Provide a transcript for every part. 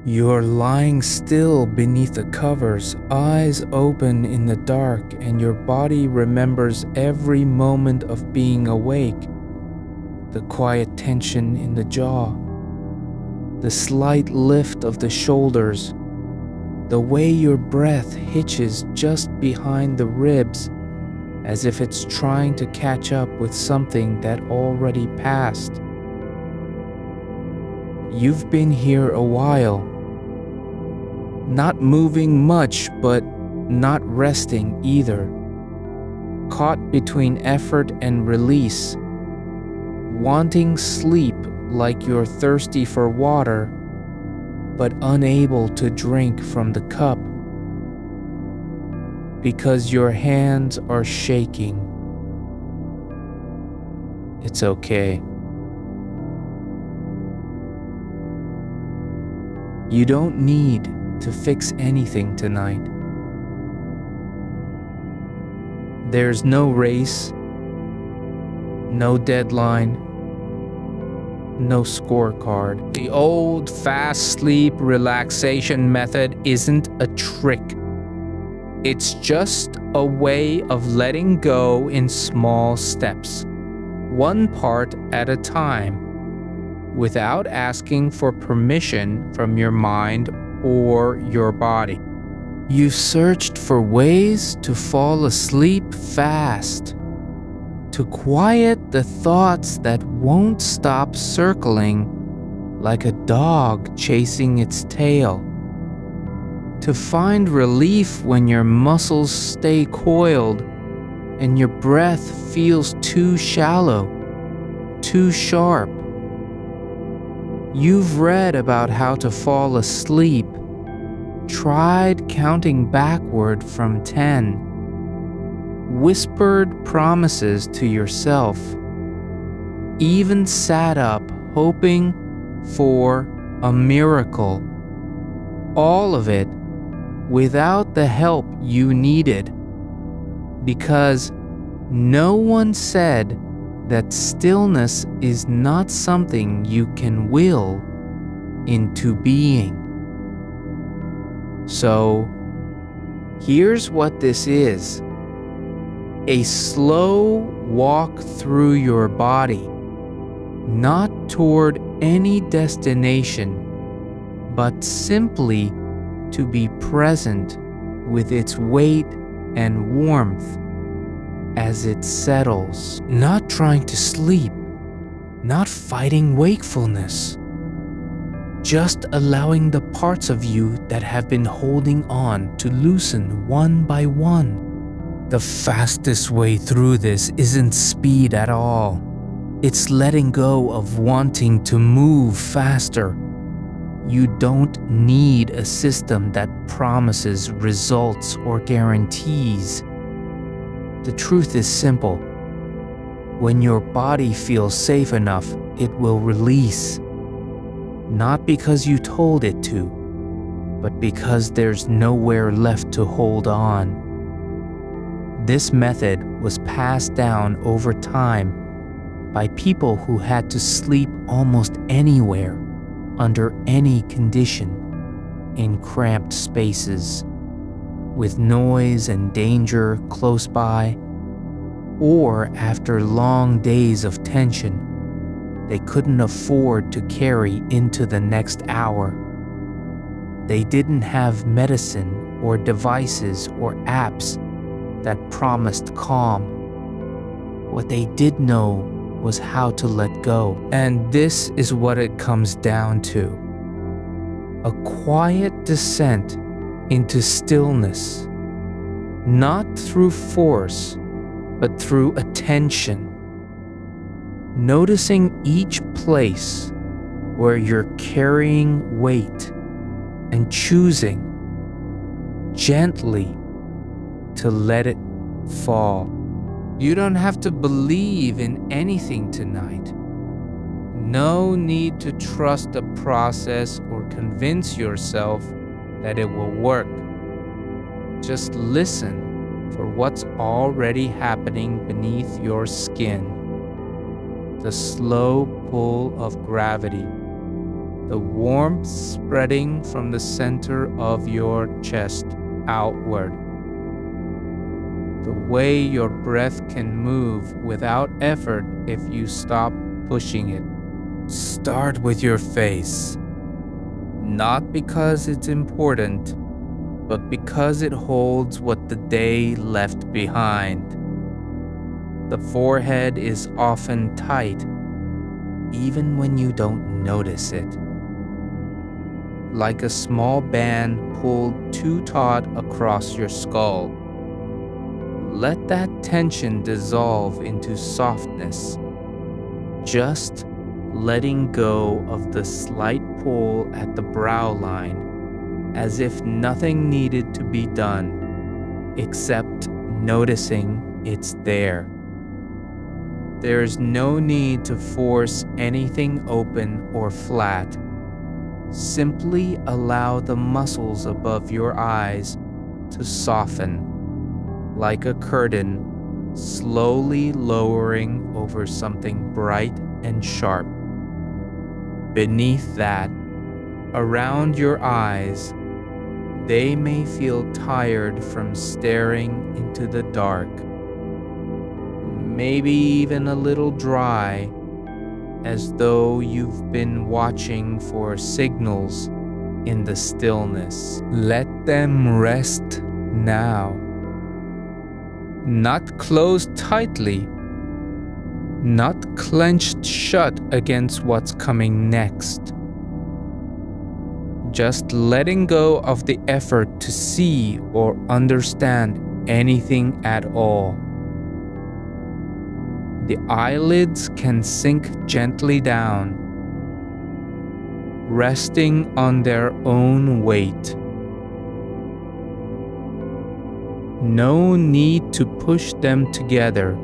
You're lying still beneath the covers, eyes open in the dark, and your body remembers every moment of being awake. The quiet tension in the jaw, the slight lift of the shoulders, the way your breath hitches just behind the ribs, as if it's trying to catch up with something that already passed. You've been here a while, not moving much, but not resting either, caught between effort and release, wanting sleep like you're thirsty for water, but unable to drink from the cup because your hands are shaking. It's okay. You don't need to fix anything tonight. There's no race, no deadline, no scorecard. The old fast sleep relaxation method isn't a trick. It's just a way of letting go in small steps, one part at a time, without asking for permission from your mind or your body. You've searched for ways to fall asleep fast, to quiet the thoughts that won't stop circling like a dog chasing its tail, to find relief when your muscles stay coiled and your breath feels too shallow, too sharp. You've read about how to fall asleep, tried counting backward from 10, whispered promises to yourself, even sat up hoping for a miracle. All of it without the help you needed, because no one said that stillness is not something you can will into being. So, here's what this is: a slow walk through your body, not toward any destination, but simply to be present with its weight and warmth as it settles. Not trying to sleep, not fighting wakefulness, just allowing the parts of you that have been holding on to loosen one by one. The fastest way through this isn't speed at all. It's letting go of wanting to move faster. You don't need a system that promises results or guarantees. The truth is simple. When your body feels safe enough, it will release. Not because you told it to, but because there's nowhere left to hold on. This method was passed down over time by people who had to sleep almost anywhere, under any condition, in cramped spaces, with noise and danger close by, or after long days of tension they couldn't afford to carry into the next hour. They didn't have medicine or devices or apps that promised calm. What they did know was how to let go. And this is what it comes down to: a quiet descent into stillness, not through force, but through attention. Noticing each place where you're carrying weight and choosing gently to let it fall. You don't have to believe in anything tonight. No need to trust the process or convince yourself that it will work. Just listen for what's already happening beneath your skin. The slow pull of gravity, the warmth spreading from the center of your chest outward. The way your breath can move without effort if you stop pushing it. Start with your face, not because it's important, but because it holds what the day left behind. The forehead is often tight, even when you don't notice it. Like a small band pulled too taut across your skull. Let that tension dissolve into softness, just letting go of the slight pull at the brow line, as if nothing needed to be done, except noticing it's there. There's no need to force anything open or flat. Simply allow the muscles above your eyes to soften, like a curtain slowly lowering over something bright and sharp. Beneath that, around your eyes, they may feel tired from staring into the dark. Maybe even a little dry, as though you've been watching for signals in the stillness. Let them rest now. Not closed tightly, not clenched shut against what's coming next. Just letting go of the effort to see or understand anything at all. The eyelids can sink gently down, resting on their own weight. No need to push them together.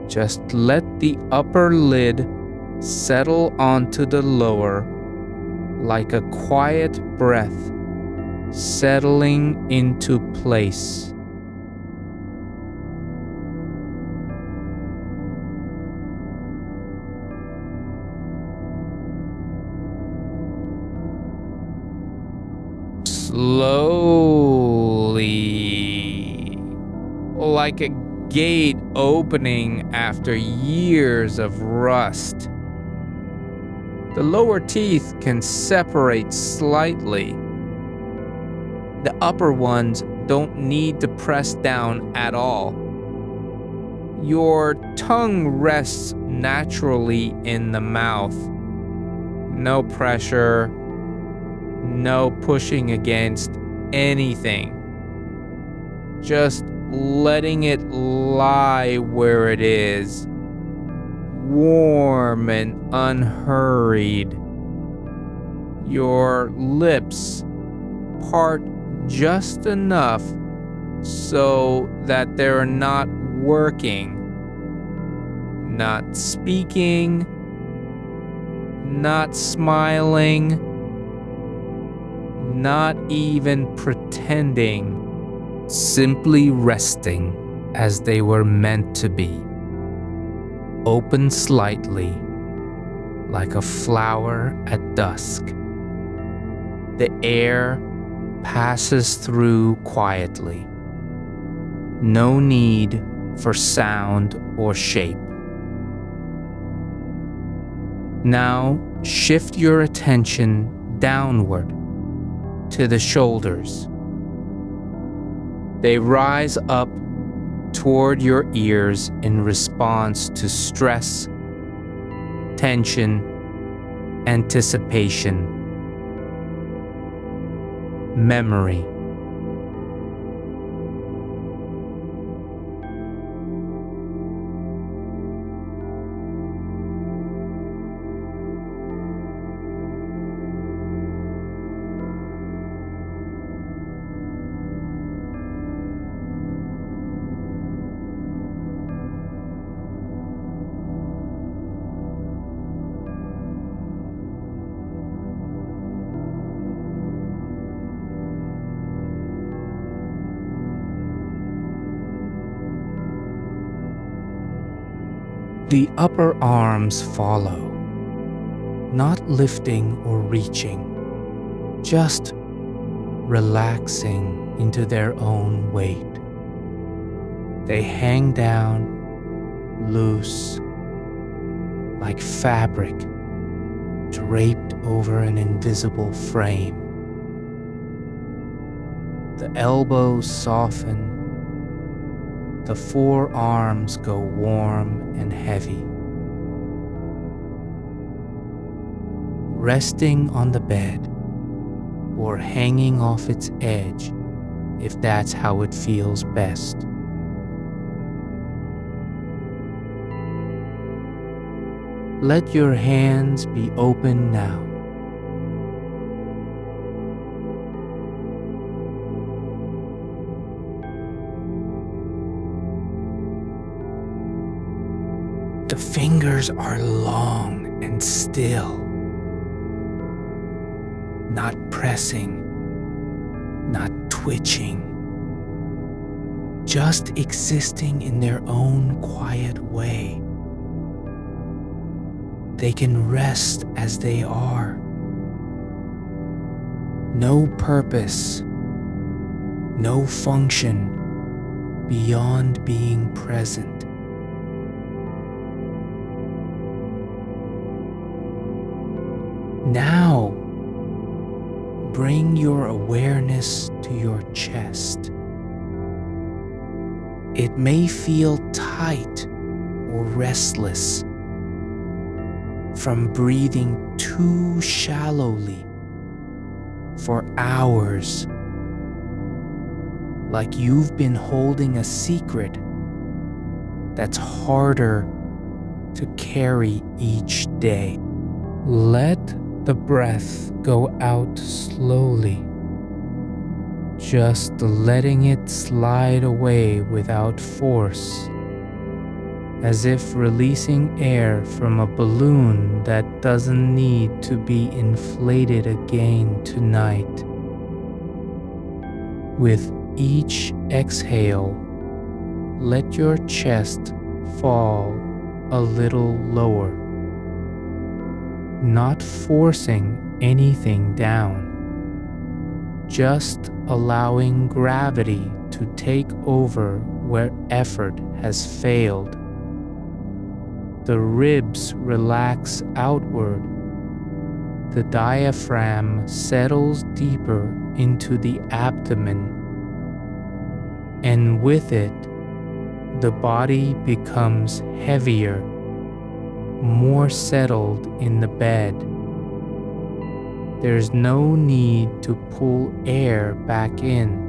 Just let the upper lid settle onto the lower, like a quiet breath settling into place. Slowly, like a gate opening after years of rust. The lower teeth can separate slightly. The upper ones don't need to press down at all. Your tongue rests naturally in the mouth. No pressure. No pushing against anything. Just letting it lie where it is, warm and unhurried. Your lips part just enough so that they're not working, not speaking, not smiling, not even pretending, simply resting as they were meant to be. Open slightly, like a flower at dusk. The air passes through quietly. No need for sound or shape. Now shift your attention downward to the shoulders. They rise up toward your ears in response to stress, tension, anticipation, memory. The upper arms follow, not lifting or reaching, just relaxing into their own weight. They hang down, loose, like fabric draped over an invisible frame. The elbows soften, the forearms go warm and heavy. Resting on the bed or hanging off its edge if that's how it feels best. Let your hands be open now. The fingers are long and still, not pressing, not twitching, just existing in their own quiet way. They can rest as they are. No purpose, no function beyond being present. Now, bring your awareness to your chest. It may feel tight or restless from breathing too shallowly for hours, like you've been holding a secret that's harder to carry each day. Let the breath go out slowly, just letting it slide away without force, as if releasing air from a balloon that doesn't need to be inflated again tonight. With each exhale, let your chest fall a little lower, not forcing anything down, just allowing gravity to take over where effort has failed. The ribs relax outward. The diaphragm settles deeper into the abdomen, and with it, the body becomes heavier, more settled in the bed. There's no need to pull air back in.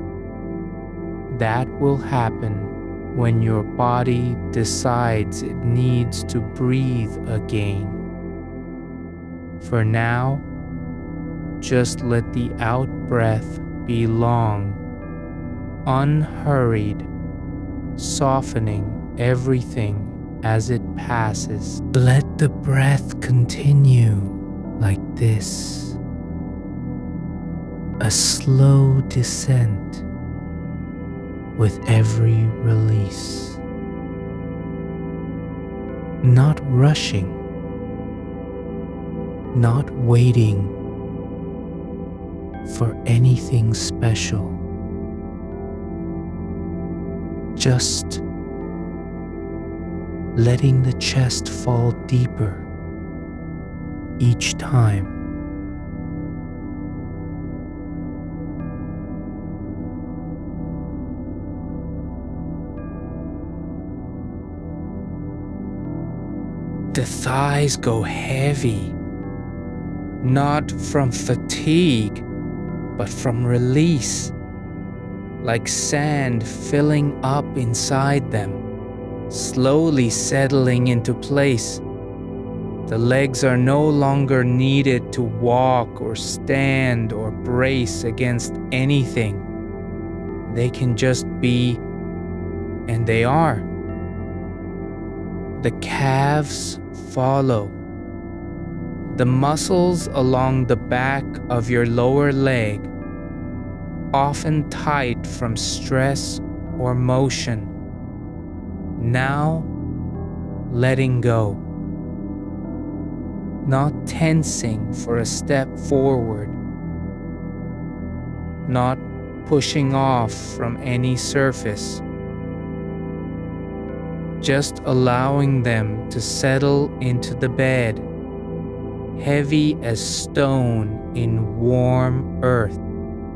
That will happen when your body decides it needs to breathe again. For now, just let the out-breath be long, unhurried, softening everything as it passes. Let the breath continue like this, a slow descent with every release. Not rushing, not waiting for anything special. Just letting the chest fall deeper each time. The thighs go heavy, not from fatigue, but from release, like sand filling up inside them, slowly settling into place. The legs are no longer needed to walk or stand or brace against anything. They can just be, and they are. The calves follow. The muscles along the back of your lower leg, often tight from stress or motion, now letting go. not tensing for a step forward, not pushing off from any surface, just allowing them to settle into the bed, heavy as stone in warm earth.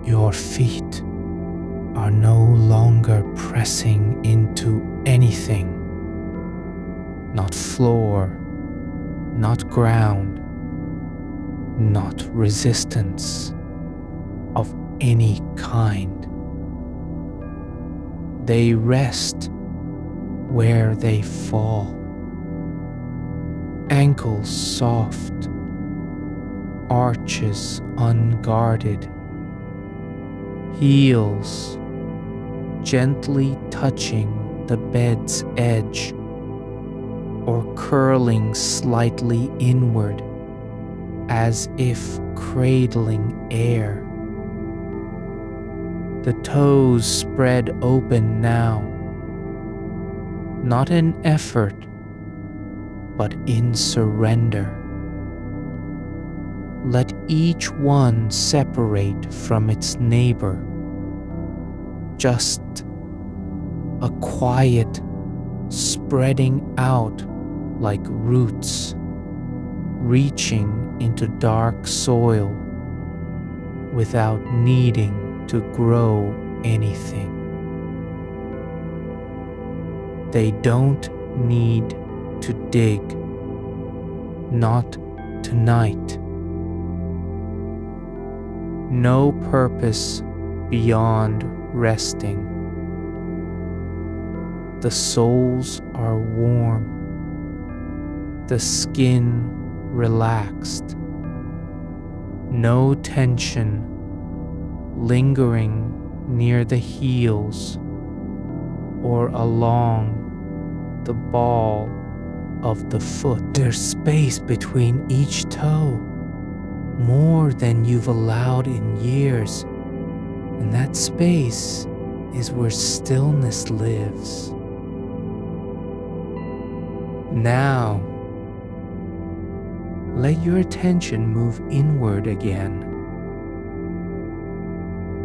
Your feet are no longer pressing into anything, not floor, not ground, not resistance of any kind. They rest where they fall. Ankles soft, arches unguarded, heels gently touching the bed's edge or curling slightly inward as if cradling air. The toes spread open now, not in effort, but in surrender. Let each one separate from its neighbor, just a quiet spreading out like roots, reaching into dark soil without needing to grow anything. They don't need to dig, not tonight. No purpose beyond resting. The soles are warm, the skin relaxed, no tension lingering near the heels or along the ball of the foot. There's space between each toe, more than you've allowed in years, and that space is where stillness lives. Now, let your attention move inward again,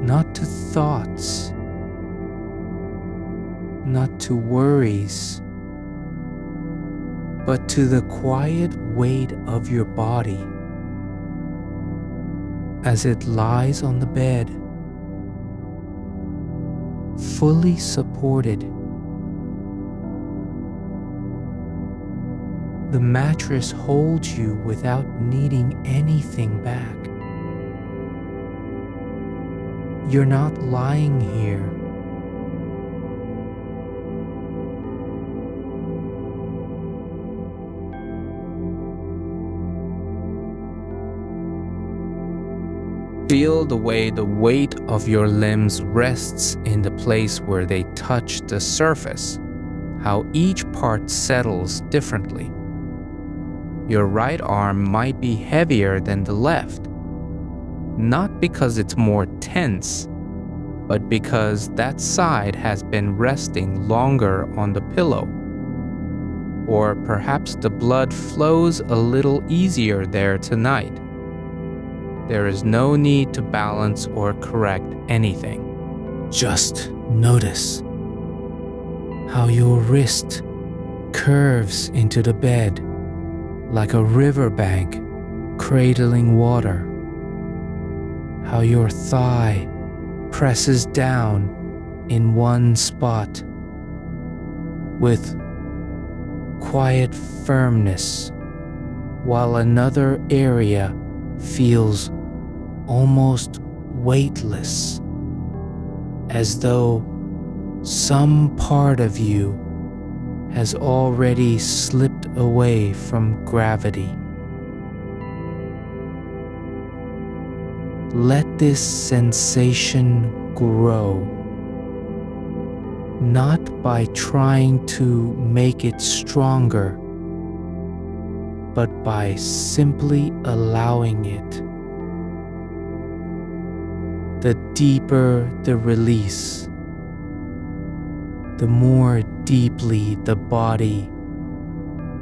not to thoughts, not to worries, but to the quiet weight of your body as it lies on the bed, fully supported. The mattress holds you without needing anything back. You're not lying here. Feel the way the weight of your limbs rests in the place where they touch the surface, how each part settles differently. Your right arm might be heavier than the left, not because it's more tense, but because that side has been resting longer on the pillow. Or perhaps the blood flows a little easier there tonight. There is no need to balance or correct anything. Just notice how your wrist curves into the bed like a riverbank cradling water. How your thigh presses down in one spot with quiet firmness, while another area feels almost weightless, as though some part of you has already slipped away from gravity. Let this sensation grow, not by trying to make it stronger, but by simply allowing it. The deeper the release, the more deeply the body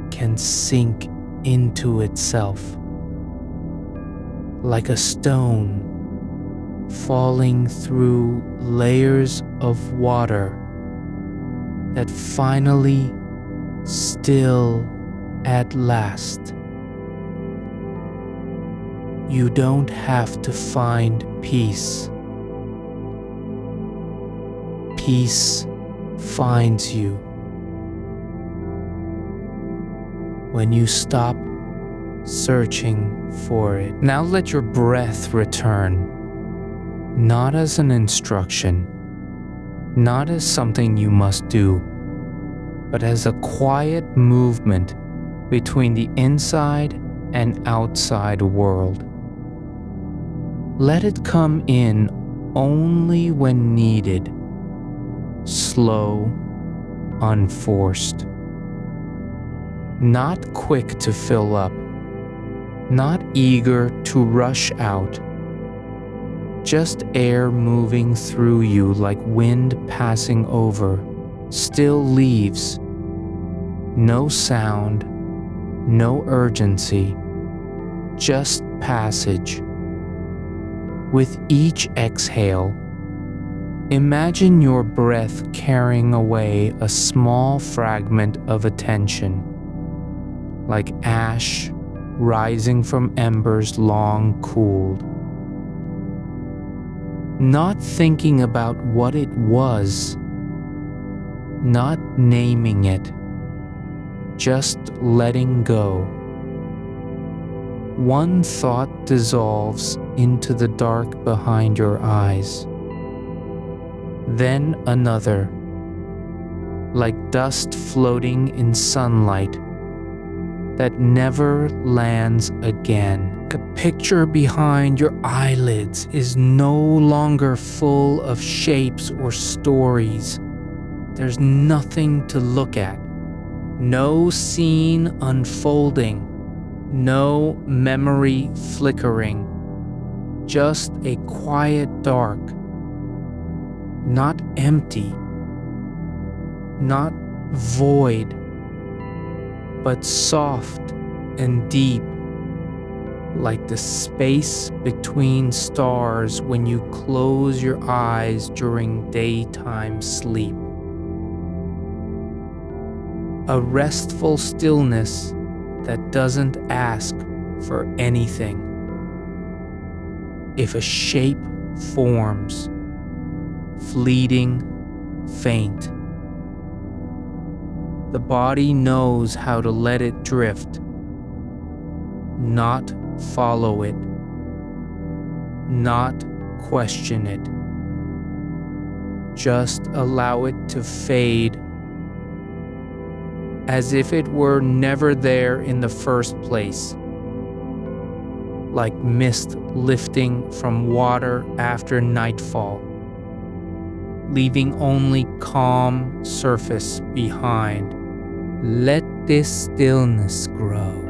can sink into itself, like a stone falling through layers of water that finally still at last. You don't have to find peace. Peace finds you when you stop searching for it. Now let your breath return, not as an instruction, not as something you must do, but as a quiet movement between the inside and outside world. Let it come in only when needed, slow, unforced. Not quick to fill up, not eager to rush out. Just air moving through you like wind passing over, still leaves. No sound, no urgency, just passage. With each exhale, imagine your breath carrying away a small fragment of attention, like ash rising from embers long cooled. Not thinking about what it was, not naming it, just letting go. One thought dissolves into the dark behind your eyes. Then another, like dust floating in sunlight that never lands again. The picture behind your eyelids is no longer full of shapes or stories. There's nothing to look at. No scene unfolding. No memory flickering. Just a quiet dark. Not empty. Not void. But soft and deep, like the space between stars when you close your eyes during daytime sleep. A restful stillness that doesn't ask for anything. If a shape forms, fleeting, faint, the body knows how to let it drift, not follow it, not question it. Just allow it to fade as if it were never there in the first place, like mist lifting from water after nightfall, leaving only calm surface behind. Let this stillness grow,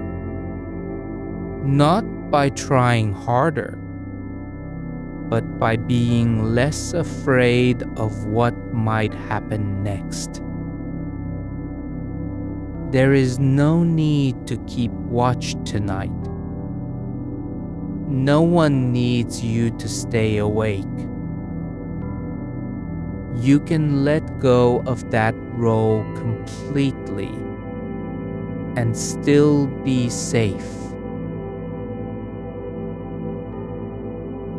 not by trying harder, but by being less afraid of what might happen next. There is no need to keep watch tonight. No one needs you to stay awake. You can let go of that role completely and still be safe.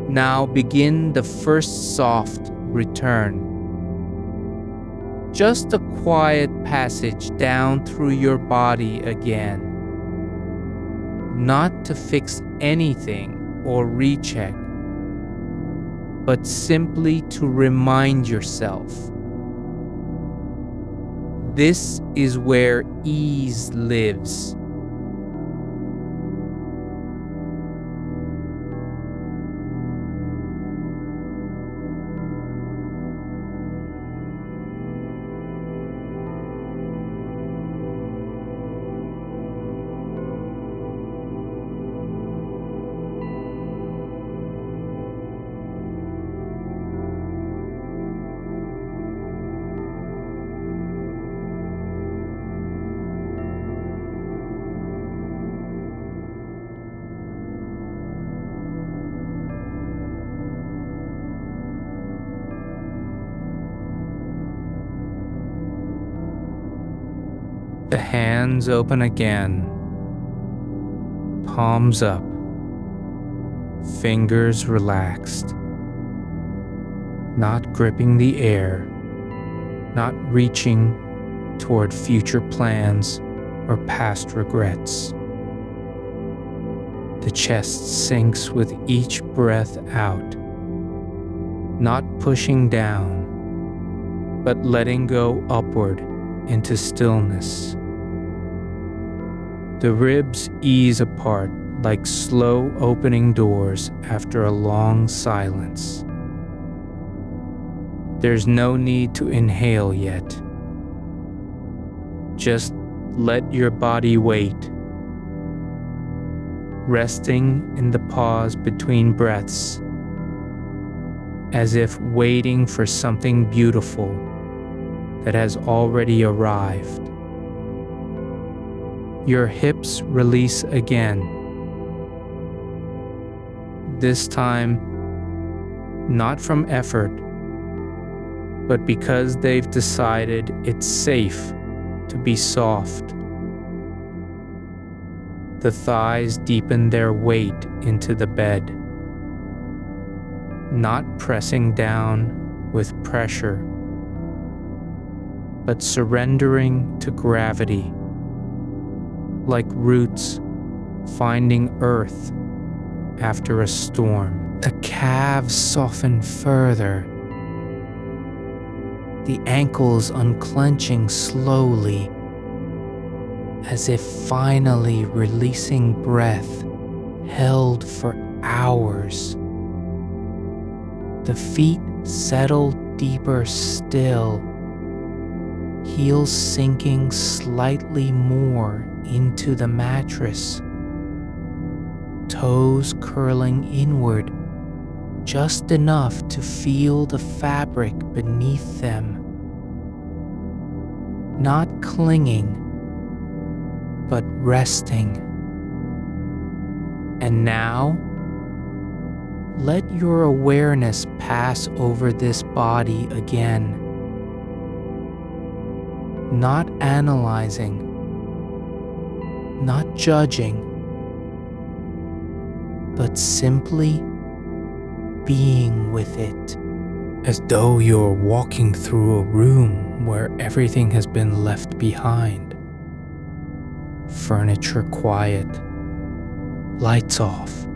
Now begin the first soft return. Just a quiet passage down through your body again. Not to fix anything or recheck, but simply to remind yourself. This is where ease lives. The hands open again, palms up, fingers relaxed, not gripping the air, not reaching toward future plans or past regrets. The chest sinks with each breath out, not pushing down, but letting go upward into stillness. The ribs ease apart like slow opening doors after a long silence. There's no need to inhale yet. Just let your body wait, resting in the pause between breaths, as if waiting for something beautiful that has already arrived. Your hips release again, this time not from effort, but because they've decided it's safe to be soft. The thighs deepen their weight into the bed, not pressing down with pressure, but surrendering to gravity, like roots finding earth after a storm. The calves soften further, the ankles unclenching slowly, as if finally releasing breath held for hours. The feet settle deeper still, heels sinking slightly more into the mattress, toes curling inward just enough to feel the fabric beneath them. Not clinging, but resting. And now, let your awareness pass over this body again. Not analyzing, not judging, but simply being with it, as though you're walking through a room where everything has been left behind. Furniture quiet, lights off,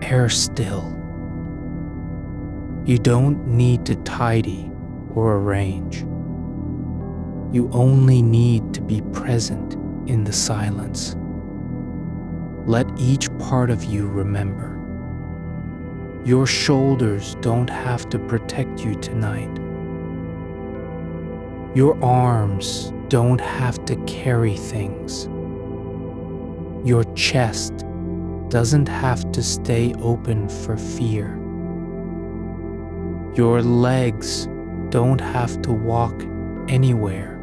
air still. You don't need to tidy or arrange. You only need to be present in the silence. Let each part of you remember. Your shoulders don't have to protect you tonight. Your arms don't have to carry things. Your chest doesn't have to stay open for fear. Your legs don't have to walk anywhere.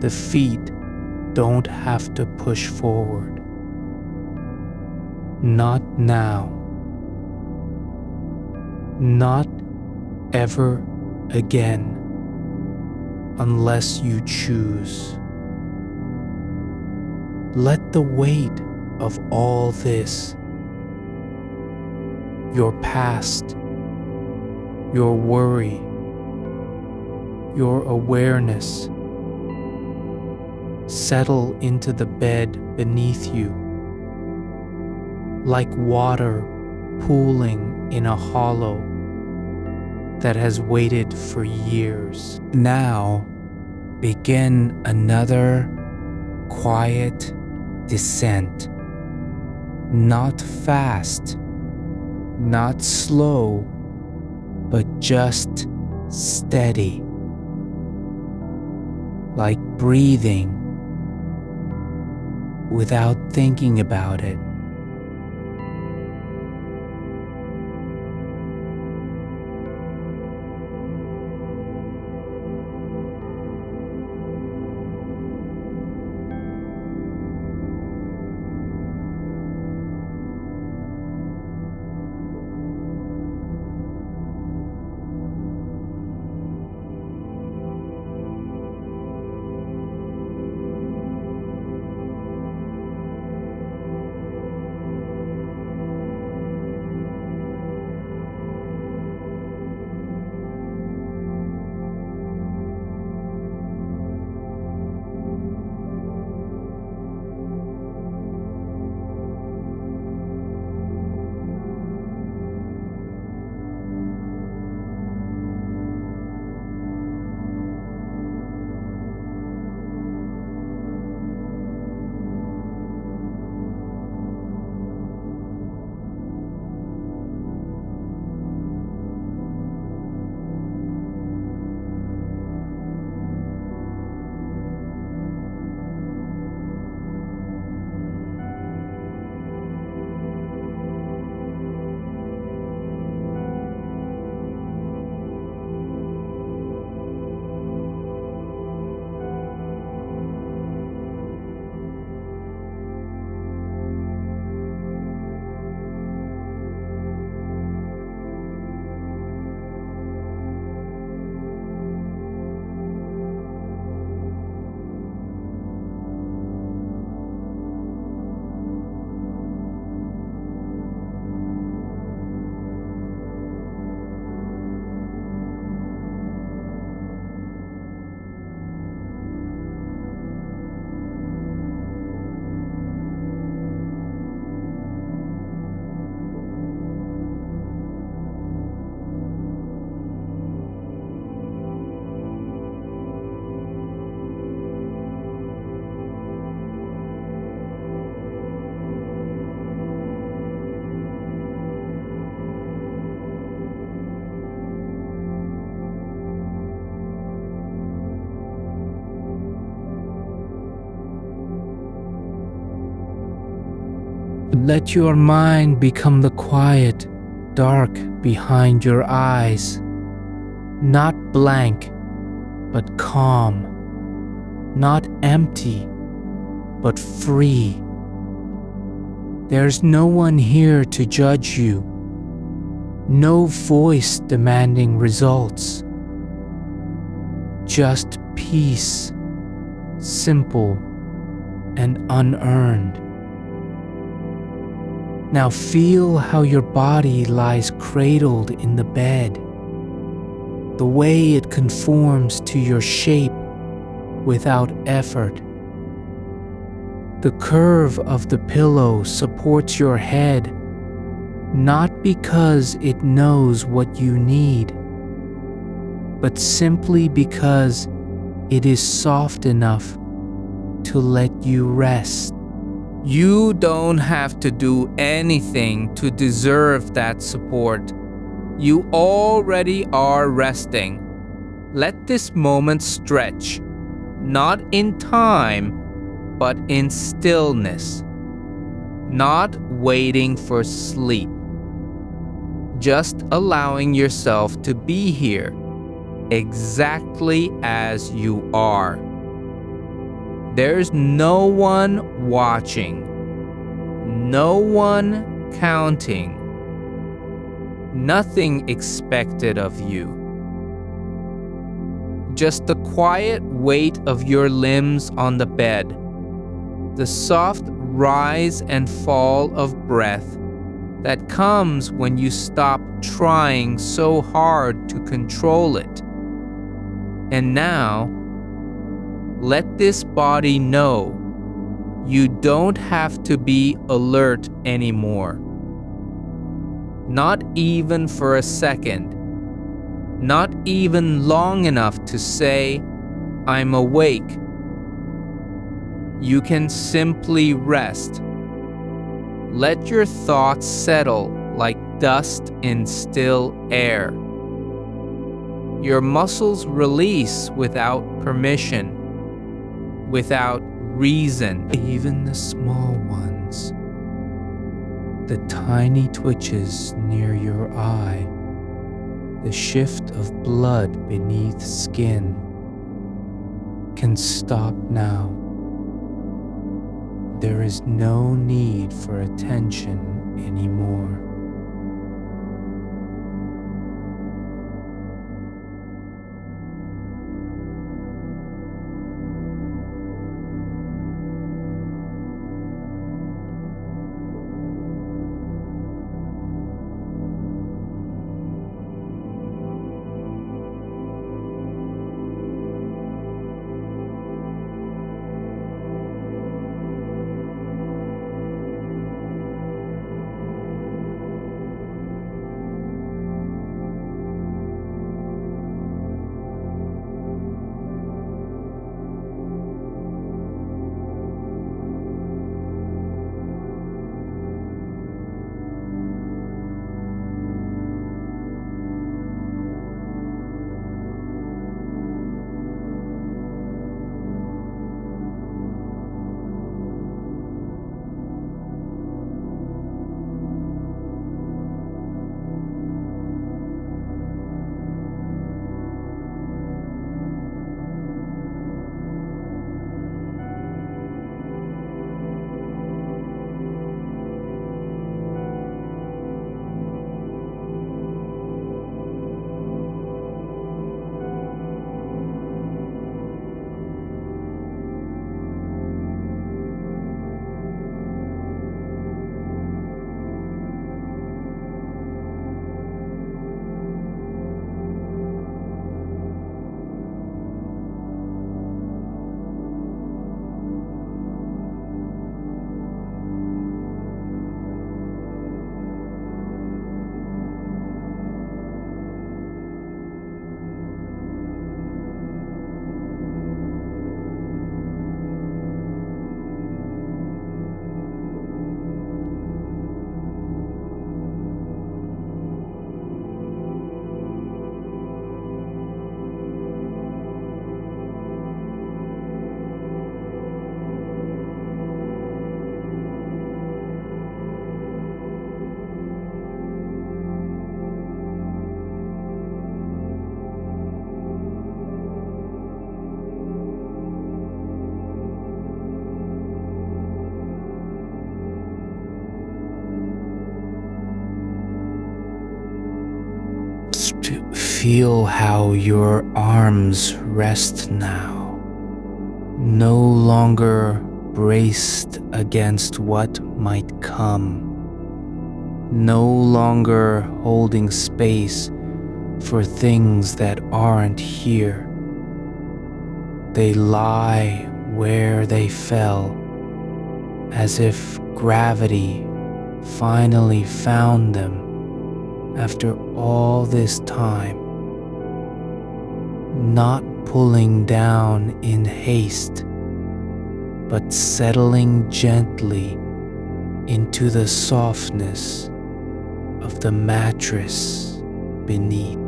The feet don't have to push forward. Not now. Not ever again, unless you choose. Let the weight of all this, your past, your worry, your awareness, settle into the bed beneath you, like water pooling in a hollow that has waited for years. Now, begin another quiet descent. Not fast, not slow, but just steady. Like breathing without thinking about it. Let your mind become the quiet, dark behind your eyes. Not blank, but calm. Not empty, but free. There's no one here to judge you. No voice demanding results. Just peace, simple and unearned. Now feel how your body lies cradled in the bed, the way it conforms to your shape without effort. The curve of the pillow supports your head, not because it knows what you need, but simply because it is soft enough to let you rest. You don't have to do anything to deserve that support. You already are resting. Let this moment stretch, not in time, but in stillness. Not waiting for sleep. Just allowing yourself to be here, exactly as you are. There's no one watching, no one counting, nothing expected of you. Just the quiet weight of your limbs on the bed, the soft rise and fall of breath that comes when you stop trying so hard to control it. And now, let this body know you don't have to be alert anymore. Not even for a second. Not even long enough to say, I'm awake. You can simply rest. Let your thoughts settle like dust in still air. Your muscles release without permission, without reason. Even the small ones, the tiny twitches near your eye, the shift of blood beneath skin, can stop now. There is no need for attention anymore. Feel how your arms rest now, no longer braced against what might come, no longer holding space for things that aren't here. They lie where they fell, as if gravity finally found them after all this time, not pulling down in haste, but settling gently into the softness of the mattress beneath.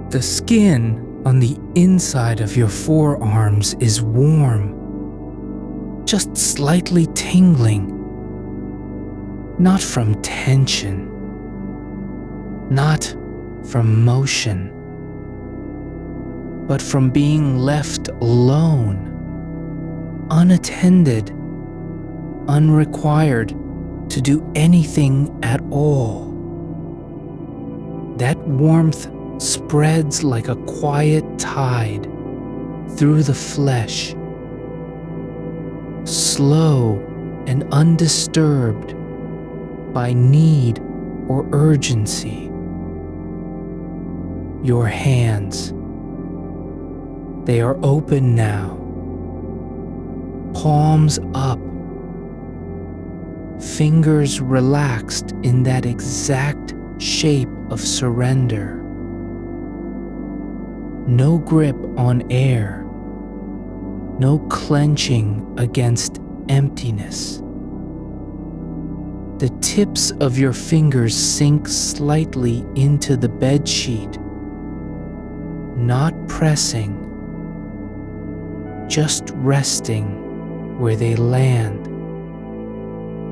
The skin on the inside of your forearms is warm, just slightly tingling, not from tension, not from motion, but from being left alone, unattended, unrequired to do anything at all. That warmth spreads like a quiet tide through the flesh, slow and undisturbed by need or urgency. Your hands, they are open now, palms up, fingers relaxed in that exact shape of surrender. No grip on air, no clenching against emptiness. The tips of your fingers sink slightly into the bedsheet, not pressing, just resting where they land,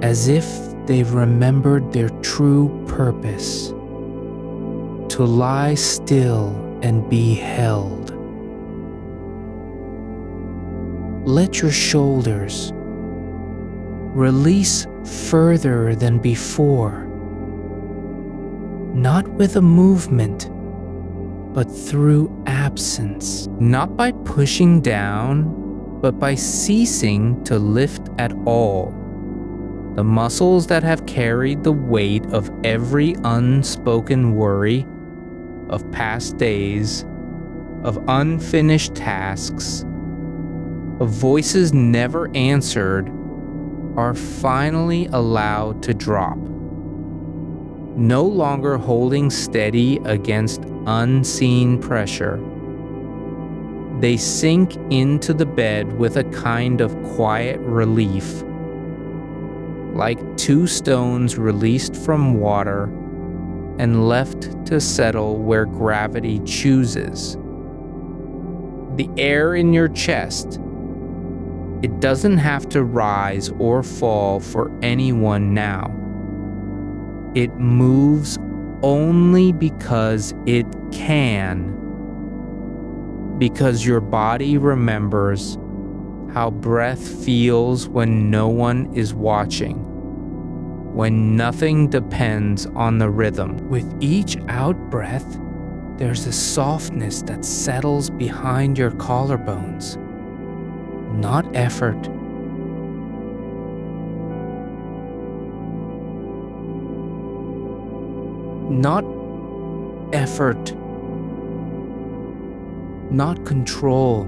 as if they've remembered their true purpose: to lie still and be held. Let your shoulders release further than before, not with a movement, but through absence. Not by pushing down, but by ceasing to lift at all. The muscles that have carried the weight of every unspoken worry, of past days, of unfinished tasks, of voices never answered, are finally allowed to drop. No longer holding steady against unseen pressure. They sink into the bed with a kind of quiet relief, like two stones released from water and left to settle where gravity chooses. The air in your chest, it doesn't have to rise or fall for anyone now. It moves only because it can, because your body remembers how breath feels when no one is watching, when nothing depends on the rhythm. With each out-breath, there's a softness that settles behind your collarbones. Not effort, not effort, not control.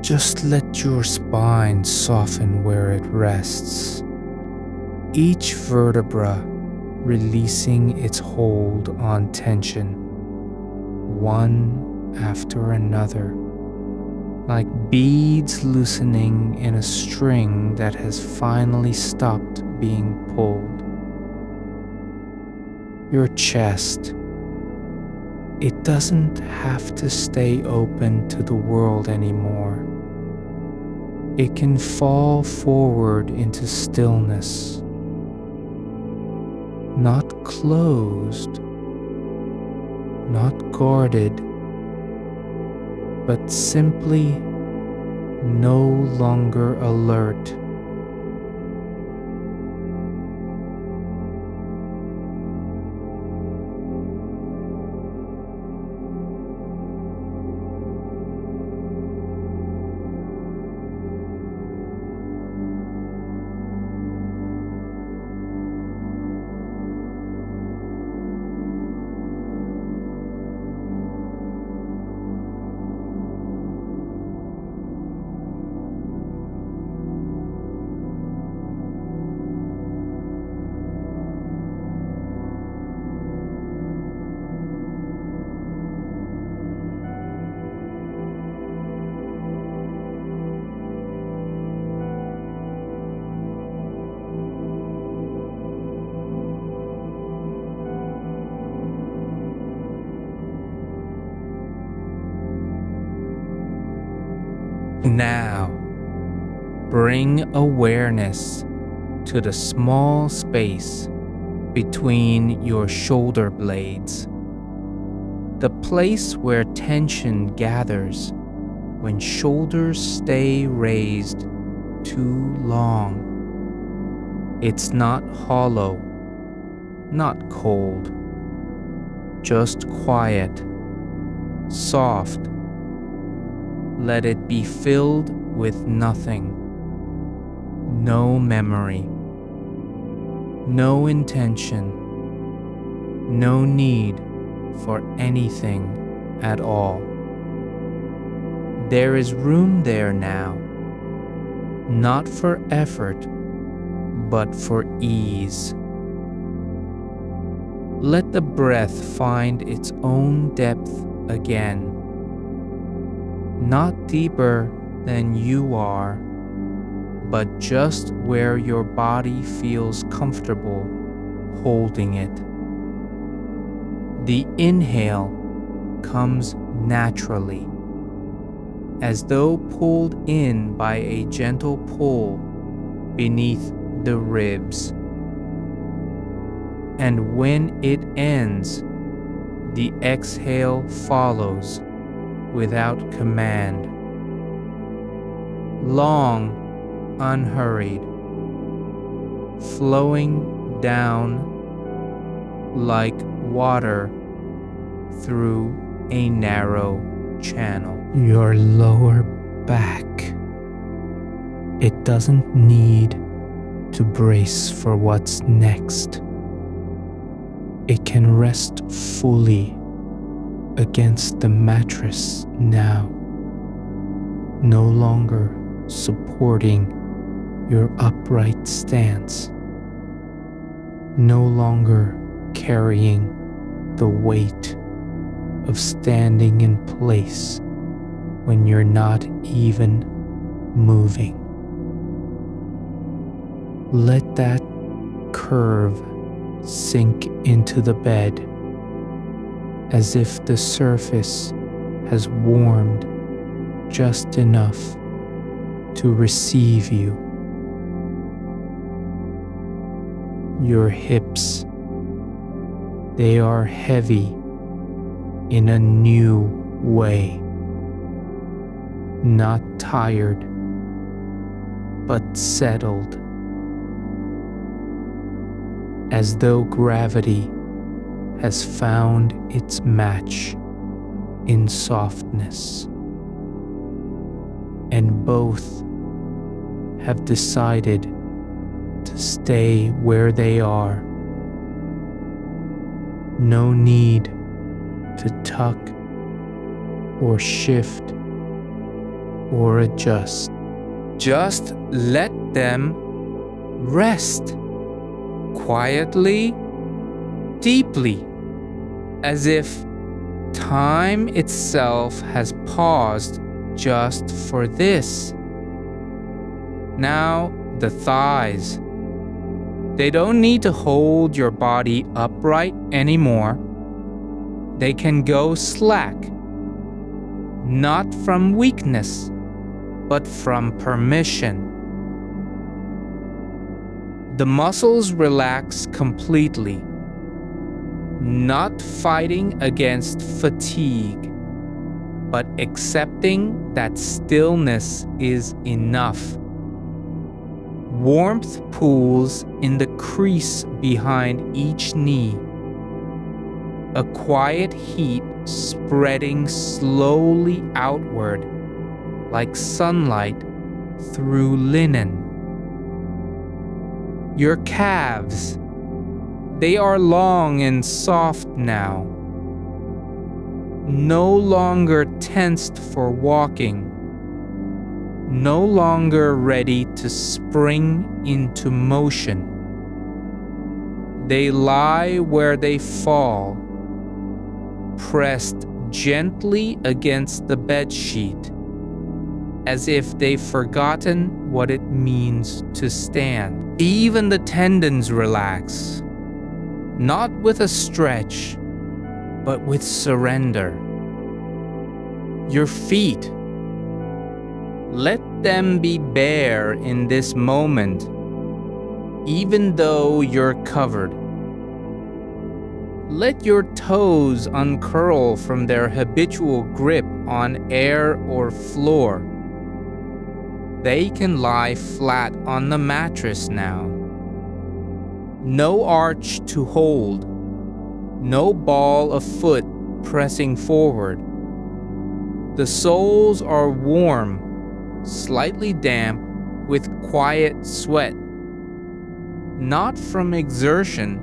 Just let your spine soften where it rests, each vertebra releasing its hold on tension, one after another, like beads loosening in a string that has finally stopped being pulled. Your chest, it doesn't have to stay open to the world anymore. It can fall forward into stillness, not closed, not guarded, but simply no longer alert. Now, bring awareness to the small space between your shoulder blades, the place where tension gathers when shoulders stay raised too long. It's not hollow, not cold, just quiet, soft. Let it be filled with nothing. No memory, no intention, no need for anything at all. There is room there now, not for effort, but for ease. Let the breath find its own depth again, not deeper than you are, but just where your body feels comfortable holding it. The inhale comes naturally, as though pulled in by a gentle pull beneath the ribs. And when it ends, the exhale follows without command. Long, unhurried, flowing down like water through a narrow channel. Your lower back. It doesn't need to brace for what's next. It can rest fully against the mattress now, no longer supporting your upright stance, no longer carrying the weight of standing in place when you're not even moving. Let that curve sink into the bed as if the surface has warmed just enough to receive you. Your hips, they are heavy in a new way, not tired, but settled, as though gravity has found its match in softness, and both have decided to stay where they are. No need to tuck or shift or adjust. Just let them rest quietly, deeply, as if time itself has paused just for this. Now the thighs. They don't need to hold your body upright anymore. They can go slack, not from weakness, but from permission. The muscles relax completely, not fighting against fatigue, but accepting that stillness is enough. Warmth pools in the crease behind each knee, a quiet heat spreading slowly outward like sunlight through linen. Your calves, they are long and soft now, no longer tensed for walking, no longer ready to spring into motion. They lie where they fall, pressed gently against the bedsheet, as if they've forgotten what it means to stand. Even the tendons relax, not with a stretch, but with surrender. Your feet, Let them be bare in this moment, even though you're covered. Let your toes uncurl from their habitual grip on air or floor. They can lie flat on the mattress now. No arch to hold, no ball of foot pressing forward. The soles are warm, slightly damp, with quiet sweat. Not from exertion,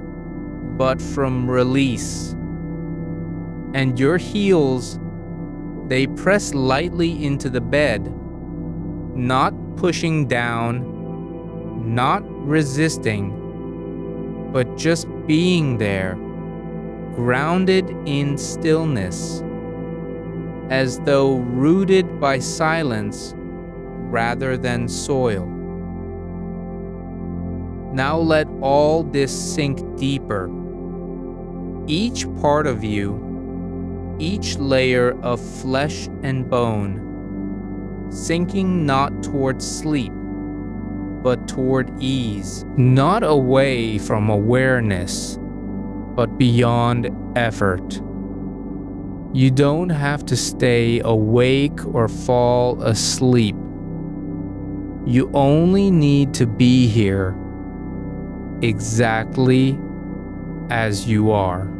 but from release. And your heels, they press lightly into the bed, not pushing down, not resisting, but just being there, grounded in stillness, as though rooted by silence rather than soil. Now let all this sink deeper. Each part of you, each layer of flesh and bone, sinking not toward sleep, but toward ease, not away from awareness, but beyond effort. You don't have to stay awake or fall asleep. You only need to be here, exactly as you are.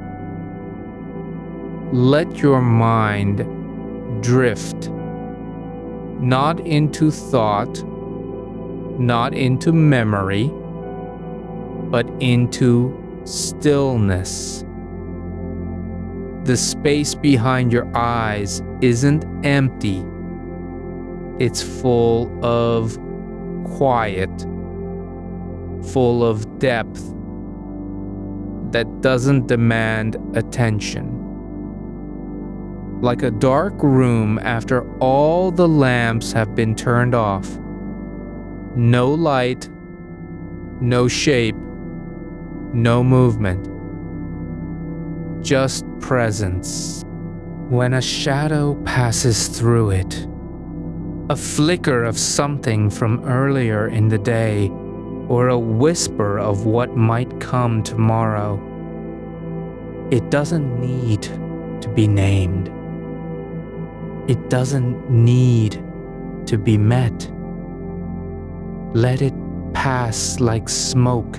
Let your mind drift, not into thought, not into memory, but into stillness. The space behind your eyes isn't empty. It's full of quiet, full of depth that doesn't demand attention. Like a dark room after all the lamps have been turned off. No light, no shape, no movement. Just presence. When a shadow passes through it, a flicker of something from earlier in the day, or a whisper of what might come tomorrow, it doesn't need to be named. It doesn't need to be met. Let it pass like smoke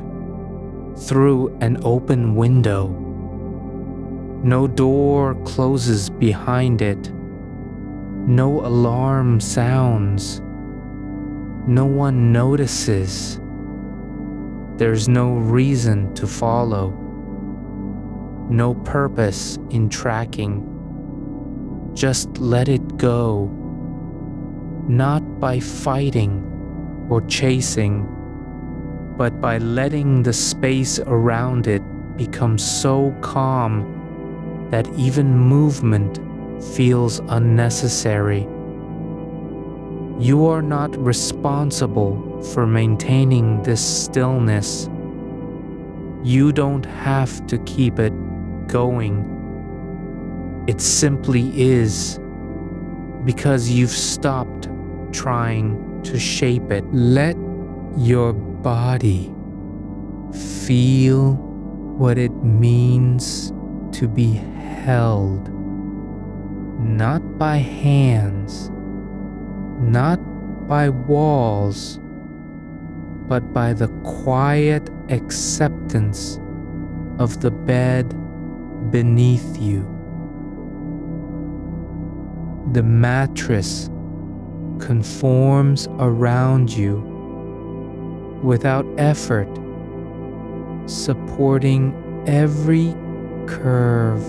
through an open window. No door closes behind it. No alarm sounds. No one notices. There's no reason to follow. No purpose in tracking. Just let it go. Not by fighting or chasing, but by letting the space around it become so calm that even movement feels unnecessary. You are not responsible for maintaining this stillness. You don't have to keep it going. It simply is, because you've stopped trying to shape it. Let your body feel what it means to be held, not by hands, not by walls, but by the quiet acceptance of the bed beneath you. The mattress conforms around you without effort, supporting every curve,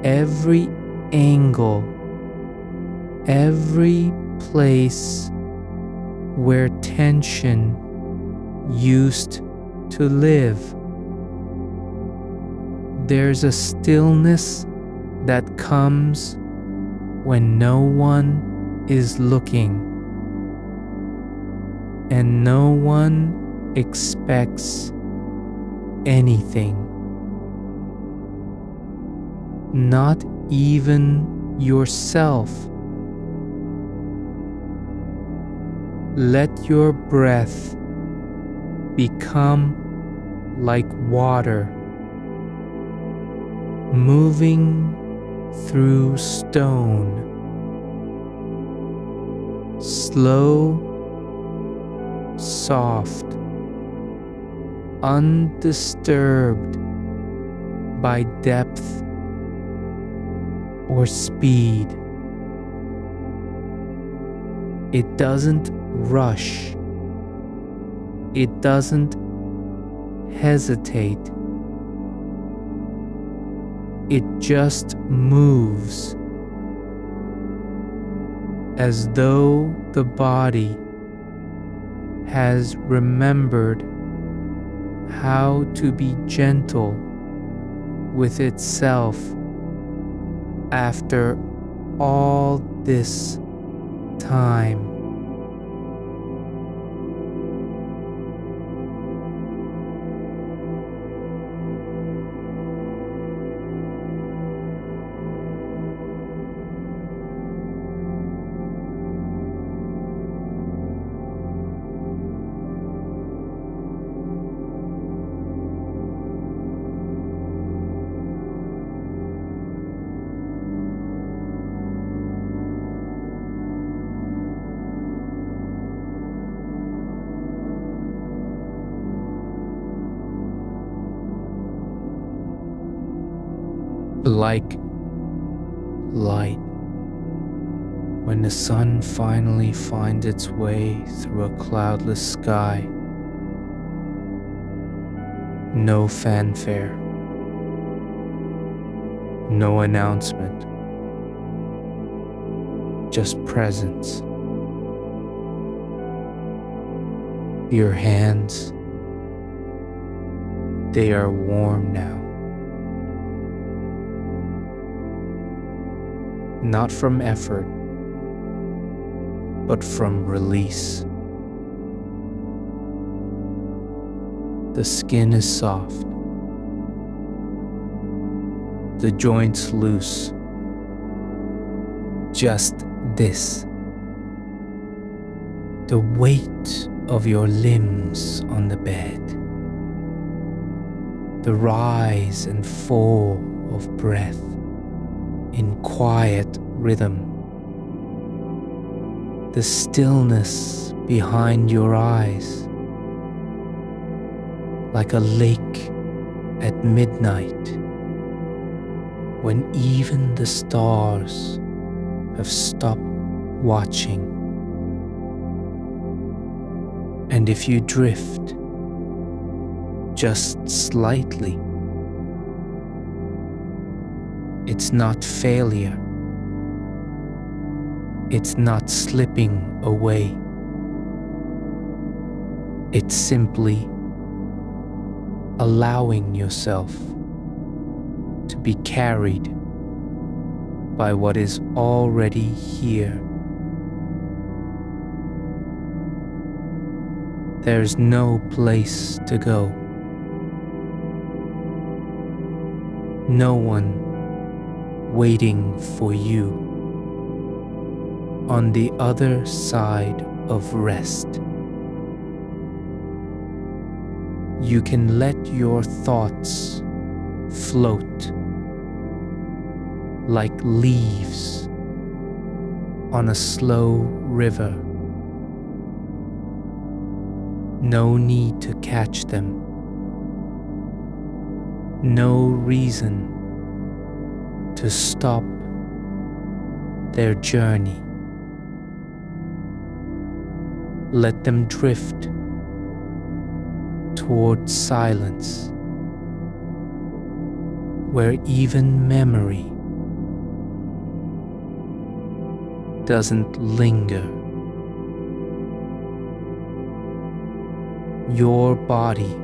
every angle, every place where tension used to live. There's a stillness that comes when no one is looking, and no one expects anything, not even yourself. Let your breath become like water moving through stone, slow, soft, undisturbed by depth or speed. It doesn't rush. It doesn't hesitate. It just moves as though the body has remembered how to be gentle with itself after all this time. Like light when the sun finally finds its way through a cloudless sky. No fanfare, no announcement, just presence. Your hands, they are warm now. Not from effort, but from release. The skin is soft, the joints loose. Just this. The weight of your limbs on the bed. The rise and fall of breath in quiet rhythm. The stillness behind your eyes, like a lake at midnight, when even the stars have stopped watching. And if you drift just slightly, it's not failure. It's not slipping away. It's simply allowing yourself to be carried by what is already here. There's no place to go. No one waiting for you on the other side of rest. You can let your thoughts float like leaves on a slow river. No need to catch them. No reason to stop their journey. Let them drift toward silence, where even memory doesn't linger. Your body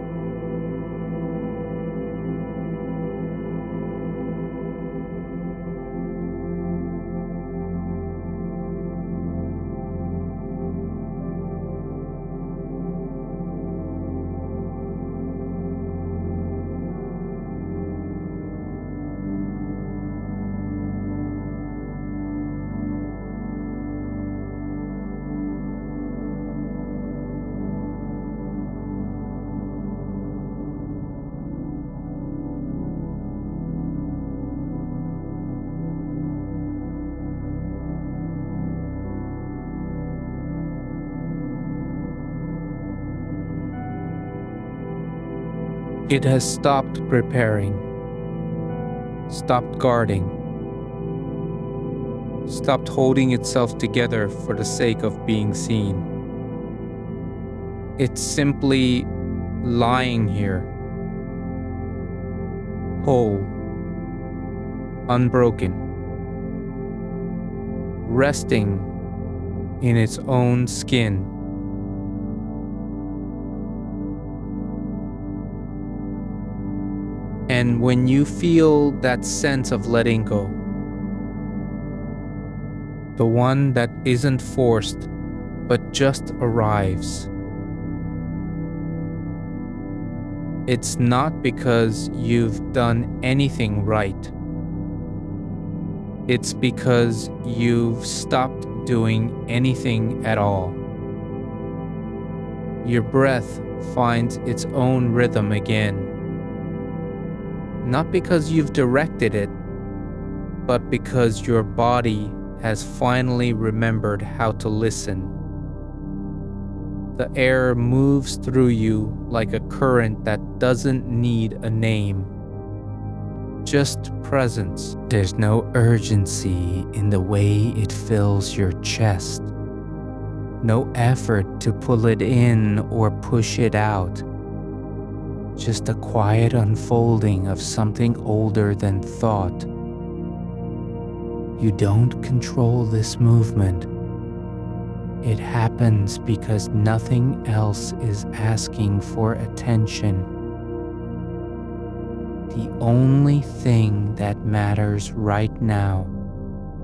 It has stopped preparing, stopped guarding, stopped holding itself together for the sake of being seen. It's simply lying here, whole, unbroken, resting in its own skin. And when you feel that sense of letting go, the one that isn't forced but just arrives, it's not because you've done anything right. It's because you've stopped doing anything at all. Your breath finds its own rhythm again. Not because you've directed it, but because your body has finally remembered how to listen. The air moves through you like a current that doesn't need a name, just presence. There's no urgency in the way it fills your chest, no effort to pull it in or push it out. Just a quiet unfolding of something older than thought. You don't control this movement. It happens because nothing else is asking for attention. The only thing that matters right now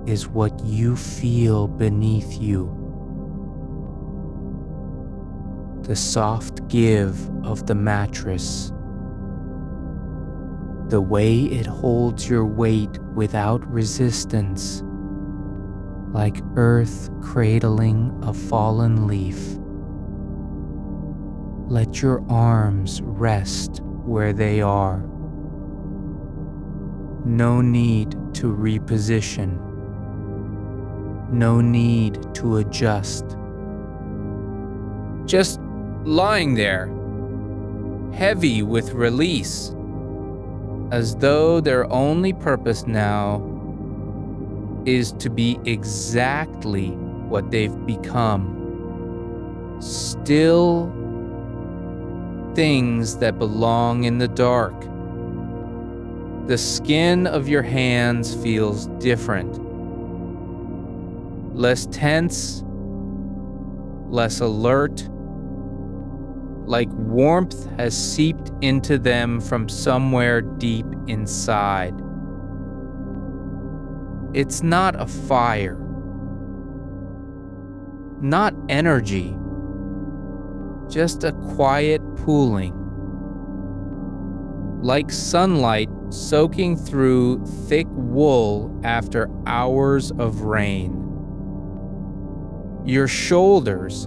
is what you feel beneath you. The soft give of the mattress, the way it holds your weight without resistance, like earth cradling a fallen leaf. Let your arms rest where they are. No need to reposition. No need to adjust. Just lying there, heavy with release, as though their only purpose now is to be exactly what they've become. Still things that belong in the dark. The skin of your hands feels different, less tense, less alert, like warmth has seeped into them from somewhere deep inside. It's not a fire, not energy, just a quiet pooling, like sunlight soaking through thick wool after hours of rain. Your shoulders,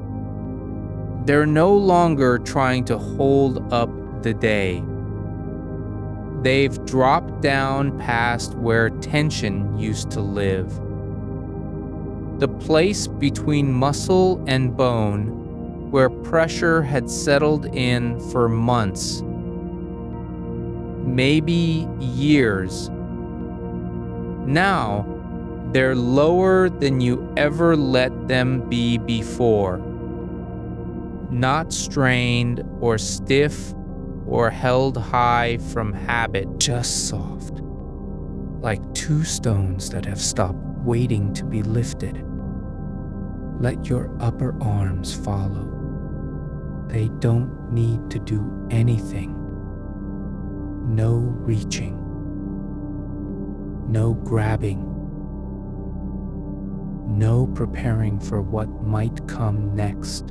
they're no longer trying to hold up the day. They've dropped down past where tension used to live. The place between muscle and bone where pressure had settled in for months, maybe years. Now, they're lower than you ever let them be before. Not strained or stiff or held high from habit, just soft, like two stones that have stopped waiting to be lifted. Let your upper arms follow. They don't need to do anything. No reaching. No grabbing. No preparing for what might come next.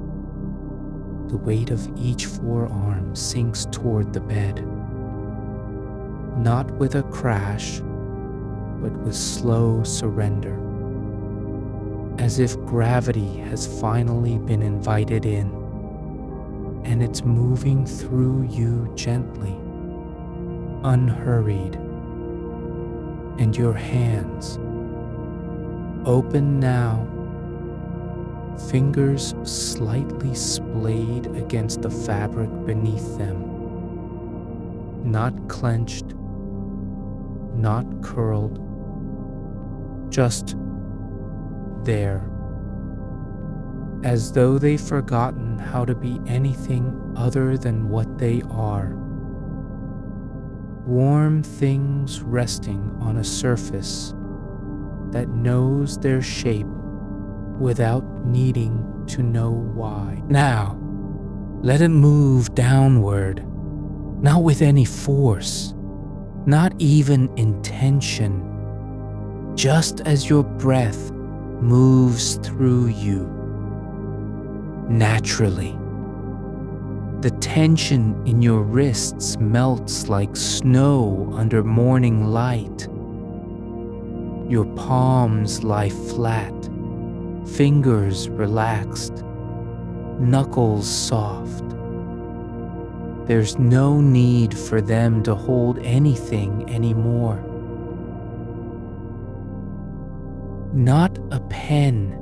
The weight of each forearm sinks toward the bed. Not with a crash, but with slow surrender. As if gravity has finally been invited in, and it's moving through you gently, unhurried. And your hands, open now, fingers slightly splayed against the fabric beneath them. not clenched, not curled, just there, as though they've forgotten how to be anything other than what they are. Warm things resting on a surface that knows their shape without needing to know why. Now, let it move downward, not with any force, not even intention, just as your breath moves through you. Naturally, the tension in your wrists melts like snow under morning light. Your palms lie flat, fingers relaxed, knuckles soft. There's no need for them to hold anything anymore. Not a pen,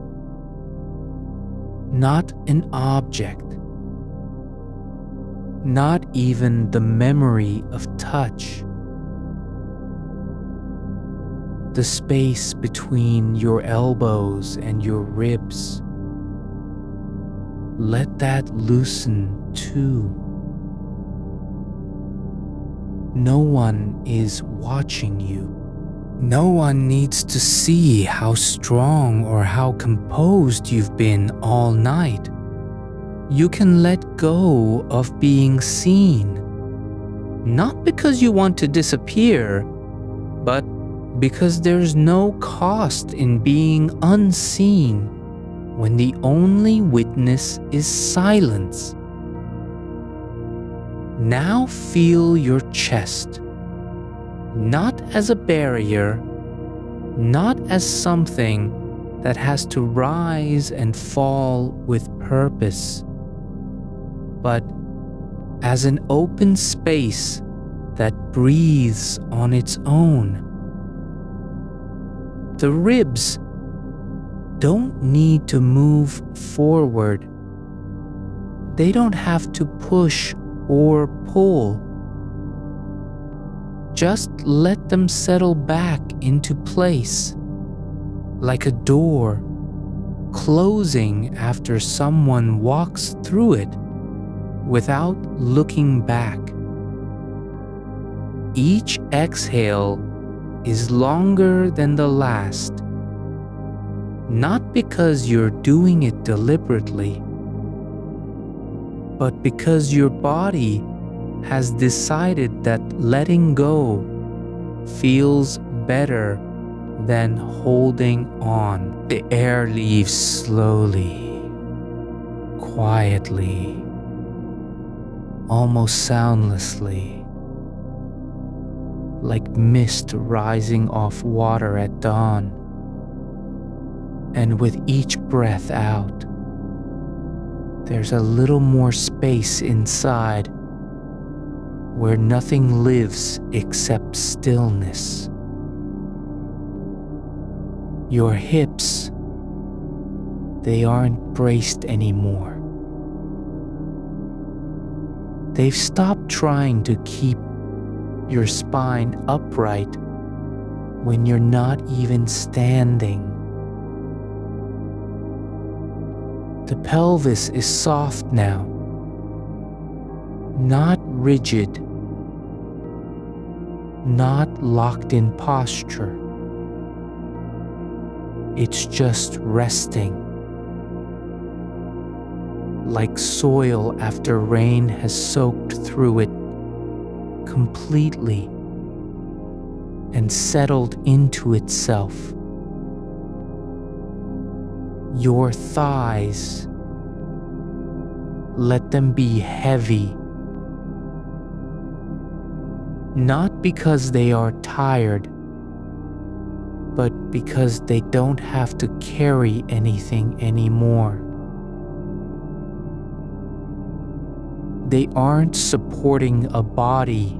not an object, not even the memory of touch. The space between your elbows and your ribs, let that loosen too. No one is watching you. No one needs to see how strong or how composed you've been all night. You can let go of being seen, not because you want to disappear, but because there's no cost in being unseen when the only witness is silence. Now feel your chest, not as a barrier, not as something that has to rise and fall with purpose, but as an open space that breathes on its own. The ribs don't need to move forward. They don't have to push or pull. Just let them settle back into place, like a door closing after someone walks through it without looking back. Each exhale is longer than the last, not because you're doing it deliberately, but because your body has decided that letting go feels better than holding on. The air leaves slowly, quietly, almost soundlessly, like mist rising off water at dawn. And with each breath out, there's a little more space inside where nothing lives except stillness. Your hips, they aren't braced anymore. They've stopped trying to keep your spine upright when you're not even standing. The pelvis is soft now, not rigid, not locked in posture. It's just resting, like soil after rain has soaked through it completely and settled into itself. Your thighs, let them be heavy, not because they are tired, but because they don't have to carry anything anymore. They aren't supporting a body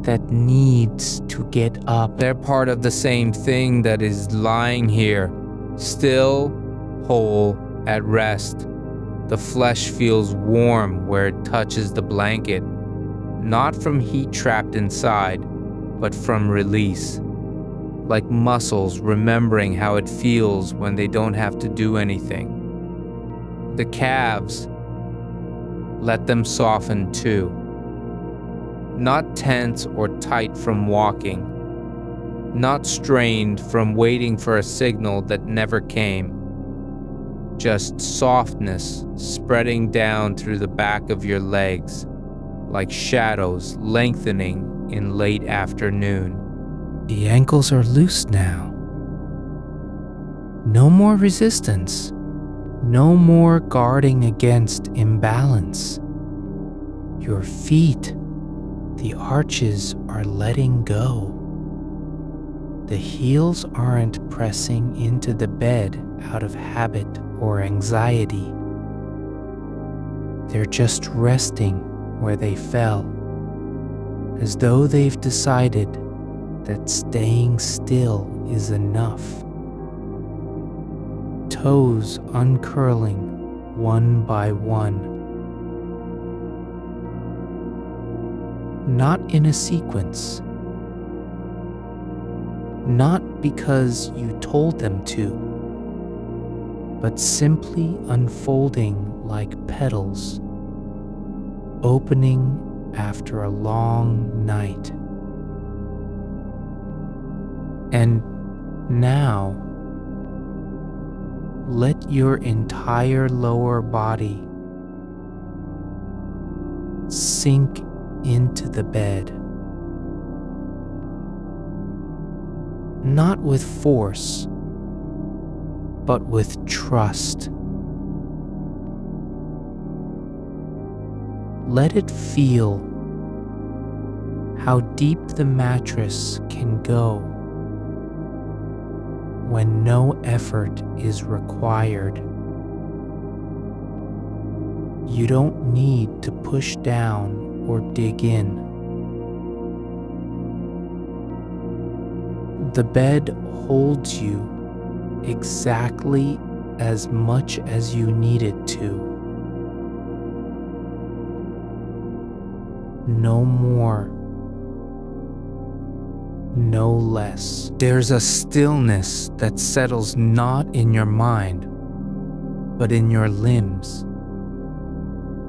that needs to get up. They're part of the same thing that is lying here, still, whole, at rest. The flesh feels warm where it touches the blanket. not from heat trapped inside, but from release, like muscles remembering how it feels when they don't have to do anything. The calves, let them soften too. Not tense or tight from walking, not strained from waiting for a signal that never came. Just softness spreading down through the back of your legs, like shadows lengthening in late afternoon. The ankles are loose now. No more resistance. No more guarding against imbalance. Your feet, the arches are letting go. The heels aren't pressing into the bed out of habit or anxiety. They're just resting where they fell, as though they've decided that staying still is enough. Toes uncurling one by one. Not in a sequence. Not because you told them to, but simply unfolding like petals, opening after a long night. And now, let your entire lower body sink into the bed. Not with force, but with trust. Let it feel how deep the mattress can go when no effort is required. You don't need to push down or dig in. The bed holds you exactly as much as you need it to. No more, no less. There's a stillness that settles not in your mind, but in your limbs.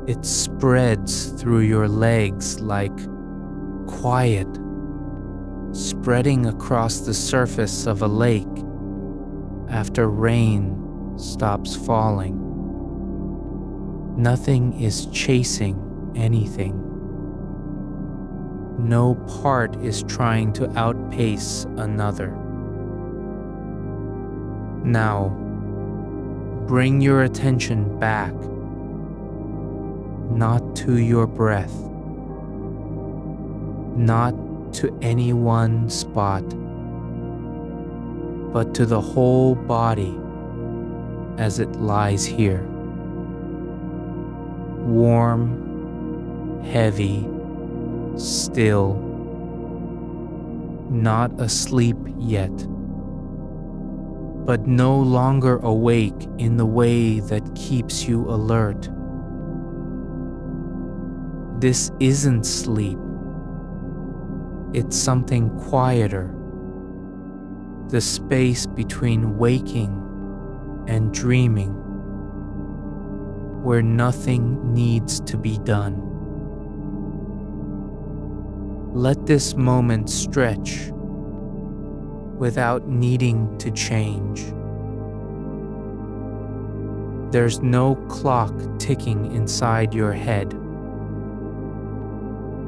It spreads through your legs like quiet, spreading across the surface of a lake after rain stops falling. Nothing is chasing anything. No part is trying to outpace another. Now, bring your attention back, not to your breath, not to any one spot, but to the whole body as it lies here. Warm, heavy, still, not asleep yet, but no longer awake in the way that keeps you alert. This isn't sleep. It's something quieter, the space between waking and dreaming, where nothing needs to be done. Let this moment stretch without needing to change. There's no clock ticking inside your head,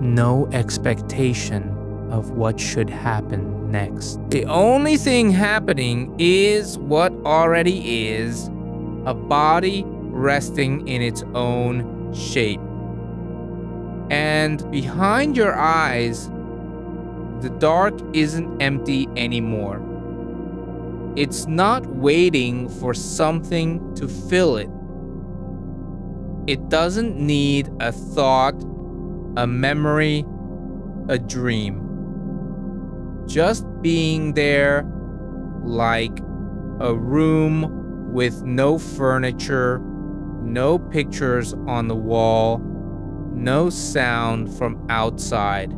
no expectation of what should happen next. The only thing happening is what already is, a body resting in its own shape. And behind your eyes, the dark isn't empty anymore. It's not waiting for something to fill it. It doesn't need a thought, a memory, a dream. Just being there, like a room with no furniture, no pictures on the wall, no sound from outside,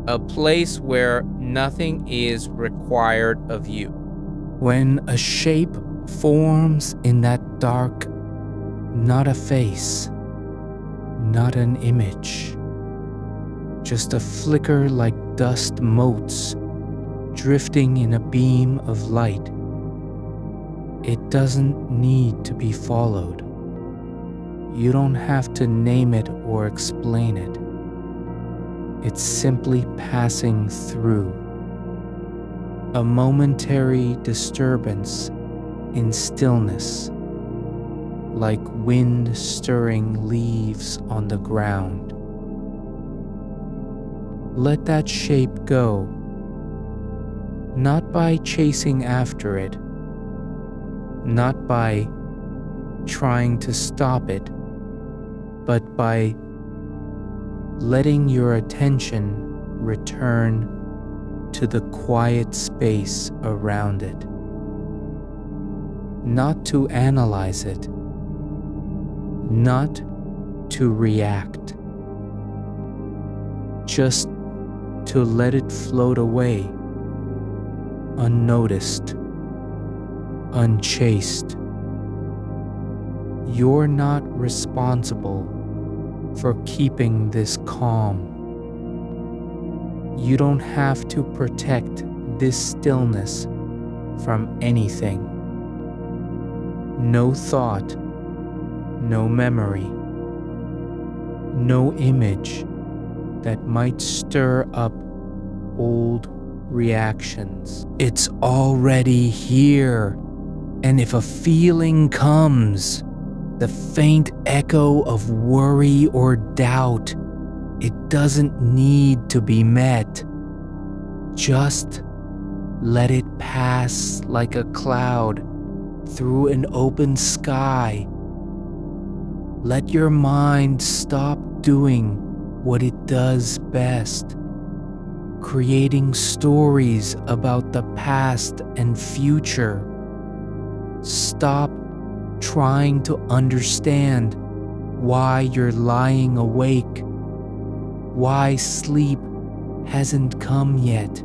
a place where nothing is required of you. When a shape forms in that dark, not a face, not an image, just a flicker like dust motes drifting in a beam of light. It doesn't need to be followed. You don't have to name it or explain it. It's simply passing through. A momentary disturbance in stillness, like wind stirring leaves on the ground. Let that shape go, not by chasing after it, not by trying to stop it, but by letting your attention return to the quiet space around it. Not to analyze it, not to react, just to let it float away, unnoticed, unchased. You're not responsible for keeping this calm. You don't have to protect this stillness from anything. No thought, no memory, no image that might stir up old reactions. It's already here, and if a feeling comes, the faint echo of worry or doubt, it doesn't need to be met. Just let it pass like a cloud through an open sky. Let your mind stop doing what it does best, creating stories about the past and future. Stop trying to understand why you're lying awake, why sleep hasn't come yet.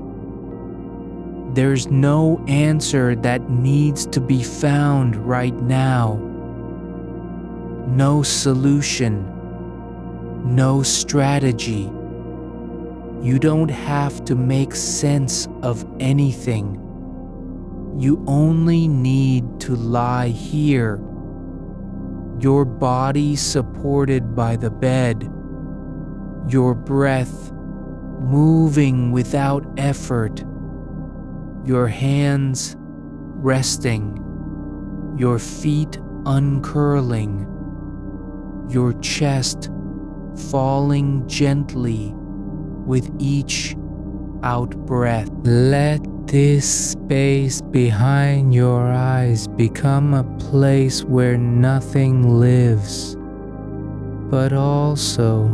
There's no answer that needs to be found right now. No solution, no strategy. You don't have to make sense of anything. You only need to lie here, your body supported by the bed, your breath moving without effort, your hands resting, your feet uncurling, your chest falling gently with each out-breath. Let this space behind your eyes become a place where nothing lives, but also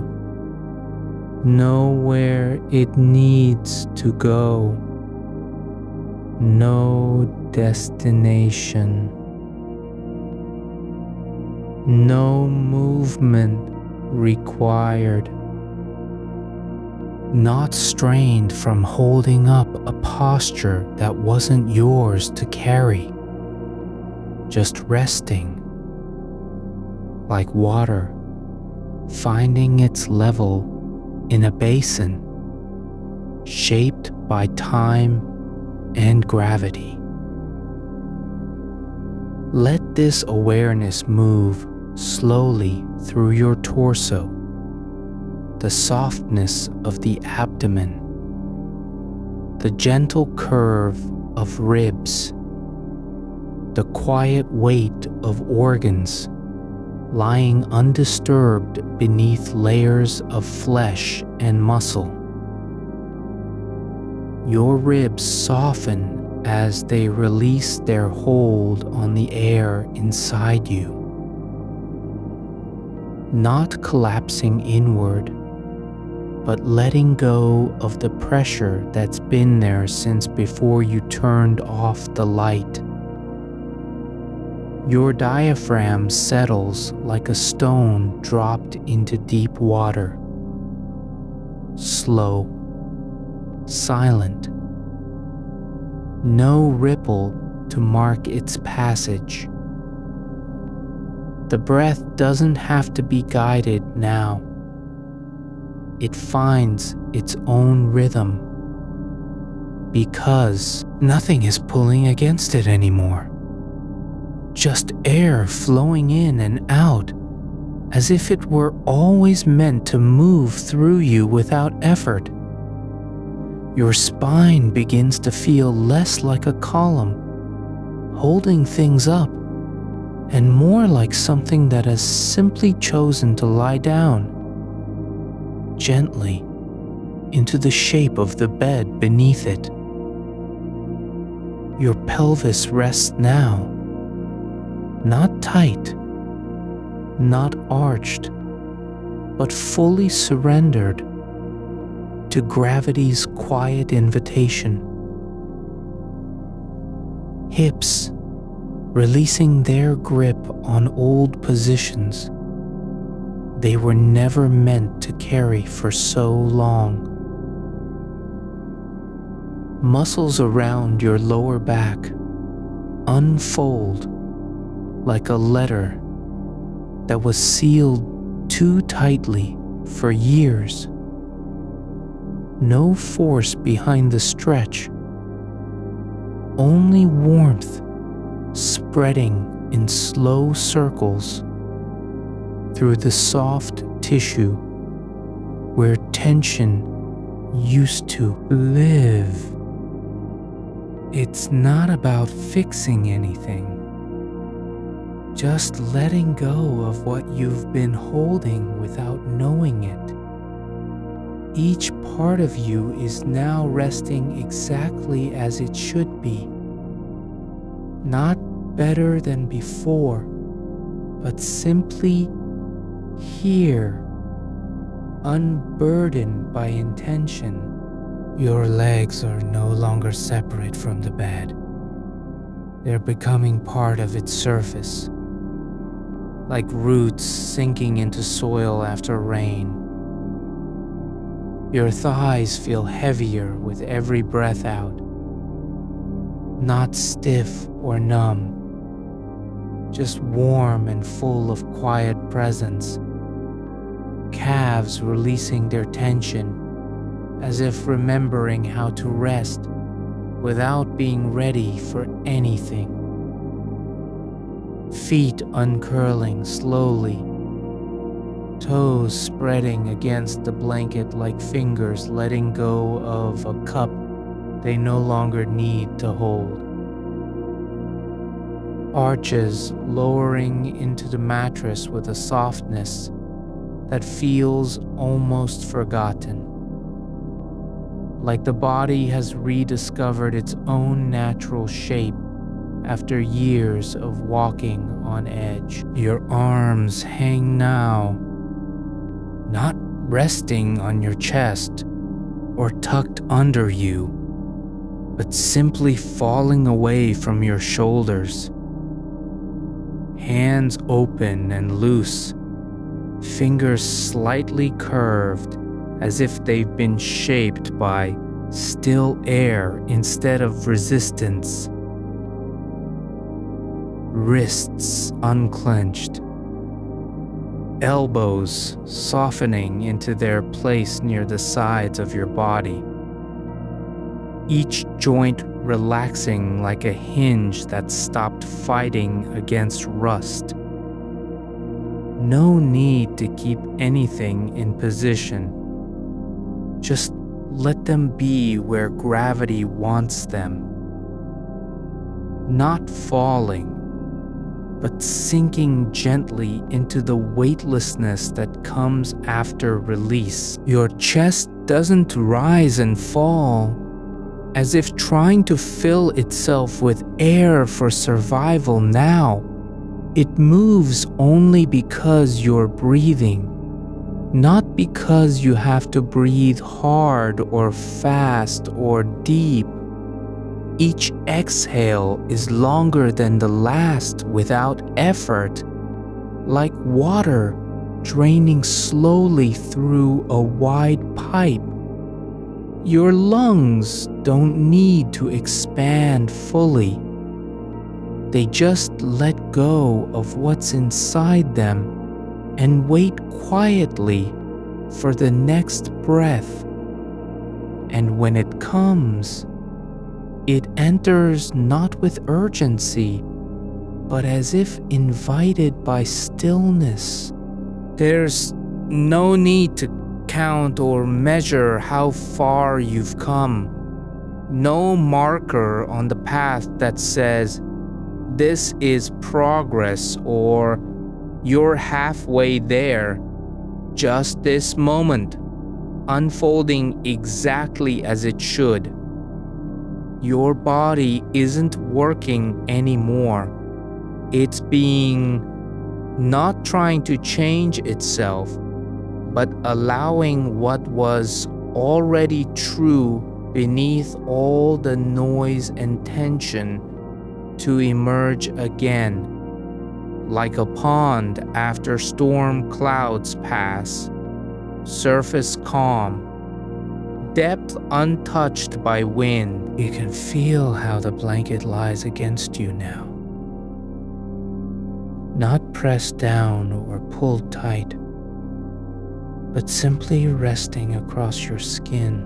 nowhere it needs to go. No destination. No movement required. Not strained from holding up a posture that wasn't yours to carry. Just resting, like water finding its level in a basin shaped by time and gravity. Let this awareness move slowly through your torso, the softness of the abdomen, the gentle curve of ribs, the quiet weight of organs lying undisturbed beneath layers of flesh and muscle. Your ribs soften as they release their hold on the air inside you, not collapsing inward, but letting go of the pressure that's been there since before you turned off the light. Your diaphragm settles like a stone dropped into deep water. Slow, silent. No ripple to mark its passage. The breath doesn't have to be guided now. It finds its own rhythm because nothing is pulling against it anymore. Just air flowing in and out as if it were always meant to move through you without effort. Your spine begins to feel less like a column, holding things up, and more like something that has simply chosen to lie down, gently, into the shape of the bed beneath it. Your pelvis rests now, not tight, not arched, but fully surrendered to gravity's quiet invitation. Hips releasing their grip on old positions they were never meant to carry for so long. Muscles around your lower back unfold like a letter that was sealed too tightly for years. No force behind the stretch, only warmth spreading in slow circles through the soft tissue where tension used to live. It's not about fixing anything, just letting go of what you've been holding without knowing it. Each part of you is now resting exactly as it should be. Not better than before, but simply here, unburdened by intention. Your legs are no longer separate from the bed. They're becoming part of its surface, like roots sinking into soil after rain. Your thighs feel heavier with every breath out, not stiff or numb, just warm and full of quiet presence. Calves releasing their tension, as if remembering how to rest without being ready for anything. Feet uncurling slowly, toes spreading against the blanket like fingers letting go of a cup they no longer need to hold. Arches lowering into the mattress with a softness that feels almost forgotten, like the body has rediscovered its own natural shape after years of walking on edge. Your arms hang now, not resting on your chest or tucked under you, but simply falling away from your shoulders. Hands open and loose, fingers slightly curved as if they've been shaped by still air instead of resistance. Wrists unclenched, elbows softening into their place near the sides of your body. Each joint relaxing like a hinge that stopped fighting against rust. No need to keep anything in position. Just let them be where gravity wants them. Not falling, but sinking gently into the weightlessness that comes after release. Your chest doesn't rise and fall, as if trying to fill itself with air for survival now. It moves only because you're breathing, not because you have to breathe hard or fast or deep. Each exhale is longer than the last without effort, like water draining slowly through a wide pipe. Your lungs don't need to expand fully. They just let go of what's inside them and wait quietly for the next breath. And when it comes, it enters not with urgency, but as if invited by stillness. There's no need to count or measure how far you've come. No marker on the path that says, "This is progress," or "You're halfway there." Just this moment, unfolding exactly as it should. Your body isn't working anymore. It's being not trying to change itself, but allowing what was already true beneath all the noise and tension to emerge again, like a pond after storm clouds pass, surface calm, depth untouched by wind. You can feel how the blanket lies against you now. Not pressed down or pulled tight, but simply resting across your skin,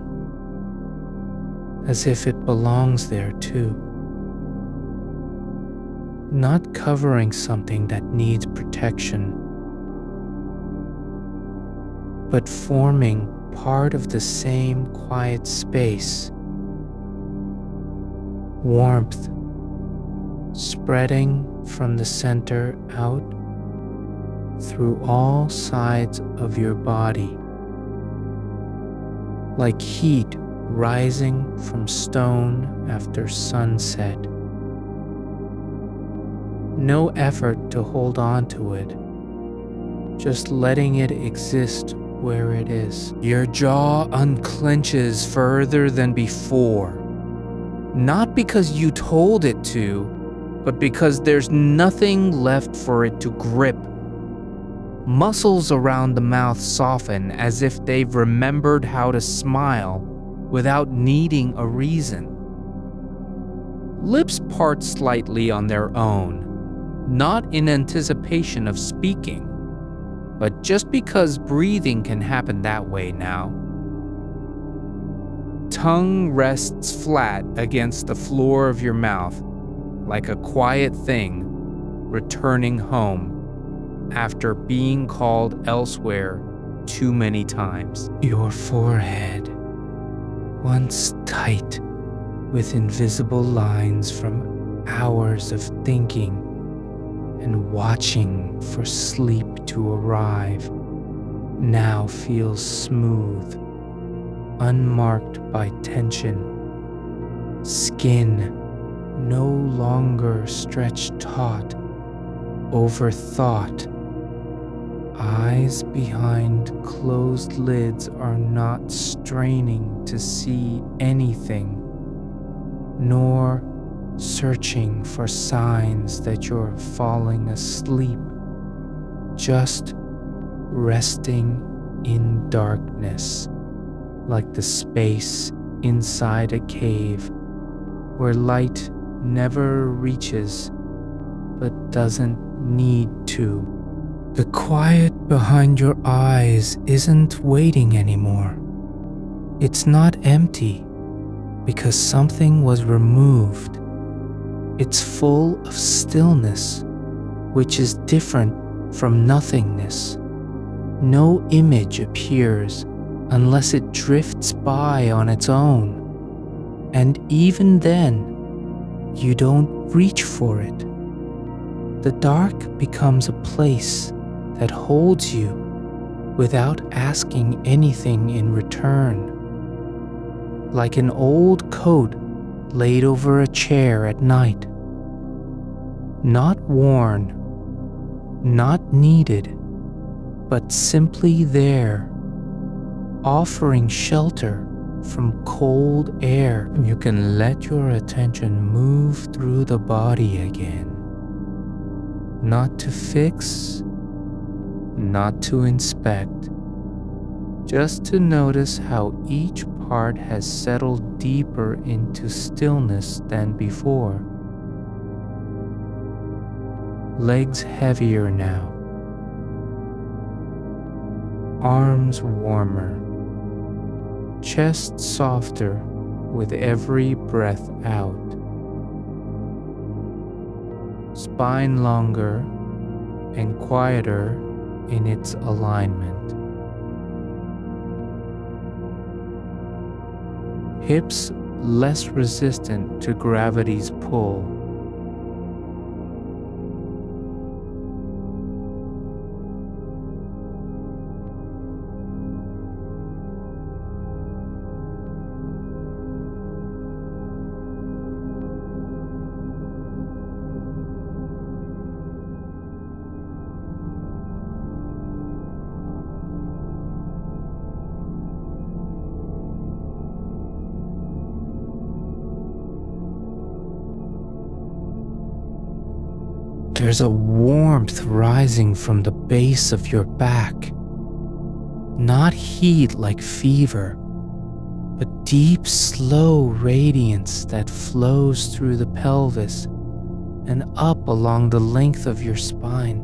as if it belongs there too. Not covering something that needs protection, but forming part of the same quiet space. Warmth spreading from the center out through all sides of your body, like heat rising from stone after sunset. No effort to hold on to it, just letting it exist where it is. Your jaw unclenches further than before, not because you told it to, but because there's nothing left for it to grip. Muscles around the mouth soften as if they've remembered how to smile without needing a reason. Lips part slightly on their own, not in anticipation of speaking, but just because breathing can happen that way now. Tongue rests flat against the floor of your mouth, like a quiet thing returning home after being called elsewhere too many times. Your forehead, once tight with invisible lines from hours of thinking and watching for sleep to arrive, now feels smooth, unmarked by tension. Skin no longer stretched taut over thought. Eyes behind closed lids are not straining to see anything, nor searching for signs that you're falling asleep, just resting in darkness, like the space inside a cave where light never reaches but doesn't need to. The quiet behind your eyes isn't waiting anymore. It's not empty because something was removed. It's full of stillness, which is different from nothingness. No image appears unless it drifts by on its own. And even then, you don't reach for it. The dark becomes a place that holds you without asking anything in return. Like an old coat laid over a chair at night. Not worn, not needed, but simply there, offering shelter from cold air. You can let your attention move through the body again, not to fix, not to inspect, just to notice how each part has settled deeper into stillness than before. Legs heavier now, arms warmer, chest softer with every breath out, spine longer and quieter in its alignment, hips less resistant to gravity's pull. There's a warmth rising from the base of your back. Not heat like fever, but deep, slow radiance that flows through the pelvis and up along the length of your spine.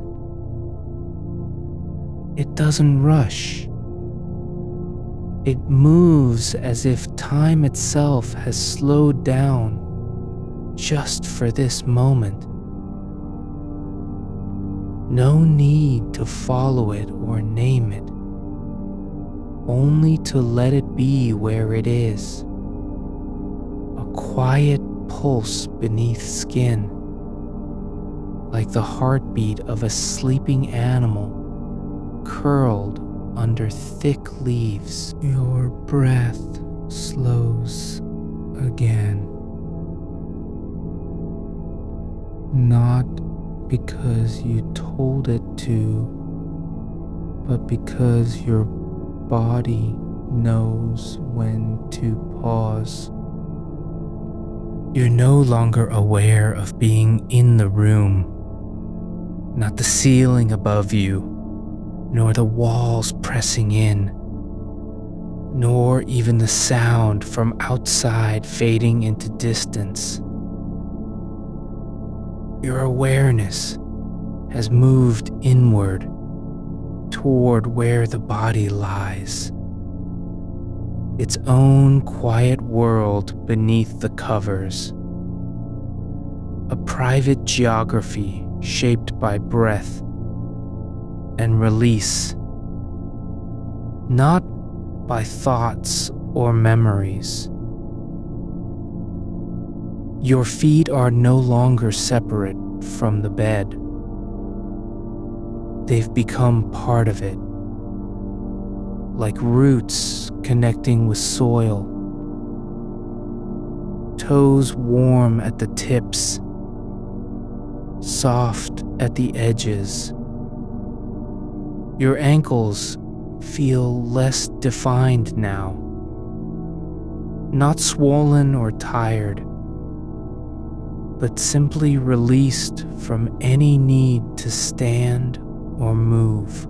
It doesn't rush. It moves as if time itself has slowed down just for this moment. No need to follow it or name it, only to let it be where it is. A quiet pulse beneath skin, like the heartbeat of a sleeping animal curled under thick leaves. Your breath slows again. Not because you told it to, but because your body knows when to pause. You're no longer aware of being in the room, not the ceiling above you, nor the walls pressing in, nor even the sound from outside fading into distance. Your awareness has moved inward toward where the body lies, its own quiet world beneath the covers, a private geography shaped by breath and release, not by thoughts or memories. Your feet are no longer separate from the bed. They've become part of it, like roots connecting with soil, toes warm at the tips, soft at the edges. Your ankles feel less defined now, not swollen or tired, but simply released from any need to stand or move.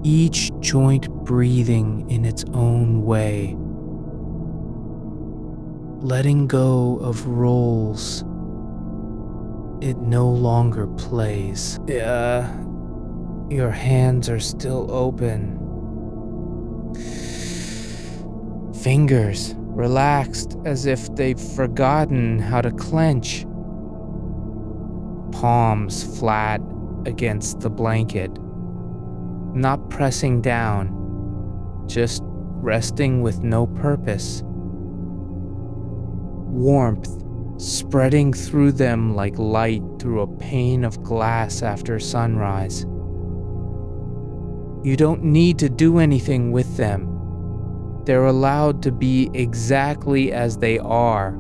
Each joint breathing in its own way, letting go of roles it no longer plays. Your hands are still open. Fingers relaxed as if they've forgotten how to clench. Palms flat against the blanket, not pressing down, just resting with no purpose. Warmth spreading through them like light through a pane of glass after sunrise. You don't need to do anything with them. They're allowed to be exactly as they are.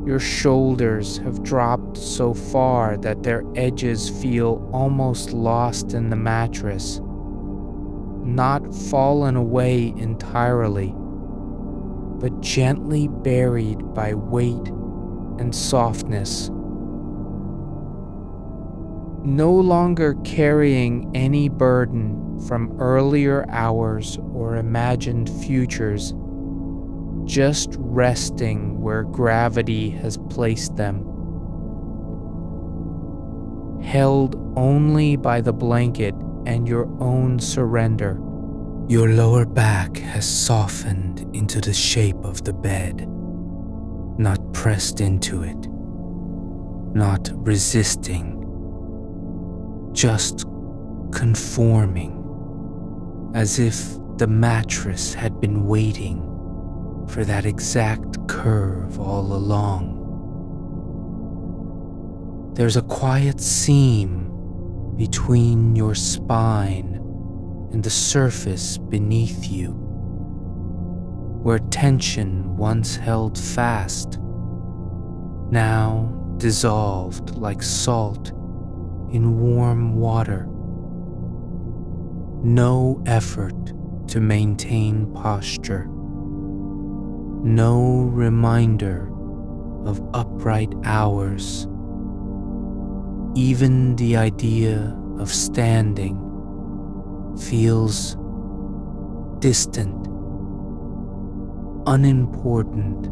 Your shoulders have dropped so far that their edges feel almost lost in the mattress, not fallen away entirely, but gently buried by weight and softness. No longer carrying any burden from earlier hours or imagined futures, just resting where gravity has placed them. Held only by the blanket and your own surrender. Your lower back has softened into the shape of the bed, not pressed into it, not resisting, just conforming, as if the mattress had been waiting for that exact curve all along. There's a quiet seam between your spine and the surface beneath you, where tension once held fast, now dissolved like salt in warm water. No effort to maintain posture, no reminder of upright hours. Even the idea of standing feels distant, unimportant,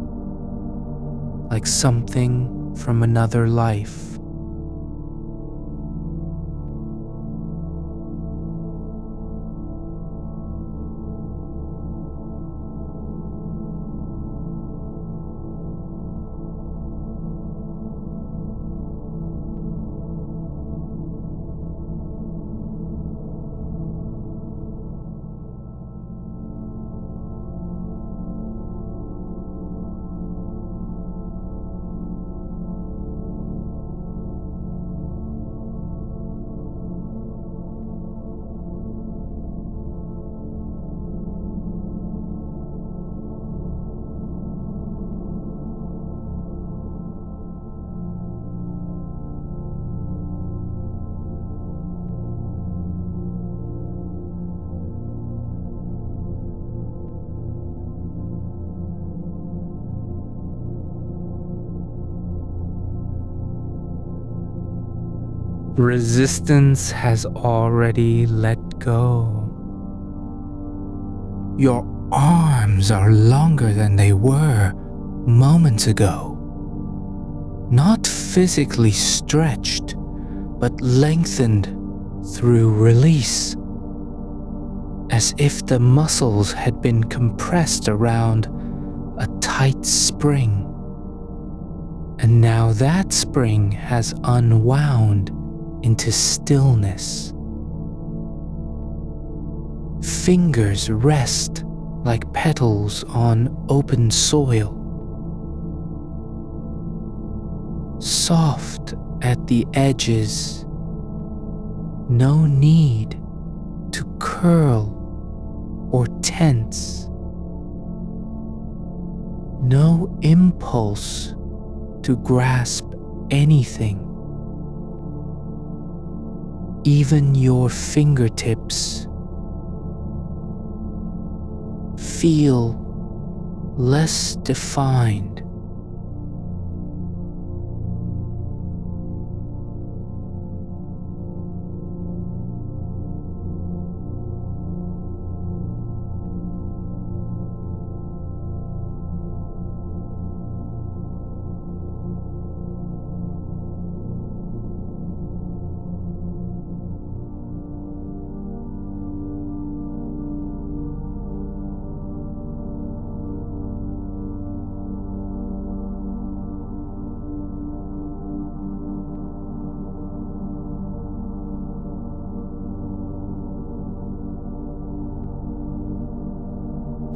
like something from another life. Resistance has already let go. Your arms are longer than they were moments ago. Not physically stretched, but lengthened through release, as if the muscles had been compressed around a tight spring. And now that spring has unwound into stillness. Fingers rest like petals on open soil. Soft at the edges. No need to curl or tense. No impulse to grasp anything. Even your fingertips feel less defined.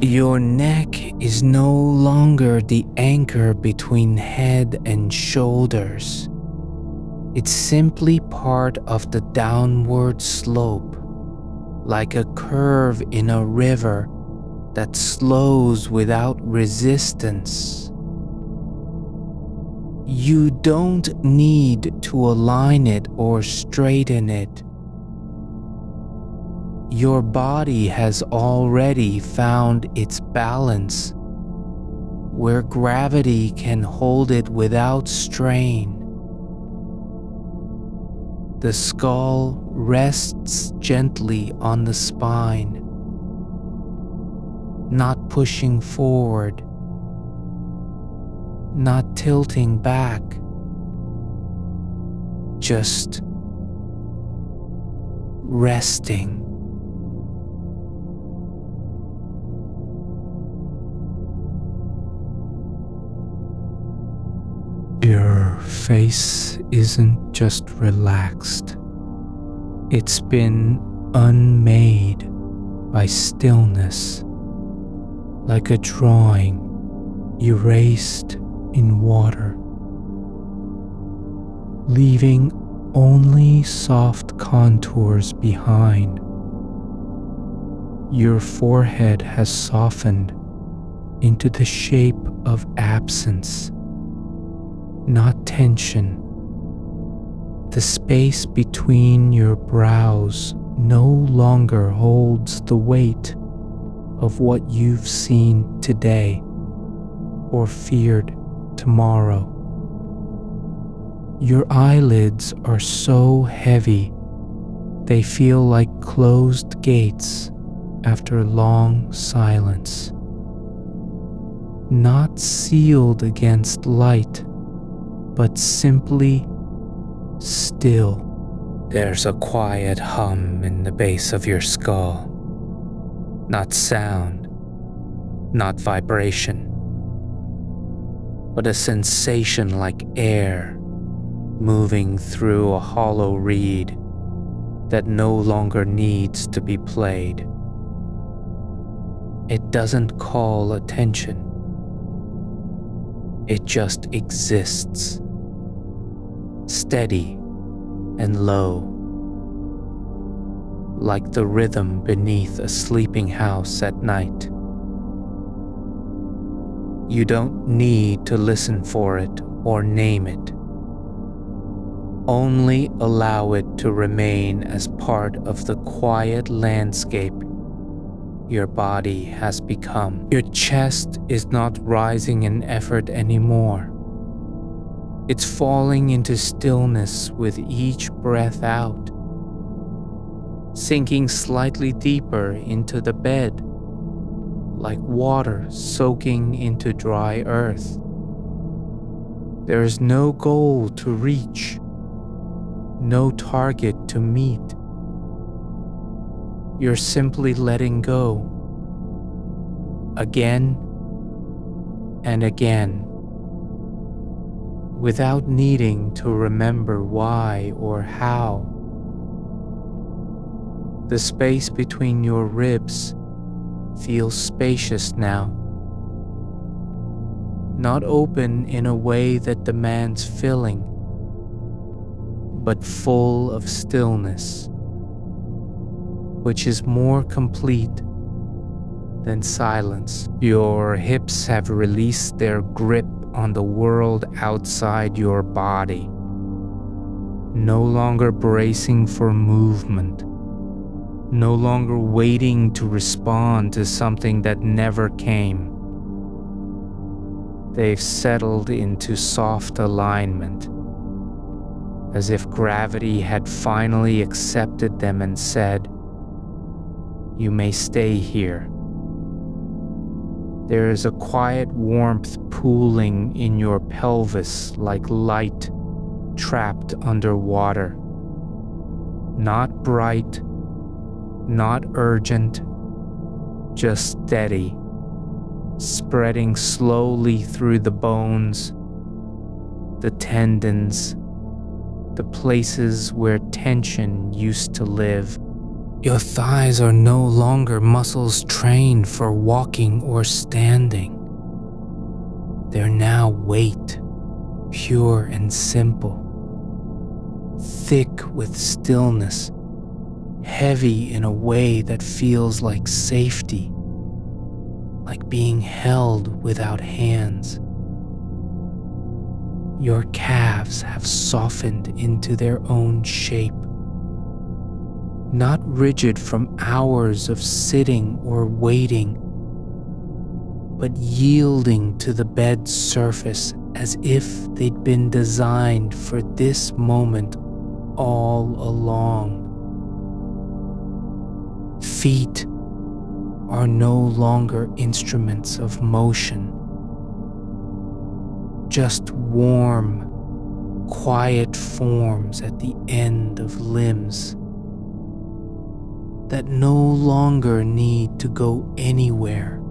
Your neck is no longer the anchor between head and shoulders. It's simply part of the downward slope, like a curve in a river that slows without resistance. You don't need to align it or straighten it. Your body has already found its balance, where gravity can hold it without strain. The skull rests gently on the spine, not pushing forward, not tilting back, just resting. Your face isn't just relaxed. It's been unmade by stillness, like a drawing erased in water, leaving only soft contours behind. Your forehead has softened into the shape of absence, not tension. The space between your brows no longer holds the weight of what you've seen today or feared tomorrow. Your eyelids are so heavy, they feel like closed gates after long silence, not sealed against light, but simply still. There's a quiet hum in the base of your skull. Not sound, not vibration, but a sensation like air moving through a hollow reed that no longer needs to be played. It doesn't call attention. It just exists, steady and low, like the rhythm beneath a sleeping house at night. You don't need to listen for it or name it. Only allow it to remain as part of the quiet landscape your body has become. Your chest is not rising in effort anymore. It's falling into stillness with each breath out, sinking slightly deeper into the bed, like water soaking into dry earth. There is no goal to reach, no target to meet. You're simply letting go, again and again, without needing to remember why or how. The space between your ribs feels spacious now, not open in a way that demands filling, but full of stillness, which is more complete than silence. Your hips have released their grip on the world outside your body, no longer bracing for movement, no longer waiting to respond to something that never came. They've settled into soft alignment, as if gravity had finally accepted them and said, "You may stay here." There is a quiet warmth pooling in your pelvis like light trapped underwater. Not bright, not urgent, just steady, spreading slowly through the bones, the tendons, the places where tension used to live. Your thighs are no longer muscles trained for walking or standing. They're now weight, pure and simple, thick with stillness, heavy in a way that feels like safety, like being held without hands. Your calves have softened into their own shape, not rigid from hours of sitting or waiting, but yielding to the bed's surface as if they'd been designed for this moment all along. Feet are no longer instruments of motion, just warm, quiet forms at the end of limbs that no longer need to go anywhere.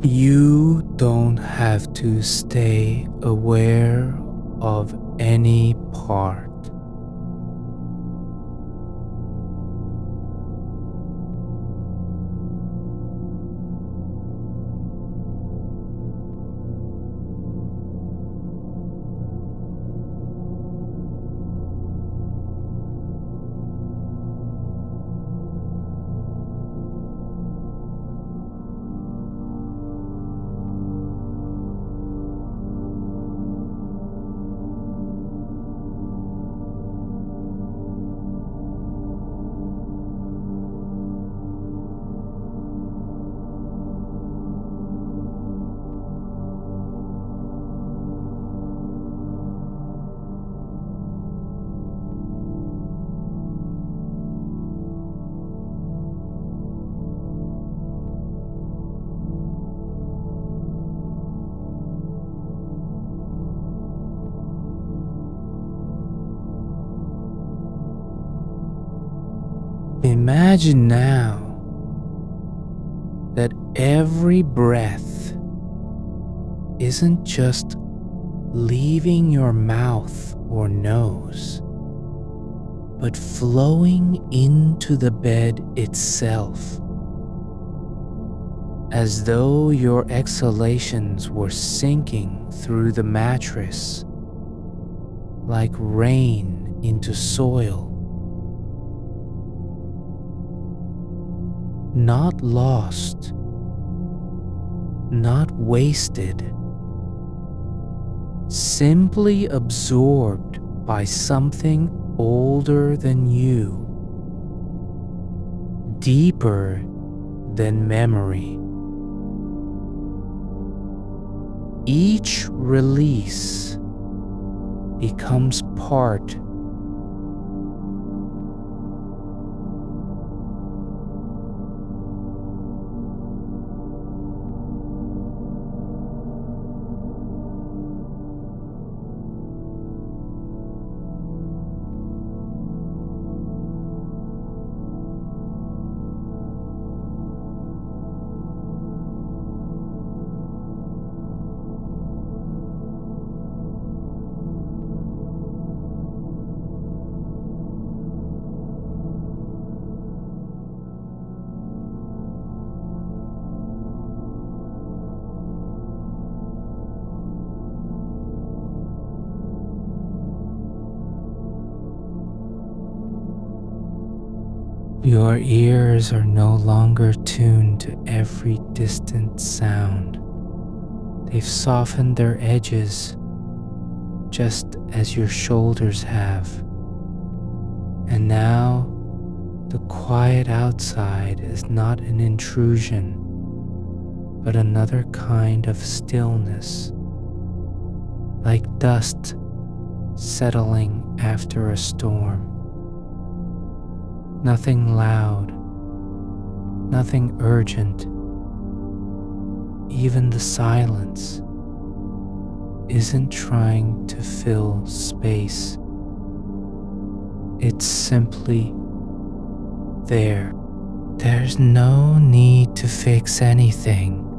You don't have to stay aware of any part. Imagine now that every breath isn't just leaving your mouth or nose, but flowing into the bed itself, as though your exhalations were sinking through the mattress like rain into soil. Not lost, not wasted, simply absorbed by something older than you, deeper than memory. Each release becomes part Your ears are no longer tuned to every distant sound. They've softened their edges, just as your shoulders have. And now, the quiet outside is not an intrusion, but another kind of stillness, like dust settling after a storm. Nothing loud, nothing urgent. Even the silence isn't trying to fill space. It's simply there. There's no need to fix anything.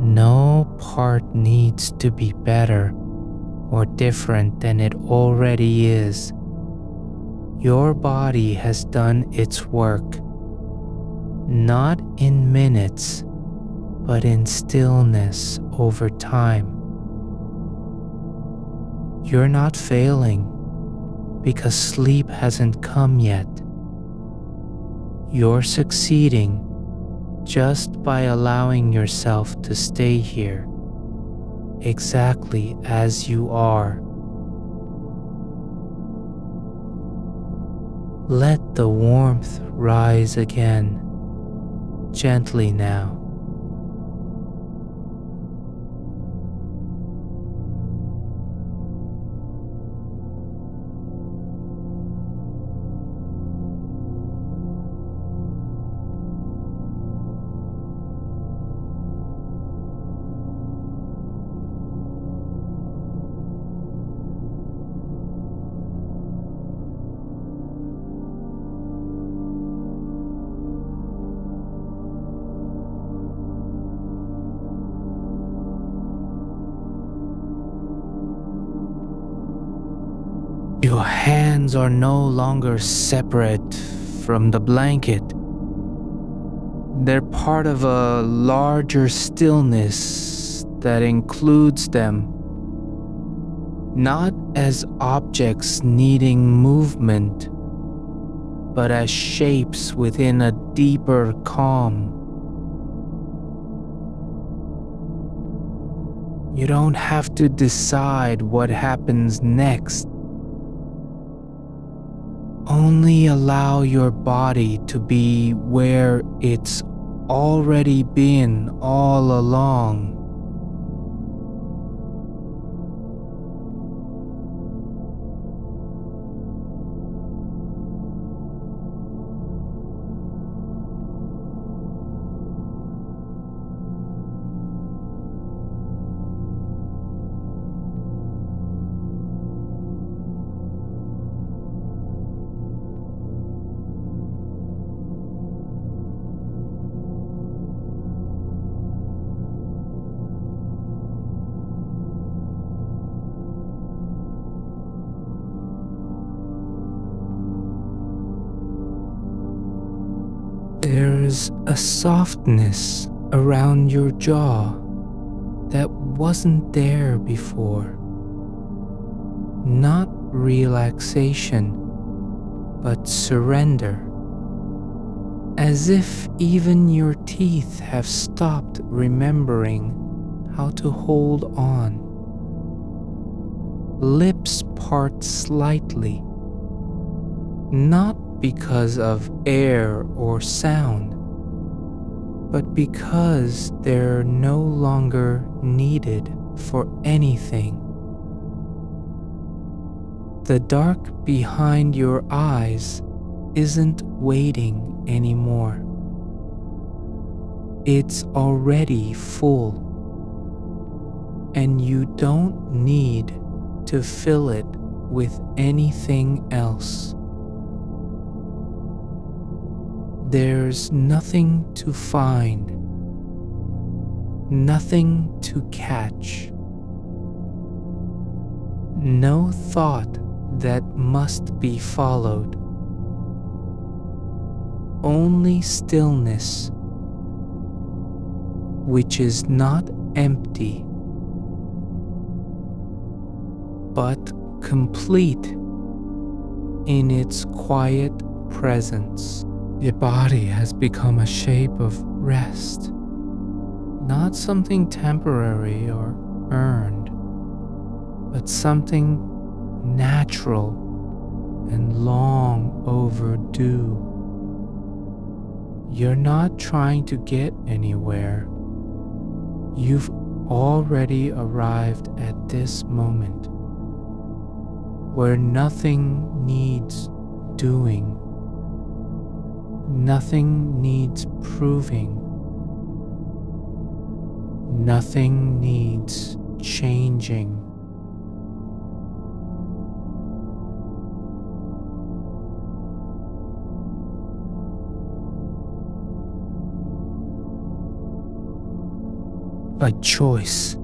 No part needs to be better or different than it already is. Your body has done its work, not in minutes, but in stillness over time. You're not failing because sleep hasn't come yet. You're succeeding just by allowing yourself to stay here, exactly as you are. Let the warmth rise again, gently now. Your hands are no longer separate from the blanket. They're part of a larger stillness that includes them, not as objects needing movement, but as shapes within a deeper calm. You don't have to decide what happens next. Only allow your body to be where it's already been all along. There's a softness around your jaw that wasn't there before. Not relaxation, but surrender. As if even your teeth have stopped remembering how to hold on. Lips part slightly, not because of air or sound, but because they're no longer needed for anything. The dark behind your eyes isn't waiting anymore. It's already full, and you don't need to fill it with anything else. There's nothing to find, nothing to catch, no thought that must be followed, only stillness, which is not empty, but complete in its quiet presence. Your body has become a shape of rest, not something temporary or earned, but something natural and long overdue. You're not trying to get anywhere. You've already arrived at this moment where nothing needs doing. Nothing needs proving. Nothing needs changing. A choice.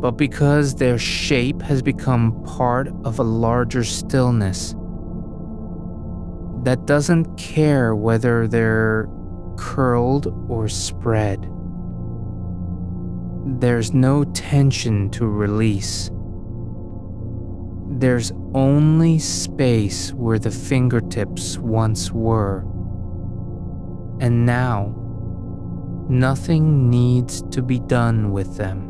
But because their shape has become part of a larger stillness, that doesn't care whether they're curled or spread. There's no tension to release. There's only space where the fingertips once were. And now, nothing needs to be done with them.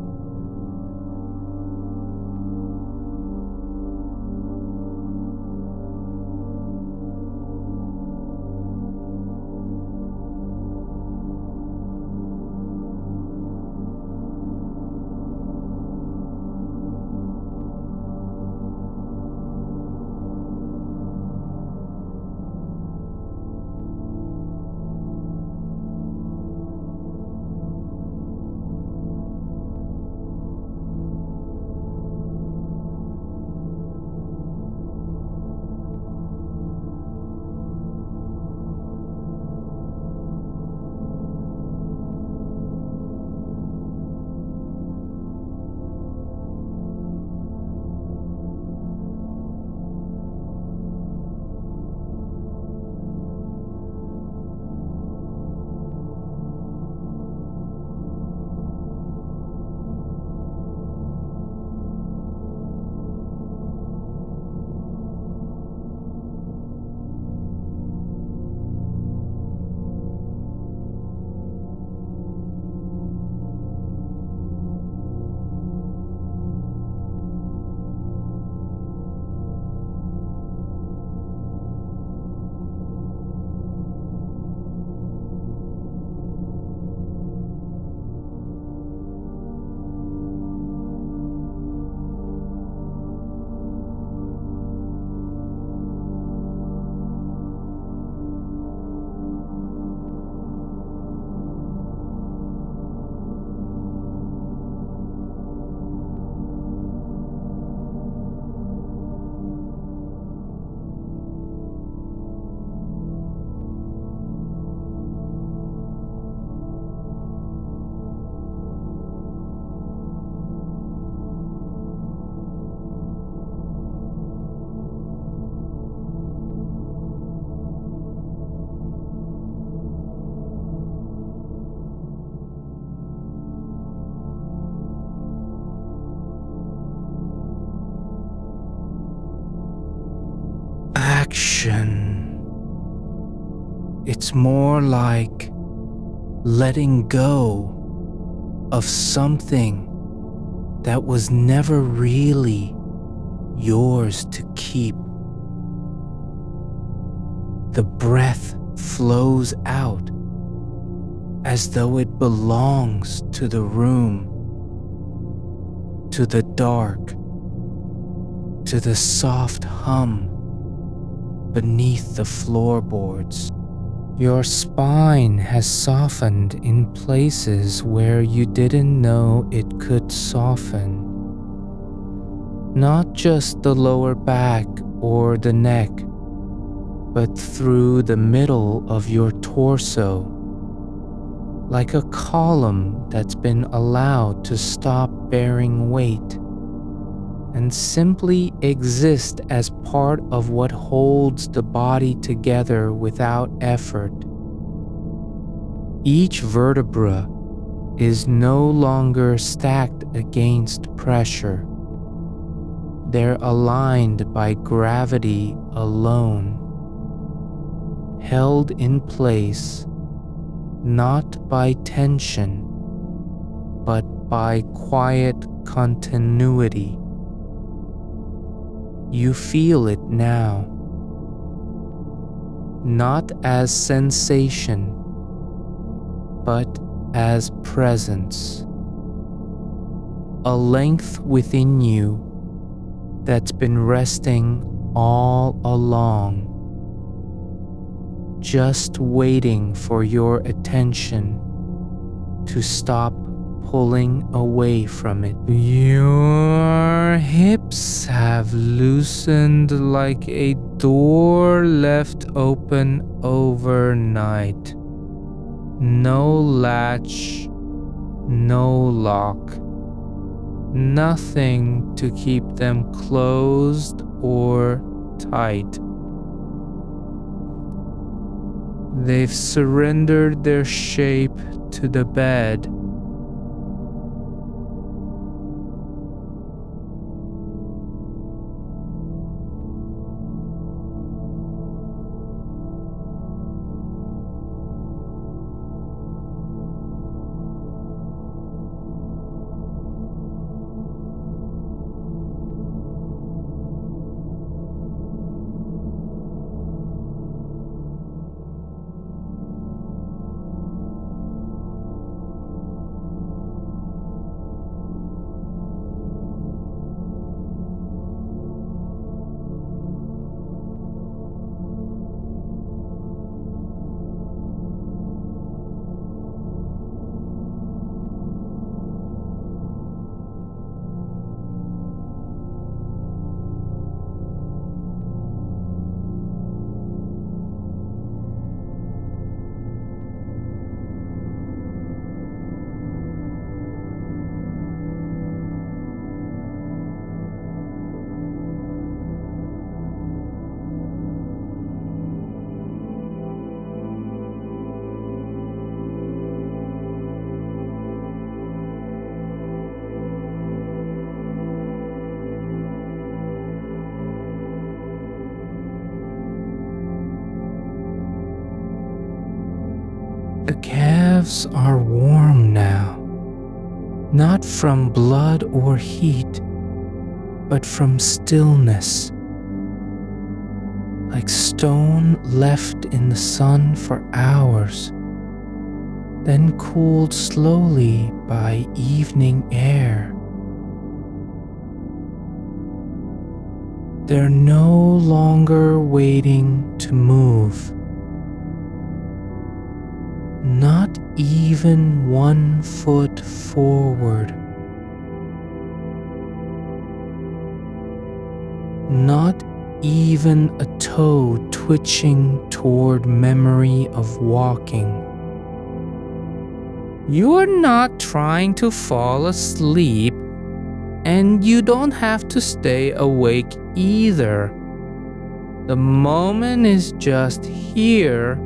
Action. It's more like letting go of something that was never really yours to keep. The breath flows out as though it belongs to the room, to the dark, to the soft hum beneath the floorboards. Your spine has softened in places where you didn't know it could soften. Not just the lower back or the neck, but through the middle of your torso, like a column that's been allowed to stop bearing weight and simply exist as part of what holds the body together without effort. Each vertebra is no longer stacked against pressure. They're aligned by gravity alone, held in place not by tension, but by quiet continuity. You feel it now, not as sensation, but as presence. A length within you that's been resting all along, just waiting for your attention to stop pulling away from it. Your hips have loosened like a door left open overnight. No latch, no lock, nothing to keep them closed or tight. They've surrendered their shape to the bed. The calves are warm now, not from blood or heat, but from stillness, like stone left in the sun for hours, then cooled slowly by evening air. They're no longer waiting to move. Not even 1 foot forward. Not even a toe twitching toward memory of walking. You're not trying to fall asleep, and you don't have to stay awake either. The moment is just here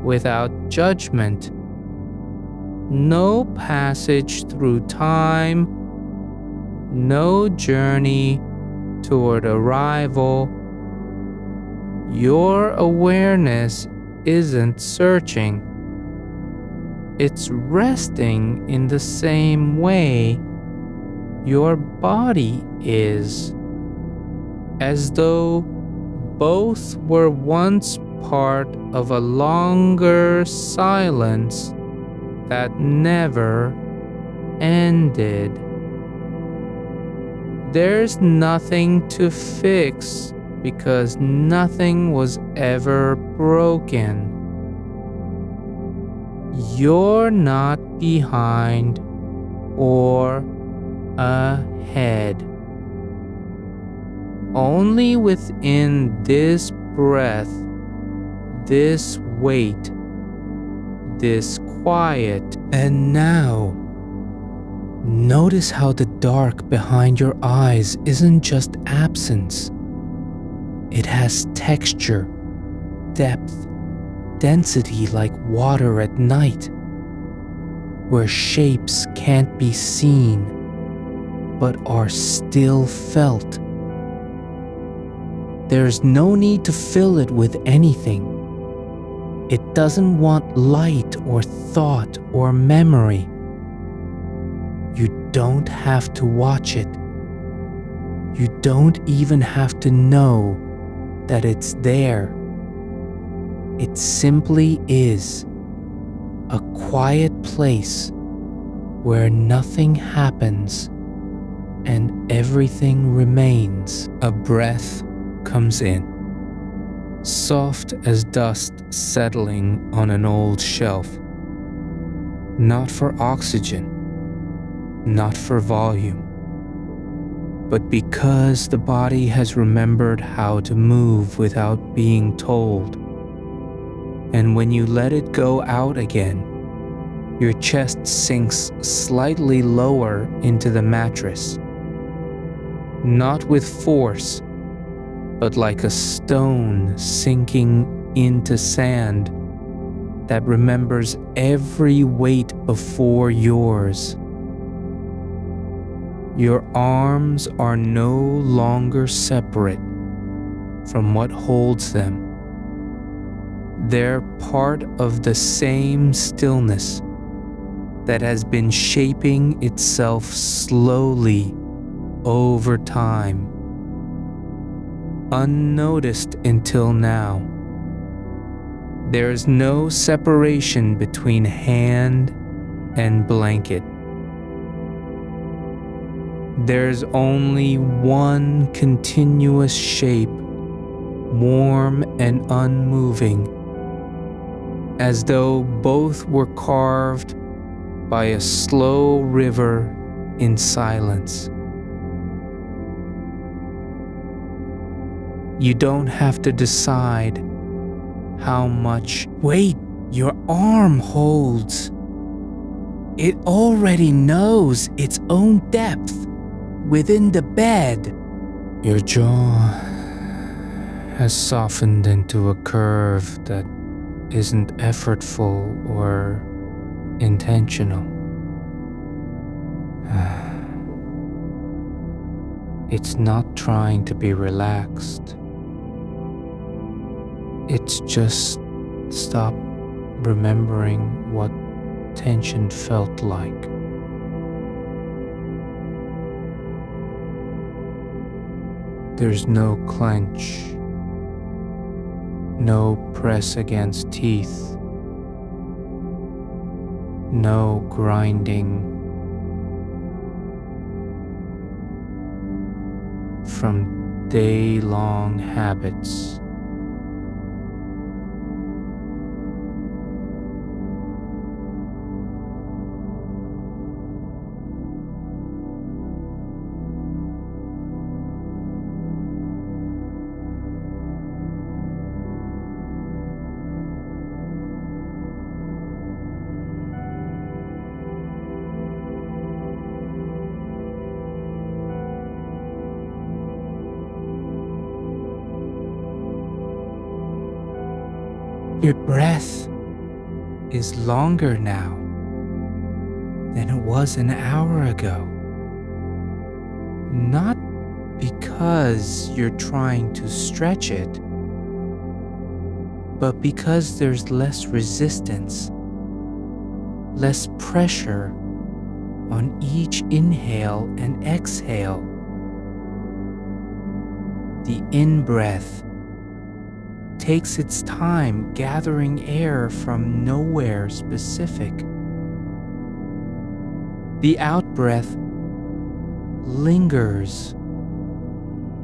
without judgment. No passage through time, no journey toward arrival. Your awareness isn't searching. It's resting in the same way your body is, as though both were once part of a longer silence that never ended. There's nothing to fix because nothing was ever broken. You're not behind or ahead. Only within this breath, this weight, this quiet. And now, notice how the dark behind your eyes isn't just absence. It has texture, depth, density like water at night, where shapes can't be seen but are still felt. There's no need to fill it with anything. It doesn't want light or thought or memory. You don't have to watch it. You don't even have to know that it's there. It simply is a quiet place where nothing happens and everything remains. A breath comes in, soft as dust settling on an old shelf. Not for oxygen, not for volume, but because the body has remembered how to move without being told. And when you let it go out again, your chest sinks slightly lower into the mattress. Not with force, but like a stone sinking into sand, that remembers every weight before yours. Your arms are no longer separate from what holds them. They're part of the same stillness that has been shaping itself slowly over time, unnoticed until now. There's no separation between hand and blanket. There's only one continuous shape, warm and unmoving, as though both were carved by a slow river in silence. You don't have to decide how much weight your arm holds. It already knows its own depth within the bed. Your jaw has softened into a curve that isn't effortful or intentional. It's not trying to be relaxed. It's just stopped remembering what tension felt like. There's no clench, no press against teeth, no grinding from day-long habits. Your breath is longer now than it was an hour ago. Not because you're trying to stretch it, but because there's less resistance, less pressure on each inhale and exhale. The in-breath takes its time gathering air from nowhere specific. The out-breath lingers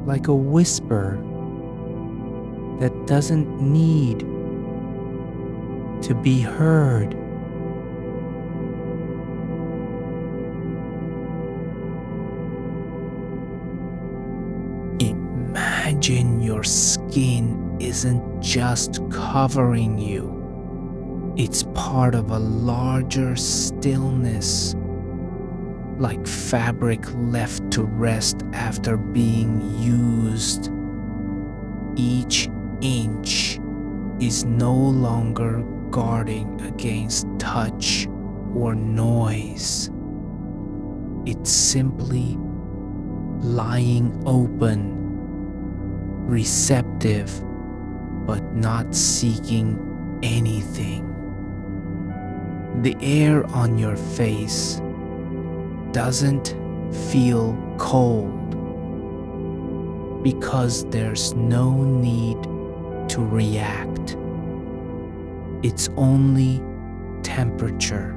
like a whisper that doesn't need to be heard. Imagine your skin isn't just covering you. It's part of a larger stillness, like fabric left to rest after being used. Each inch is no longer guarding against touch or noise. It's simply lying open, receptive, but not seeking anything. The air on your face doesn't feel cold because there's no need to react. It's only temperature,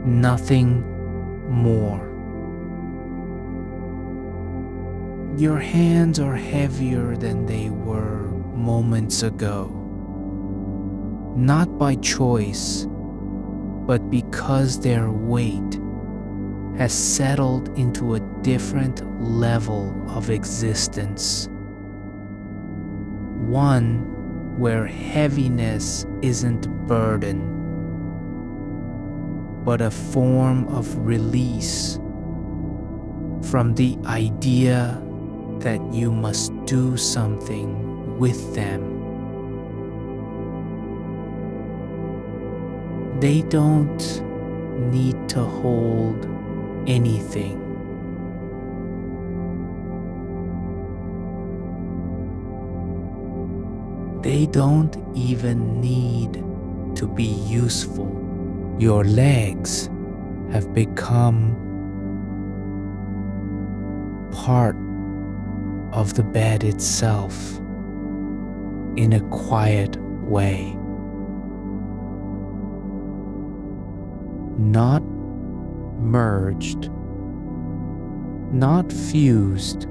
nothing more. Your hands are heavier than they were moments ago, not by choice, but because their weight has settled into a different level of existence. One where heaviness isn't burden, but a form of release from the idea that you must do something with them. They don't need to hold anything. They don't even need to be useful. Your legs have become part of the bed itself in a quiet way. Not merged, not fused.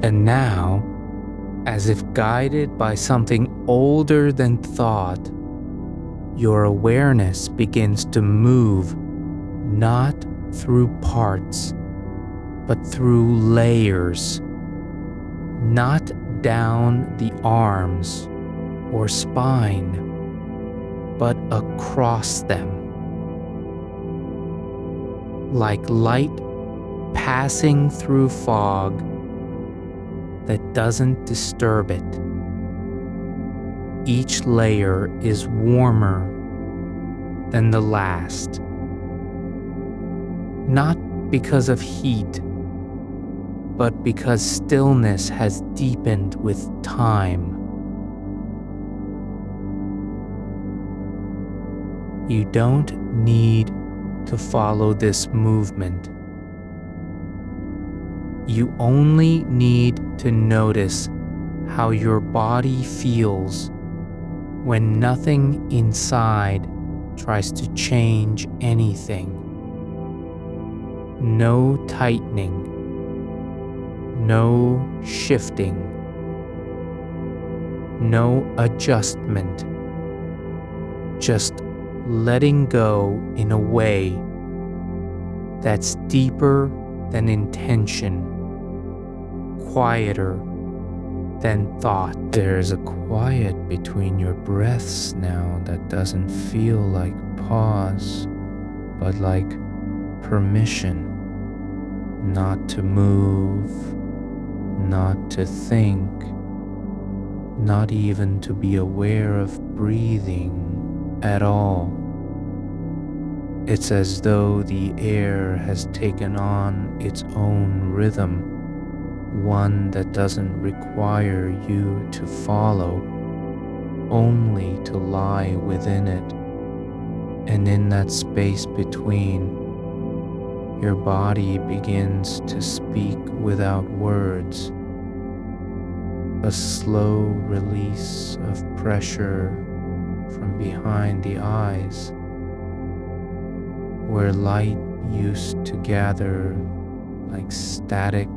And now, as if guided by something older than thought, your awareness begins to move not through parts, but through layers, not down the arms or spine, but across them, like light passing through fog that doesn't disturb it. Each layer is warmer than the last, not because of heat, but because stillness has deepened with time. You don't need to follow this movement. You only need to notice how your body feels when nothing inside tries to change anything. No tightening, no shifting, no adjustment, just letting go in a way that's deeper than intention, quieter than thought. There's a quiet between your breaths now that doesn't feel like pause, but like permission not to move, not to think, not even to be aware of breathing at all. It's as though the air has taken on its own rhythm, one that doesn't require you to follow, only to lie within it. And in that space between, your body begins to speak without words, a slow release of pressure from behind the eyes, where light used to gather like static.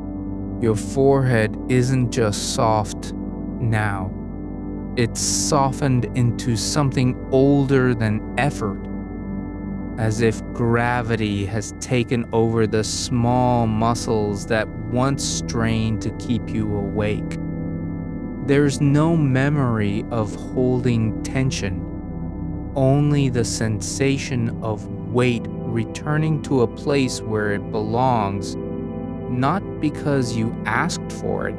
Your forehead isn't just soft now. It's softened into something older than effort, as if gravity has taken over the small muscles that once strained to keep you awake. There's no memory of holding tension, only the sensation of weight returning to a place where it belongs, not because you asked for it,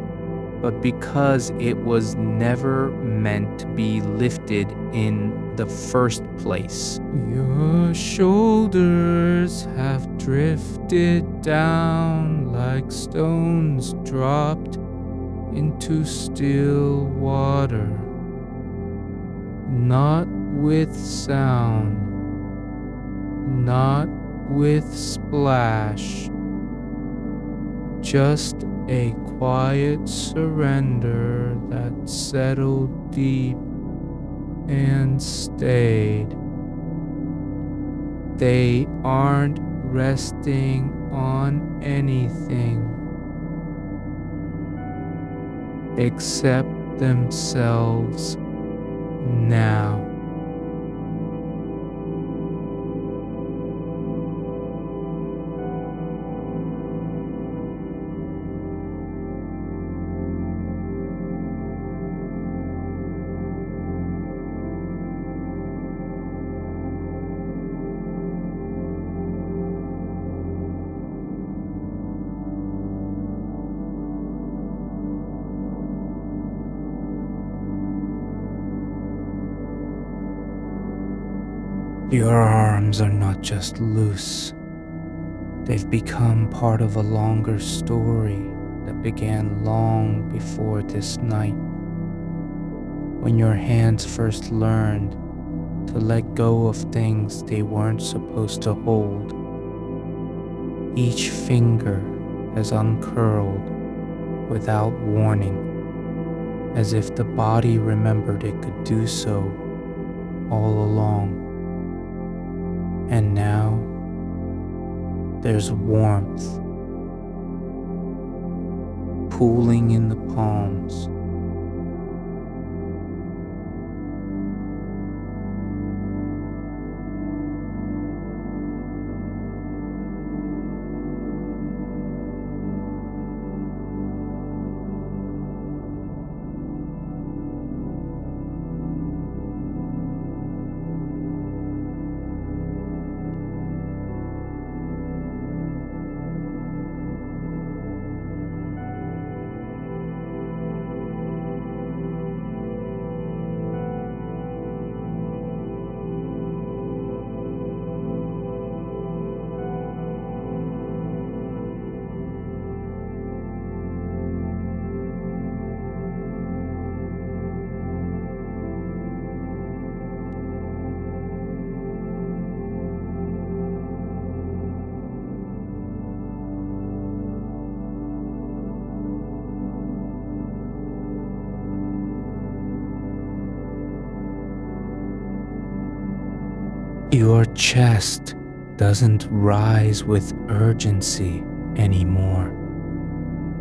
but because it was never meant to be lifted in the first place. Your shoulders have drifted down like stones dropped into still water, not with sound, not with splash, just a quiet surrender that settled deep and stayed. They aren't resting on anything except themselves now. Your arms are not just loose. They've become part of a longer story that began long before this night. When your hands first learned to let go of things they weren't supposed to hold. Each finger has uncurled without warning, as if the body remembered it could do so all along. And now, there's warmth pooling in the palms. Your chest doesn't rise with urgency anymore.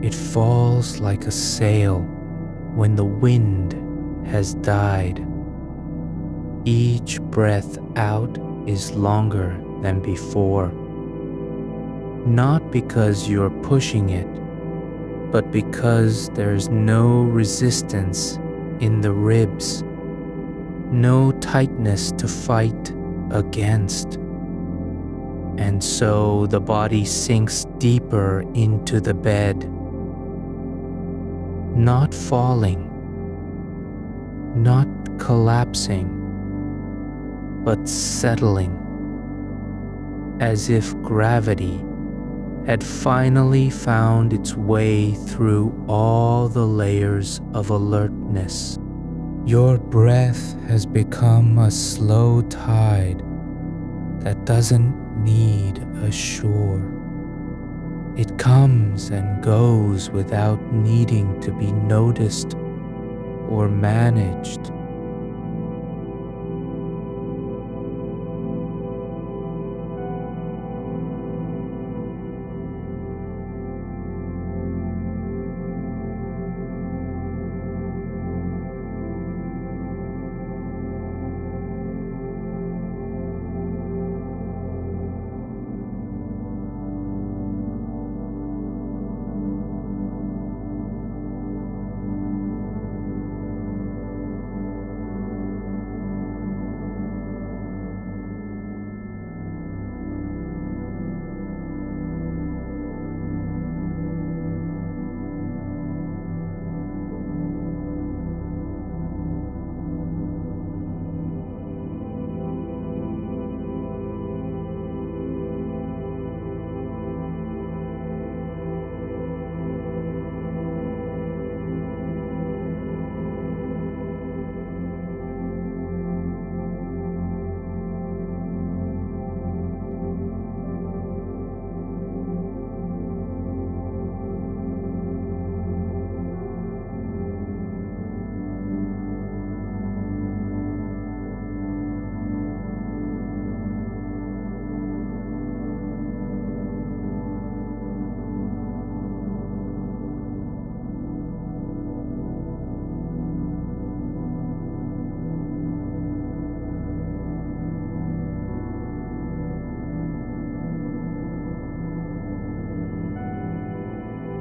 It falls like a sail when the wind has died. Each breath out is longer than before. Not because you're pushing it, but because there's no resistance in the ribs, no tightness to fight against. And so the body sinks deeper into the bed, not falling, not collapsing, but settling, as if gravity had finally found its way through all the layers of alertness. Your breath has become a slow tide that doesn't need a shore. It comes and goes without needing to be noticed or managed.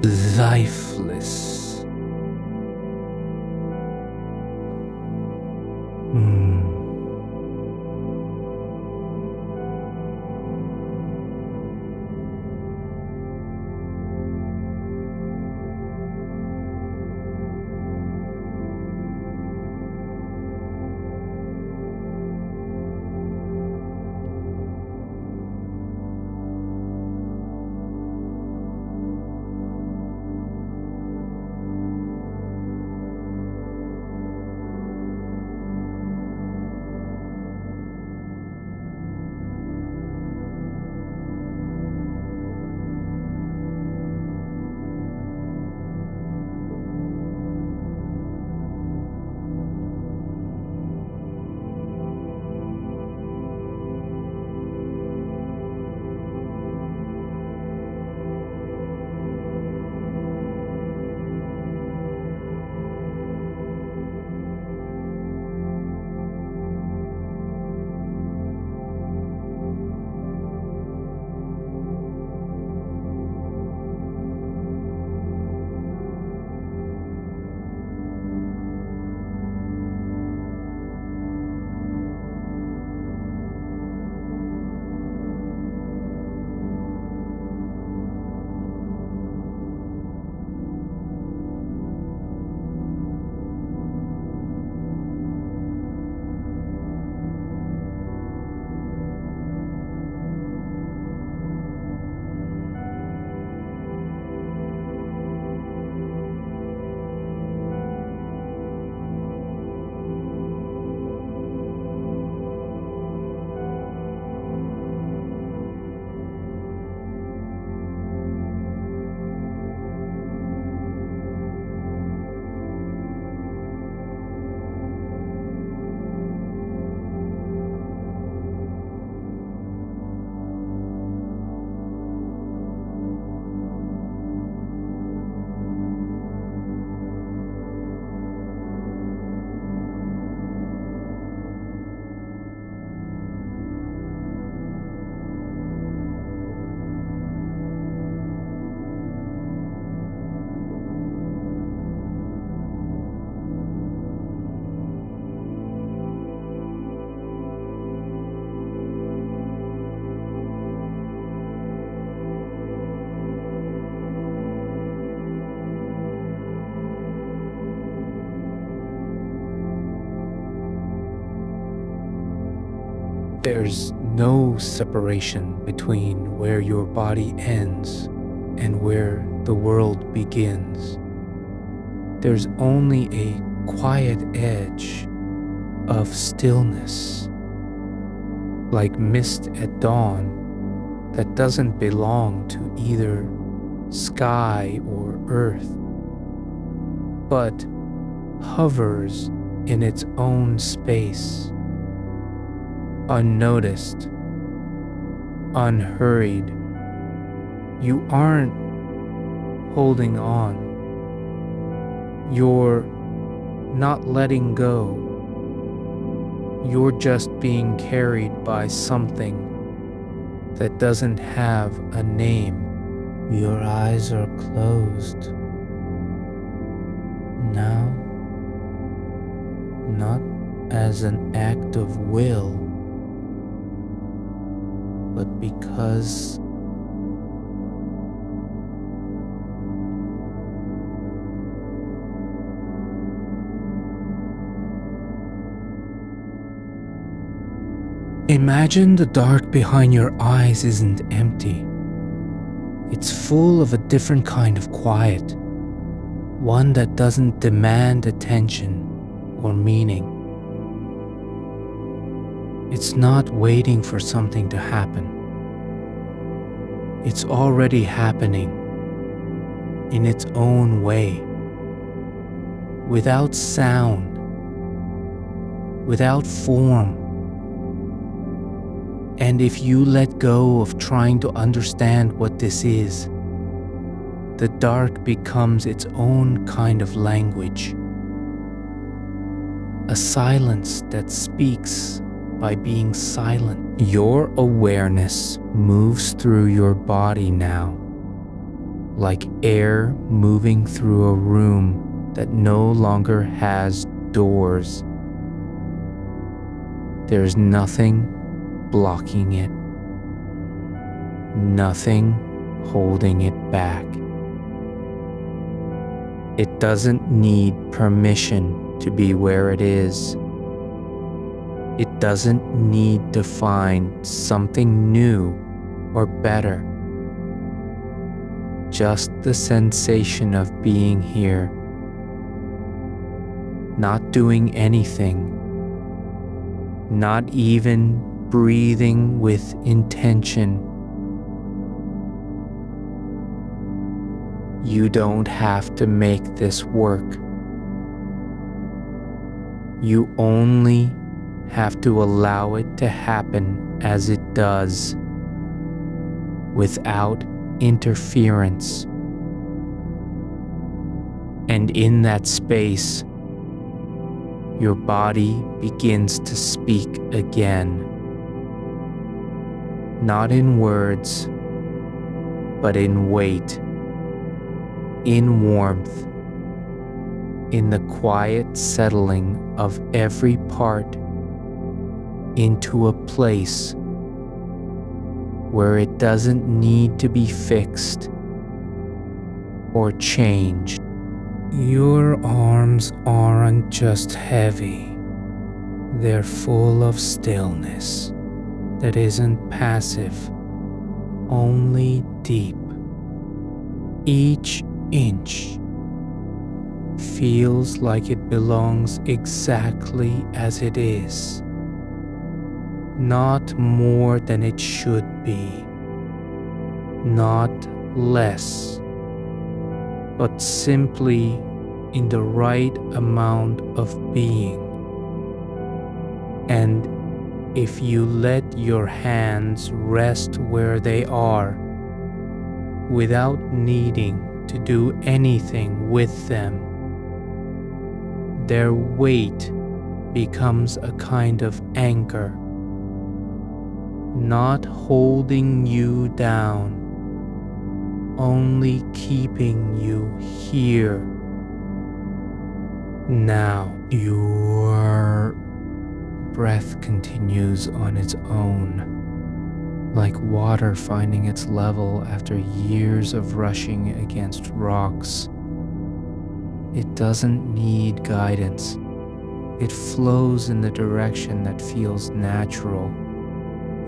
lifeless. Hmm. There's no separation between where your body ends and where the world begins. There's only a quiet edge of stillness, like mist at dawn that doesn't belong to either sky or earth, but hovers in its own space, unnoticed, unhurried. You aren't holding on. You're not letting go. You're just being carried by something that doesn't have a name. Your eyes are closed now, not as an act of will, but because imagine the dark behind your eyes isn't empty. It's full of a different kind of quiet, one that doesn't demand attention or meaning. It's not waiting for something to happen. It's already happening in its own way, without sound, without form. And if you let go of trying to understand what this is, the dark becomes its own kind of language, a silence that speaks by being silent. Your awareness moves through your body now, like air moving through a room that no longer has doors. There's nothing blocking it, nothing holding it back. It doesn't need permission to be where it is. It doesn't need to find something new or better. Just the sensation of being here, not doing anything, not even breathing with intention. You don't have to make this work. You only have to allow it to happen as it does, without interference. And in that space, your body begins to speak again. Not in words, but in weight, in warmth, in the quiet settling of every part into a place where it doesn't need to be fixed or changed. Your arms aren't just heavy, they're full of stillness that isn't passive, only deep. Each inch feels like it belongs exactly as it is, not more than it should be, not less, but simply in the right amount of being. And if you let your hands rest where they are, without needing to do anything with them, their weight becomes a kind of anchor, not holding you down, only keeping you here. Now your breath continues on its own, like water finding its level after years of rushing against rocks. It doesn't need guidance. It flows in the direction that feels natural,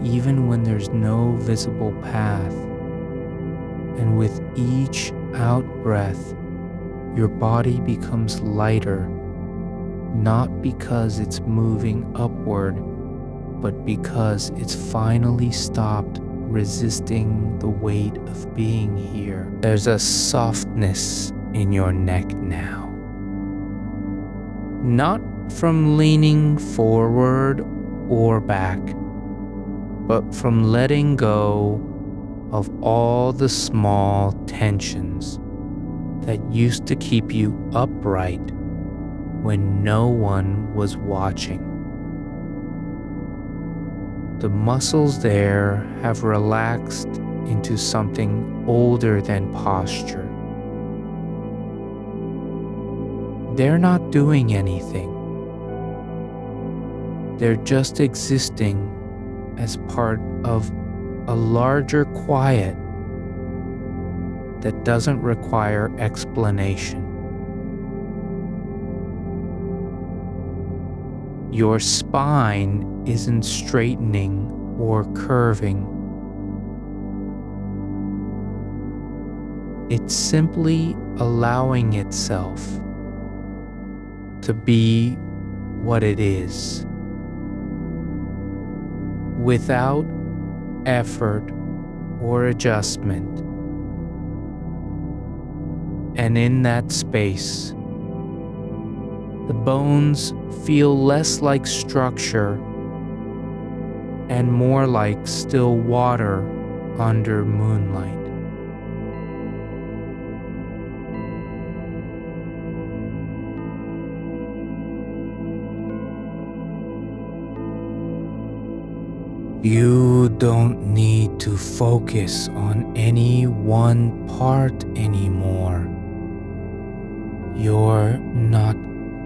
even when there's no visible path. And with each out-breath, your body becomes lighter, not because it's moving upward, but because it's finally stopped resisting the weight of being here. There's a softness in your neck now. Not from leaning forward or back, but from letting go of all the small tensions that used to keep you upright when no one was watching. The muscles there have relaxed into something older than posture. They're not doing anything. They're just existing as part of a larger quiet that doesn't require explanation. Your spine isn't straightening or curving. It's simply allowing itself to be what it is, without effort or adjustment. And in that space, the bones feel less like structure and more like still water under moonlight. You don't need to focus on any one part anymore. You're not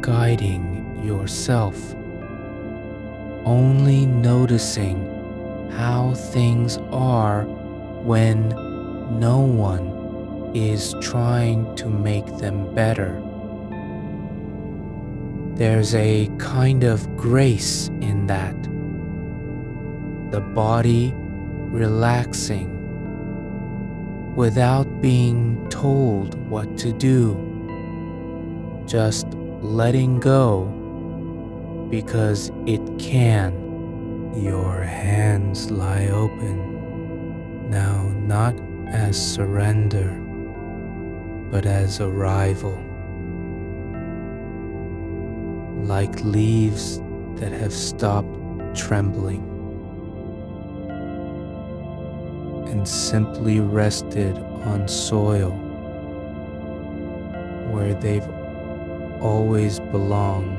guiding yourself, only noticing how things are when no one is trying to make them better. There's a kind of grace in that. The body relaxing without being told what to do, just letting go because it can. Your hands lie open, now not as surrender, but as arrival, like leaves that have stopped trembling and simply rested on soil where they've always belonged.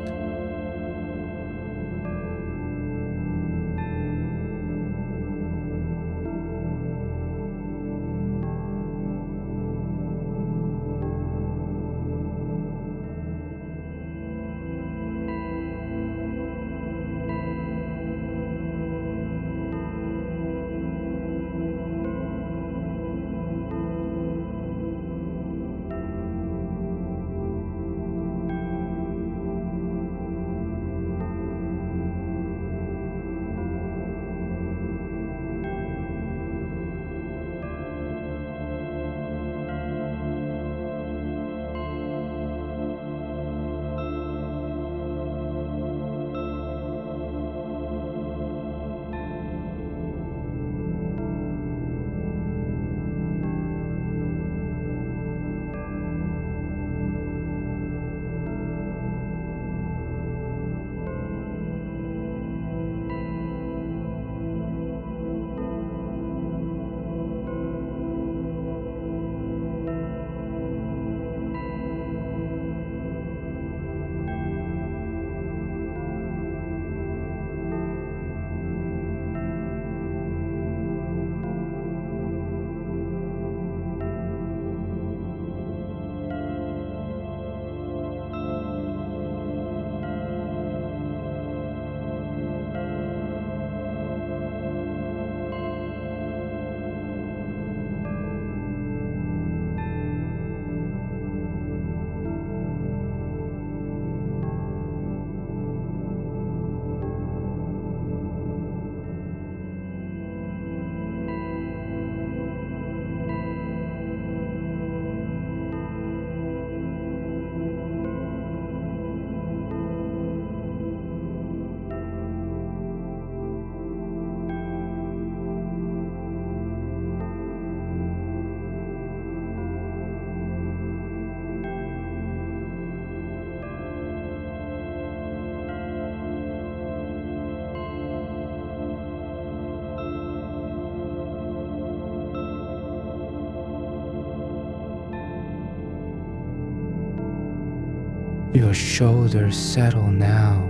Your shoulders settle now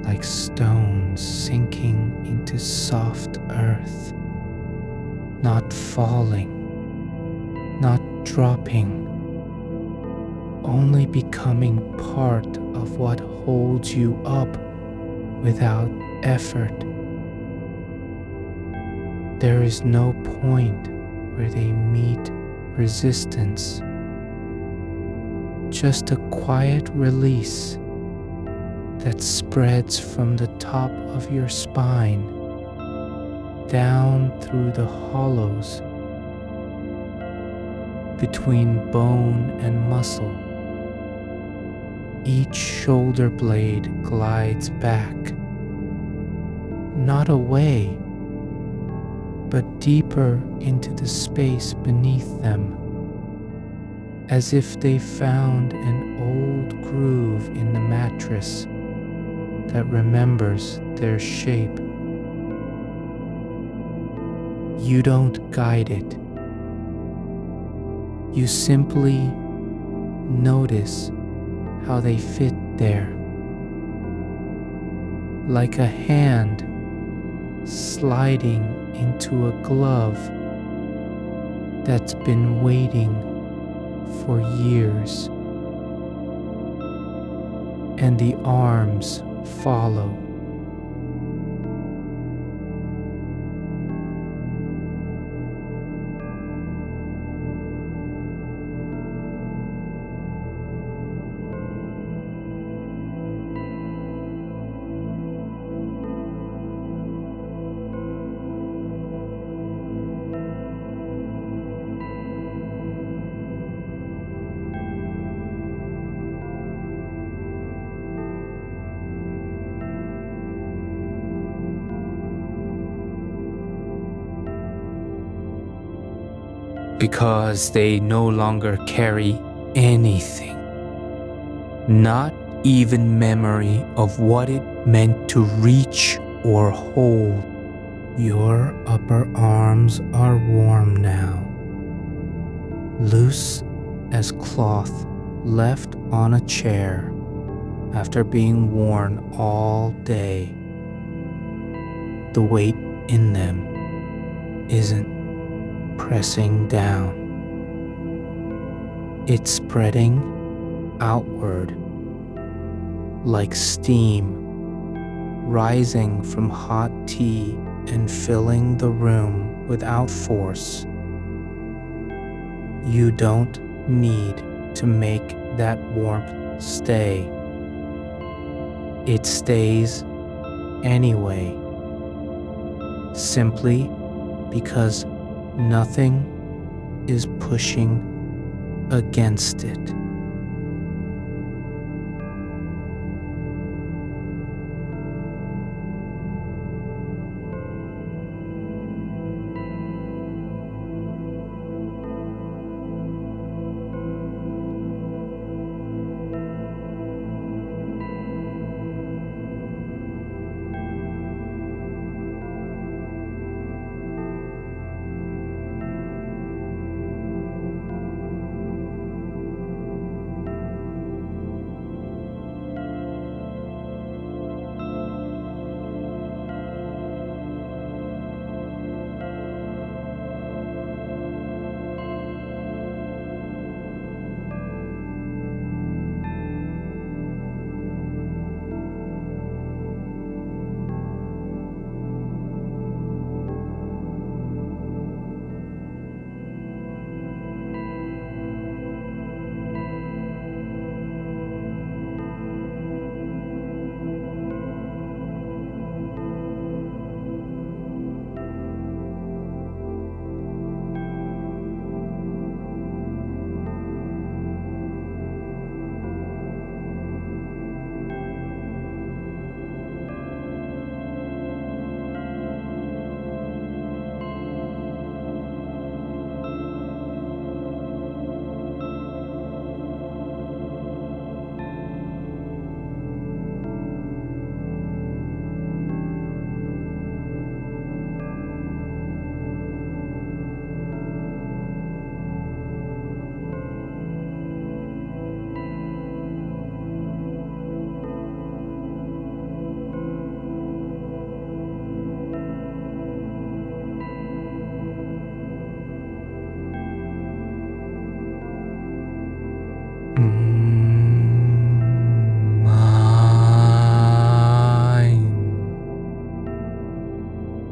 like stones sinking into soft earth, not falling, not dropping, only becoming part of what holds you up without effort. There is no point where they meet resistance, just a quiet release that spreads from the top of your spine down through the hollows between bone and muscle. Each shoulder blade glides back, not away, but deeper into the space beneath them, as if they found an old groove in the mattress that remembers their shape. You don't guide it. You simply notice how they fit there, like a hand sliding into a glove that's been waiting for years, and the arms follow. Because they no longer carry anything, not even memory of what it meant to reach or hold. Your upper arms are warm now, loose as cloth left on a chair after being worn all day. The weight in them isn't pressing down. It's spreading outward like steam rising from hot tea and filling the room without force. You don't need to make that warmth stay. It stays anyway, simply because nothing is pushing against it.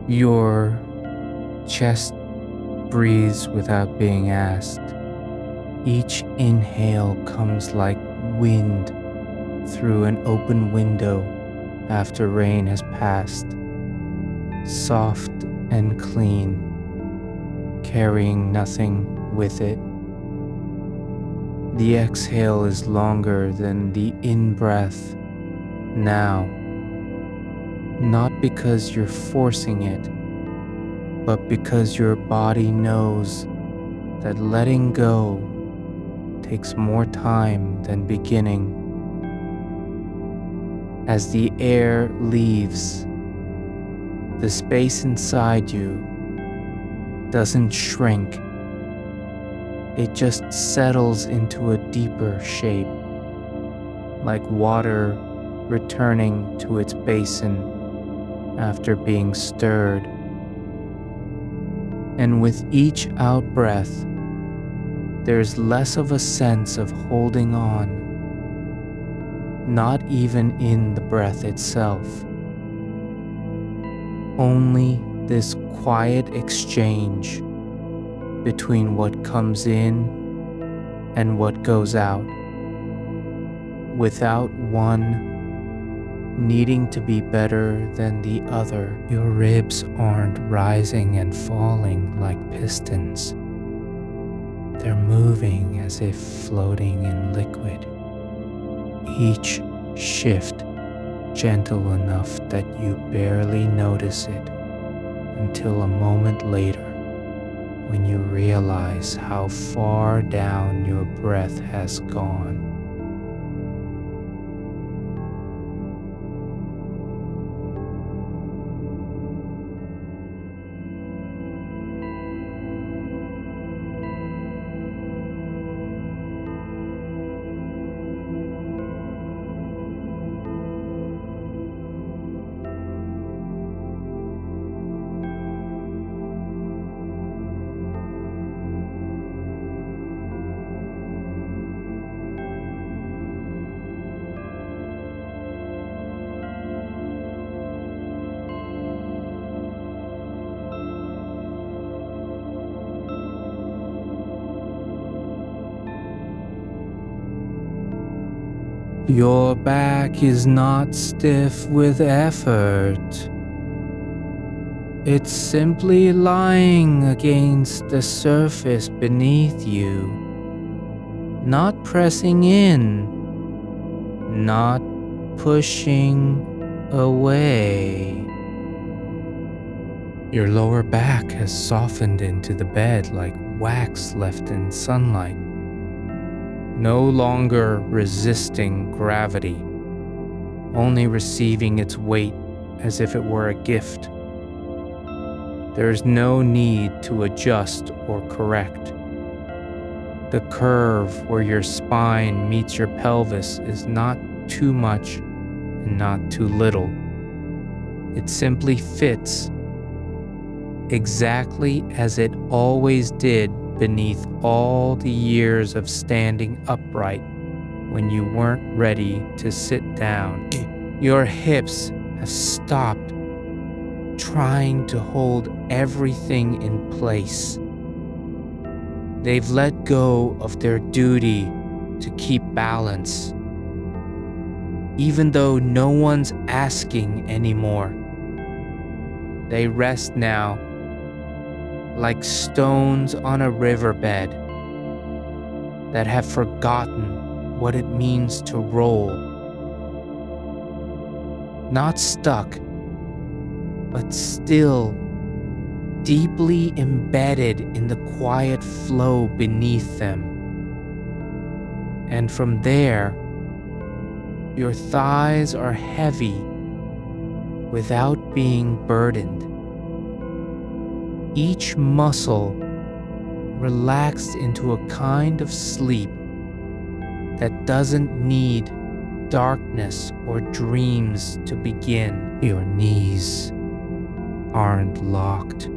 Your chest breathes without being asked. Each inhale comes like wind through an open window after rain has passed, soft and clean, carrying nothing with it. The exhale is longer than the in-breath now, not because you're forcing it, but because your body knows that letting go takes more time than beginning. As the air leaves, the space inside you doesn't shrink. It just settles into a deeper shape, like water returning to its basin after being stirred. And with each out-breath, there's less of a sense of holding on, not even in the breath itself. Only this quiet exchange between what comes in and what goes out, without one needing to be better than the other. Your ribs aren't rising and falling like pistons. They're moving as if floating in liquid. Each shift gentle enough that you barely notice it until a moment later, when you realize how far down your breath has gone. Your back is not stiff with effort. It's simply lying against the surface beneath you, not pressing in, not pushing away. Your lower back has softened into the bed like wax left in sunlight, no longer resisting gravity, only receiving its weight as if it were a gift. There is no need to adjust or correct. The curve where your spine meets your pelvis is not too much and not too little. It simply fits exactly as it always did beneath all the years of standing upright when you weren't ready to sit down. Your hips have stopped trying to hold everything in place. They've let go of their duty to keep balance, even though no one's asking anymore. They rest now like stones on a riverbed that have forgotten what it means to roll. Not stuck, but still deeply embedded in the quiet flow beneath them. And from there, your thighs are heavy without being burdened. Each muscle relaxed into a kind of sleep that doesn't need darkness or dreams to begin. Your knees aren't locked.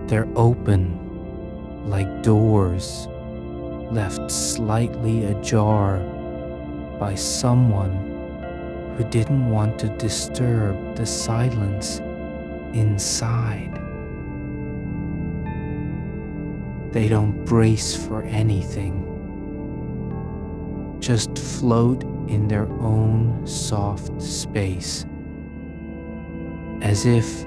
They're open like doors left slightly ajar by someone who didn't want to disturb the silence inside. They don't brace for anything, just float in their own soft space, as if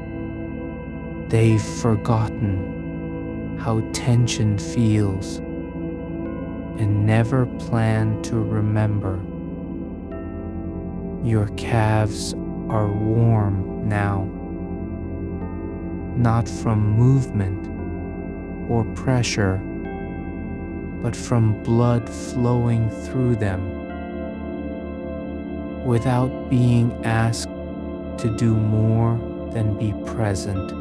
they've forgotten how tension feels and never plan to remember. Your calves are warm now, not from movement or pressure, but from blood flowing through them, without being asked to do more than be present.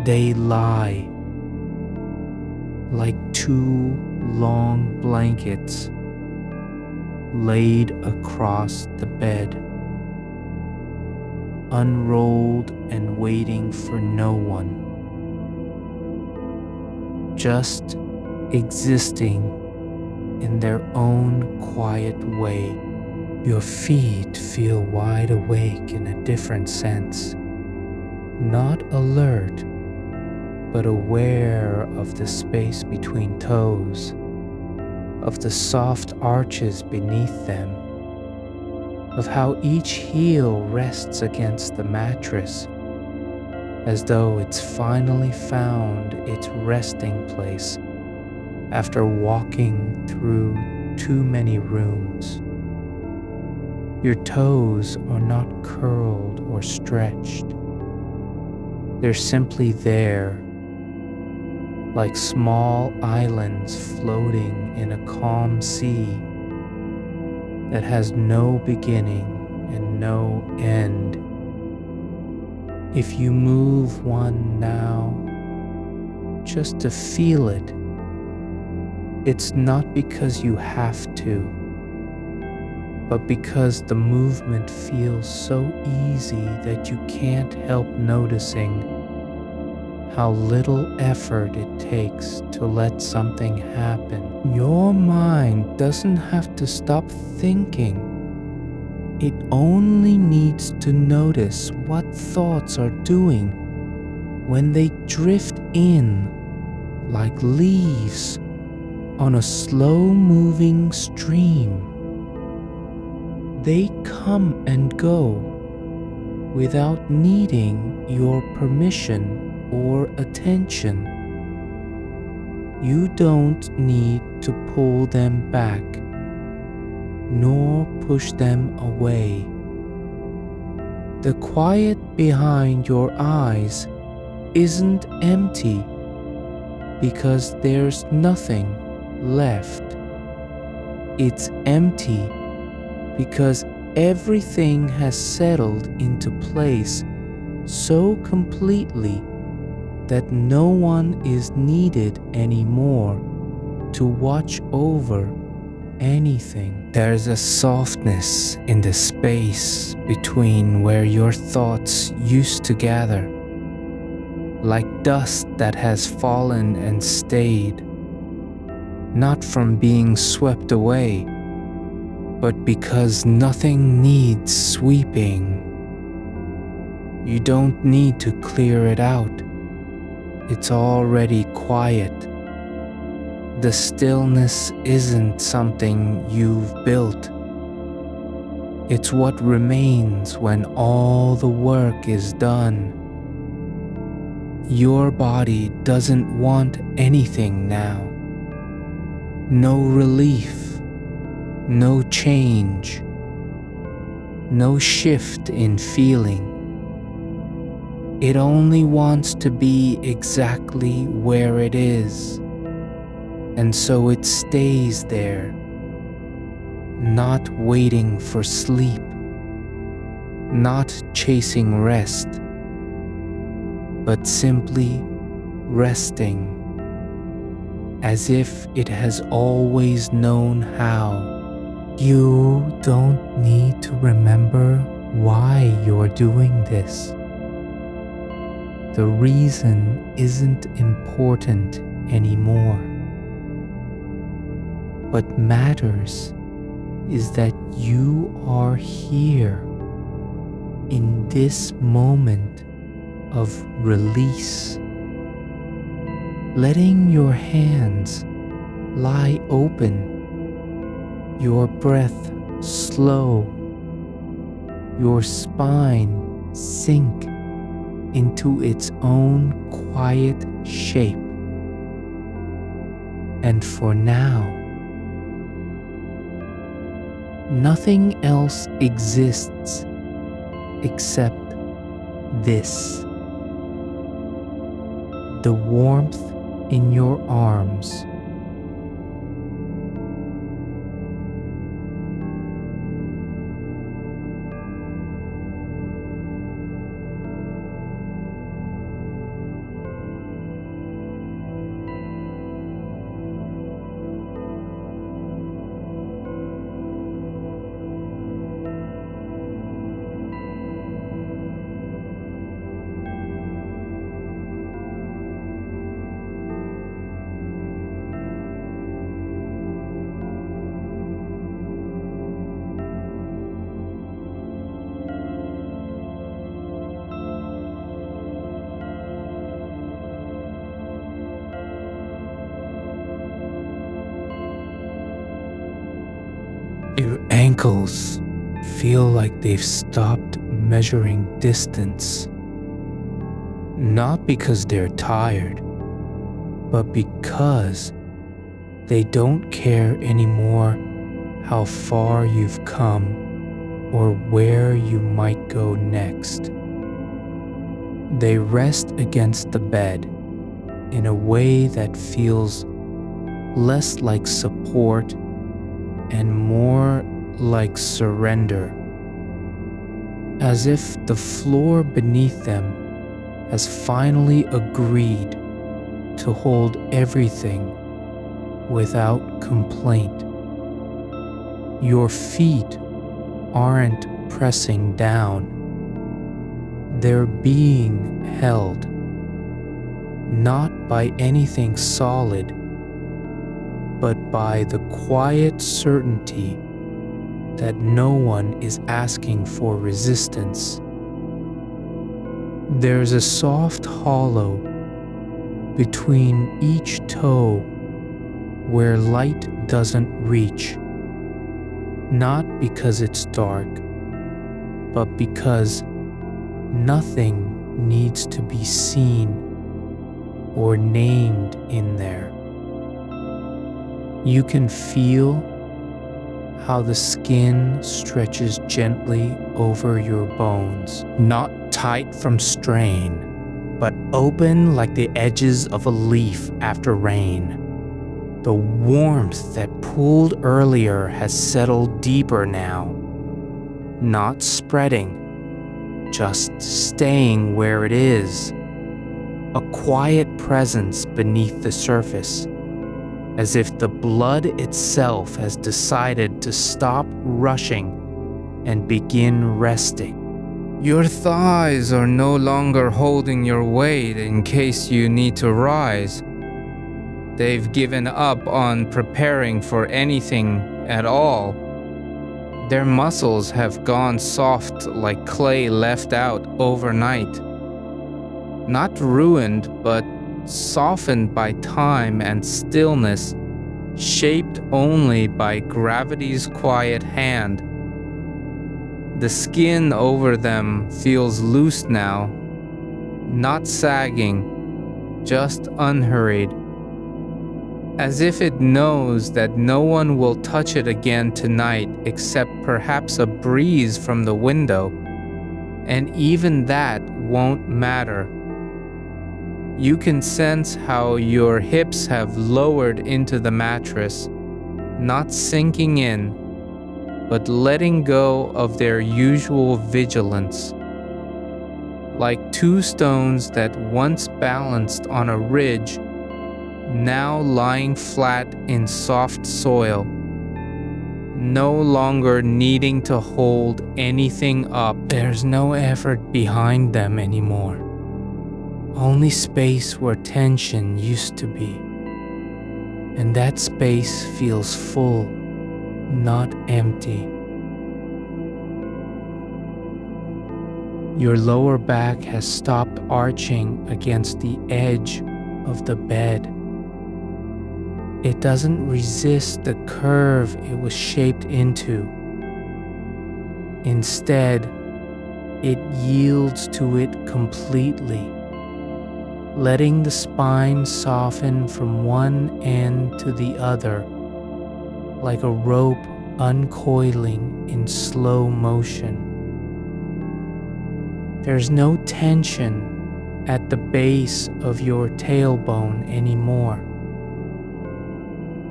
They lie like two long blankets laid across the bed, unrolled and waiting for no one, just existing in their own quiet way. Your feet feel wide awake in a different sense, not alert, but aware of the space between toes, of the soft arches beneath them, of how each heel rests against the mattress, as though it's finally found its resting place after walking through too many rooms. Your toes are not curled or stretched. They're simply there, like small islands floating in a calm sea that has no beginning and no end. If you move one now, just to feel it, it's not because you have to, but because the movement feels so easy that you can't help noticing how little effort it takes to let something happen. Your mind doesn't have to stop thinking. It only needs to notice what thoughts are doing when they drift in like leaves on a slow-moving stream. They come and go without needing your permission or attention. You don't need to pull them back, nor push them away. The quiet behind your eyes isn't empty because there's nothing left. It's empty because everything has settled into place so completely that no one is needed anymore to watch over anything. There's a softness in the space between where your thoughts used to gather, like dust that has fallen and stayed, not from being swept away, but because nothing needs sweeping. You don't need to clear it out. It's already quiet. The stillness isn't something you've built. It's what remains when all the work is done. Your body doesn't want anything now. No relief, no change, no shift in feeling. It only wants to be exactly where it is, and so it stays there, not waiting for sleep, not chasing rest, but simply resting, as if it has always known how. You don't need to remember why you're doing this. The reason isn't important anymore. What matters is that you are here in this moment of release, letting your hands lie open, your breath slow, your spine sink into its own quiet shape. And for now, nothing else exists except this. The warmth in your arms. ankles feel like they've stopped measuring distance. Not because they're tired, but because they don't care anymore how far you've come or where you might go next. They rest against the bed in a way that feels less like support and more like surrender, as if the floor beneath them has finally agreed to hold everything without complaint. Your feet aren't pressing down, they're being held, not by anything solid, but by the quiet certainty that no one is asking for resistance. There's a soft hollow between each toe where light doesn't reach, not because it's dark, but because nothing needs to be seen or named in there. You can feel how the skin stretches gently over your bones, not tight from strain, but open like the edges of a leaf after rain. The warmth that pulled earlier has settled deeper now, not spreading, just staying where it is, a quiet presence beneath the surface, as if the blood itself has decided to stop rushing and begin resting. Your thighs are no longer holding your weight in case you need to rise. They've given up on preparing for anything at all. Their muscles have gone soft like clay left out overnight. Not ruined, but softened by time and stillness, shaped only by gravity's quiet hand. The skin over them feels loose now, not sagging, just unhurried, as if it knows that no one will touch it again tonight except perhaps a breeze from the window, and even that won't matter. You can sense how your hips have lowered into the mattress, not sinking in, but letting go of their usual vigilance. Like two stones that once balanced on a ridge, now lying flat in soft soil, no longer needing to hold anything up. There's no effort behind them anymore. Only space where tension used to be. And that space feels full, not empty. Your lower back has stopped arching against the edge of the bed. It doesn't resist the curve it was shaped into. Instead, it yields to it completely, letting the spine soften from one end to the other, like a rope uncoiling in slow motion. There's no tension at the base of your tailbone anymore.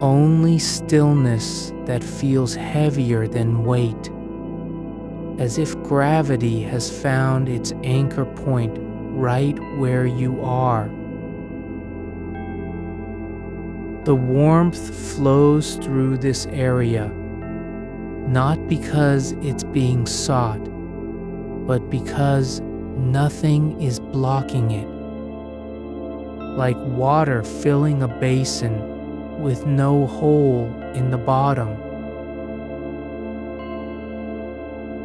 Only stillness that feels heavier than weight, as if gravity has found its anchor point right where you are. The warmth flows through this area, not because it's being sought, but because nothing is blocking it. Like water filling a basin with no hole in the bottom.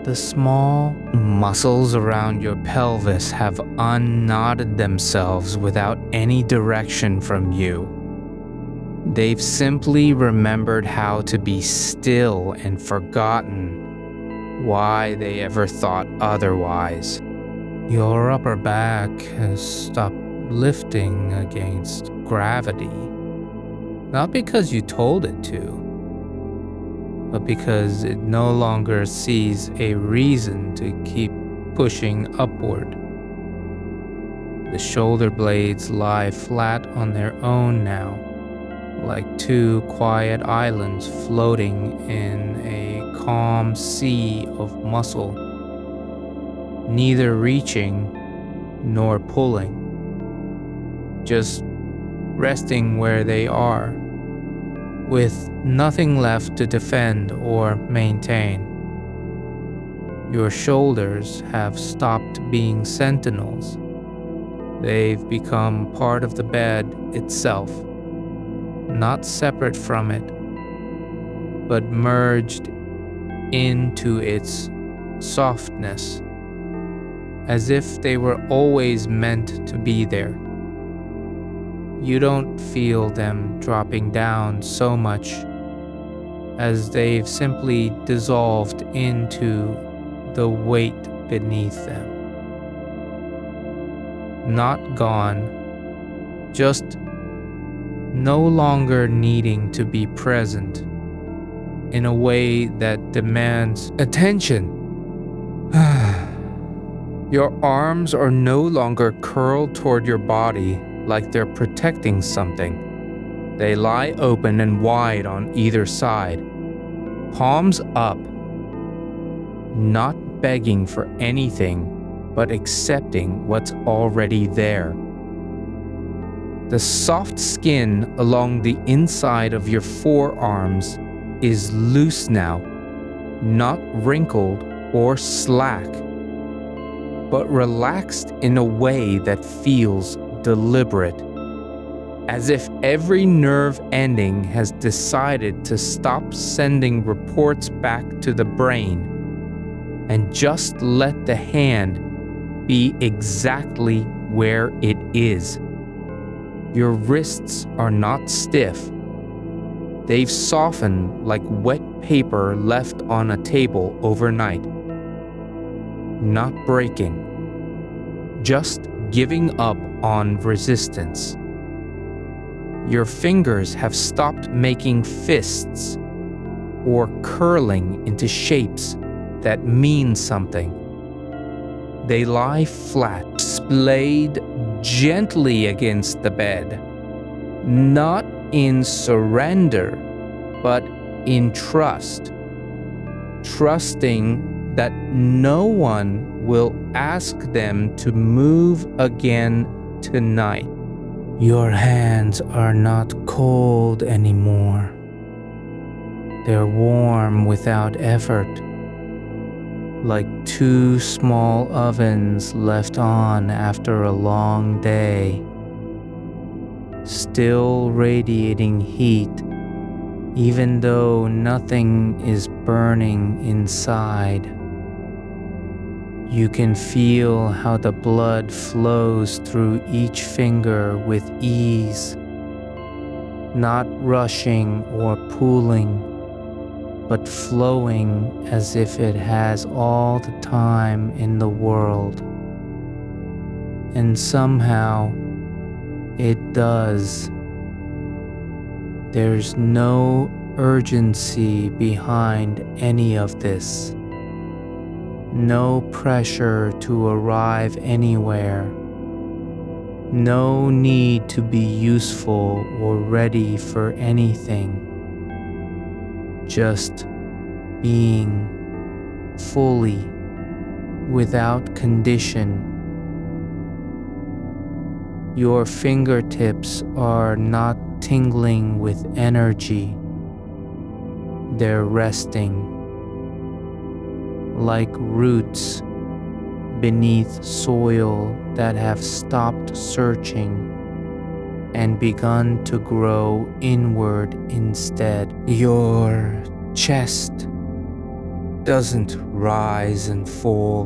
The small muscles around your pelvis have unknotted themselves without any direction from you. They've simply remembered how to be still and forgotten why they ever thought otherwise. Your upper back has stopped lifting against gravity, not because you told it to, but because it no longer sees a reason to keep pushing upward. The shoulder blades lie flat on their own now, like two quiet islands floating in a calm sea of muscle, neither reaching nor pulling, just resting where they are, with nothing left to defend or maintain. Your shoulders have stopped being sentinels. They've become part of the bed itself, not separate from it, but merged into its softness, as if they were always meant to be there. You don't feel them dropping down so much as they've simply dissolved into the weight beneath them. Not gone, just no longer needing to be present in a way that demands attention. Your arms are no longer curled toward your body like they're protecting something. They lie open and wide on either side, palms up, not begging for anything, but accepting what's already there. The soft skin along the inside of your forearms is loose now, not wrinkled or slack, but relaxed in a way that feels deliberate, as if every nerve ending has decided to stop sending reports back to the brain and just let the hand be exactly where it is. Your wrists are not stiff. They've softened like wet paper left on a table overnight. Not breaking, just giving up on resistance. Your fingers have stopped making fists or curling into shapes that mean something. They lie flat, splayed gently against the bed, not in surrender, but in trust, trusting that no one will ask them to move again tonight. Your hands are not cold anymore. They're warm without effort, like two small ovens left on after a long day, still radiating heat, even though nothing is burning inside. You can feel how the blood flows through each finger with ease, not rushing or pooling, but flowing as if it has all the time in the world. And somehow, it does. There's no urgency behind any of this. No pressure to arrive anywhere. No need to be useful or ready for anything. Just being fully, without condition. Your fingertips are not tingling with energy. They're resting, like roots beneath soil that have stopped searching and begun to grow inward instead. Your chest doesn't rise and fall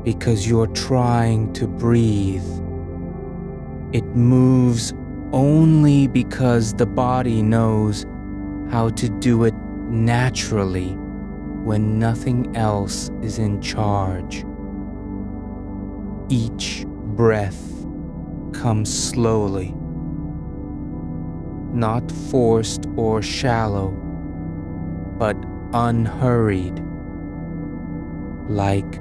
because you're trying to breathe. It moves only because the body knows how to do it naturally when nothing else is in charge. Each breath comes slowly, not forced or shallow, but unhurried, like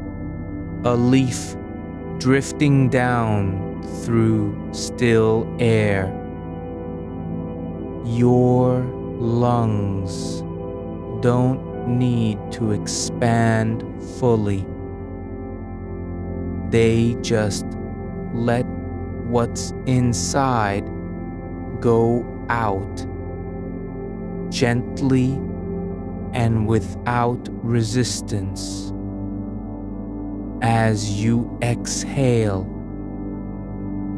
a leaf drifting down through still air. Your lungs don't need to expand fully. They just let what's inside go out gently and without resistance. As you exhale,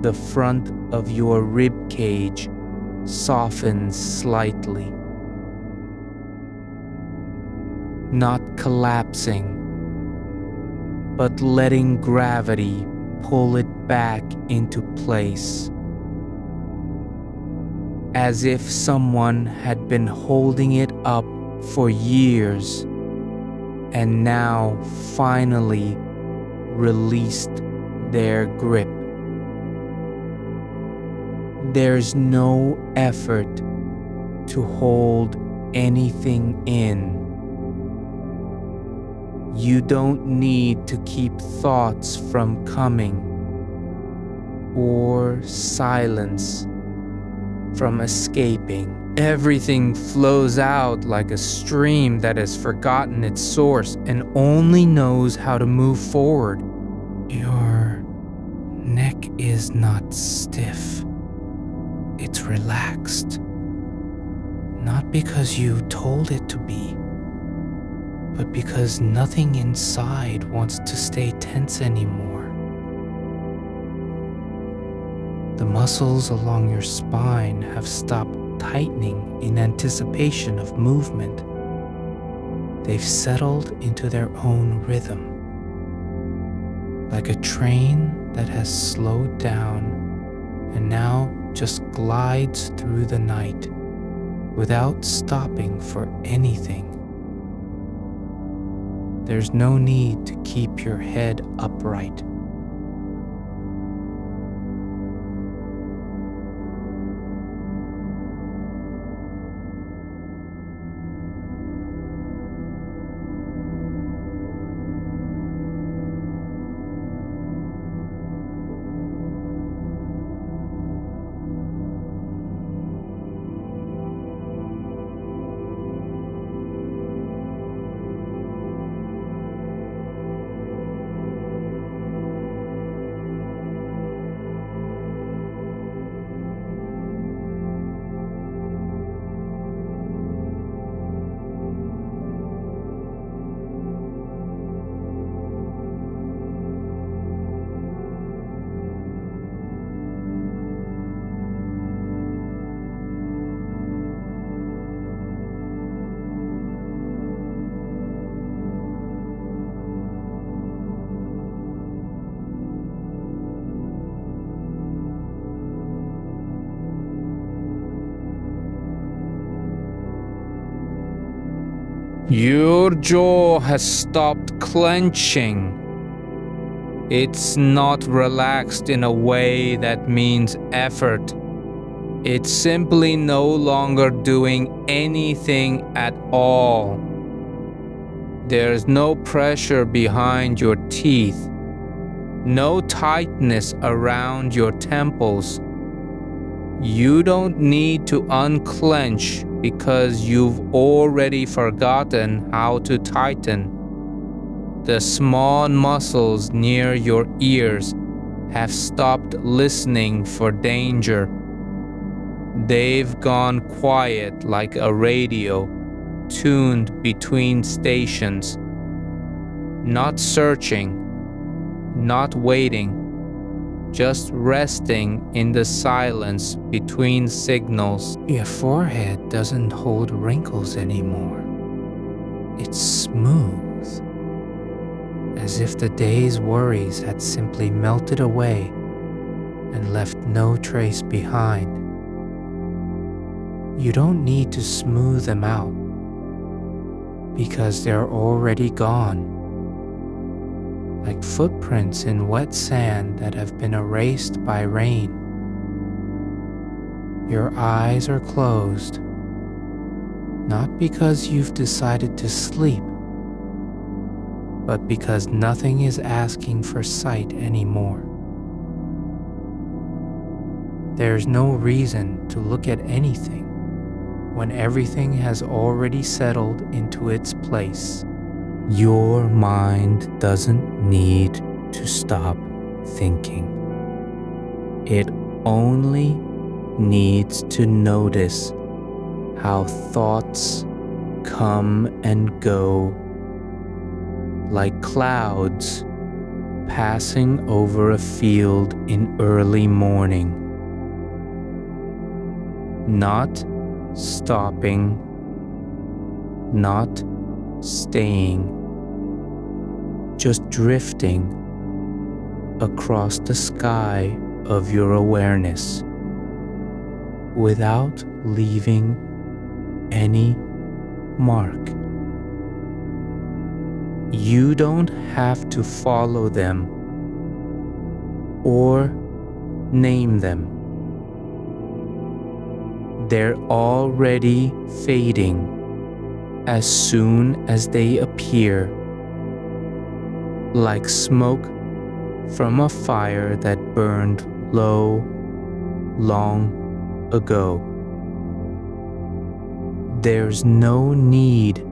the front of your rib cage softens slightly, not collapsing, but letting gravity pull it back into place, as if someone had been holding it up for years and now finally released their grip. There's no effort to hold anything in. You don't need to keep thoughts from coming or silence from escaping. Everything flows out like a stream that has forgotten its source and only knows how to move forward. Your neck is not stiff. It's relaxed. Not because you told it to be, but because nothing inside wants to stay tense anymore. The muscles along your spine have stopped tightening in anticipation of movement. They've settled into their own rhythm, like a train that has slowed down and now just glides through the night without stopping for anything. There's no need to keep your head upright. Your jaw has stopped clenching. It's not relaxed in a way that means effort. It's simply no longer doing anything at all. There's no pressure behind your teeth, no tightness around your temples. You don't need to unclench because you've already forgotten how to tighten. The small muscles near your ears have stopped listening for danger. They've gone quiet like a radio, tuned between stations. Not searching, not waiting, just resting in the silence between signals. Your forehead doesn't hold wrinkles anymore. It's smooth, as if the day's worries had simply melted away and left no trace behind. You don't need to smooth them out because they're already gone, like footprints in wet sand that have been erased by rain. Your eyes are closed, not because you've decided to sleep, but because nothing is asking for sight anymore. There's no reason to look at anything when everything has already settled into its place. Your mind doesn't need to stop thinking. It only needs to notice how thoughts come and go like clouds passing over a field in early morning. Not stopping, not staying, just drifting across the sky of your awareness without leaving any mark. You don't have to follow them or name them. They're already fading as soon as they appear, like smoke from a fire that burned low long ago. There's no need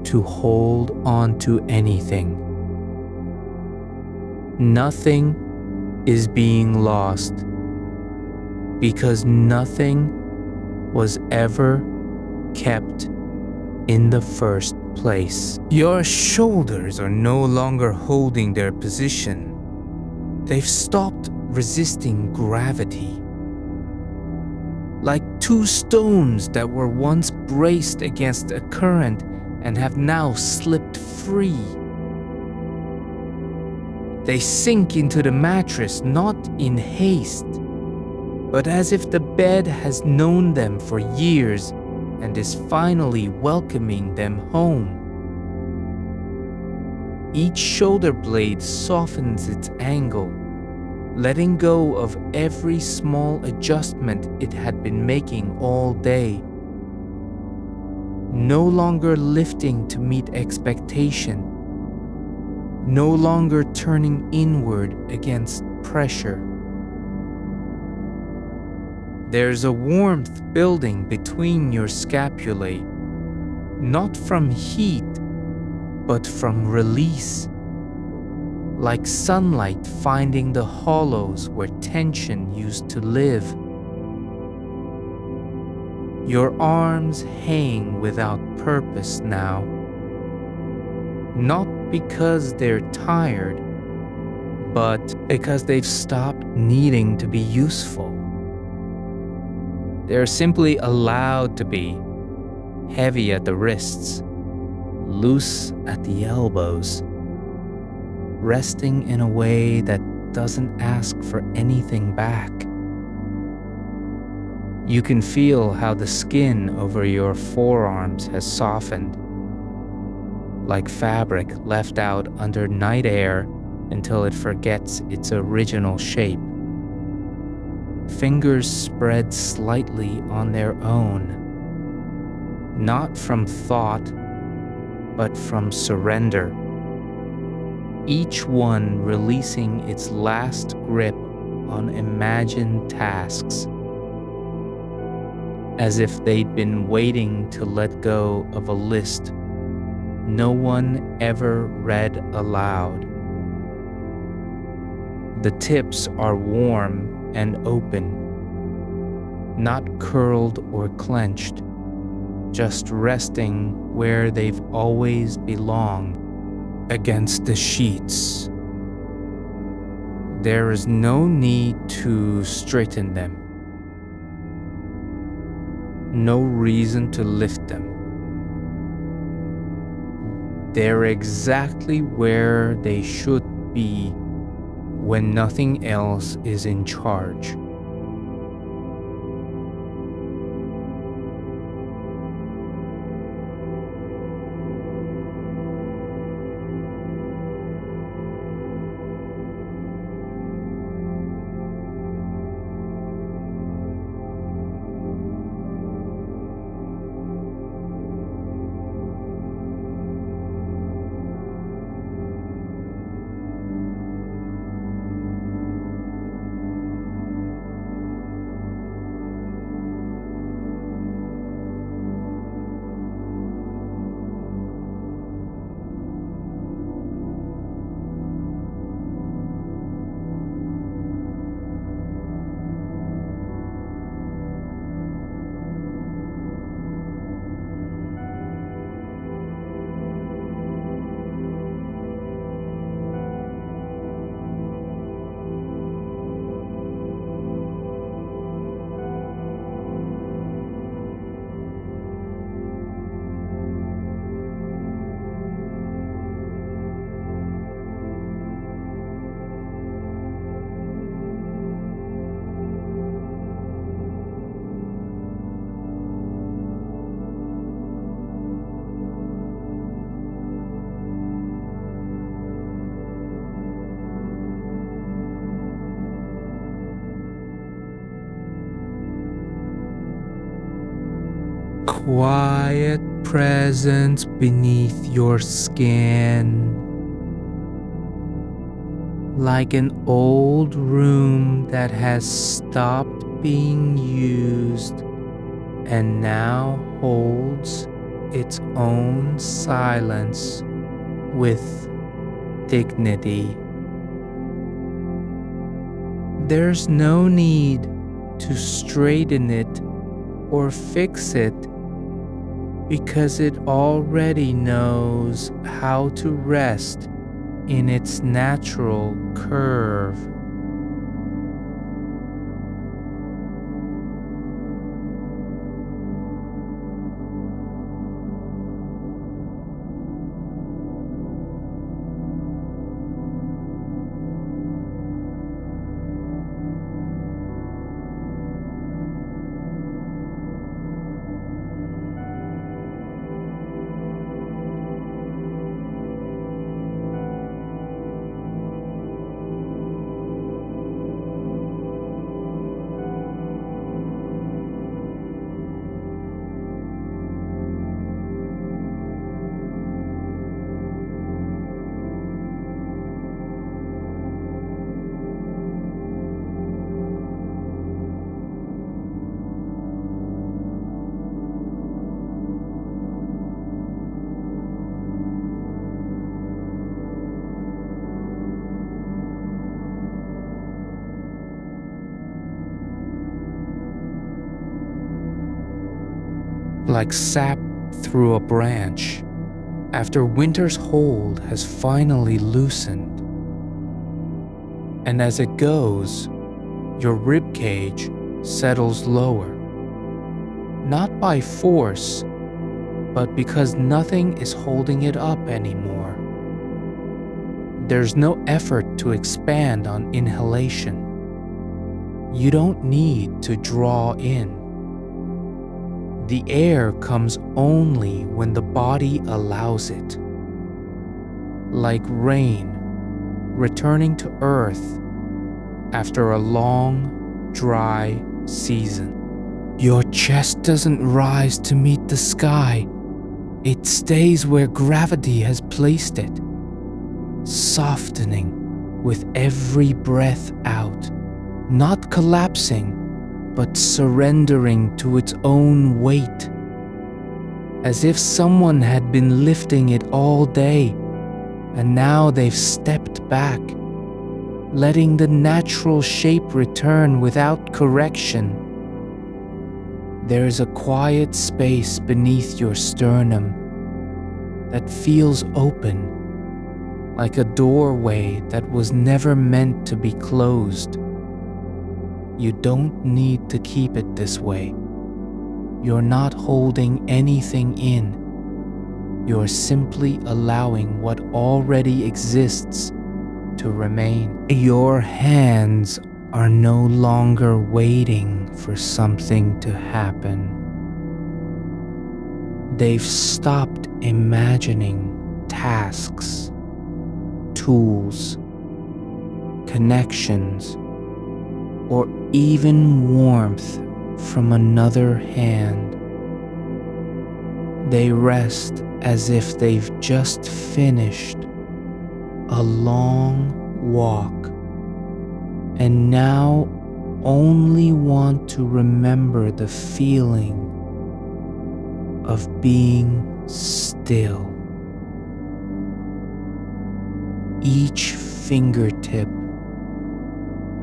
to hold on to anything. Nothing is being lost because nothing was ever kept in the first place. Your shoulders are no longer holding their position. They've stopped resisting gravity. Like two stones that were once braced against a current and have now slipped free. They sink into the mattress not in haste, but as if the bed has known them for years and is finally welcoming them home. Each shoulder blade softens its angle, letting go of every small adjustment it had been making all day. No longer lifting to meet expectation, no longer turning inward against pressure. There's a warmth building between your scapulae, not from heat, but from release, like sunlight finding the hollows where tension used to live. Your arms hang without purpose now, not because they're tired, but because they've stopped needing to be useful. They're simply allowed to be heavy at the wrists, loose at the elbows, resting in a way that doesn't ask for anything back. You can feel how the skin over your forearms has softened, like fabric left out under night air until it forgets its original shape. Fingers spread slightly on their own, not from thought, but from surrender. Each one releasing its last grip on imagined tasks, as if they'd been waiting to let go of a list no one ever read aloud. The tips are warm and open, not curled or clenched, just resting where they've always belonged, against the sheets. There is no need to straighten them, no reason to lift them. They're exactly where they should be when nothing else is in charge. quiet presence beneath your skin, like an old room that has stopped being used and now holds its own silence with dignity. There's no need to straighten it or fix it because it already knows how to rest in its natural curve. Like sap through a branch after winter's hold has finally loosened. And as it goes, your rib cage settles lower, not by force, but because nothing is holding it up anymore. There's no effort to expand on inhalation. You don't need to draw in. The air comes only when the body allows it. Like rain returning to earth after a long, dry season. Your chest doesn't rise to meet the sky. It stays where gravity has placed it, softening with every breath out, not collapsing, but surrendering to its own weight, as if someone had been lifting it all day, and now they've stepped back, letting the natural shape return without correction. There is a quiet space beneath your sternum that feels open, like a doorway that was never meant to be closed. You don't need to keep it this way. You're not holding anything in. You're simply allowing what already exists to remain. Your hands are no longer waiting for something to happen. They've stopped imagining tasks, tools, connections, or even warmth from another hand. They rest as if they've just finished a long walk and now only want to remember the feeling of being still. Each fingertip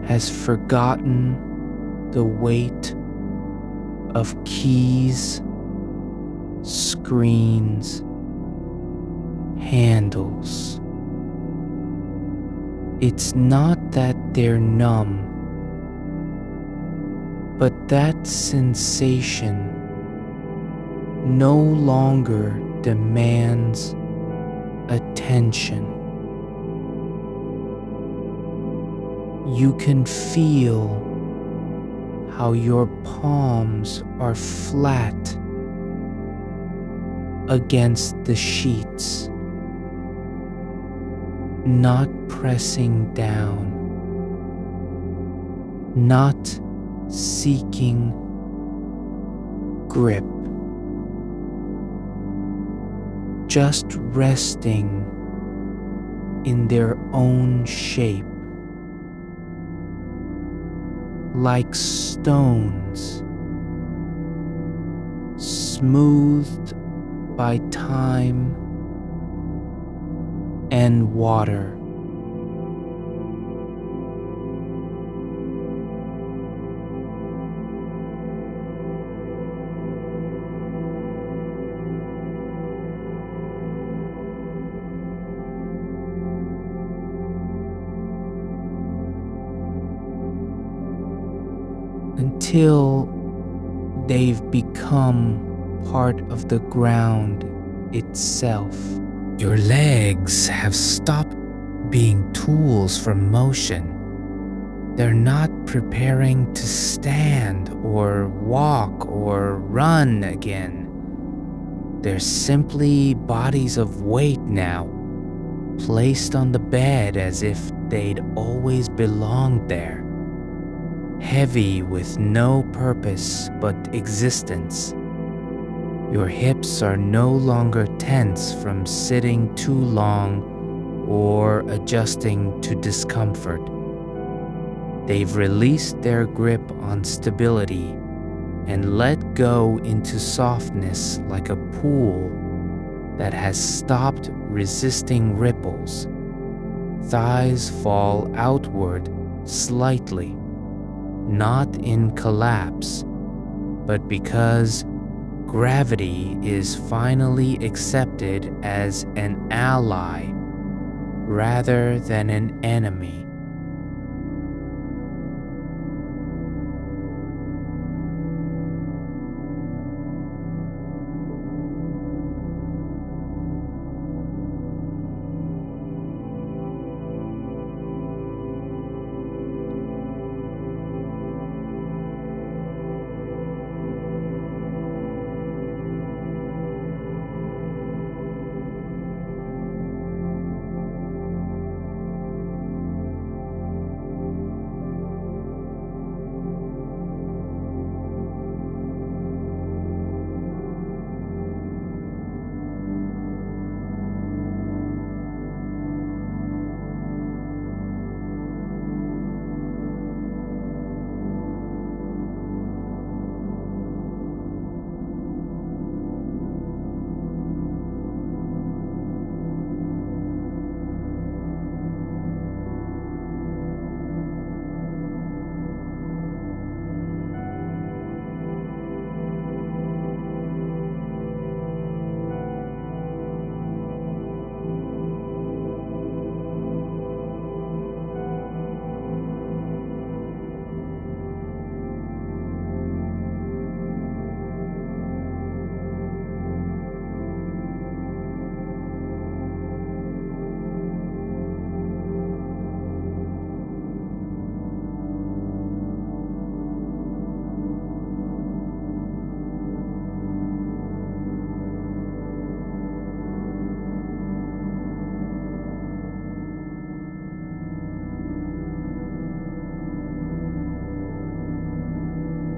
has forgotten the weight of keys, screens, handles. It's not that they're numb, but that sensation no longer demands attention. You can feel how your palms are flat against the sheets, not pressing down, not seeking grip. just resting in their own shape, like stones, smoothed by time and water. Until they've become part of the ground itself. Your legs have stopped being tools for motion. They're not preparing to stand or walk or run again. They're simply bodies of weight now, placed on the bed as if they'd always belonged there. Heavy with no purpose but existence. Your hips are no longer tense from sitting too long or adjusting to discomfort. They've released their grip on stability and let go into softness like a pool that has stopped resisting ripples. Thighs fall outward slightly, not in collapse, but because gravity is finally accepted as an ally rather than an enemy.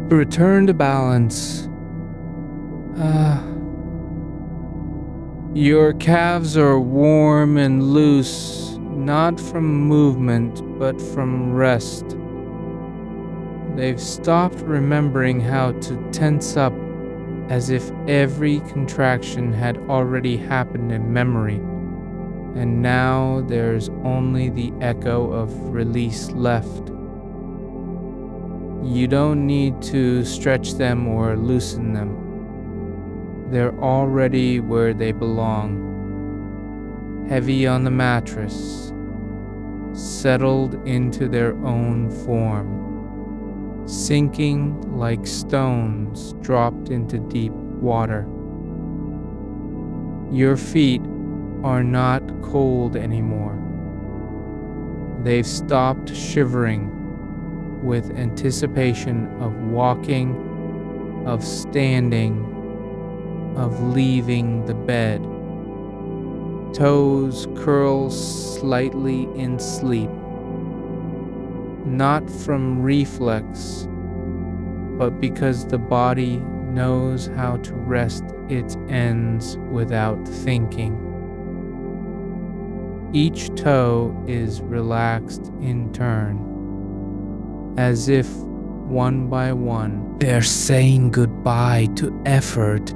Return to balance. Your calves are warm and loose, not from movement, but from rest. They've stopped remembering how to tense up as if every contraction had already happened in memory, and now there's only the echo of release left. You don't need to stretch them or loosen them. They're already where they belong, heavy on the mattress, settled into their own form, sinking like stones dropped into deep water. Your feet are not cold anymore. They've stopped shivering with anticipation of walking, of standing, of leaving the bed. Toes curl slightly in sleep, not from reflex, but because the body knows how to rest it ends without thinking. Each toe is relaxed in turn, as if one by one they're saying goodbye to effort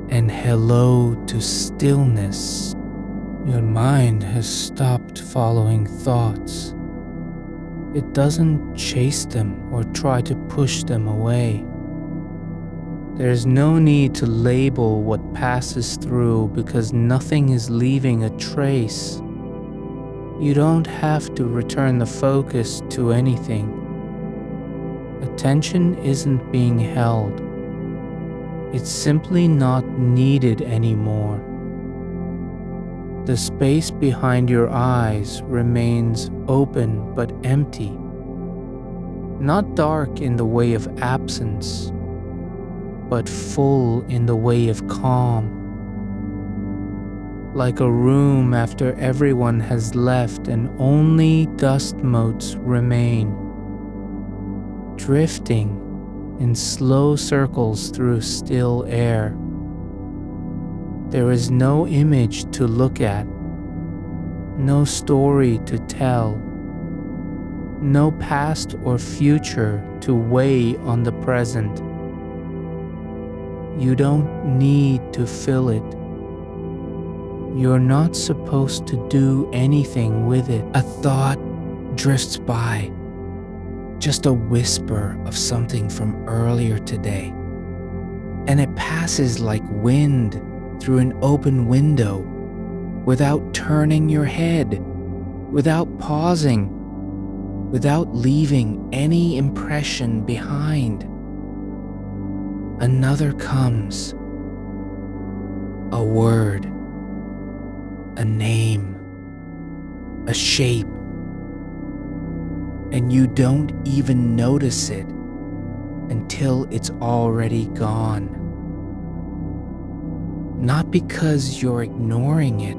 and hello to stillness. Your mind has stopped following thoughts. It doesn't chase them or try to push them away. There's no need to label what passes through because nothing is leaving a trace. You don't have to return the focus to anything. Attention isn't being held. It's simply not needed anymore. The space behind your eyes remains open but empty. Not dark in the way of absence, but full in the way of calm. Like a room after everyone has left and only dust motes remain, drifting in slow circles through still air. There is no image to look at, no story to tell, no past or future to weigh on the present. You don't need to fill it. You're not supposed to do anything with it. A thought drifts by, just a whisper of something from earlier today, and it passes like wind through an open window, without turning your head, without pausing, without leaving any impression behind. Another comes, a word, a name, a shape, and you don't even notice it until it's already gone. Not because you're ignoring it,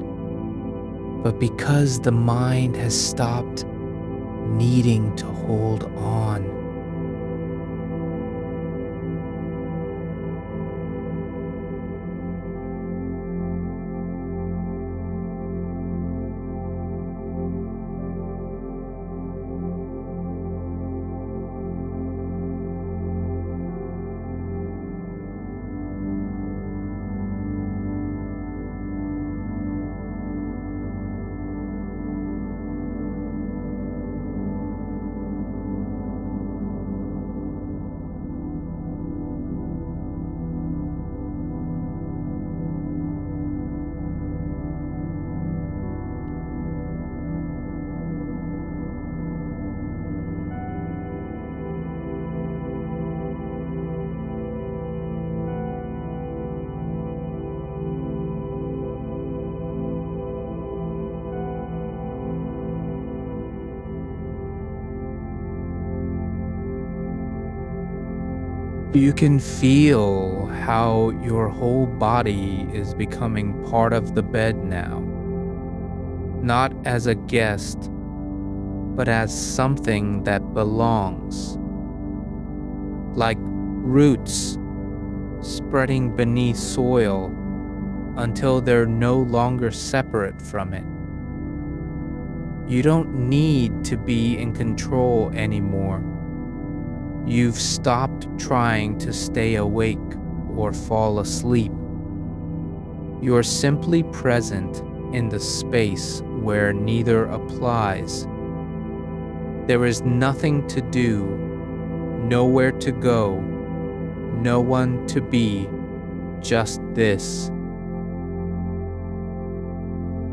but because the mind has stopped needing to hold on. You can feel how your whole body is becoming part of the bed now. Not as a guest, but as something that belongs. Like roots spreading beneath soil until they're no longer separate from it. You don't need to be in control anymore. You've stopped trying to stay awake or fall asleep. You're simply present in the space where neither applies. There is nothing to do, nowhere to go, no one to be, just this.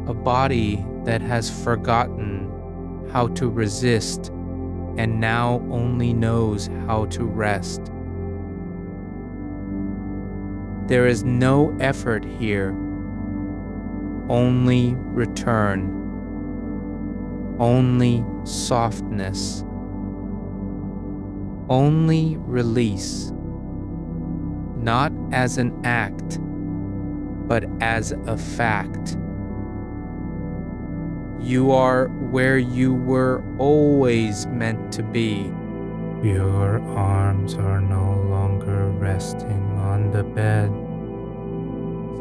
A body that has forgotten how to resist and now only knows how to rest. There is no effort here, only return, only softness, only release, not as an act, but as a fact. You are where you were always meant to be. Your arms are no longer resting on the bed.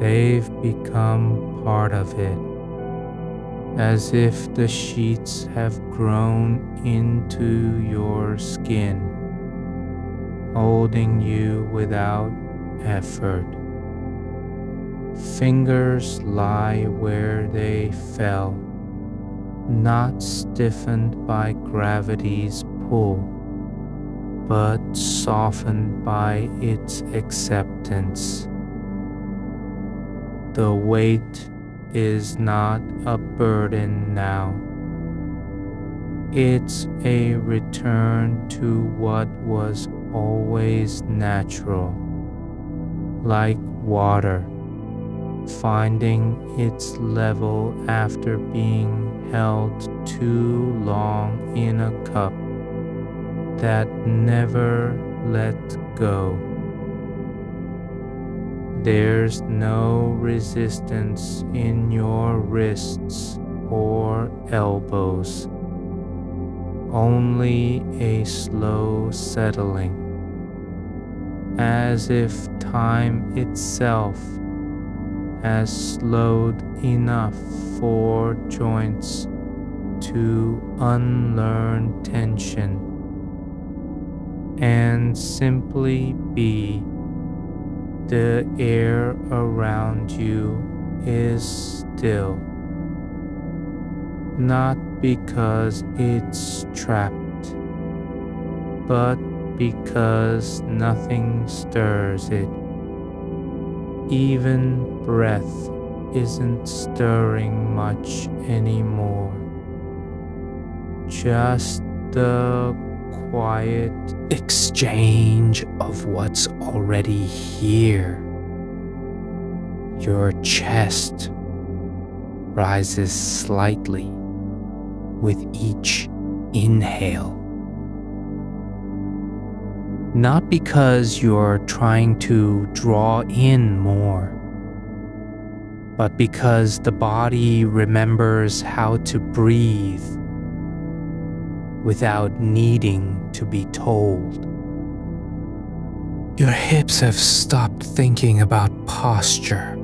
They've become part of it, as if the sheets have grown into your skin, holding you without effort. Fingers lie where they fell, not stiffened by gravity's pull, but softened by its acceptance. The weight is not a burden now. It's a return to what was always natural, like water finding its level after being held too long in a cup that never let go. There's no resistance in your wrists or elbows, only a slow settling, as if time itself has slowed enough for joints to unlearn tension and simply be. The air around you is still, not because it's trapped, but because nothing stirs it. Even breath isn't stirring much anymore. Just the quiet exchange of what's already here. Your chest rises slightly with each inhale. Not because you're trying to draw in more, but because the body remembers how to breathe without needing to be told. Your hips have stopped thinking about posture.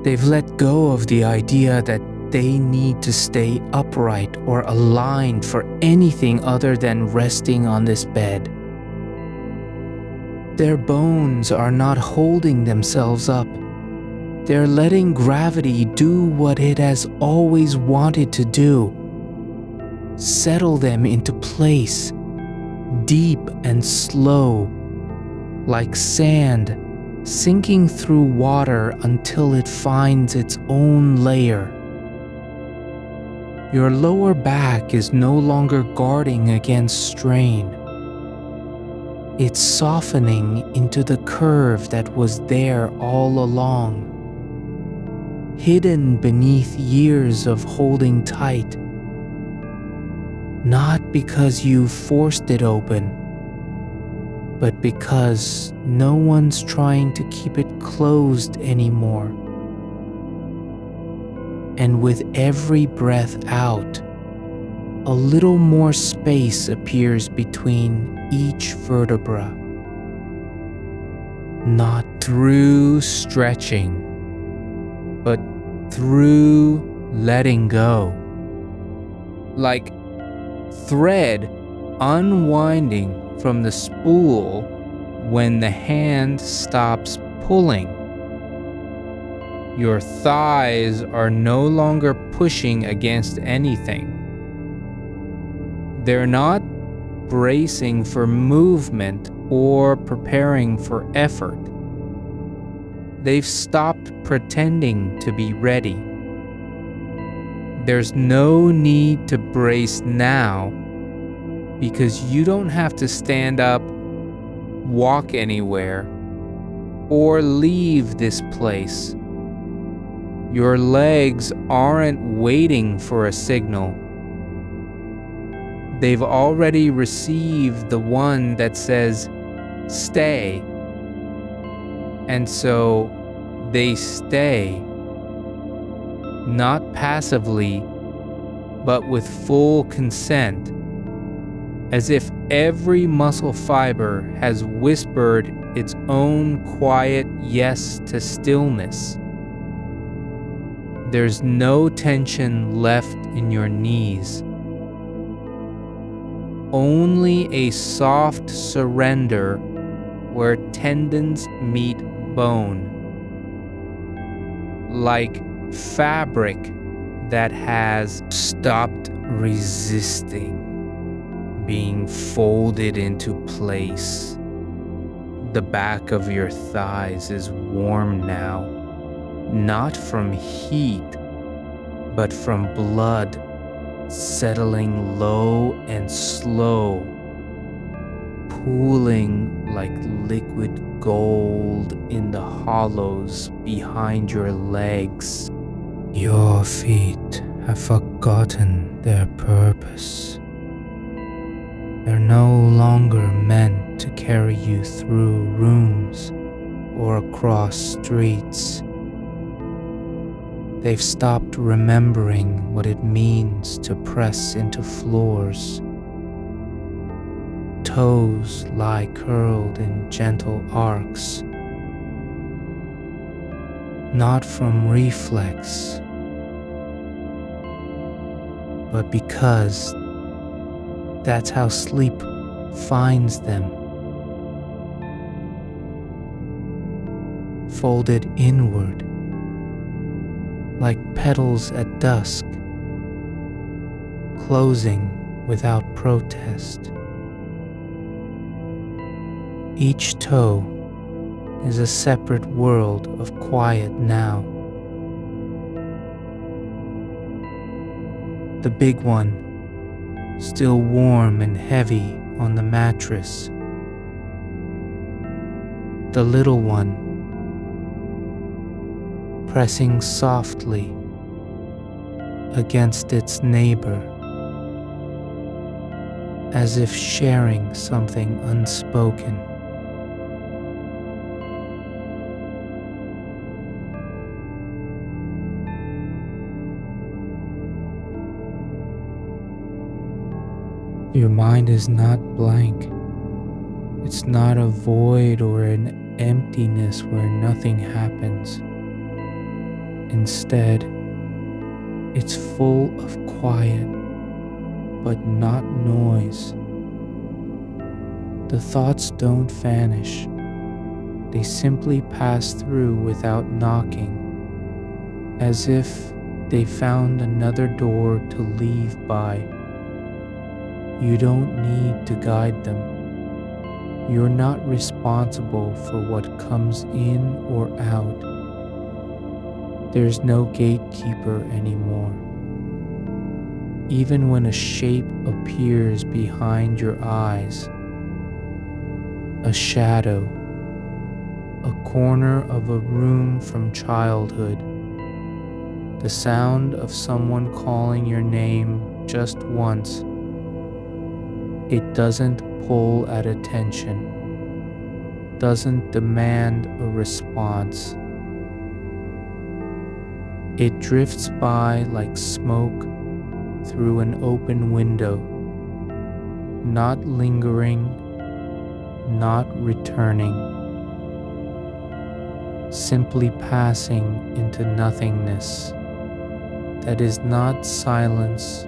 They've let go of the idea that they need to stay upright or aligned for anything other than resting on this bed. Their bones are not holding themselves up. They're letting gravity do what it has always wanted to do. Settle them into place, deep and slow, like sand sinking through water until it finds its own layer. Your lower back is no longer guarding against strain. It's softening into the curve that was there all along, hidden beneath years of holding tight. Not because you forced it open, but because no one's trying to keep it closed anymore. And with every breath out, a little more space appears between each vertebra. Not through stretching, but through letting go. Like thread unwinding from the spool when the hand stops pulling. Your thighs are no longer pushing against anything. They're not bracing for movement or preparing for effort. They've stopped pretending to be ready. There's no need to brace now because you don't have to stand up, walk anywhere, or leave this place. Your legs aren't waiting for a signal. They've already received the one that says, stay. And so they stay, not passively, but with full consent, as if every muscle fiber has whispered its own quiet yes to stillness. There's no tension left in your knees, only a soft surrender where tendons meet bone, like fabric that has stopped resisting being folded into place. The back of your thighs is warm now, not from heat, but from blood settling low and slow, pooling like liquid gold in the hollows behind your legs. Your feet have forgotten their purpose. They're no longer meant to carry you through rooms or across streets. They've stopped remembering what it means to press into floors. Toes lie curled in gentle arcs, not from reflex, but because that's how sleep finds them. Folded inward, like petals at dusk, closing without protest. Each toe is a separate world of quiet now. The big one, still warm and heavy on the mattress. The little one, pressing softly against its neighbor, as if sharing something unspoken. Your mind is not blank. It's not a void or an emptiness where nothing happens. Instead, it's full of quiet, but not noise. The thoughts don't vanish. They simply pass through without knocking, as if they found another door to leave by. You don't need to guide them. You're not responsible for what comes in or out. There's no gatekeeper anymore. Even when a shape appears behind your eyes, a shadow, a corner of a room from childhood, the sound of someone calling your name just once, it doesn't pull at attention, doesn't demand a response. It drifts by like smoke through an open window, not lingering, not returning, simply passing into nothingness that is not silence,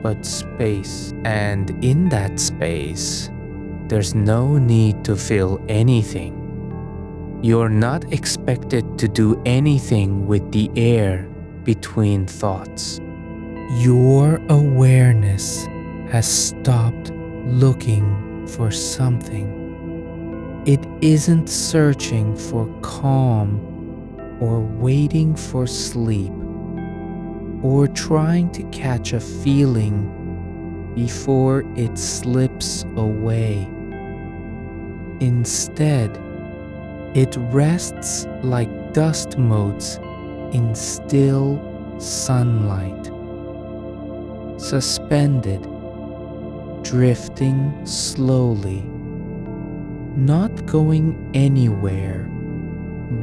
but space. And in that space, there's no need to feel anything. You're not expected to do anything with the air between thoughts. Your awareness has stopped looking for something. It isn't searching for calm or waiting for sleep, or trying to catch a feeling before it slips away. Instead, it rests like dust motes in still sunlight, suspended, drifting slowly, not going anywhere,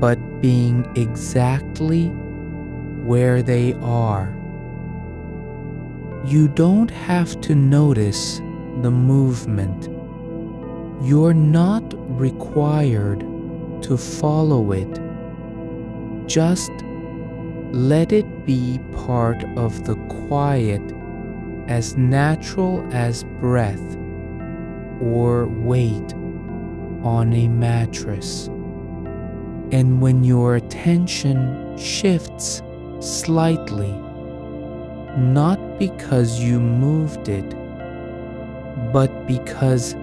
but being exactly where they are. You don't have to notice the movement. You're not required to follow it. Just let it be part of the quiet, as natural as breath or weight on a mattress. And when your attention shifts slightly, not because you moved it, but because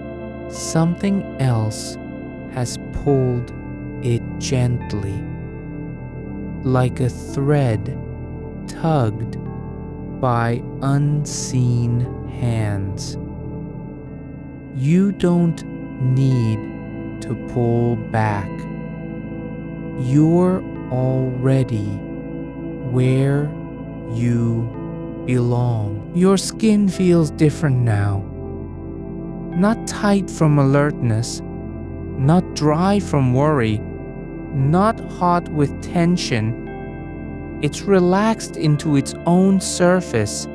something else has pulled it gently, like a thread tugged by unseen hands. You don't need to pull back. You're already where you belong. Your skin feels different now. Not tight from alertness, not dry from worry, not hot with tension. It's relaxed into its own surface,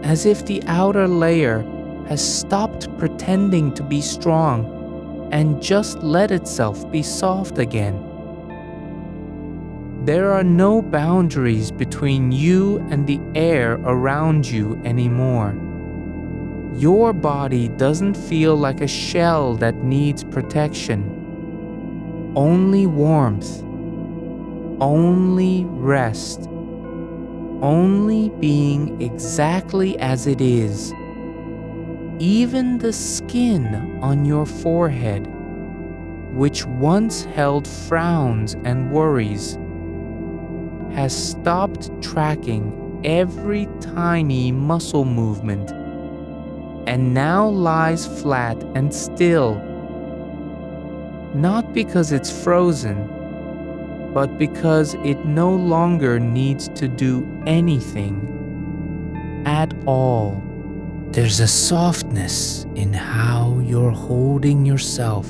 as if the outer layer has stopped pretending to be strong and just let itself be soft again. There are no boundaries between you and the air around you anymore. Your body doesn't feel like a shell that needs protection. Only warmth, only rest, only being exactly as it is. Even the skin on your forehead, which once held frowns and worries, has stopped tracking every tiny muscle movement and now lies flat and still, not because it's frozen, but because it no longer needs to do anything at all. There's a softness in how you're holding yourself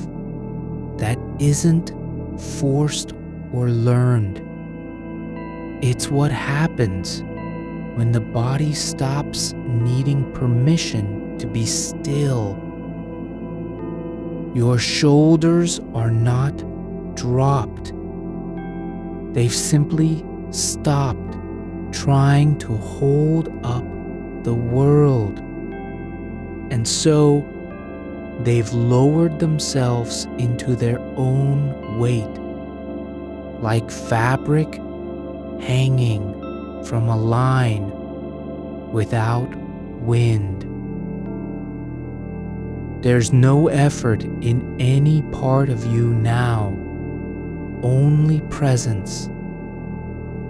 that isn't forced or learned. It's what happens when the body stops needing permission to be still. Your shoulders are not dropped. They've simply stopped trying to hold up the world. And so they've lowered themselves into their own weight, like fabric hanging from a line without wind. There's no effort in any part of you now, only presence,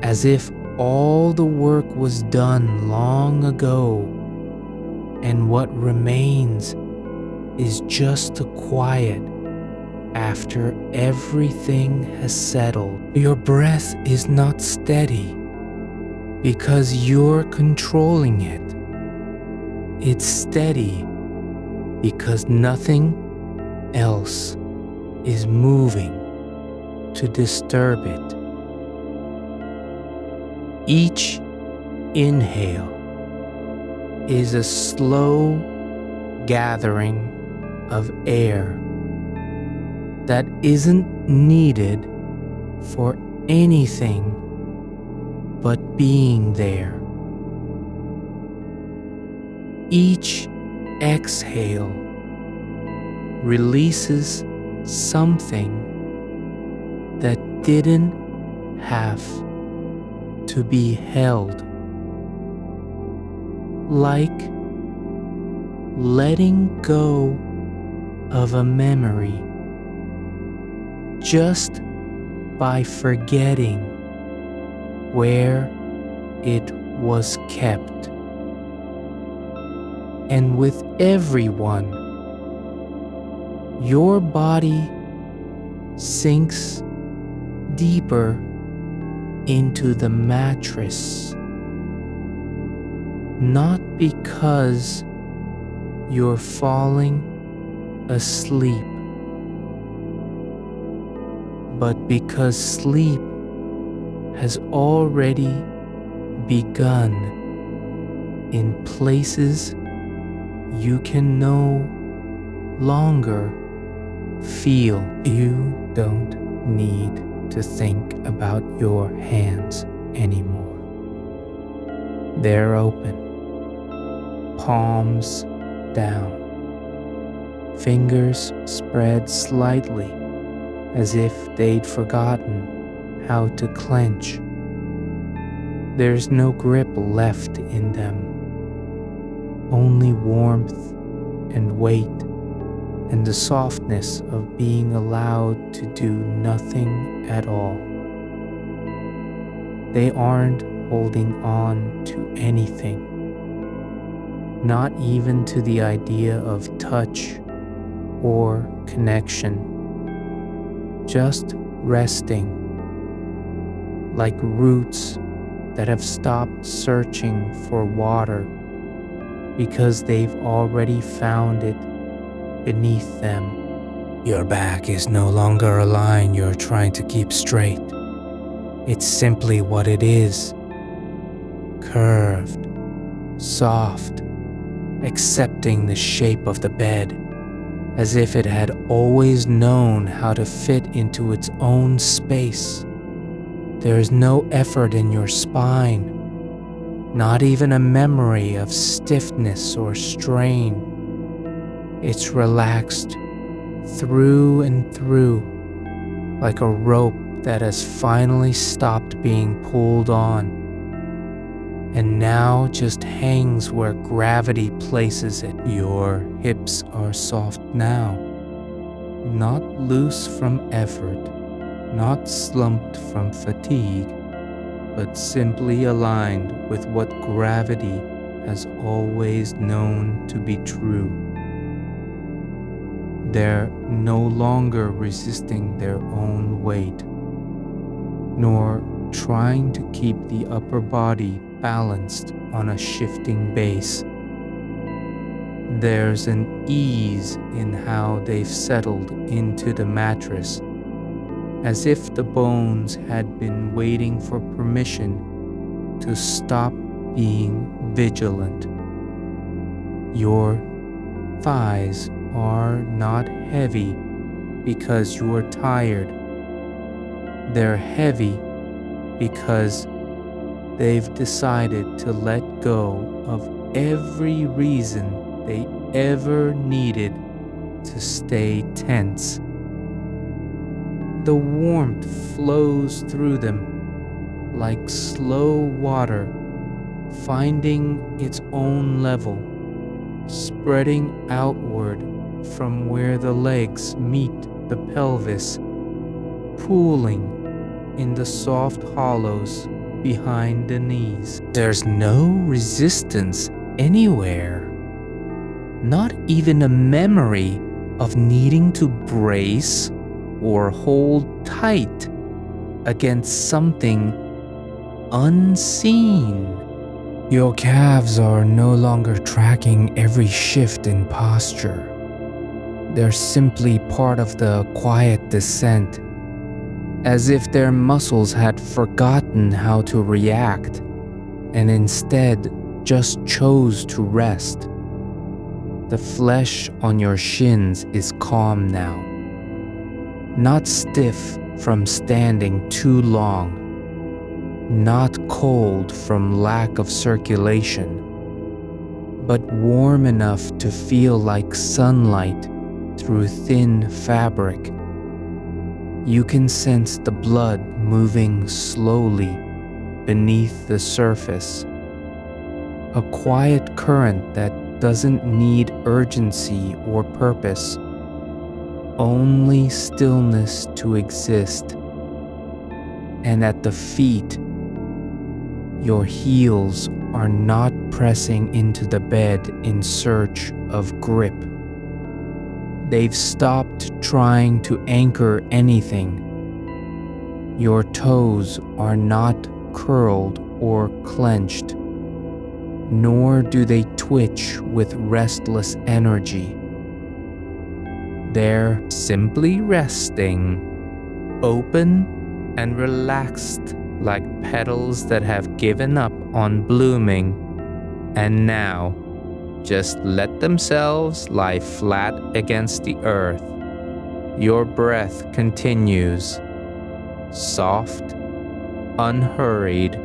as if all the work was done long ago, and what remains is just the quiet after everything has settled. Your breath is not steady because you're controlling it. It's steady because nothing else is moving to disturb it. Each inhale is a slow gathering of air that isn't needed for anything but being there. Each exhale releases something that didn't have to be held, like letting go of a memory just by forgetting where it was kept. And with everyone, your body sinks deeper into the mattress, not because you're falling asleep, but because sleep has already begun in places you can no longer feel. You don't need to think about your hands anymore. They're open, palms down, fingers spread slightly as if they'd forgotten how to clench. There's no grip left in them, only warmth and weight and the softness of being allowed to do nothing at all. They aren't holding on to anything, not even to the idea of touch or connection, just resting, like roots that have stopped searching for water because they've already found it beneath them. Your back is no longer a line you're trying to keep straight. It's simply what it is. Curved, soft, accepting the shape of the bed, as if it had always known how to fit into its own space. There is no effort in your spine, not even a memory of stiffness or strain. It's relaxed through and through, like a rope that has finally stopped being pulled on, and now just hangs where gravity places it. Your hips are soft now, not loose from effort, not slumped from fatigue, but simply aligned with what gravity has always known to be true. They're no longer resisting their own weight, nor trying to keep the upper body balanced on a shifting base. There's an ease in how they've settled into the mattress, as if the bones had been waiting for permission to stop being vigilant. Your thighs are not heavy because you are tired. They're heavy because they've decided to let go of every reason they ever needed to stay tense. The warmth flows through them like slow water, finding its own level, spreading outward from where the legs meet the pelvis, pooling in the soft hollows behind the knees. There's no resistance anywhere, not even a memory of needing to brace or hold tight against something unseen. Your calves are no longer tracking every shift in posture. They're simply part of the quiet descent, as if their muscles had forgotten how to react and instead just chose to rest. The flesh on your shins is calm now, not stiff from standing too long, not cold from lack of circulation, but warm enough to feel like sunlight through thin fabric. You can sense the blood moving slowly beneath the surface, a quiet current that doesn't need urgency or purpose, only stillness to exist. And at the feet, your heels are not pressing into the bed in search of grip. They've stopped trying to anchor anything. Your toes are not curled or clenched, nor do they twitch with restless energy. They're simply resting, open and relaxed like petals that have given up on blooming and now just let themselves lie flat against the earth. Your breath continues, soft, unhurried,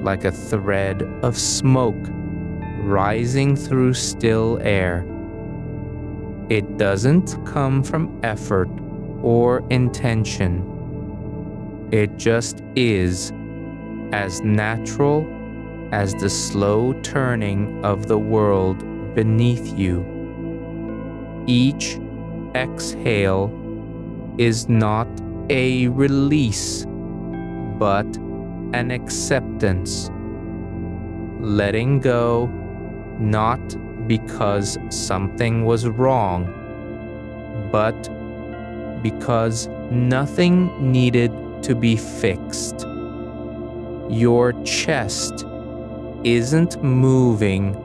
like a thread of smoke rising through still air. It doesn't come from effort or intention. It just is, as natural as the slow turning of the world beneath you. Each exhale is not a release, but an acceptance. Letting go, not because something was wrong, but because nothing needed to be fixed. Your chest isn't moving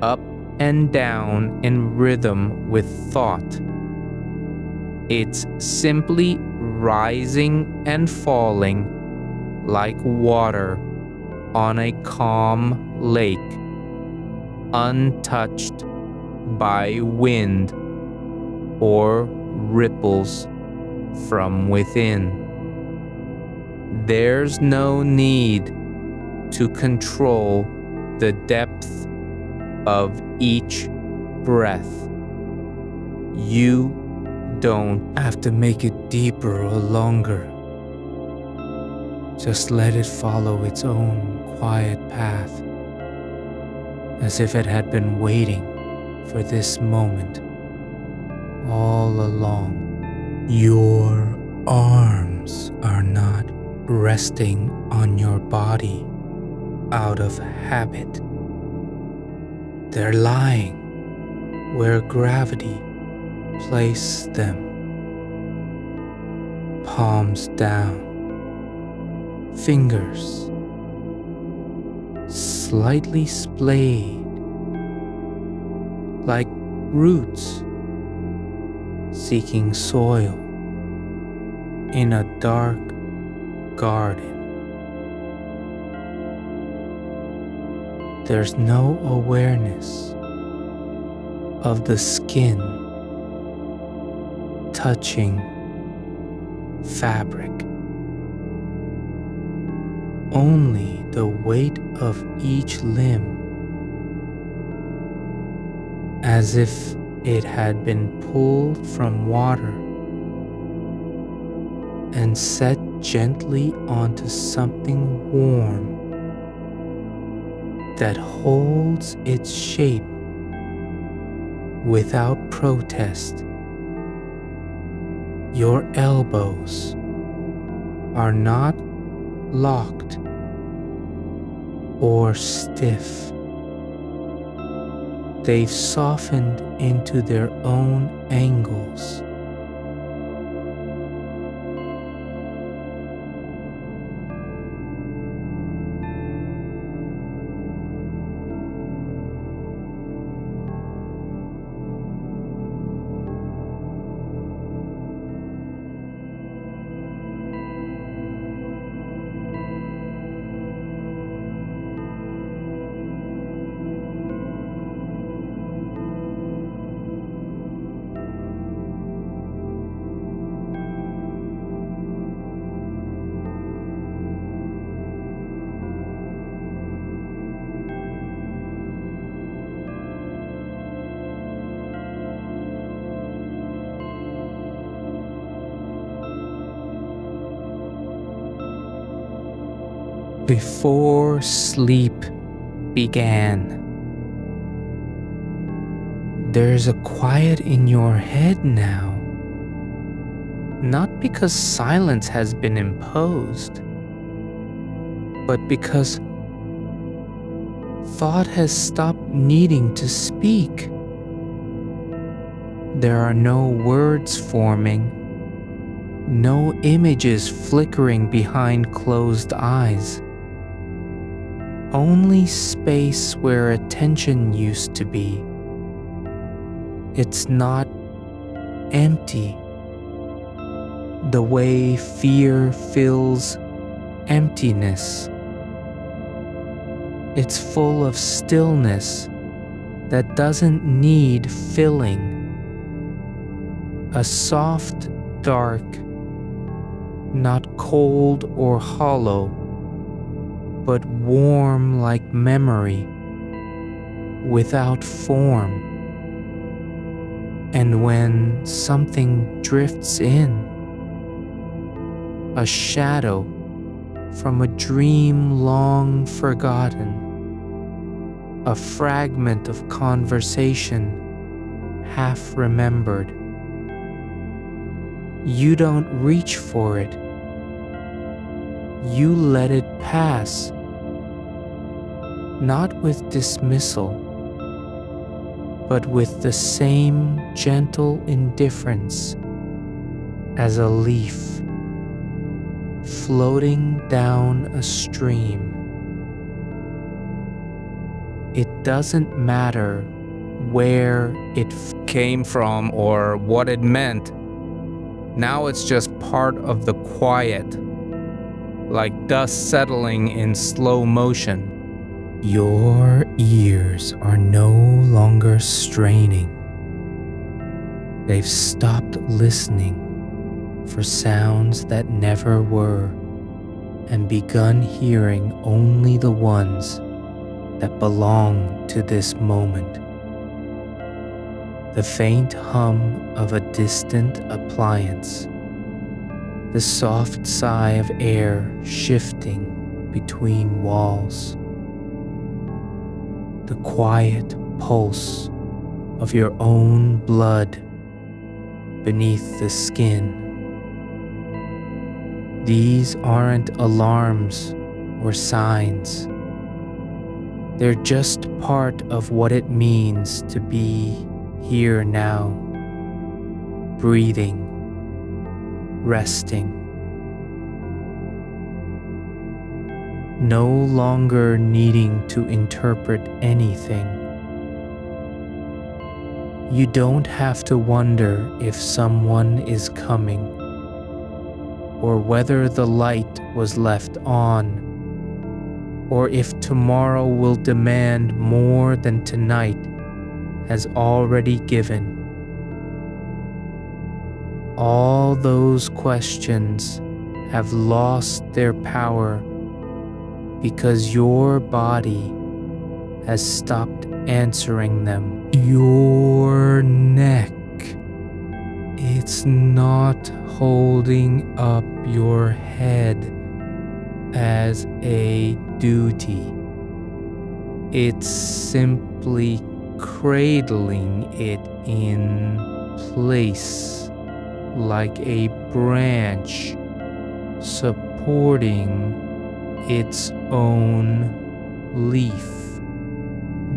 up and down in rhythm with thought. It's simply rising and falling like water on a calm lake, untouched by wind or ripples from within. There's no need to control the depth of each breath. You don't have to make it deeper or longer. Just let it follow its own quiet path, as if it had been waiting for this moment all along. Your arms are not resting on your body out of habit. They're lying where gravity placed them, palms down, fingers slightly splayed, like roots seeking soil in a dark garden. There's no awareness of the skin touching fabric. Only the weight of each limb, as if it had been pulled from water and set gently onto something warm that holds its shape without protest. Your elbows are not locked or stiff. They've softened into their own angles. Before sleep began, there's a quiet in your head now, not because silence has been imposed, but because thought has stopped needing to speak. There are no words forming, no images flickering behind closed eyes. Only space where attention used to be. It's not empty, the way fear fills emptiness. It's full of stillness that doesn't need filling. A soft dark, not cold or hollow, but warm like memory, without form. And when something drifts in, a shadow from a dream long forgotten, a fragment of conversation half remembered, you don't reach for it. You let it pass, not with dismissal, but with the same gentle indifference as a leaf floating down a stream. It doesn't matter where it came from or what it meant. Now it's just part of the quiet, like dust settling in slow motion. Your ears are no longer straining. They've stopped listening for sounds that never were and begun hearing only the ones that belong to this moment. The faint hum of a distant appliance, the soft sigh of air shifting between walls, the quiet pulse of your own blood beneath the skin. These aren't alarms or signs. They're just part of what it means to be here now, breathing, resting. No longer needing to interpret anything. You don't have to wonder if someone is coming, or whether the light was left on, or if tomorrow will demand more than tonight has already given. All those questions have lost their power because your body has stopped answering them. Your neck, it's not holding up your head as a duty. It's simply cradling it in place like a branch supporting its own leaf.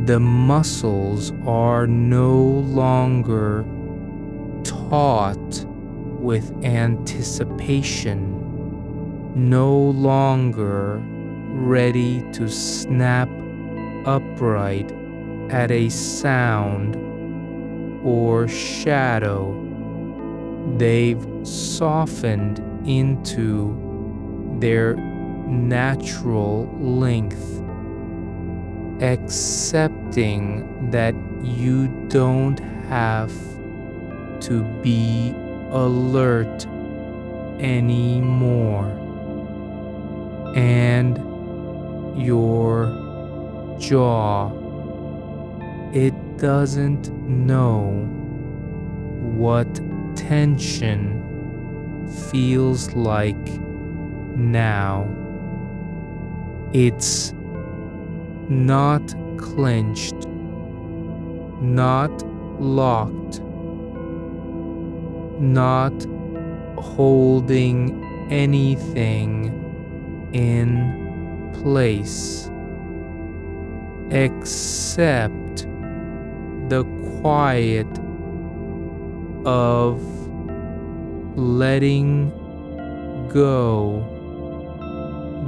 The muscles are no longer taut with anticipation, no longer ready to snap upright at a sound or shadow. They've softened into their natural length, accepting that you don't have to be alert anymore. And your jaw, it doesn't know what tension feels like now. It's not clenched, not locked, not holding anything in place except the quiet of letting go.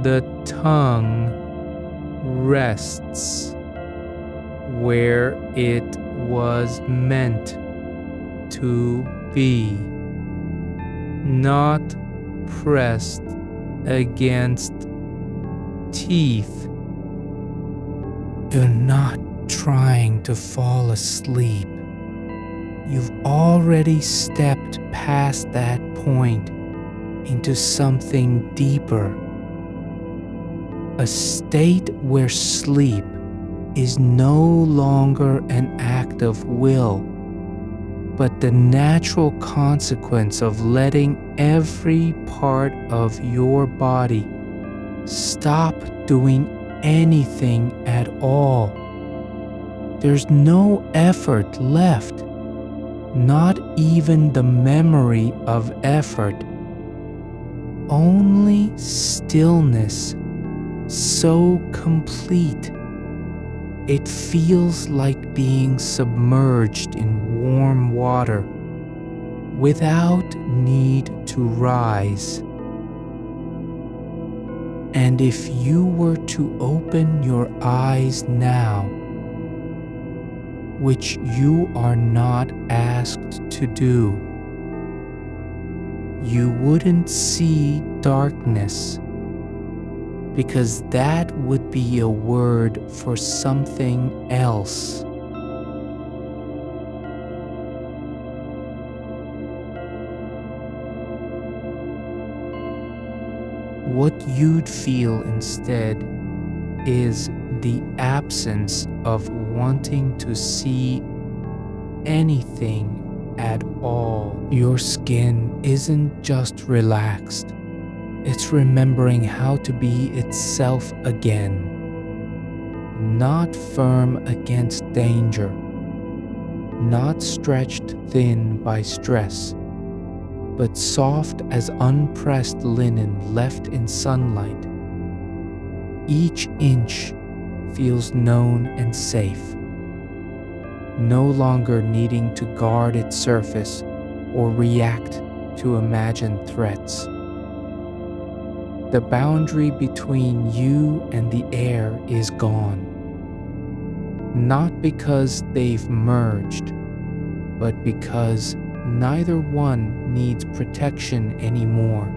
The tongue rests where it was meant to be, not pressed against teeth. You're not trying to fall asleep. You've already stepped past that point into something deeper, a state where sleep is no longer an act of will, but the natural consequence of letting every part of your body stop doing anything at all. There's no effort left, not even the memory of effort, only stillness so complete it feels like being submerged in warm water without need to rise. And if you were to open your eyes now, which you are not asked to do, you wouldn't see darkness, because that would be a word for something else. What you'd feel instead is the absence of wanting to see anything at all. Your skin isn't just relaxed. It's remembering how to be itself again, not firm against danger, not stretched thin by stress, but soft as unpressed linen left in sunlight. Each inch feels known and safe, no longer needing to guard its surface or react to imagined threats. The boundary between you and the air is gone, not because they've merged, but because neither one needs protection anymore.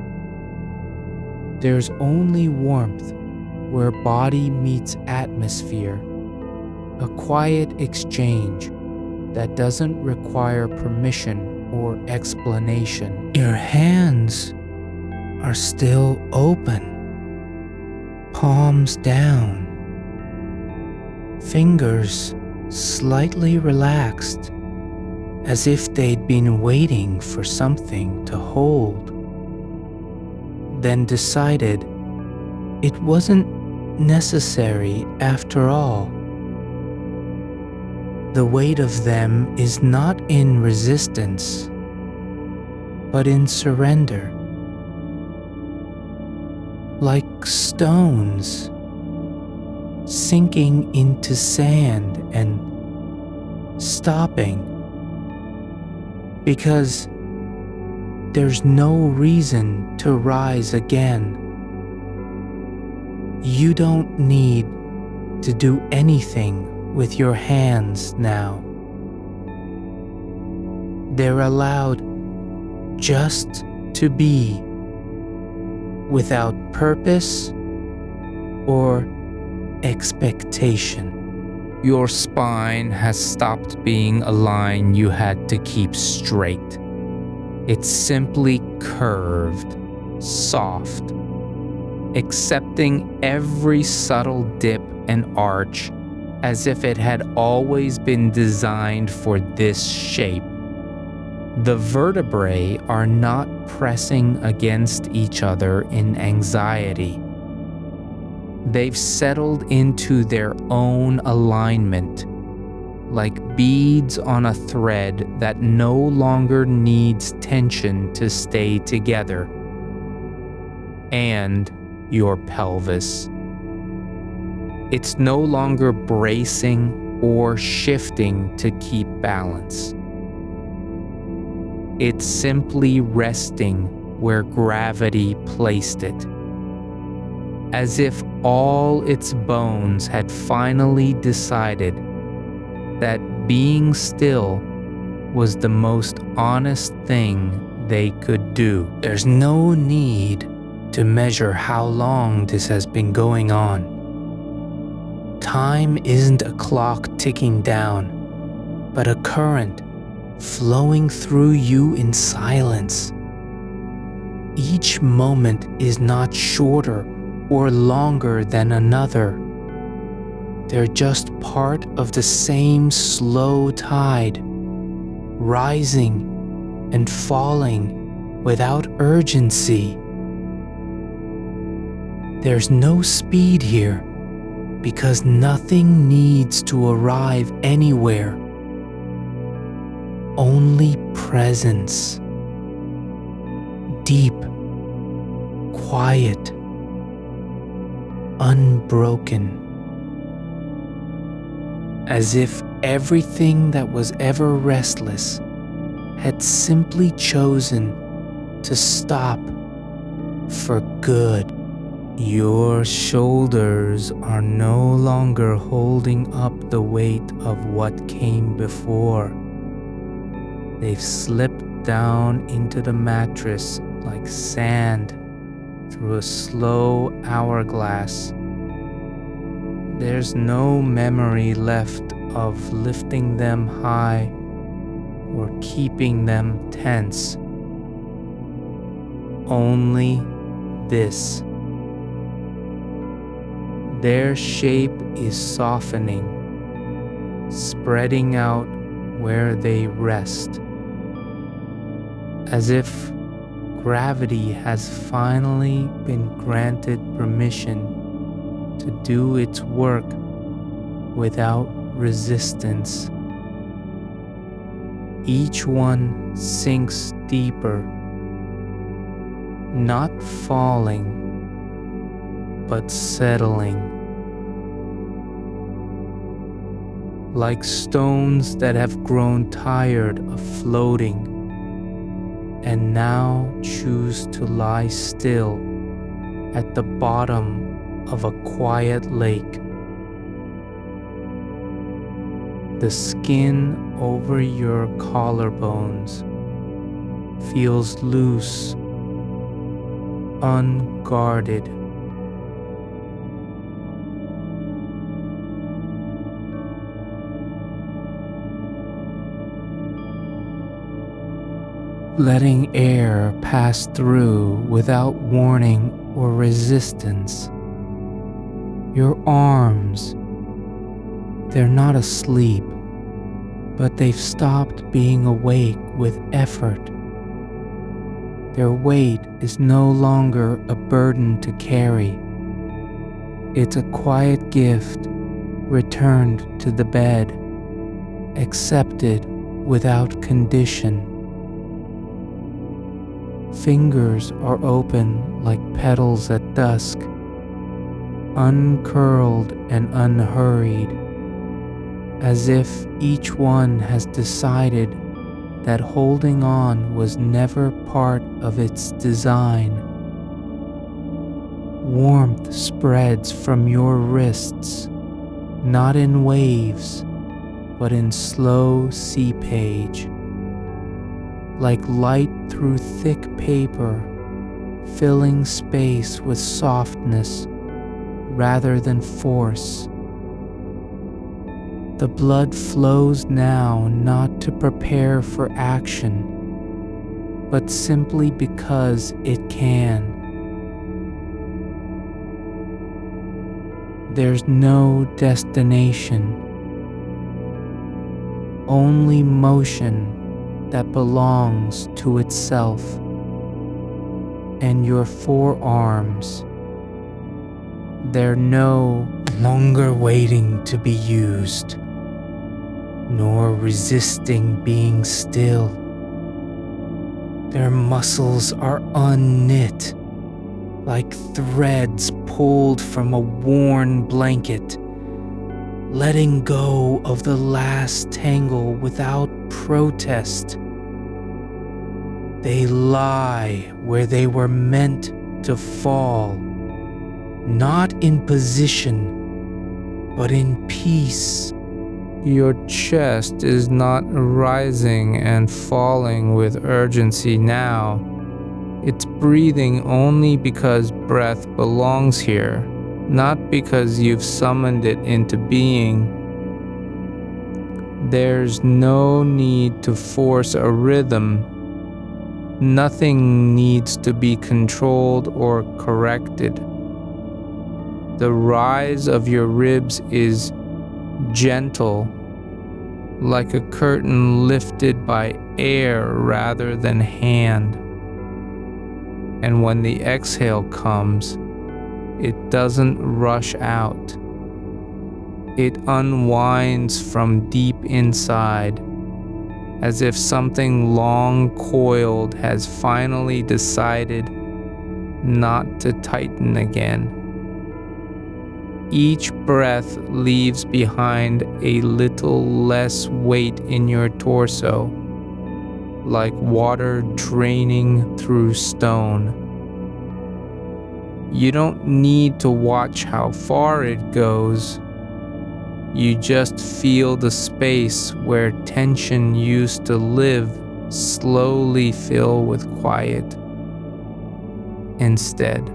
There's only warmth where body meets atmosphere, a quiet exchange that doesn't require permission or explanation. Your hands are still open, palms down, fingers slightly relaxed, as if they'd been waiting for something to hold, then decided it wasn't necessary after all. The weight of them is not in resistance, but in surrender. Like stones sinking into sand and stopping, because there's no reason to rise again. You don't need to do anything with your hands now. They're allowed just to be, without purpose or expectation. Your spine has stopped being a line you had to keep straight. It's simply curved, soft, accepting every subtle dip and arch as if it had always been designed for this shape. The vertebrae are not pressing against each other in anxiety. They've settled into their own alignment, like beads on a thread that no longer needs tension to stay together. And your pelvis. It's no longer bracing or shifting to keep balance. It's simply resting where gravity placed it, as if all its bones had finally decided that being still was the most honest thing they could do. There's no need to measure how long this has been going on. Time isn't a clock ticking down, but a current flowing through you in silence. Each moment is not shorter or longer than another. They're just part of the same slow tide, rising and falling without urgency. There's no speed here because nothing needs to arrive anywhere. Only presence. Deep, quiet, unbroken. As if everything that was ever restless had simply chosen to stop for good. Your shoulders are no longer holding up the weight of what came before. They've slipped down into the mattress like sand through a slow hourglass. There's no memory left of lifting them high or keeping them tense. Only this. Their shape is softening, spreading out where they rest, as if gravity has finally been granted permission to do its work without resistance. Each one sinks deeper, not falling, but settling. Like stones that have grown tired of floating and now choose to lie still at the bottom of a quiet lake. The skin over your collarbones feels loose, unguarded. Letting air pass through without warning or resistance. Your arms, they're not asleep, but they've stopped being awake with effort. Their weight is no longer a burden to carry. It's a quiet gift returned to the bed, accepted without condition. Fingers are open like petals at dusk, uncurled and unhurried, as if each one has decided that holding on was never part of its design. Warmth spreads from your wrists, not in waves, but in slow seepage. Like light through thick paper, filling space with softness rather than force. The blood flows now not to prepare for action, but simply because it can. There's no destination, only motion that belongs to itself. And your forearms, they're no longer waiting to be used, nor resisting being still. Their muscles are unknit, like threads pulled from a worn blanket, letting go of the last tangle without protest. They lie where they were meant to fall, not in position, but in peace. Your chest is not rising and falling with urgency now. It's breathing only because breath belongs here, not because you've summoned it into being. There's no need to force a rhythm. Nothing needs to be controlled or corrected. The rise of your ribs is gentle, like a curtain lifted by air rather than hand. And when the exhale comes, it doesn't rush out. It unwinds from deep inside, as if something long coiled has finally decided not to tighten again. Each breath leaves behind a little less weight in your torso, like water draining through stone. You don't need to watch how far it goes. You just feel the space where tension used to live slowly fill with quiet instead.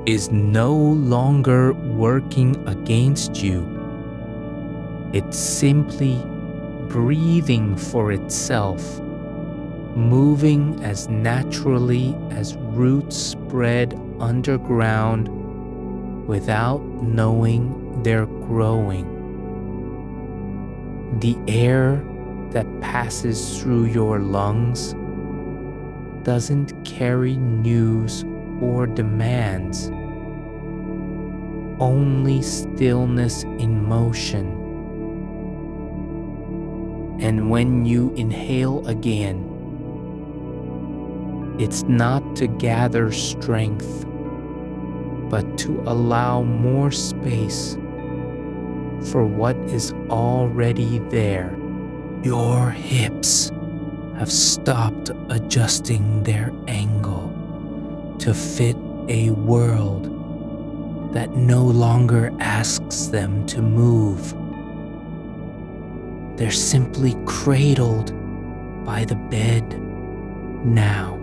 Is no longer working against you. It's simply breathing for itself, moving as naturally as roots spread underground without knowing they're growing. The air that passes through your lungs doesn't carry news or demands, only stillness in motion. And when you inhale again, it's not to gather strength, but to allow more space for what is already there. Your hips have stopped adjusting their angle to fit a world that no longer asks them to move. They're simply cradled by the bed now.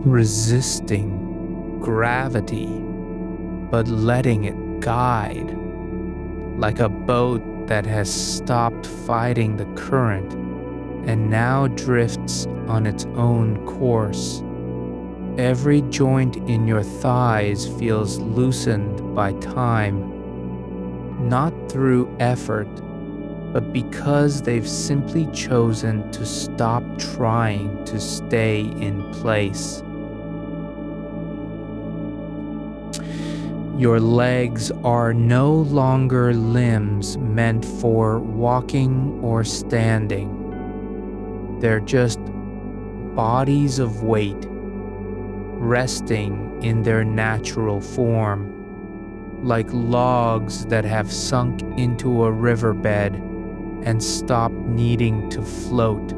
Resisting gravity, but letting it guide, like a boat that has stopped fighting the current and now drifts on its own course. Every joint in your thighs feels loosened by time, not through effort, but because they've simply chosen to stop trying to stay in place. Your legs are no longer limbs meant for walking or standing. They're just bodies of weight, resting in their natural form, like logs that have sunk into a riverbed and stop needing to float.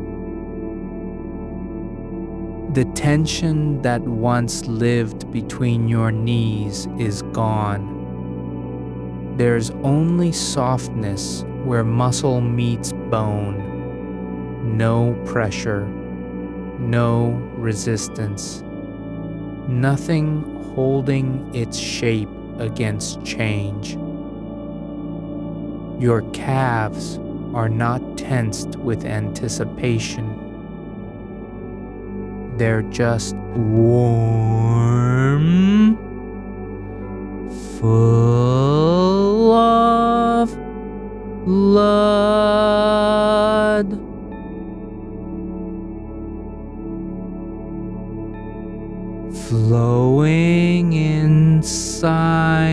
The tension that once lived between your knees is gone. There's only softness where muscle meets bone. No pressure, no resistance, nothing holding its shape against change. Your calves are not tensed with anticipation. They're just warm, full of blood. Flowing in silence.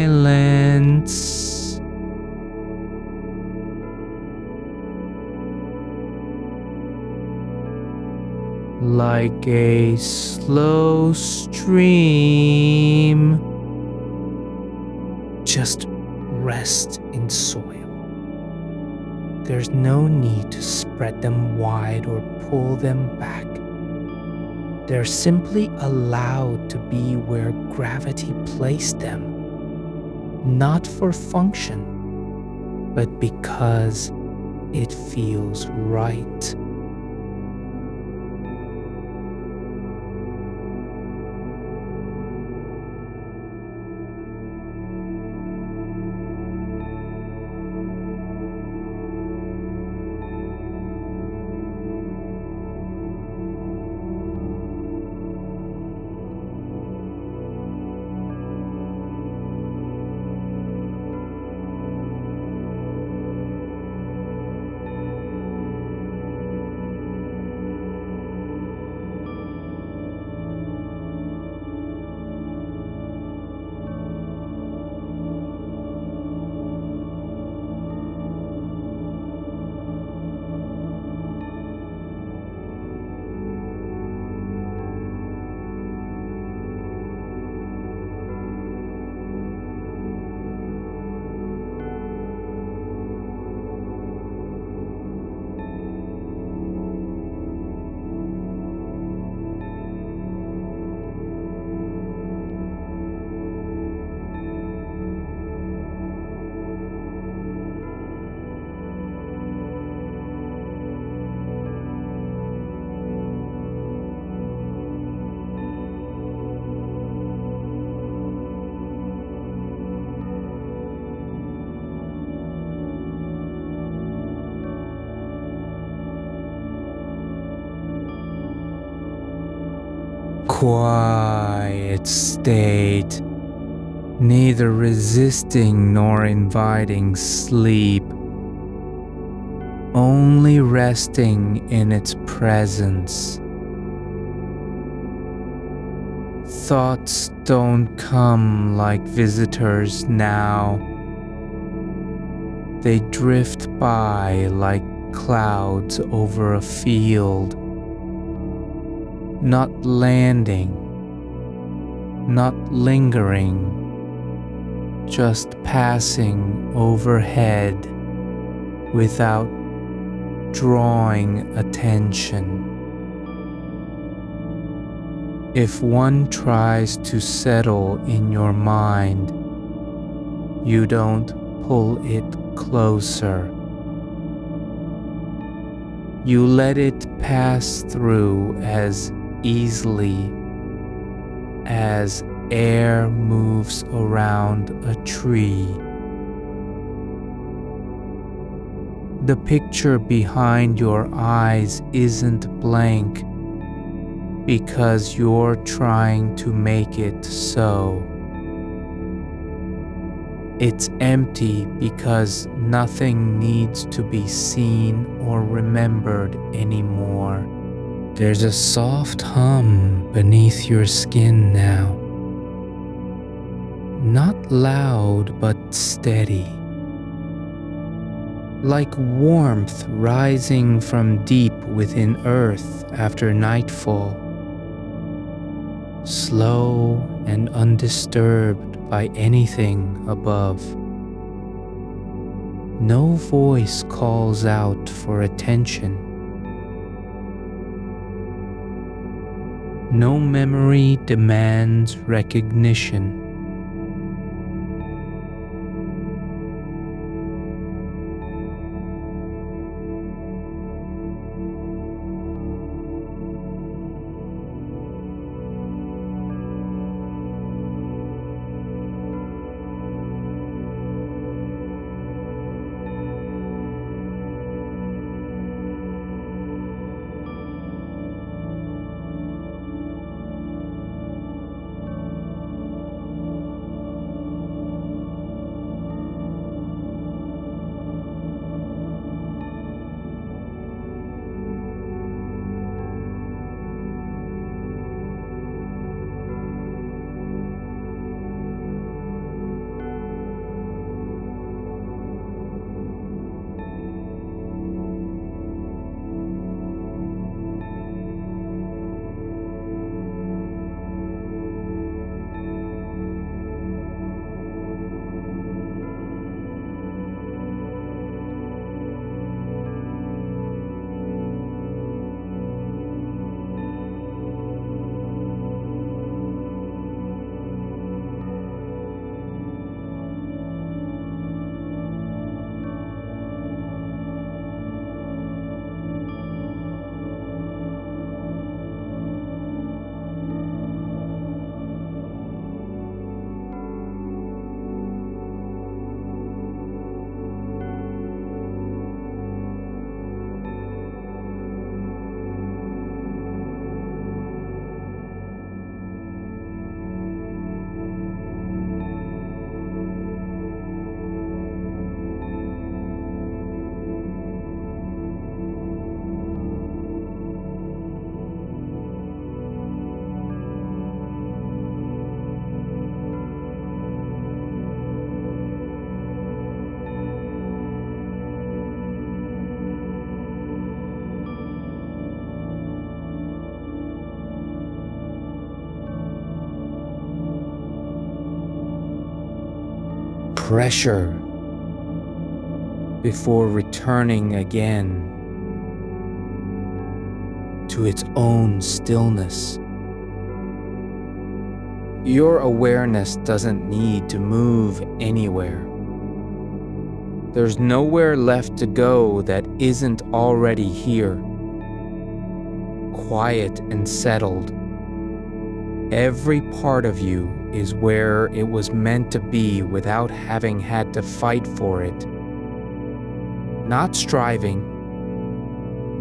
Like a slow stream. Just rest in soil. There's no need to spread them wide or pull them back. They're simply allowed to be where gravity placed them, not for function, but because it feels right. Quiet state, neither resisting nor inviting sleep, only resting in its presence. Thoughts don't come like visitors now. They drift by like clouds over a field. Not landing, not lingering, just passing overhead without drawing attention. If one tries to settle in your mind, you don't pull it closer. You let it pass through as easily as air moves around a tree. The picture behind your eyes isn't blank because you're trying to make it so. It's empty because nothing needs to be seen or remembered anymore. There's a soft hum beneath your skin now. Not loud but steady. Like warmth rising from deep within earth after nightfall. Slow and undisturbed by anything above. No voice calls out for attention. No memory demands recognition. Pressure before returning again to its own stillness. Your awareness doesn't need to move anywhere. There's nowhere left to go that isn't already here, quiet and settled. Every part of you is where it was meant to be without having had to fight for it. Not striving,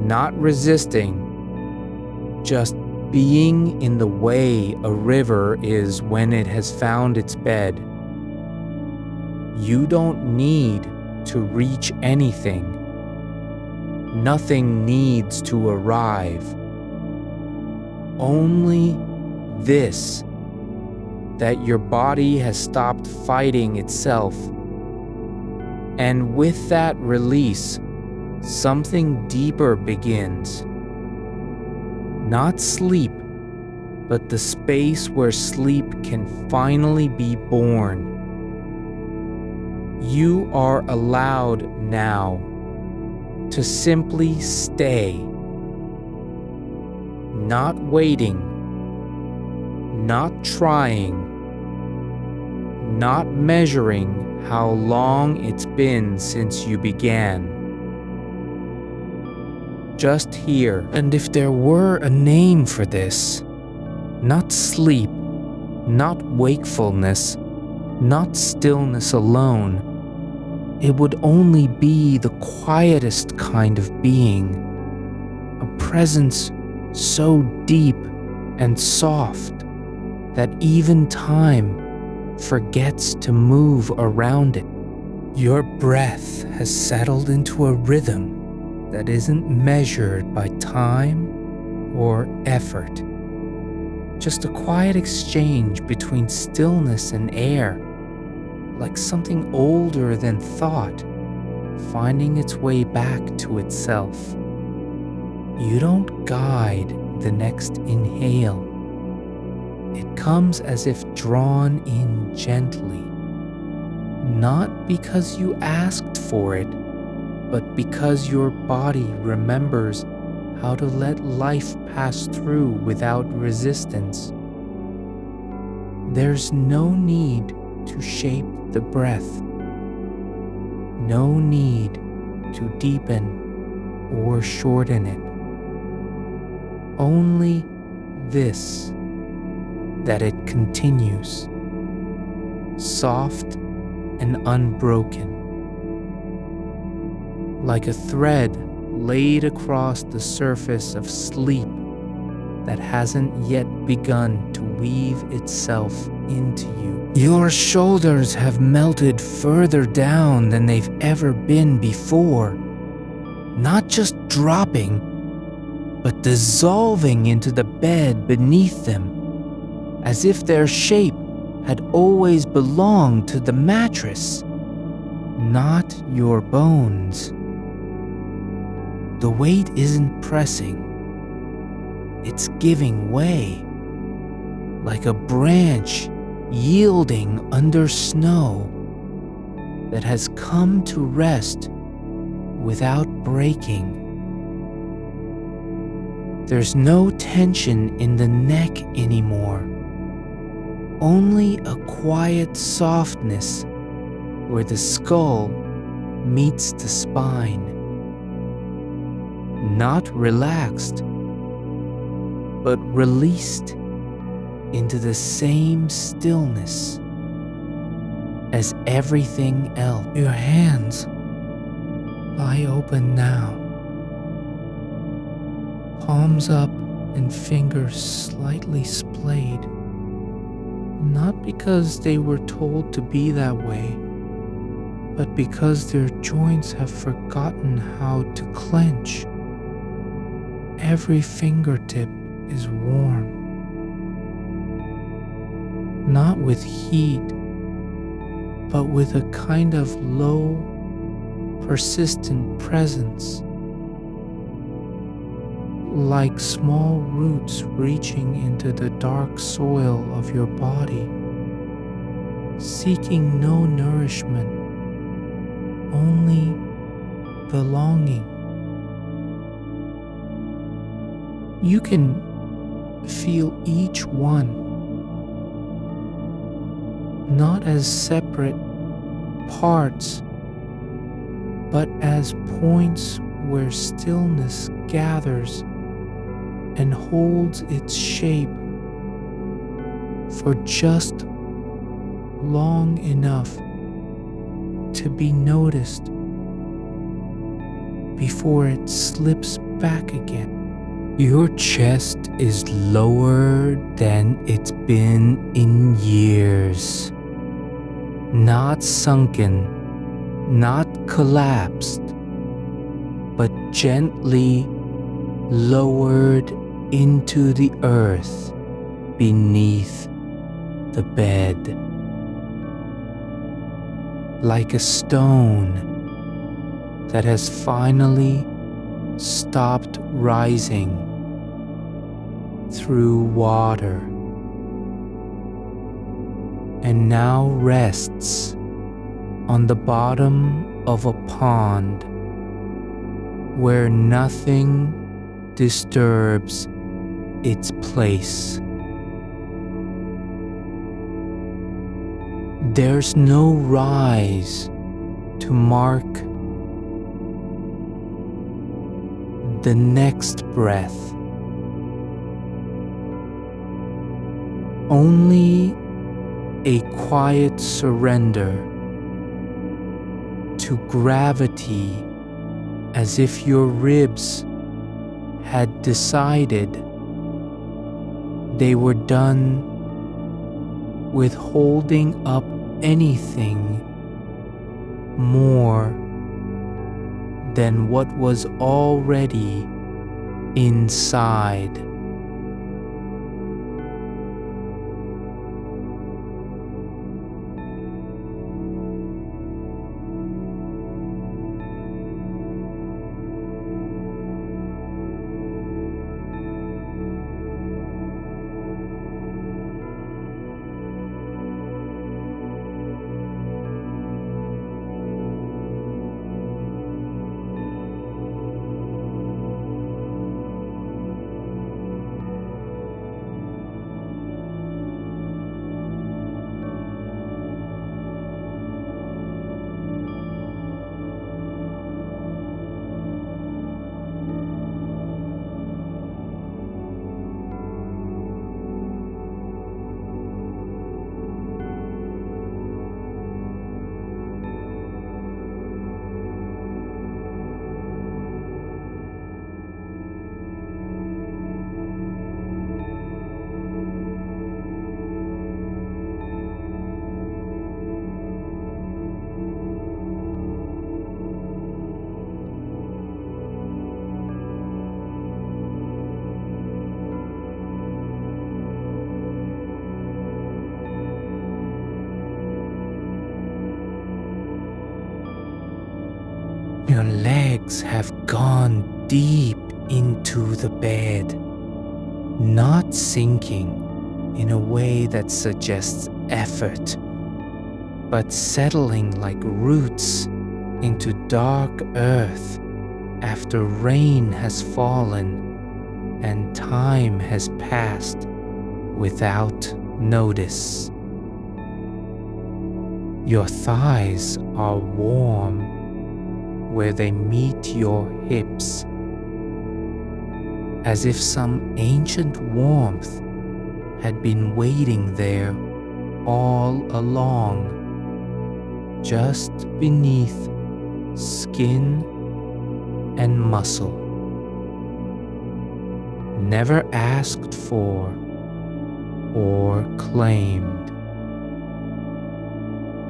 not resisting, just being in the way a river is when it has found its bed. You don't need to reach anything. Nothing needs to arrive. Only this, that your body has stopped fighting itself. And with that release, something deeper begins. Not sleep, but the space where sleep can finally be born. You are allowed now to simply stay, not waiting, not trying, not measuring how long it's been since you began. Just here. And if there were a name for this, not sleep, not wakefulness, not stillness alone, it would only be the quietest kind of being, a presence so deep and soft that even time forgets to move around it. Your breath has settled into a rhythm that isn't measured by time or effort. Just a quiet exchange between stillness and air, like something older than thought, finding its way back to itself. You don't guide the next inhale. It comes as if drawn in gently, not because you asked for it, but because your body remembers how to let life pass through without resistance. There's no need to shape the breath, no need to deepen or shorten it. Only this, that it continues, soft and unbroken, like a thread laid across the surface of sleep that hasn't yet begun to weave itself into you. Your shoulders have melted further down than they've ever been before, not just dropping, but dissolving into the bed beneath them, as if their shape had always belonged to the mattress, not your bones. The weight isn't pressing, it's giving way, like a branch yielding under snow that has come to rest without breaking. There's no tension in the neck anymore, only a quiet softness where the skull meets the spine. Not relaxed, but released into the same stillness as everything else. Your hands lie open now, palms up and fingers slightly splayed, not because they were told to be that way, but because their joints have forgotten how to clench. Every fingertip is warm, not with heat, but with a kind of low, persistent presence, like small roots reaching into the dark soil of your body, seeking no nourishment, only belonging. You can feel each one, not as separate parts, but as points where stillness gathers and holds its shape for just long enough to be noticed before it slips back again. Your chest is lower than it's been in years. Not sunken, not collapsed, but gently lowered into the earth beneath the bed. Like a stone that has finally stopped rising through water and now rests on the bottom of a pond where nothing disturbs its place. There's no rise to mark the next breath. Only a quiet surrender to gravity, as if your ribs had decided they were done with holding up anything more than what was already inside. Your legs have gone deep into the bed, not sinking in a way that suggests effort, but settling like roots into dark earth after rain has fallen and time has passed without notice. Your thighs are warm where they meet your hips, as if some ancient warmth had been waiting there all along, just beneath skin and muscle. Never asked for or claimed,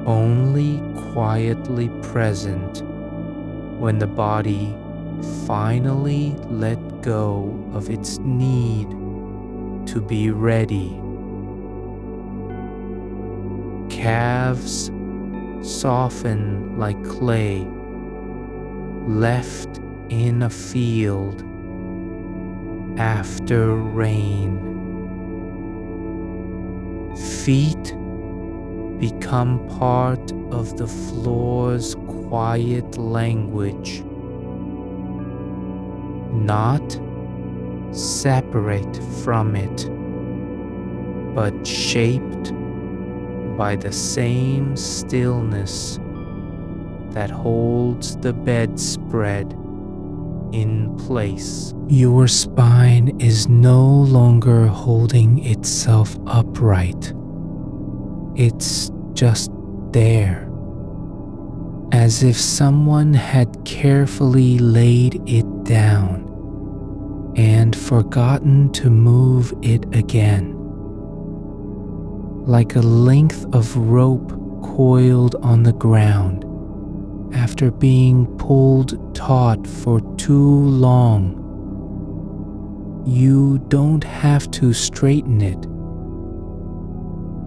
only quietly present when the body finally let go of its need to be ready. Calves soften like clay left in a field after rain. Feet become part of the floor's quiet language, not separate from it, but shaped by the same stillness that holds the bedspread in place. Your spine is no longer holding itself upright. It's just there, as if someone had carefully laid it down and forgotten to move it again. Like a length of rope coiled on the ground after being pulled taut for too long. You don't have to straighten it.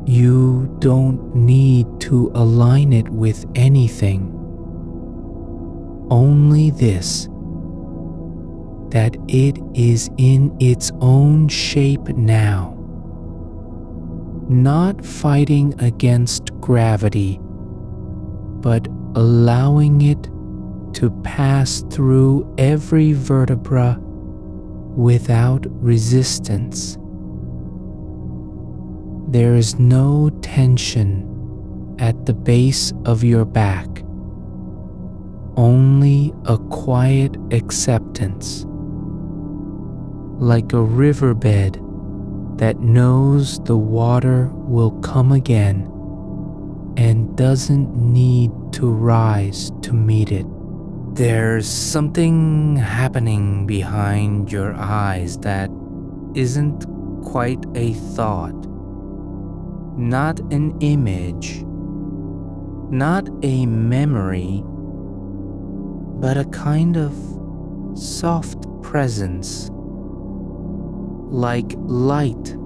You don't need to align it with anything. Only this, that it is in its own shape now, not fighting against gravity, but allowing it to pass through every vertebra without resistance. There is no tension at the base of your back, only a quiet acceptance, like a riverbed that knows the water will come again and doesn't need to rise to meet it. There's something happening behind your eyes that isn't quite a thought, not an image, not a memory, but a kind of soft presence, like light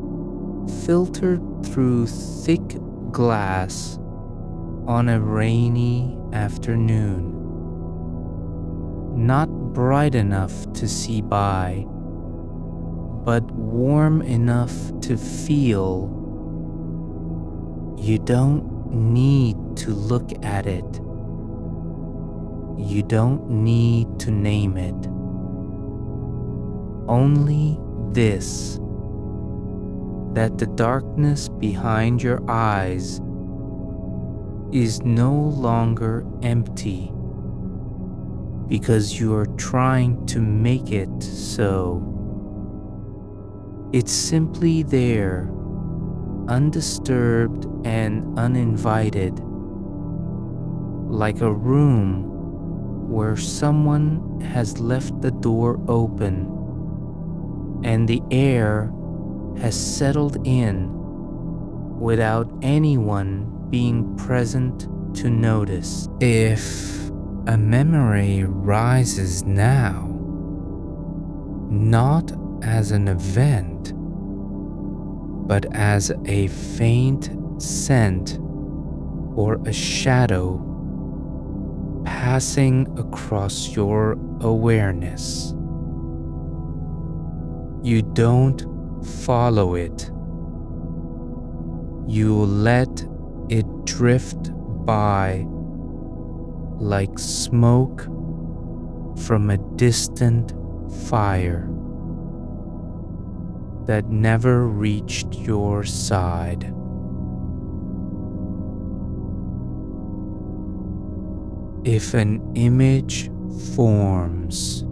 filtered through thick glass on a rainy afternoon. Not bright enough to see by, but warm enough to feel. You don't need to look at it. You don't need to name it. Only this, that the darkness behind your eyes is no longer empty because you are trying to make it so. It's simply there, undisturbed and uninvited, like a room where someone has left the door open and the air has settled in without anyone being present to notice. If a memory rises now, not as an event, but as a faint scent or a shadow passing across your awareness. You don't follow it. You let it drift by like smoke from a distant fire that never reached your side. If an image forms,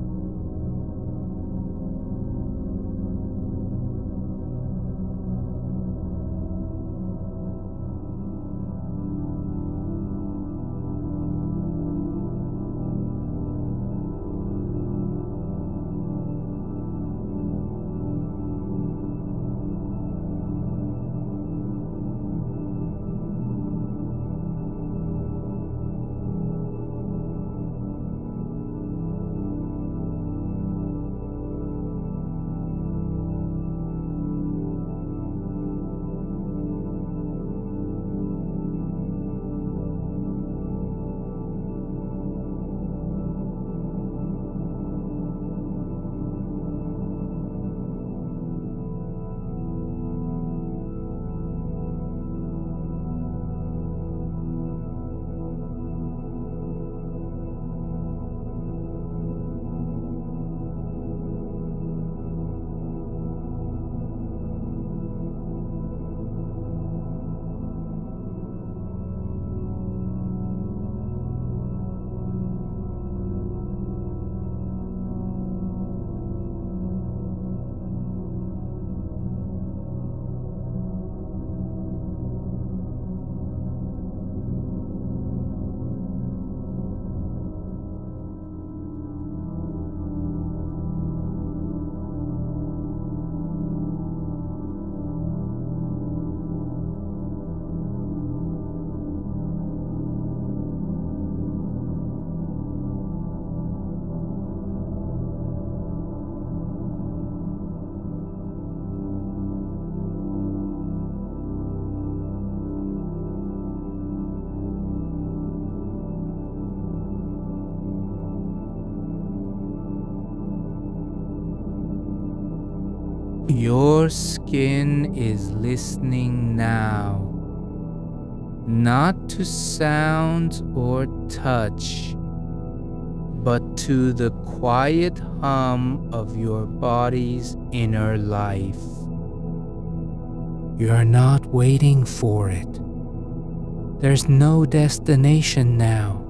your skin is listening now, not to sounds or touch, but to the quiet hum of your body's inner life. You're not waiting for it. There's no destination now.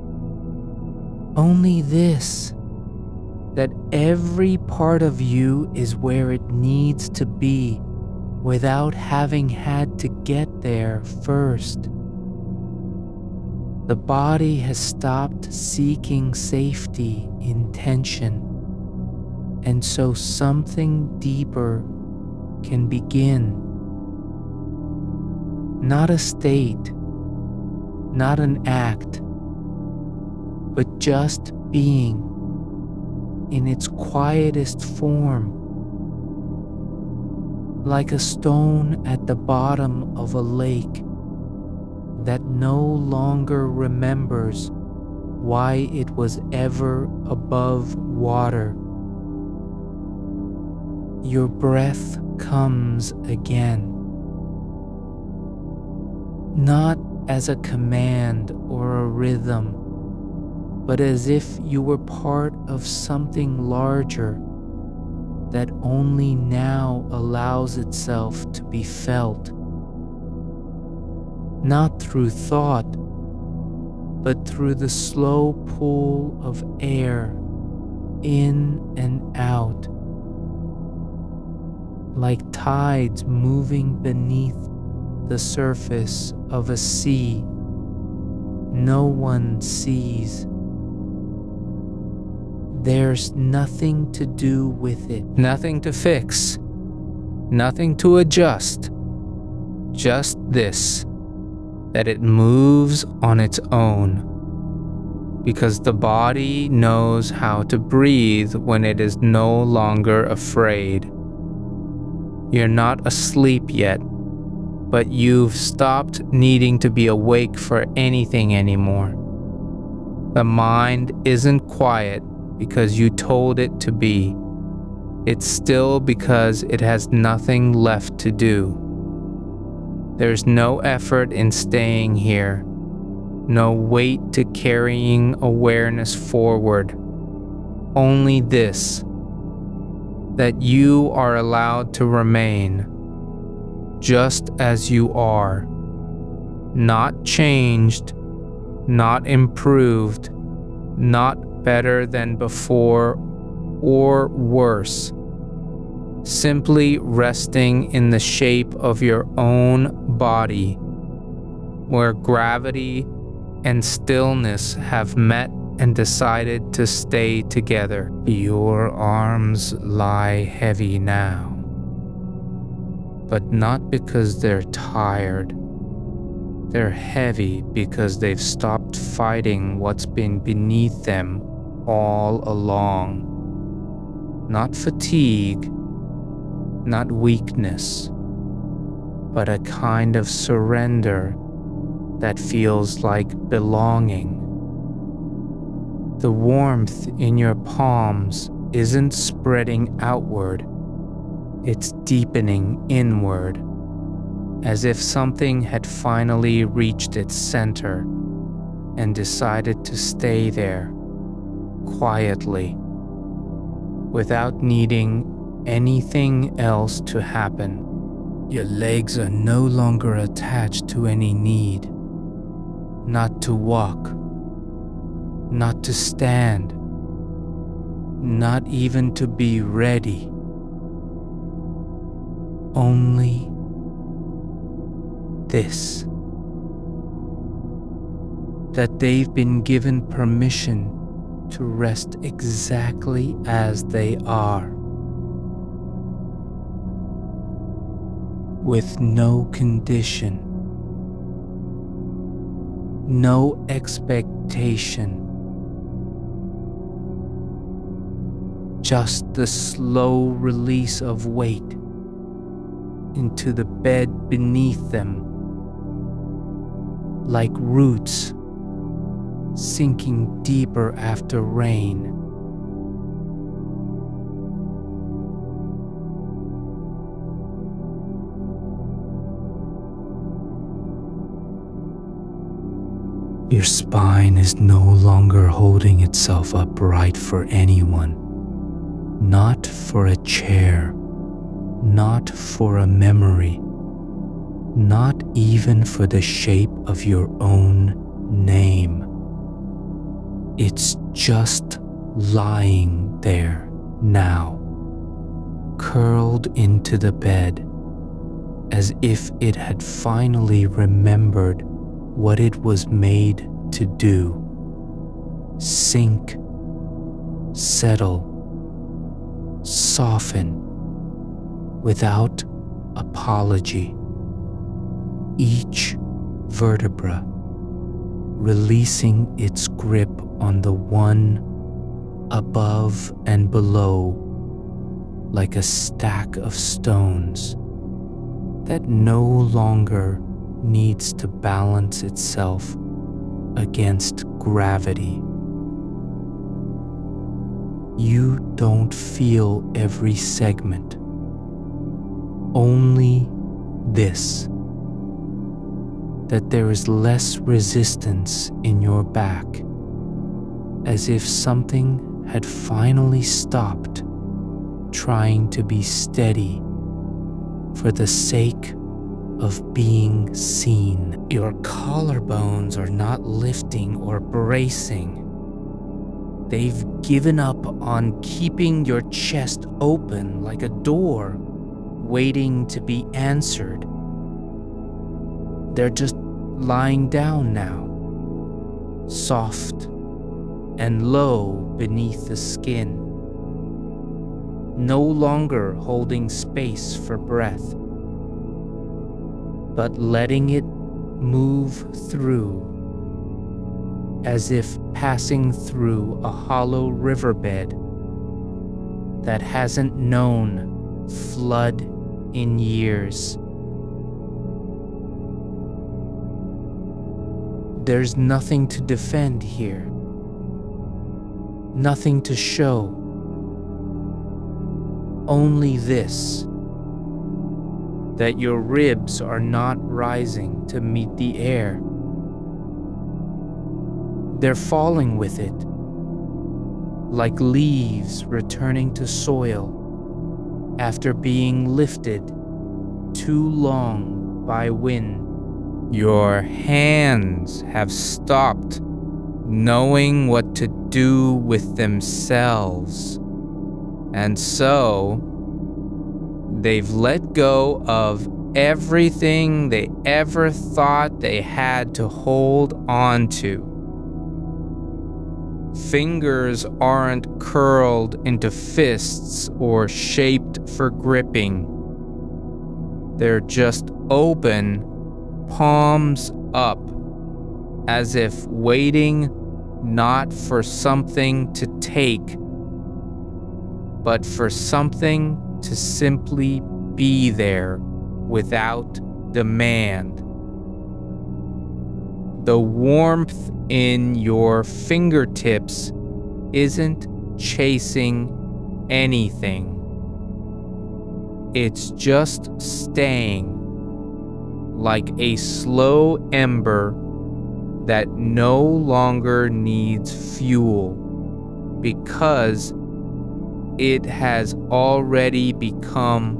Only this, that every part of you is where it needs to be without having had to get there first. The body has stopped seeking safety in tension, and so something deeper can begin. Not a state, not an act, but just being in its quietest form, like a stone at the bottom of a lake that no longer remembers why it was ever above water. Your breath comes again, not as a command or a rhythm, but as if you were part of something larger that only now allows itself to be felt. Not through thought, but through the slow pull of air in and out, like tides moving beneath the surface of a sea no one sees. There's nothing to do with it, nothing to fix, nothing to adjust, just this, that it moves on its own, because the body knows how to breathe when it is no longer afraid. You're not asleep yet, but you've stopped needing to be awake for anything anymore. The mind isn't quiet because you told it to be. It's still because it has nothing left to do. There's no effort in staying here, no weight to carrying awareness forward. Only this, that you are allowed to remain just as you are, not changed, not improved, not better than before or worse, simply resting in the shape of your own body, where gravity and stillness have met and decided to stay together. Your arms lie heavy now, but not because they're tired. They're heavy because they've stopped fighting what's been beneath them all along. Not fatigue, not weakness, but a kind of surrender that feels like belonging. The warmth in your palms isn't spreading outward, it's deepening inward, as if something had finally reached its center and decided to stay there, quietly, without needing anything else to happen. Your legs are no longer attached to any need, not to walk, not to stand, not even to be ready. Only this, that they've been given permission to rest exactly as they are, with no condition, no expectation, just the slow release of weight into the bed beneath them, like roots sinking deeper after rain. Your spine is no longer holding itself upright for anyone, not for a chair, not for a memory, not even for the shape of your own name. It's just lying there now, curled into the bed, as if it had finally remembered what it was made to do: sink, settle, soften, without apology. Each vertebra releasing its grip on the one above and below, like a stack of stones that no longer needs to balance itself against gravity. You don't feel every segment, only this, that there is less resistance in your back, as if something had finally stopped trying to be steady for the sake of being seen. Your collarbones are not lifting or bracing. They've given up on keeping your chest open like a door, waiting to be answered. They're just lying down now, soft and low beneath the skin, no longer holding space for breath, but letting it move through, as if passing through a hollow riverbed that hasn't known flood in years. There's nothing to defend here, nothing to show. Only this, that your ribs are not rising to meet the air. They're falling with it, like leaves returning to soil after being lifted too long by wind. Your hands have stopped knowing what to do with themselves, and so they've let go of everything they ever thought they had to hold on to. Fingers aren't curled into fists or shaped for gripping. They're just open, palms up, as if waiting not for something to take, but for something to simply be there without demand. The warmth in your fingertips isn't chasing anything. It's just staying, like a slow ember that no longer needs fuel, because it has already become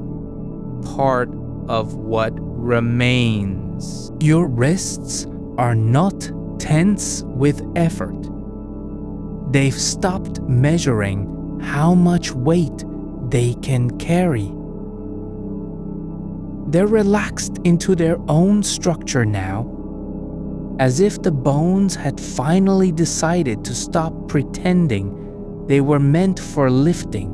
part of what remains. Your wrists are not tense with effort. They've stopped measuring how much weight they can carry. They're relaxed into their own structure now, as if the bones had finally decided to stop pretending they were meant for lifting,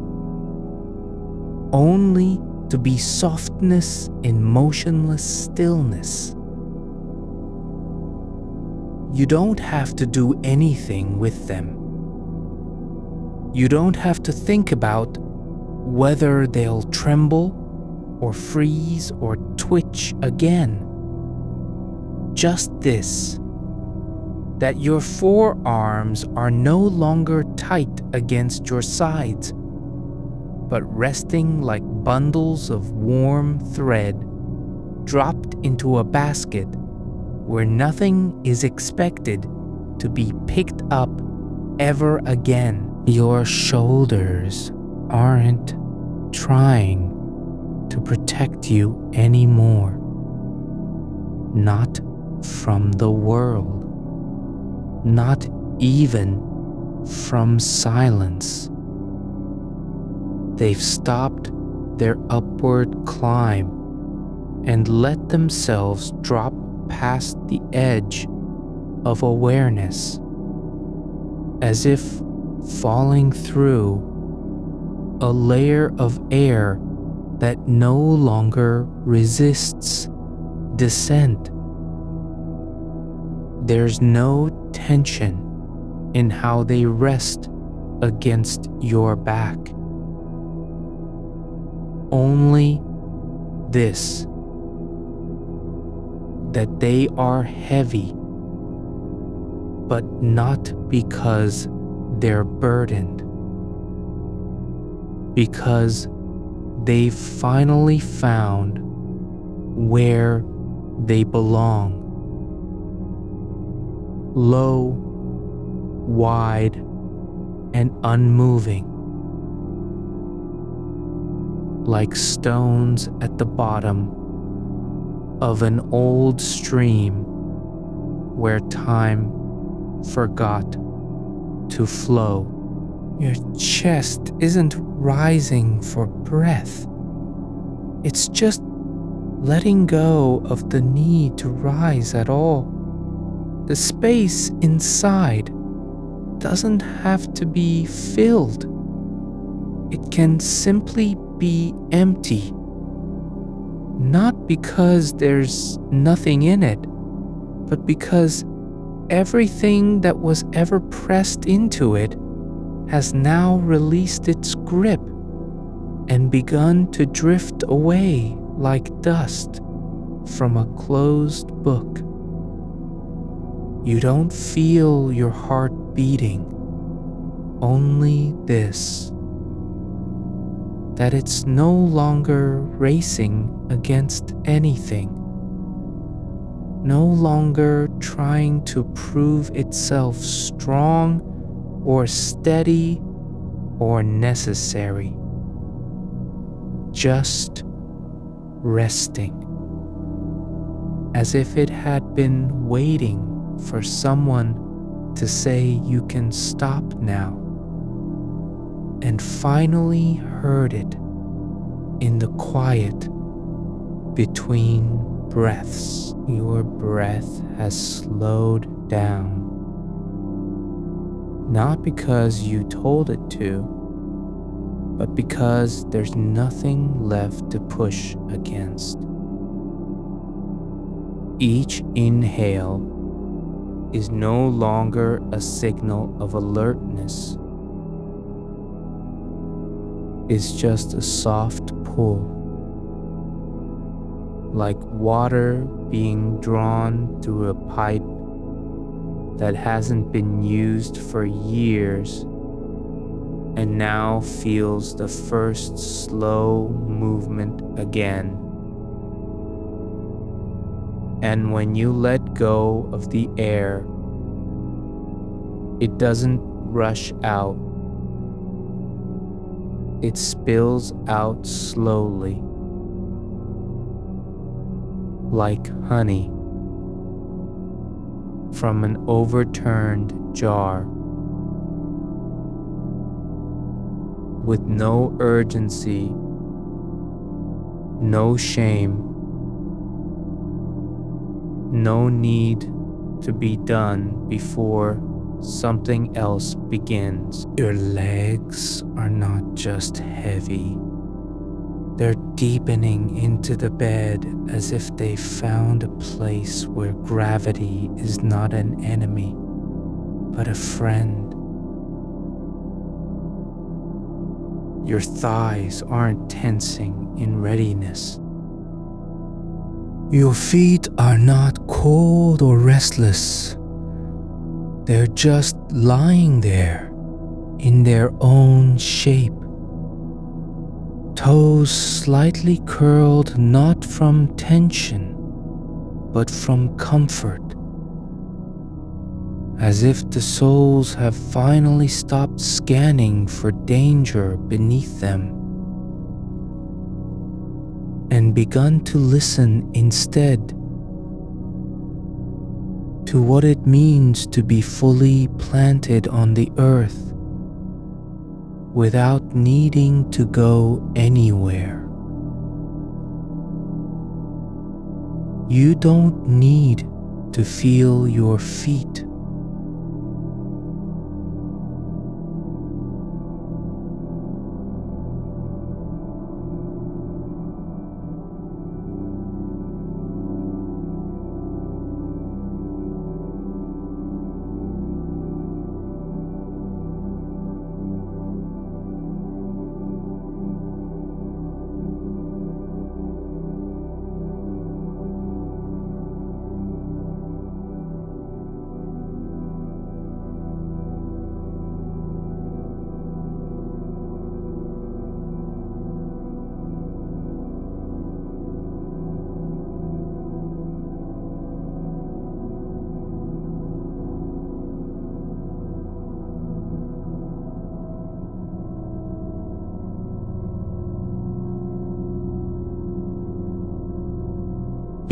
only to be softness in motionless stillness. You don't have to do anything with them. You don't have to think about whether they'll tremble or freeze or twitch again. Just this, that your forearms are no longer tight against your sides, but resting like bundles of warm thread dropped into a basket where nothing is expected to be picked up ever again. Your shoulders aren't trying to protect you anymore. Not from the world. Not even from silence. They've stopped their upward climb and let themselves drop past the edge of awareness, as if falling through a layer of air that no longer resists descent. There's no tension in how they rest against your back. Only this, that they are heavy, but not because they're burdened, because they've finally found where they belong. Low, wide, and unmoving, like stones at the bottom of an old stream where time forgot to flow. Your chest isn't rising for breath. It's just letting go of the need to rise at all. The space inside doesn't have to be filled. It can simply be empty. Not because there's nothing in it, but because everything that was ever pressed into it has now released its grip and begun to drift away like dust from a closed book. You don't feel your heart beating. only this: that it's no longer racing against anything, no longer trying to prove itself strong or steady or necessary, just resting, as if it had been waiting for someone to say you can stop now, and finally heard it in the quiet between breaths. Your breath has slowed down, not because you told it to, but because there's nothing left to push against. Each inhale is no longer a signal of alertness. It's just a soft pull, like water being drawn through a pipe that hasn't been used for years and now feels the first slow movement again. And when you let go of the air, it doesn't rush out. It spills out slowly, like honey from an overturned jar, with no urgency, no shame, no need to be done before something else begins. Your legs are not just heavy. They're deepening into the bed as if they found a place where gravity is not an enemy, but a friend. Your thighs aren't tensing in readiness. Your feet are not cold or restless. They're just lying there in their own shape. Toes slightly curled not from tension, but from comfort, as if the soles have finally stopped scanning for danger beneath them and begun to listen instead to what it means to be fully planted on the earth without needing to go anywhere. You don't need to feel your feet.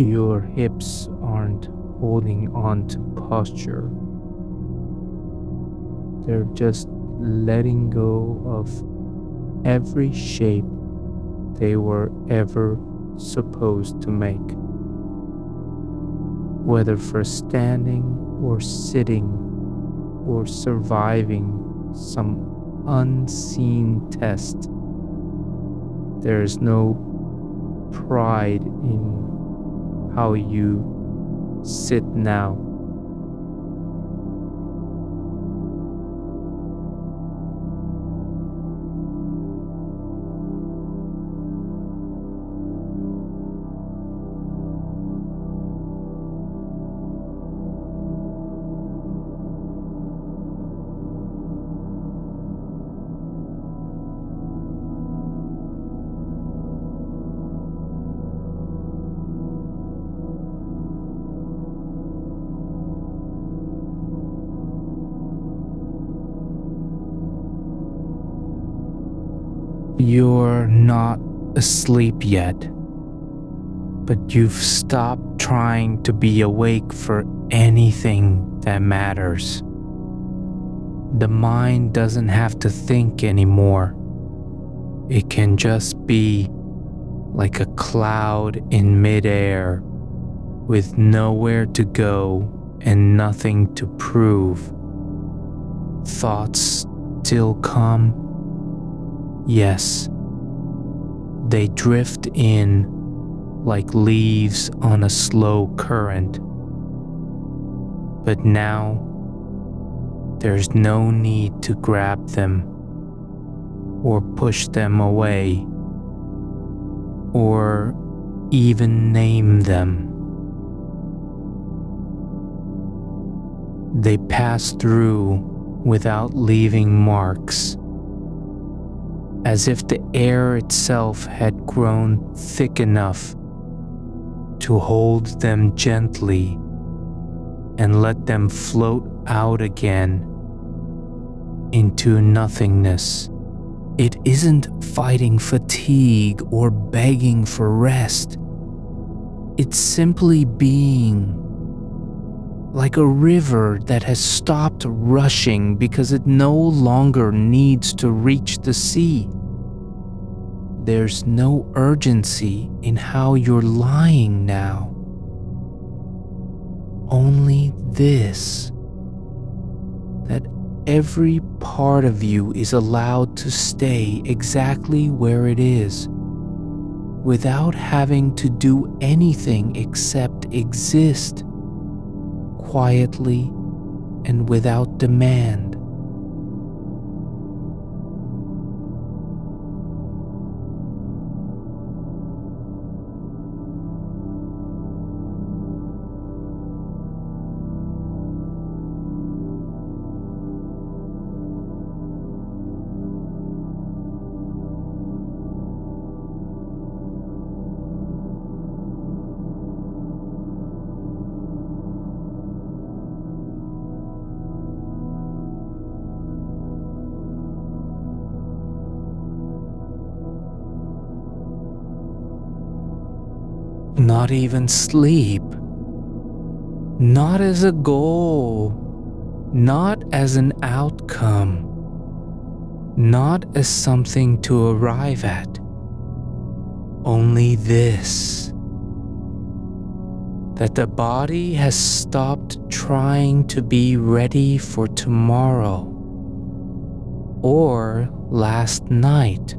Your hips aren't holding on to posture. They're just letting go of every shape they were ever supposed to make, whether for standing or sitting or surviving some unseen test. There's no pride in how you sit now. You're not asleep yet, but you've stopped trying to be awake for anything that matters. The mind doesn't have to think anymore. It can just be like a cloud in midair with nowhere to go and nothing to prove. Thoughts still come. Yes, they drift in like leaves on a slow current. But now, there's no need to grab them or push them away or even name them. They pass through without leaving marks, as if the air itself had grown thick enough to hold them gently and let them float out again into nothingness. It isn't fighting fatigue or begging for rest. It's simply being, like a river that has stopped rushing because it no longer needs to reach the sea. There's no urgency in how you're lying now. Only this, that every part of you is allowed to stay exactly where it is, without having to do anything except exist, quietly and without demand. Not even sleep. Not as a goal. Not as an outcome. Not as something to arrive at. Only this. That the body has stopped trying to be ready for tomorrow or last night,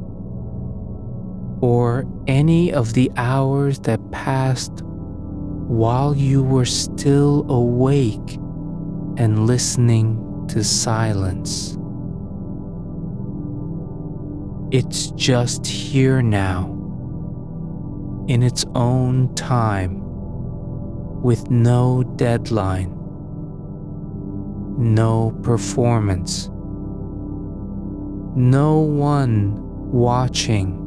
or any of the hours that passed while you were still awake and listening to silence. It's just here now, in its own time, with no deadline, no performance, no one watching.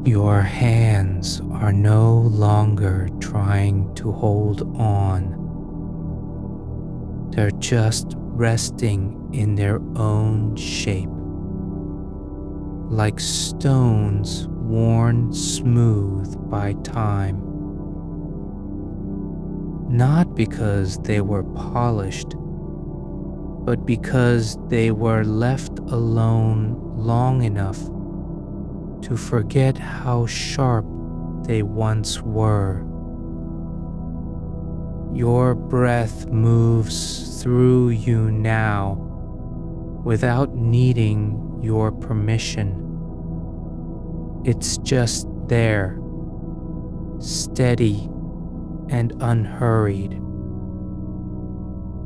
Your hands are no longer trying to hold on. They're just resting in their own shape, like stones worn smooth by time. Not because they were polished, but because they were left alone long enough to forget how sharp they once were. Your breath moves through you now without needing your permission. It's just there, steady and unhurried,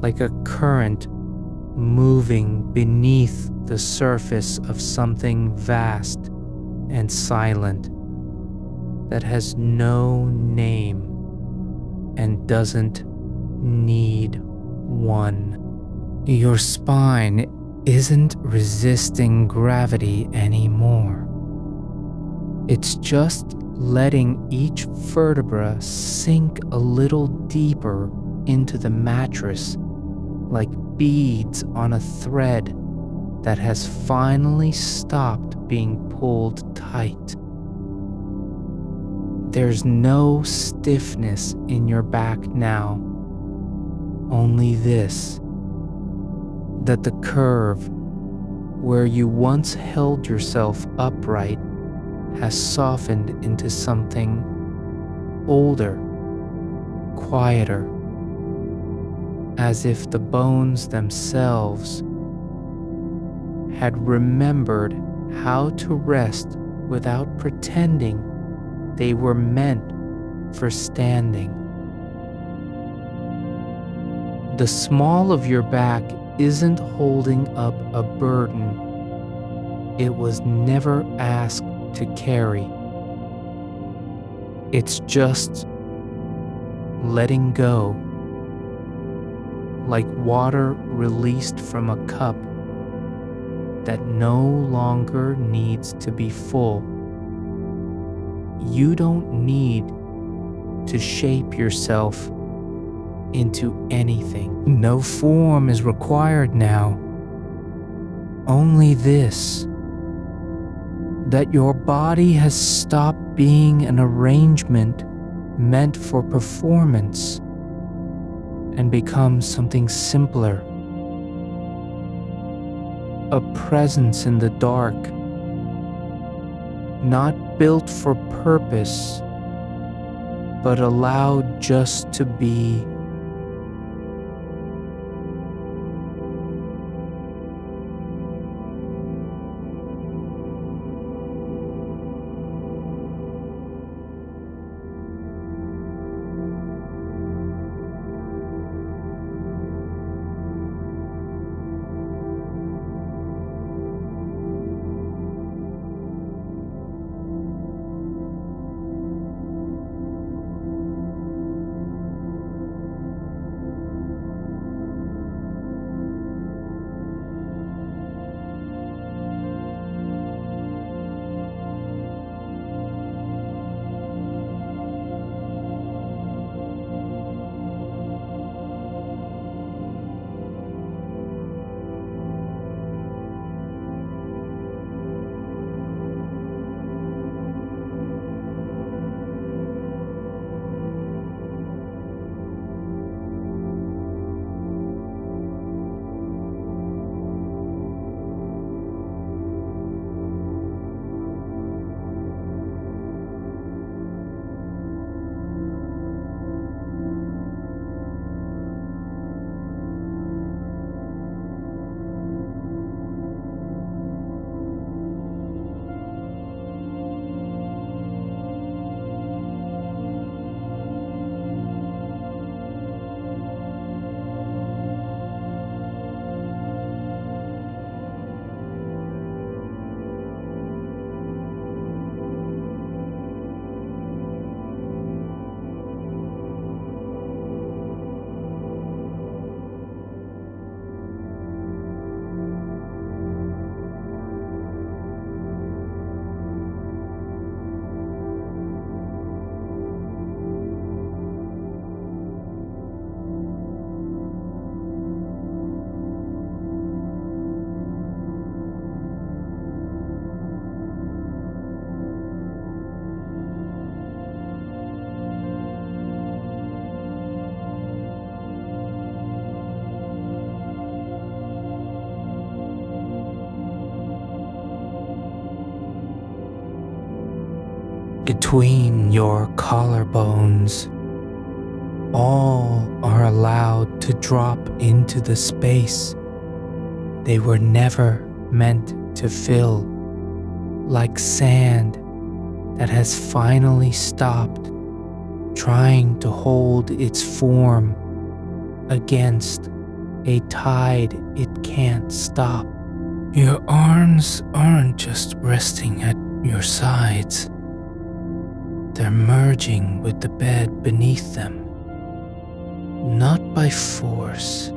like a current moving beneath the surface of something vast and silent that has no name and doesn't need one. Your spine isn't resisting gravity anymore. It's just letting each vertebra sink a little deeper into the mattress, like beads on a thread that has finally stopped being pulled tight. There's no stiffness in your back now, only this, that the curve where you once held yourself upright has softened into something older, quieter, as if the bones themselves had remembered how to rest without pretending they were meant for standing. The small of your back isn't holding up a burden it was never asked to carry. It's just letting go, like water released from a cup that no longer needs to be full. You don't need to shape yourself into anything. No form is required now. Only this, that your body has stopped being an arrangement meant for performance and become something simpler. A presence in the dark, not built for purpose, but allowed just to be. between your collarbones. All are allowed to drop into the space they were never meant to fill, like sand that has finally stopped trying to hold its form against a tide it can't stop. Your arms aren't just resting at your sides, they're merging with the bed beneath them. Not by force,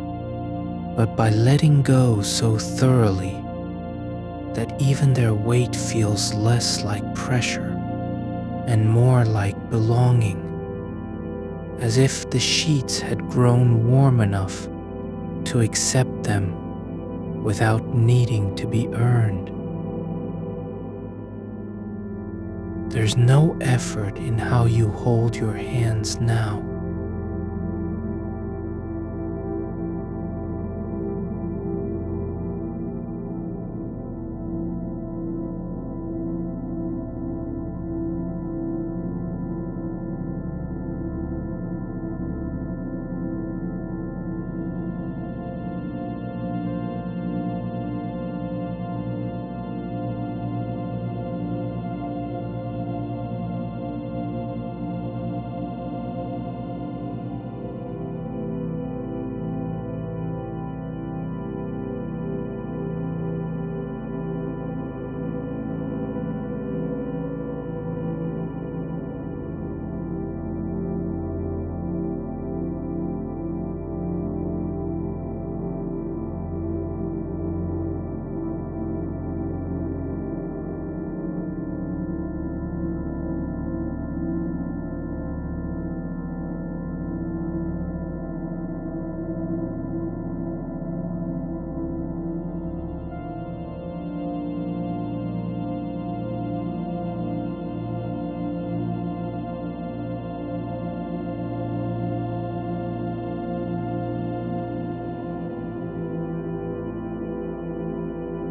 but by letting go so thoroughly that even their weight feels less like pressure and more like belonging, as if the sheets had grown warm enough to accept them without needing to be earned. There's no effort in how you hold your hands now.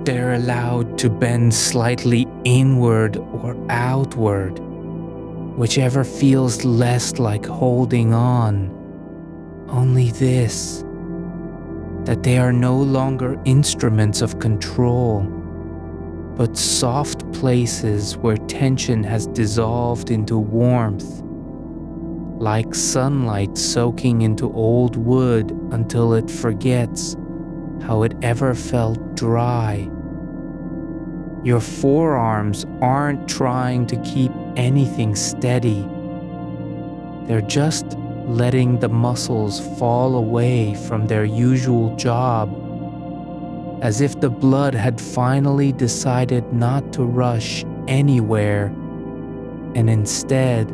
They're allowed to bend slightly inward or outward, whichever feels less like holding on. Only this, that they are no longer instruments of control, but soft places where tension has dissolved into warmth, like sunlight soaking into old wood until it forgets how it ever felt dry. Your forearms aren't trying to keep anything steady. They're just letting the muscles fall away from their usual job, as if the blood had finally decided not to rush anywhere and instead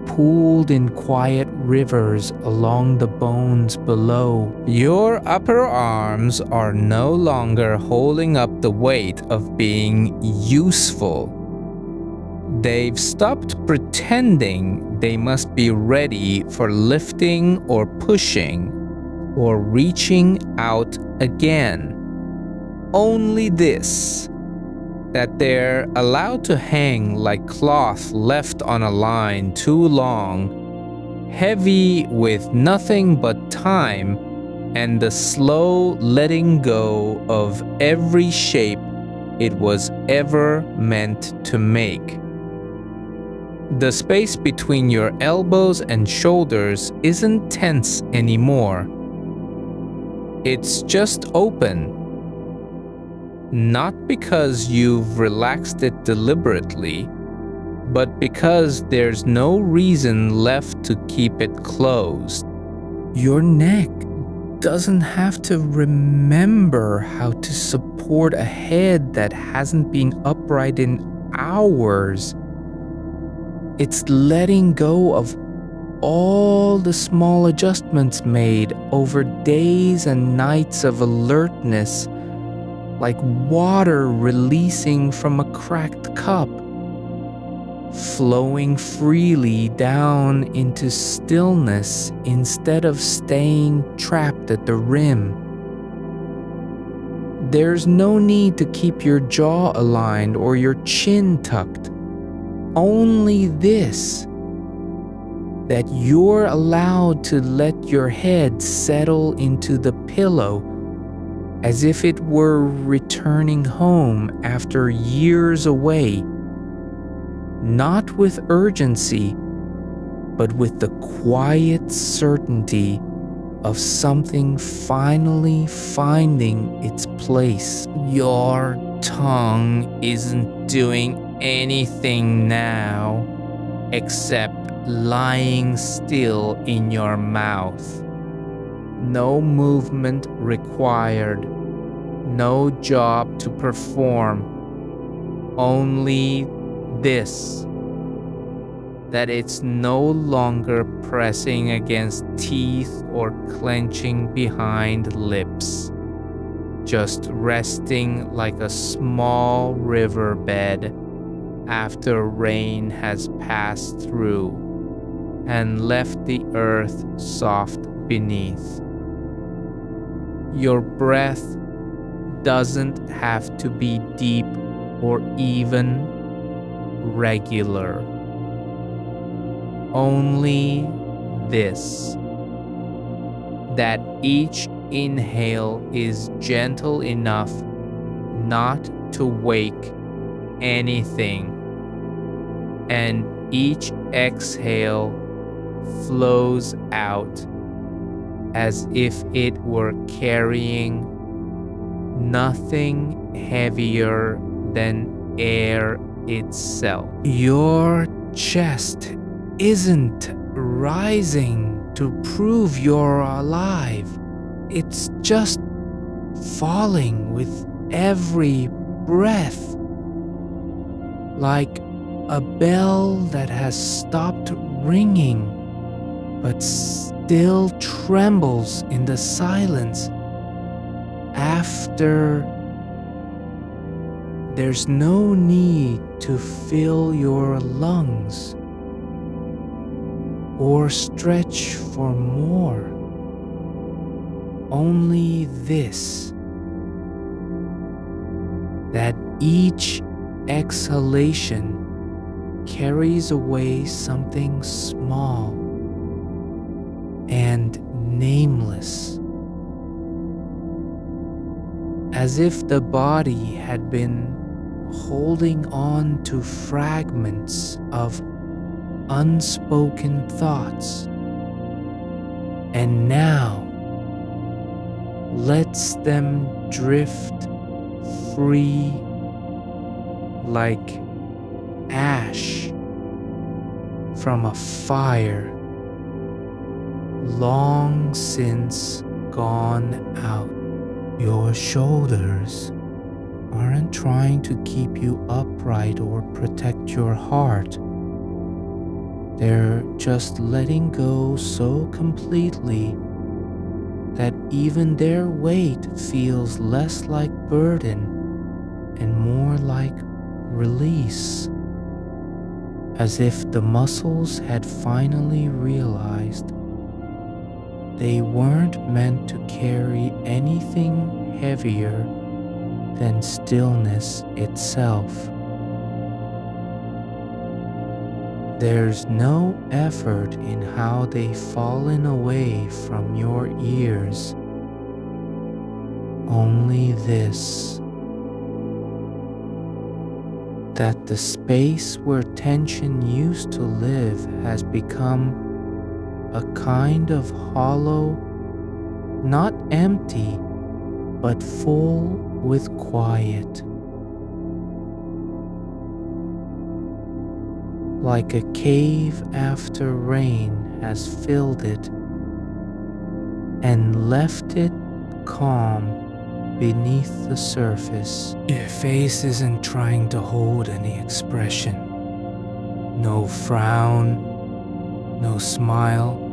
pooled in quiet rivers along the bones below. Your upper arms are no longer holding up the weight of being useful. They've stopped pretending they must be ready for lifting or pushing or reaching out again. Only this, that they're allowed to hang like cloth left on a line too long, heavy with nothing but time and the slow letting go of every shape it was ever meant to make. The space between your elbows and shoulders isn't tense anymore. It's just open. Not because you've relaxed it deliberately, but because there's no reason left to keep it closed. Your neck doesn't have to remember how to support a head that hasn't been upright in hours. It's letting go of all the small adjustments made over days and nights of alertness, like water releasing from a cracked cup, flowing freely down into stillness instead of staying trapped at the rim. There's no need to keep your jaw aligned or your chin tucked. only this, that you're allowed to let your head settle into the pillow as if it were returning home after years away, not with urgency, but with the quiet certainty of something finally finding its place. Your tongue isn't doing anything now except lying still in your mouth. No movement required, no job to perform, only this, that it's no longer pressing against teeth or clenching behind lips, just resting like a small riverbed after rain has passed through and left the earth soft beneath. Your breath doesn't have to be deep or even regular. Only this, that each inhale is gentle enough not to wake anything, and each exhale flows out as if it were carrying nothing heavier than air itself. Your chest isn't rising to prove you're alive. It's just falling with every breath, like a bell that has stopped ringing but still trembles in the silence after. There's no need to fill your lungs or stretch for more. Only this, that each exhalation carries away something small and nameless, as if the body had been holding on to fragments of unspoken thoughts, and now lets them drift free like ash from a fire long since gone out. Your shoulders aren't trying to keep you upright or protect your heart. They're just letting go so completely that even their weight feels less like burden and more like release, as if the muscles had finally realized they weren't meant to carry anything heavier than stillness itself. There's no effort in how they've fallen away from your ears. Only this, that the space where tension used to live has become a kind of hollow, not empty, but full with quiet. Like a cave after rain has filled it and left it calm beneath the surface. Your face isn't trying to hold any expression. No frown, no smile,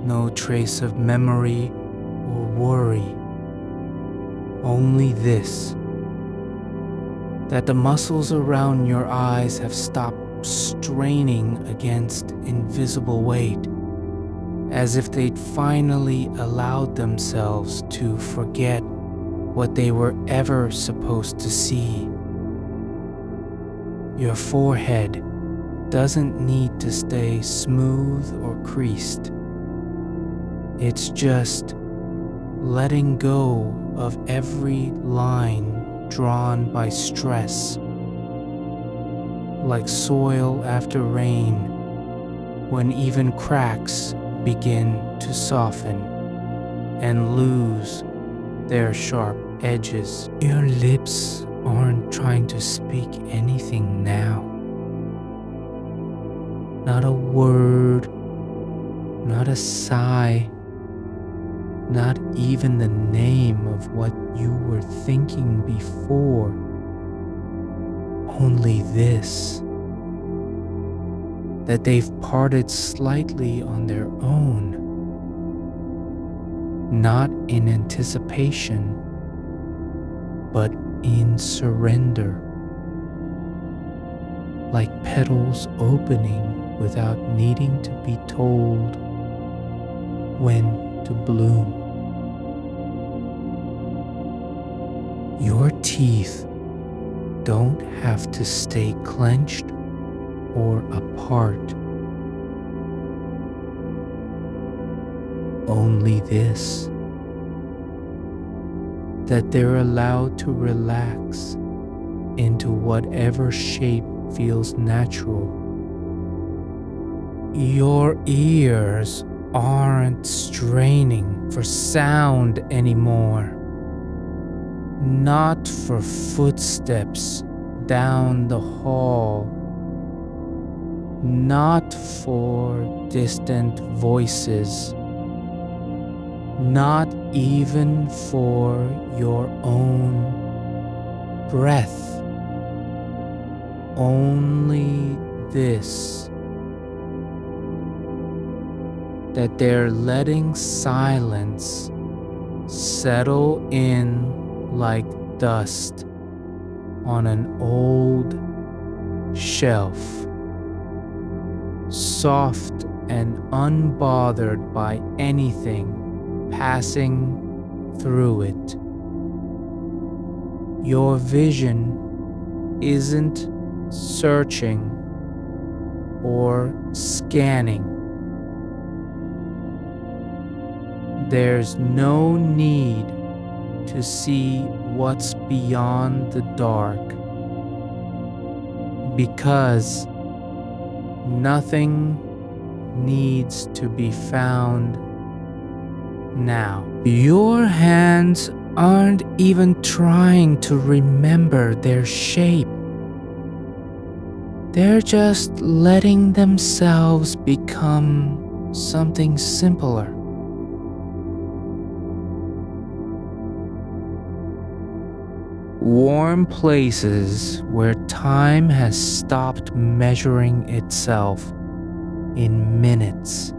no trace of memory or worry. Only this, that the muscles around your eyes have stopped straining against invisible weight, as if they'd finally allowed themselves to forget what they were ever supposed to see. Your forehead doesn't need to stay smooth or creased. It's just letting go of every line drawn by stress, like soil after rain, when even cracks begin to soften and lose their sharp edges. Your lips aren't trying to speak anything now. Not a word, not a sigh, not even the name of what you were thinking before. Only this, that they've parted slightly on their own, not in anticipation, but in surrender, like petals opening without needing to be told when to bloom. Your teeth don't have to stay clenched or apart. Only this, that they're allowed to relax into whatever shape feels natural. Your ears aren't straining for sound anymore. Not for footsteps down the hall. Not for distant voices. Not even for your own breath. Only this, that they're letting silence settle in like dust on an old shelf, soft and unbothered by anything passing through it. Your vision isn't searching or scanning. There's no need to see what's beyond the dark, because nothing needs to be found now. Your hands aren't even trying to remember their shape. They're just letting themselves become something simpler. Warm places where time has stopped measuring itself in minutes.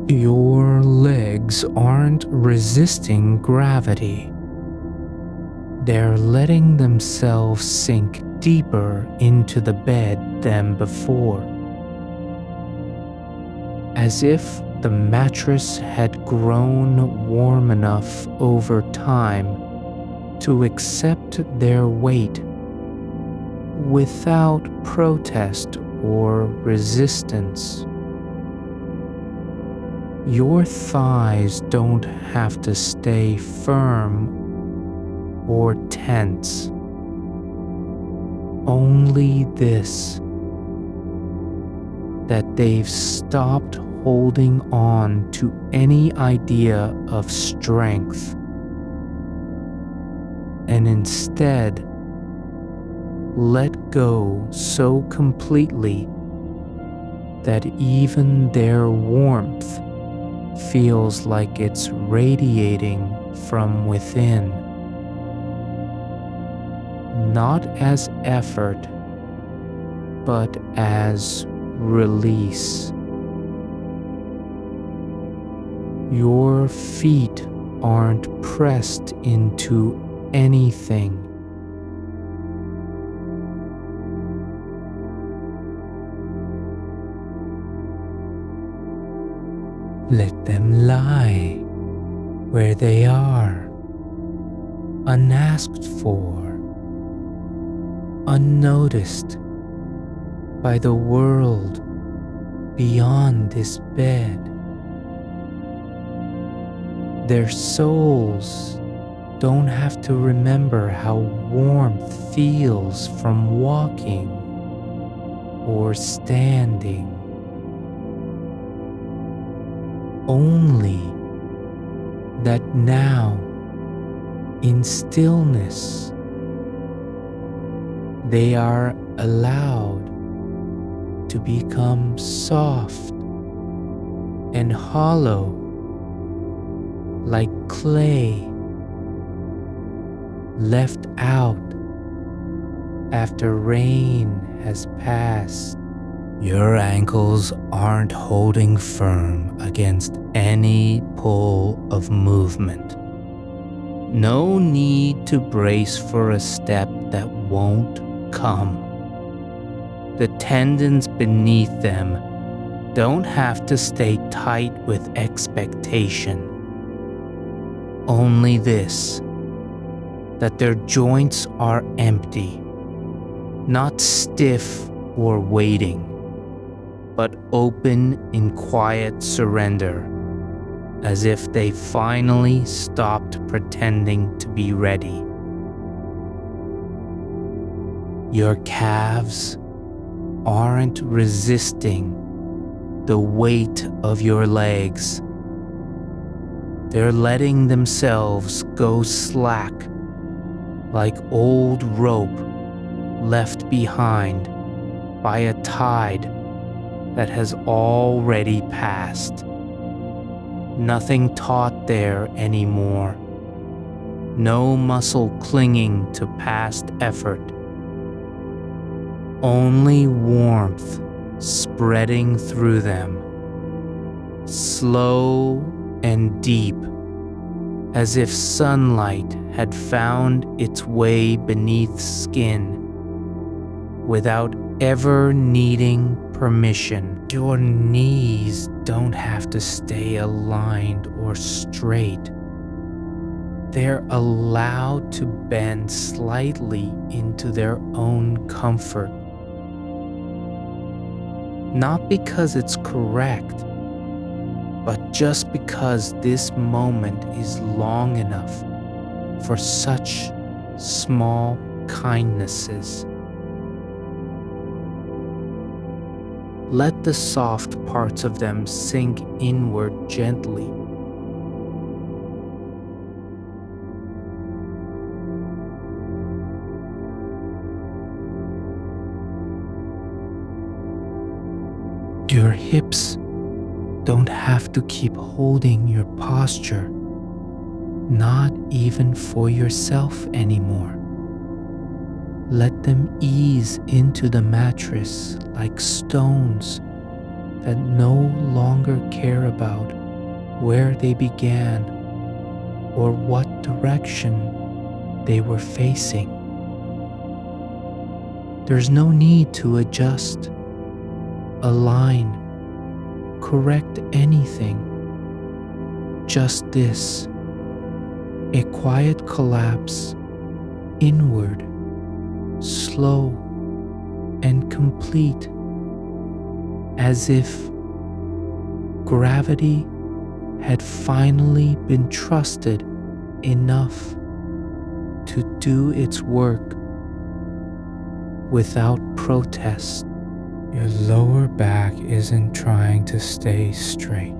Your legs aren't resisting gravity. They're letting themselves sink deeper into the bed than before, as if the mattress had grown warm enough over time to accept their weight without protest or resistance. Your thighs don't have to stay firm or tense. Only this, that they've stopped holding on to any idea of strength and instead let go so completely that even their warmth feels like it's radiating from within, not as effort, but as release. Your feet aren't pressed into anything. Let them lie where they are, unasked for, unnoticed by the world beyond this bed. Their souls don't have to remember how warmth feels from walking or standing. Only that now, in stillness, they are allowed to become soft and hollow like clay left out after rain has passed. Your ankles aren't holding firm against any pull of movement. No need to brace for a step that won't come. The tendons beneath them don't have to stay tight with expectation. Only this, that their joints are empty, not stiff or waiting, but open in quiet surrender, as if they finally stopped pretending to be ready. Your calves aren't resisting the weight of your legs. They're letting themselves go slack like old rope left behind by a tide that has already passed. Nothing taut there anymore. No muscle clinging to past effort. Only warmth spreading through them, slow and deep, as if sunlight had found its way beneath skin without ever needing permission. Your knees don't have to stay aligned or straight. They're allowed to bend slightly into their own comfort. Not because it's correct, but just because this moment is long enough for such small kindnesses. Let the soft parts of them sink inward gently. Your hips don't have to keep holding your posture, not even for yourself anymore. Let them ease into the mattress like stones that no longer care about where they began or what direction they were facing. There's no need to adjust, align, correct anything. Just this, a quiet collapse inward, slow and complete, as if gravity had finally been trusted enough to do its work without protest. Your lower back isn't trying to stay straight.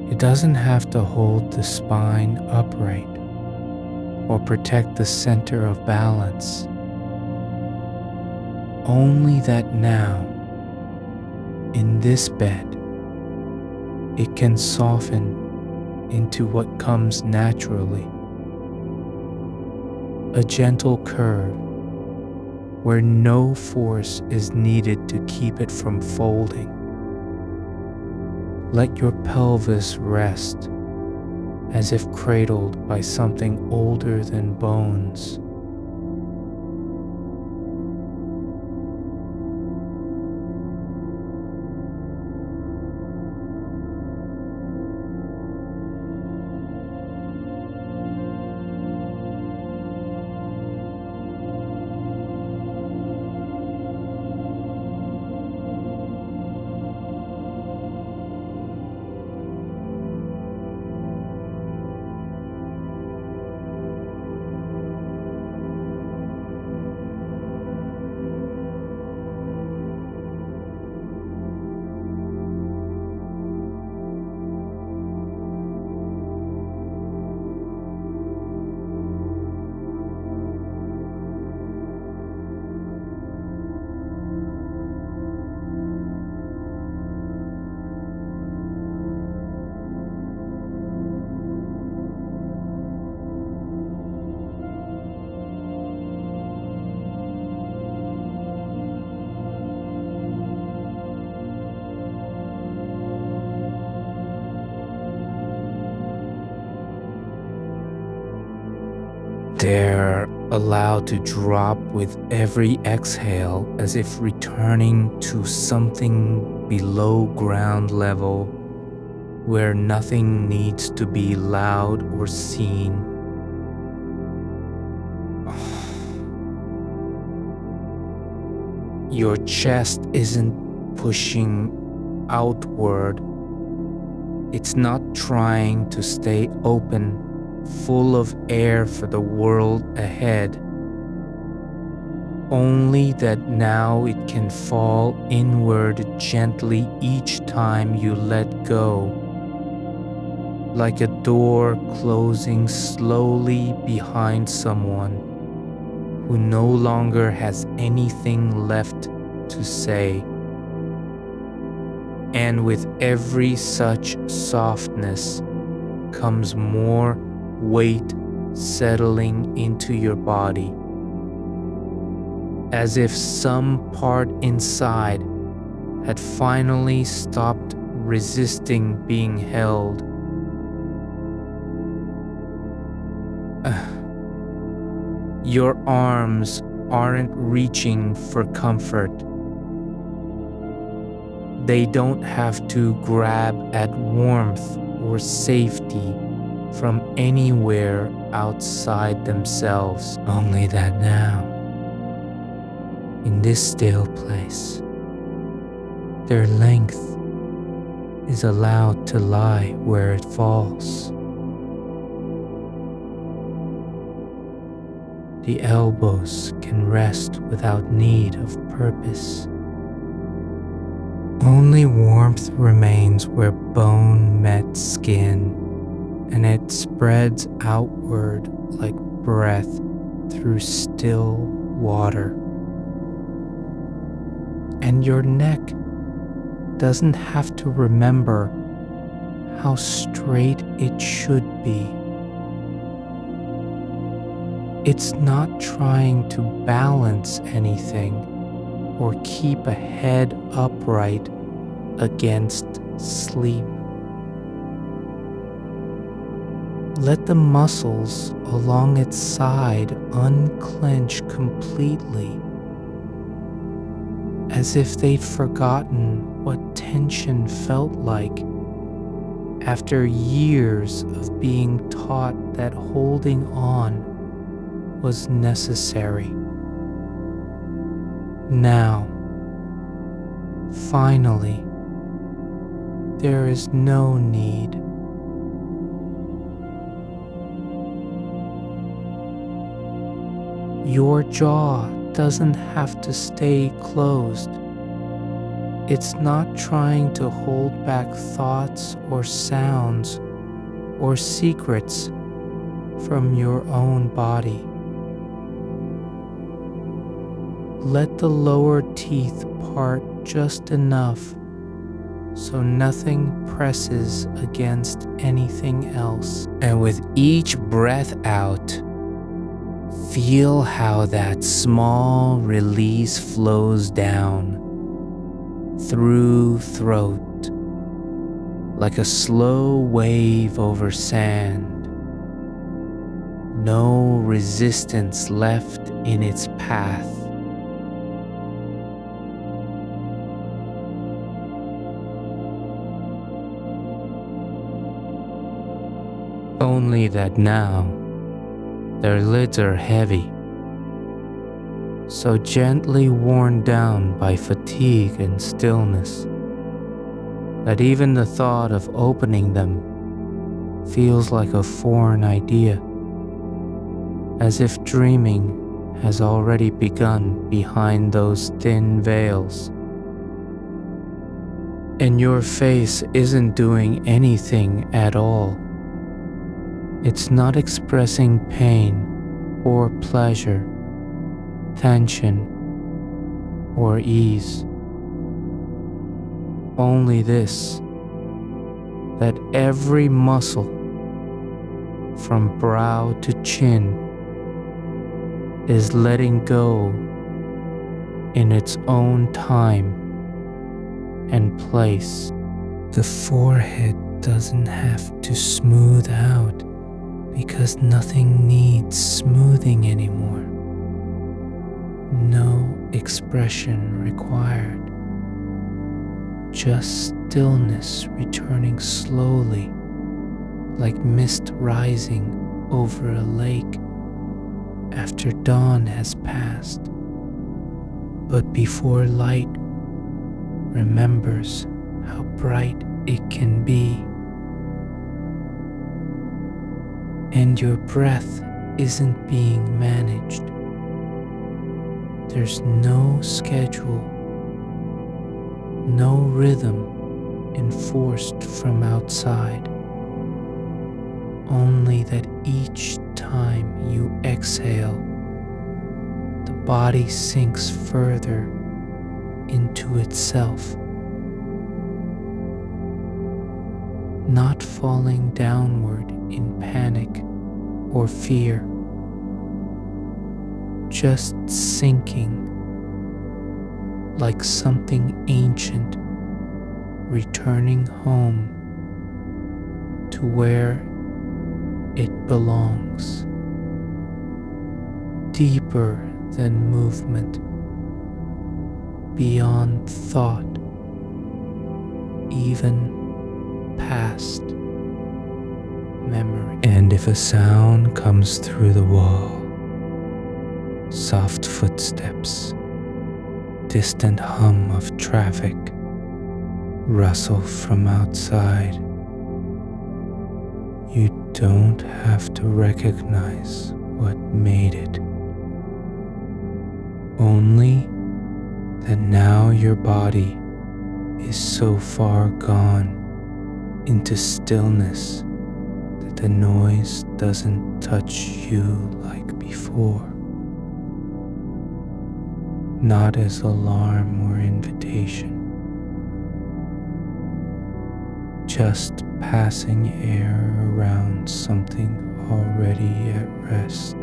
It doesn't have to hold the spine upright or protect the center of balance. Only that now, In this bed, it can soften into what comes naturally, a gentle curve where no force is needed to keep it from folding. Let your pelvis rest as if cradled by something older than bones. They're allowed to drop with every exhale as if returning to something below ground level where nothing needs to be loud or seen. Your chest isn't pushing outward. It's not trying to stay open, full of air for the world ahead. Only that now it can fall inward gently each time you let go, like a door closing slowly behind someone who no longer has anything left to say. And with every such softness comes more weight settling into your body, as if some part inside had finally stopped resisting being held. Your arms aren't reaching for comfort. They don't have to grab at warmth or safety from anywhere outside themselves. Only that now, in this still place, their length is allowed to lie where it falls. The elbows can rest without need of purpose. Only warmth remains where bone met skin, and it spreads outward like breath through still water. And your neck doesn't have to remember how straight it should be. It's not trying to balance anything or keep a head upright against sleep. Let the muscles along its side unclench completely, as if they'd forgotten what tension felt like after years of being taught that holding on was necessary. Now, finally, there is no need. Your jaw doesn't have to stay closed. It's not trying to hold back thoughts or sounds or secrets from your own body. Let the lower teeth part just enough so nothing presses against anything else. And with each breath out, feel how that small release flows down through throat, like a slow wave over sand. No resistance left in its path. Only that now, their lids are heavy, so gently worn down by fatigue and stillness, that even the thought of opening them feels like a foreign idea, as if dreaming has already begun behind those thin veils. And your face isn't doing anything at all. It's not expressing pain or pleasure, tension or ease. Only this, that every muscle from brow to chin is letting go in its own time and place. The forehead doesn't have to smooth out because nothing needs smoothing anymore. No expression required. Just stillness returning slowly, like mist rising over a lake after dawn has passed, but before light remembers how bright it can be. And your breath isn't being managed. There's no schedule, no rhythm enforced from outside. Only that each time you exhale, the body sinks further into itself, not falling downward in panic or fear, just sinking like something ancient returning home to where it belongs, deeper than movement, beyond thought, even past memory. And if a sound comes through the wall, soft footsteps, distant hum of traffic, rustle from outside, you don't have to recognize what made it. Only that now your body is so far gone into stillness that the noise doesn't touch you like before. Not as alarm or invitation, just passing air around something already at rest.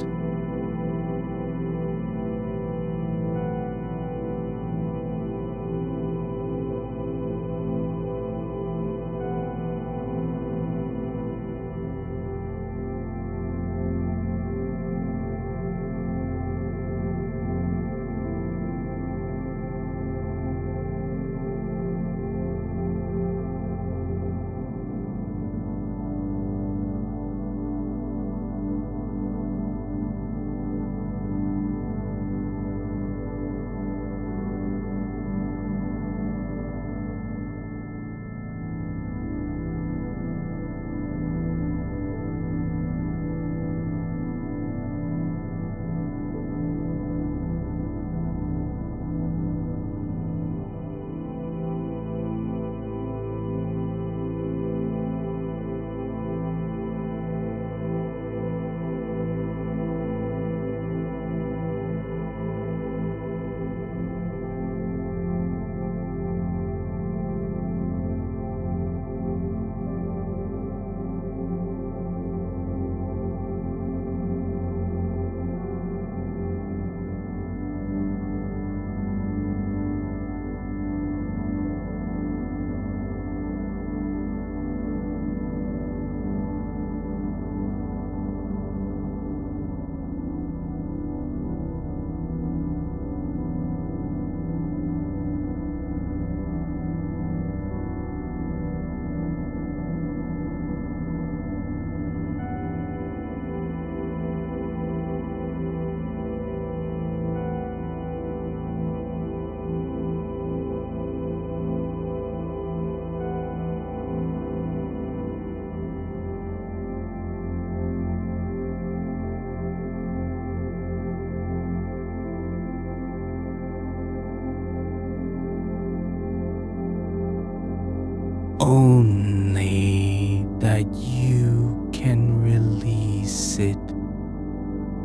only that you can release it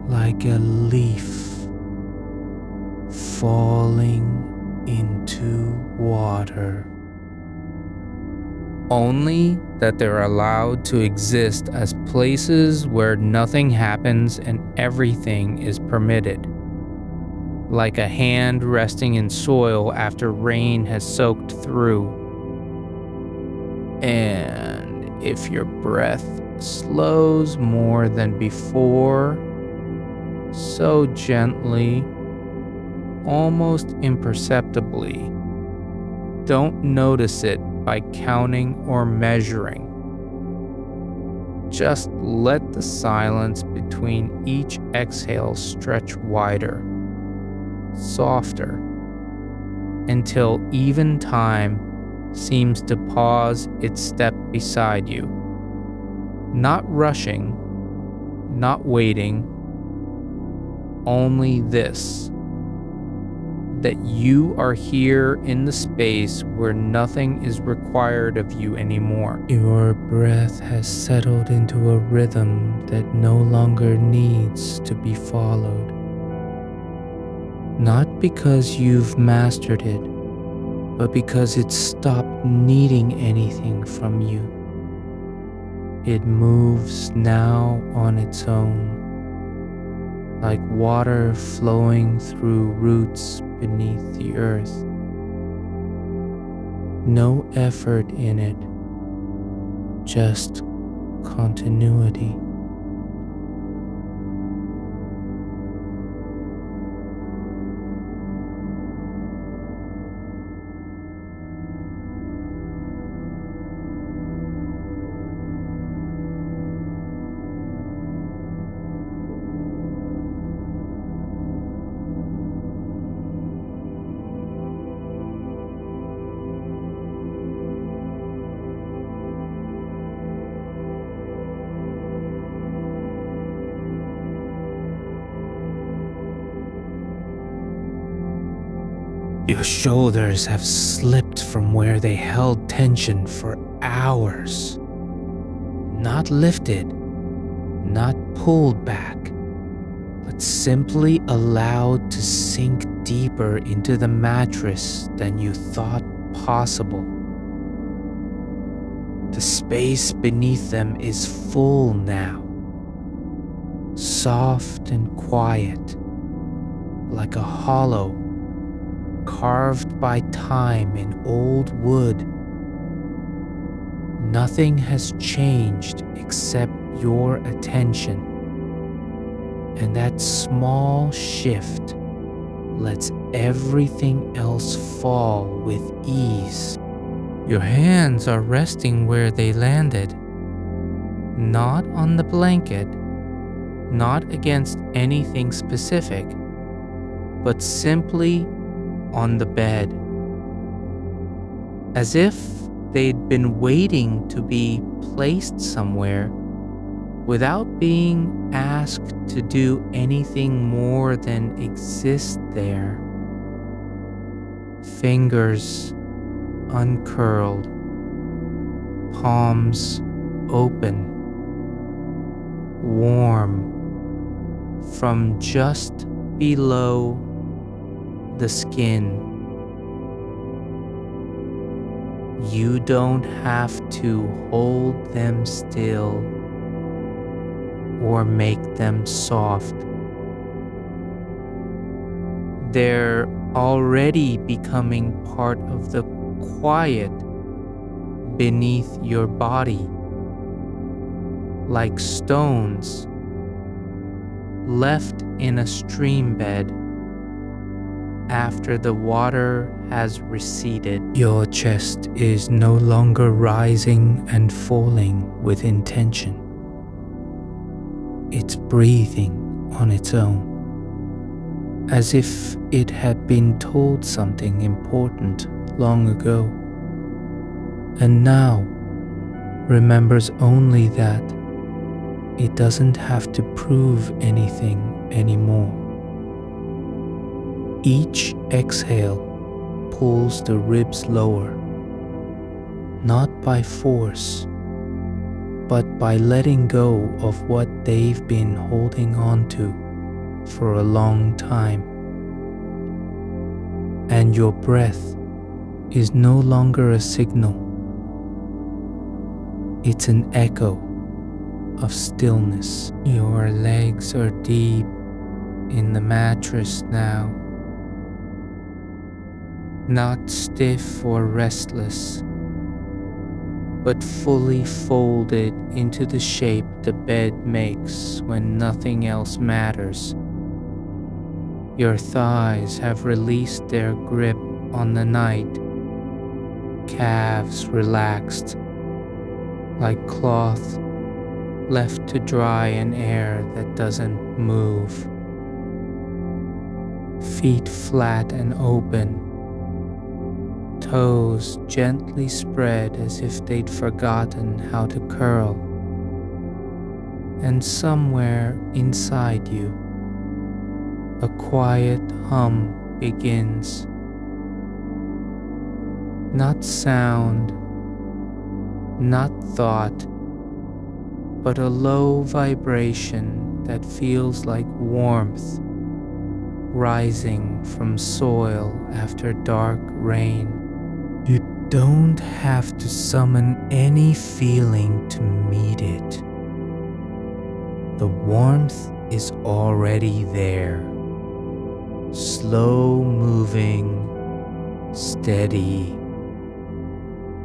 like a leaf falling into water. Only that they're allowed to exist as places where nothing happens and everything is permitted. Like a hand resting in soil after rain has soaked through. And if your breath slows more than before, so gently, almost imperceptibly, don't notice it by counting or measuring. Just let the silence between each exhale stretch wider, softer, until even time seems to pause its step beside you. Not rushing, not waiting, only this: that you are here in the space where nothing is required of you anymore. Your breath has settled into a rhythm that no longer needs to be followed. Not because you've mastered it, but because it's stopped needing anything from you. It moves now on its own, like water flowing through roots beneath the earth. No effort in it, just continuity. Your shoulders have slipped from where they held tension for hours. Not lifted, not pulled back, but simply allowed to sink deeper into the mattress than you thought possible. The space beneath them is full now, soft and quiet, like a hollow carved by time in old wood. Nothing has changed except your attention, and that small shift lets everything else fall with ease. Your hands are resting where they landed, not on the blanket, not against anything specific, but simply on the bed, as if they'd been waiting to be placed somewhere without being asked to do anything more than exist there. Fingers uncurled, palms open, warm from just below the skin. You don't have to hold them still or make them soft. They're already becoming part of the quiet beneath your body, like stones left in a stream bed after the water has receded. Your chest is no longer rising and falling with intention. It's breathing on its own, as if it had been told something important long ago, and now remembers only that it doesn't have to prove anything anymore. Each exhale pulls the ribs lower, not by force, but by letting go of what they've been holding on to for a long time. And your breath is no longer a signal, it's an echo of stillness. Your legs are deep in the mattress now, not stiff or restless, but fully folded into the shape the bed makes when nothing else matters. Your thighs have released their grip on the night, calves relaxed, like cloth left to dry in air that doesn't move. Feet flat and open, toes gently spread as if they'd forgotten how to curl. And somewhere inside you, a quiet hum begins. Not sound, not thought, but a low vibration that feels like warmth rising from soil after dark rain. You don't have to summon any feeling to meet it. The warmth is already there, slow moving, steady,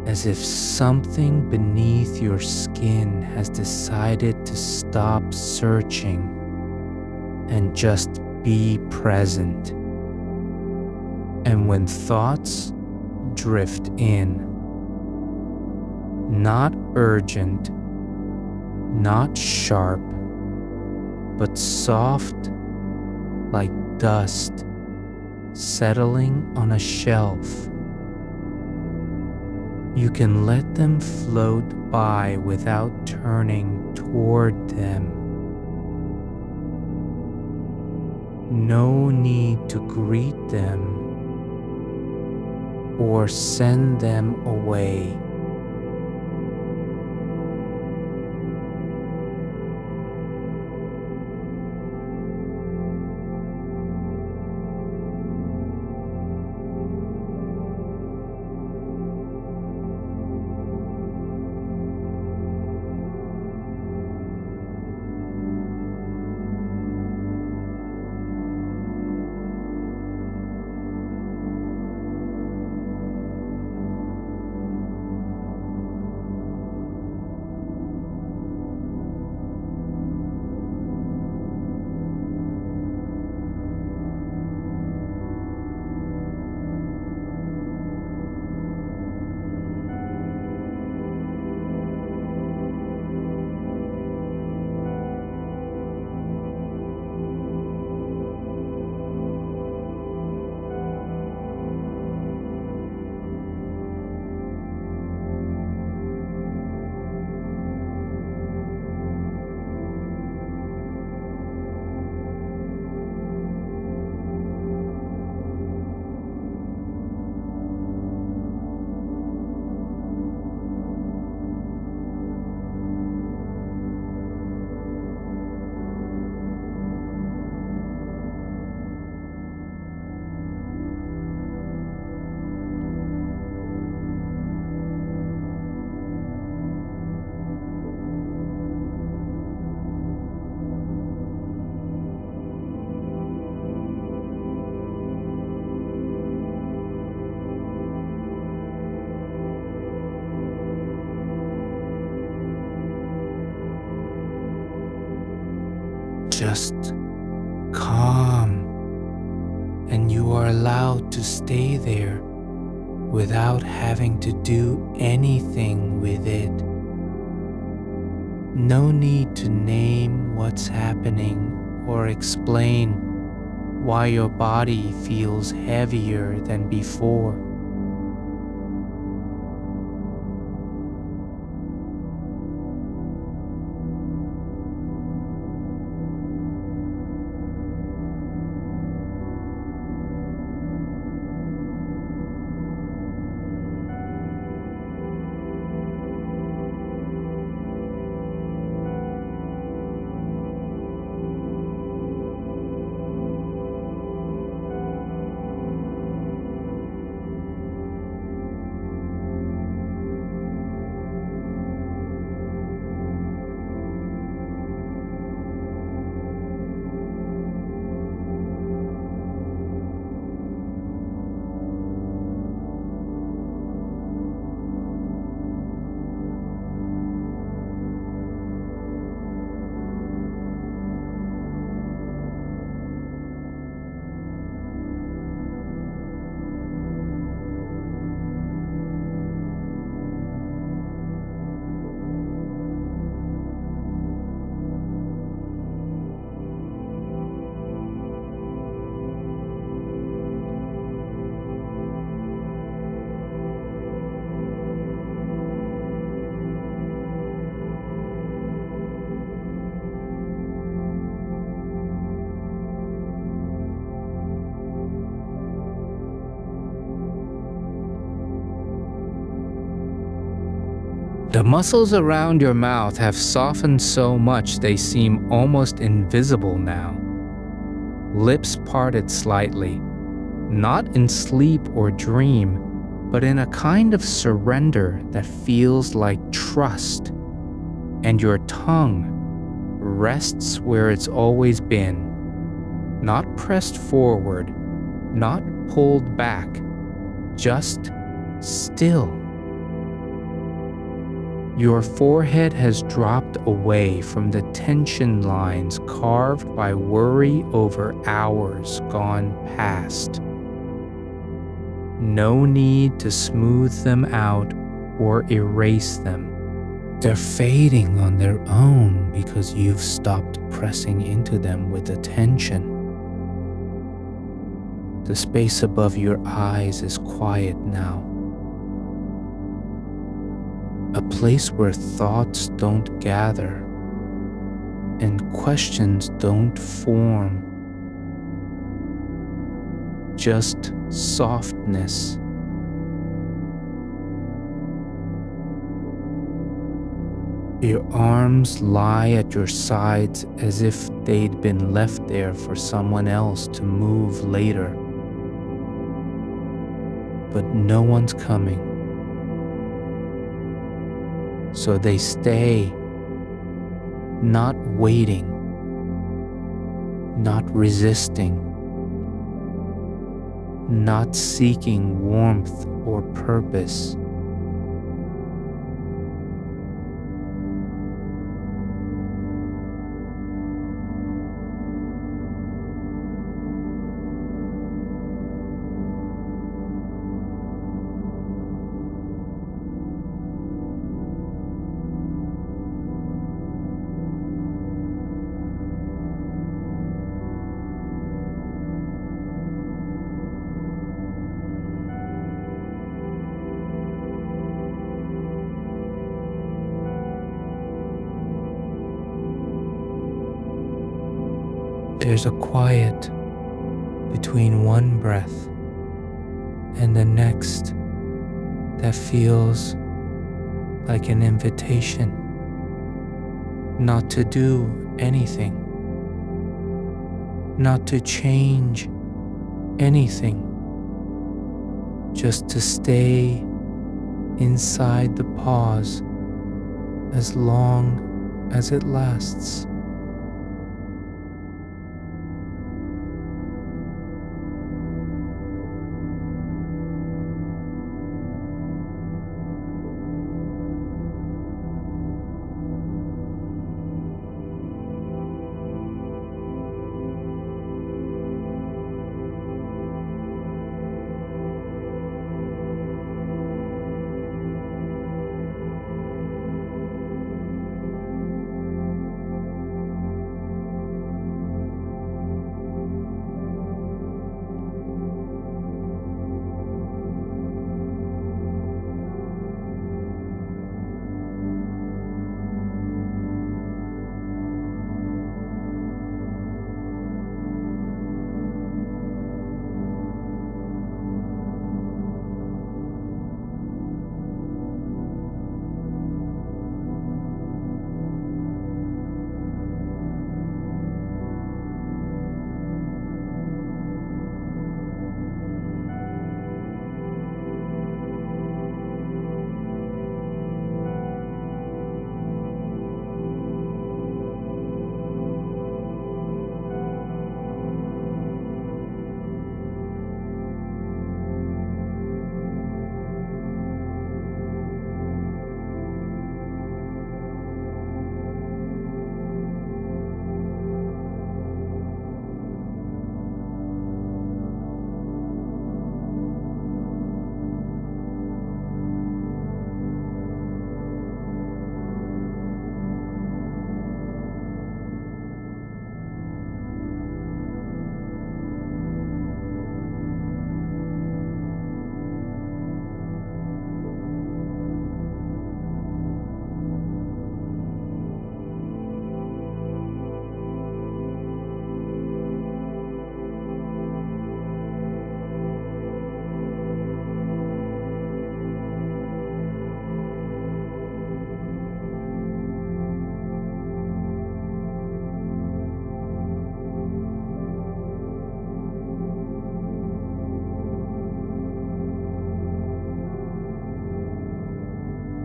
as if something beneath your skin has decided to stop searching and just be present. And when thoughts drift in, not urgent, not sharp, but soft like dust settling on a shelf, you can let them float by without turning toward them. No need to greet them or send them away. Just calm, and you are allowed to stay there without having to do anything with it. No need to name what's happening or explain why your body feels heavier than before. The muscles around your mouth have softened so much they seem almost invisible now. Lips parted slightly, not in sleep or dream, but in a kind of surrender that feels like trust. And your tongue rests where it's always been, not pressed forward, not pulled back, just still. Your forehead has dropped away from the tension lines carved by worry over hours gone past. No need to smooth them out or erase them. They're fading on their own because you've stopped pressing into them with attention. The space above your eyes is quiet now. A place where thoughts don't gather and questions don't form. Just softness. Your arms lie at your sides as if they'd been left there for someone else to move later. But no one's coming. So they stay, not waiting, not resisting, not seeking warmth or purpose. There's a quiet between one breath and the next that feels like an invitation not to do anything, not to change anything, just to stay inside the pause as long as it lasts.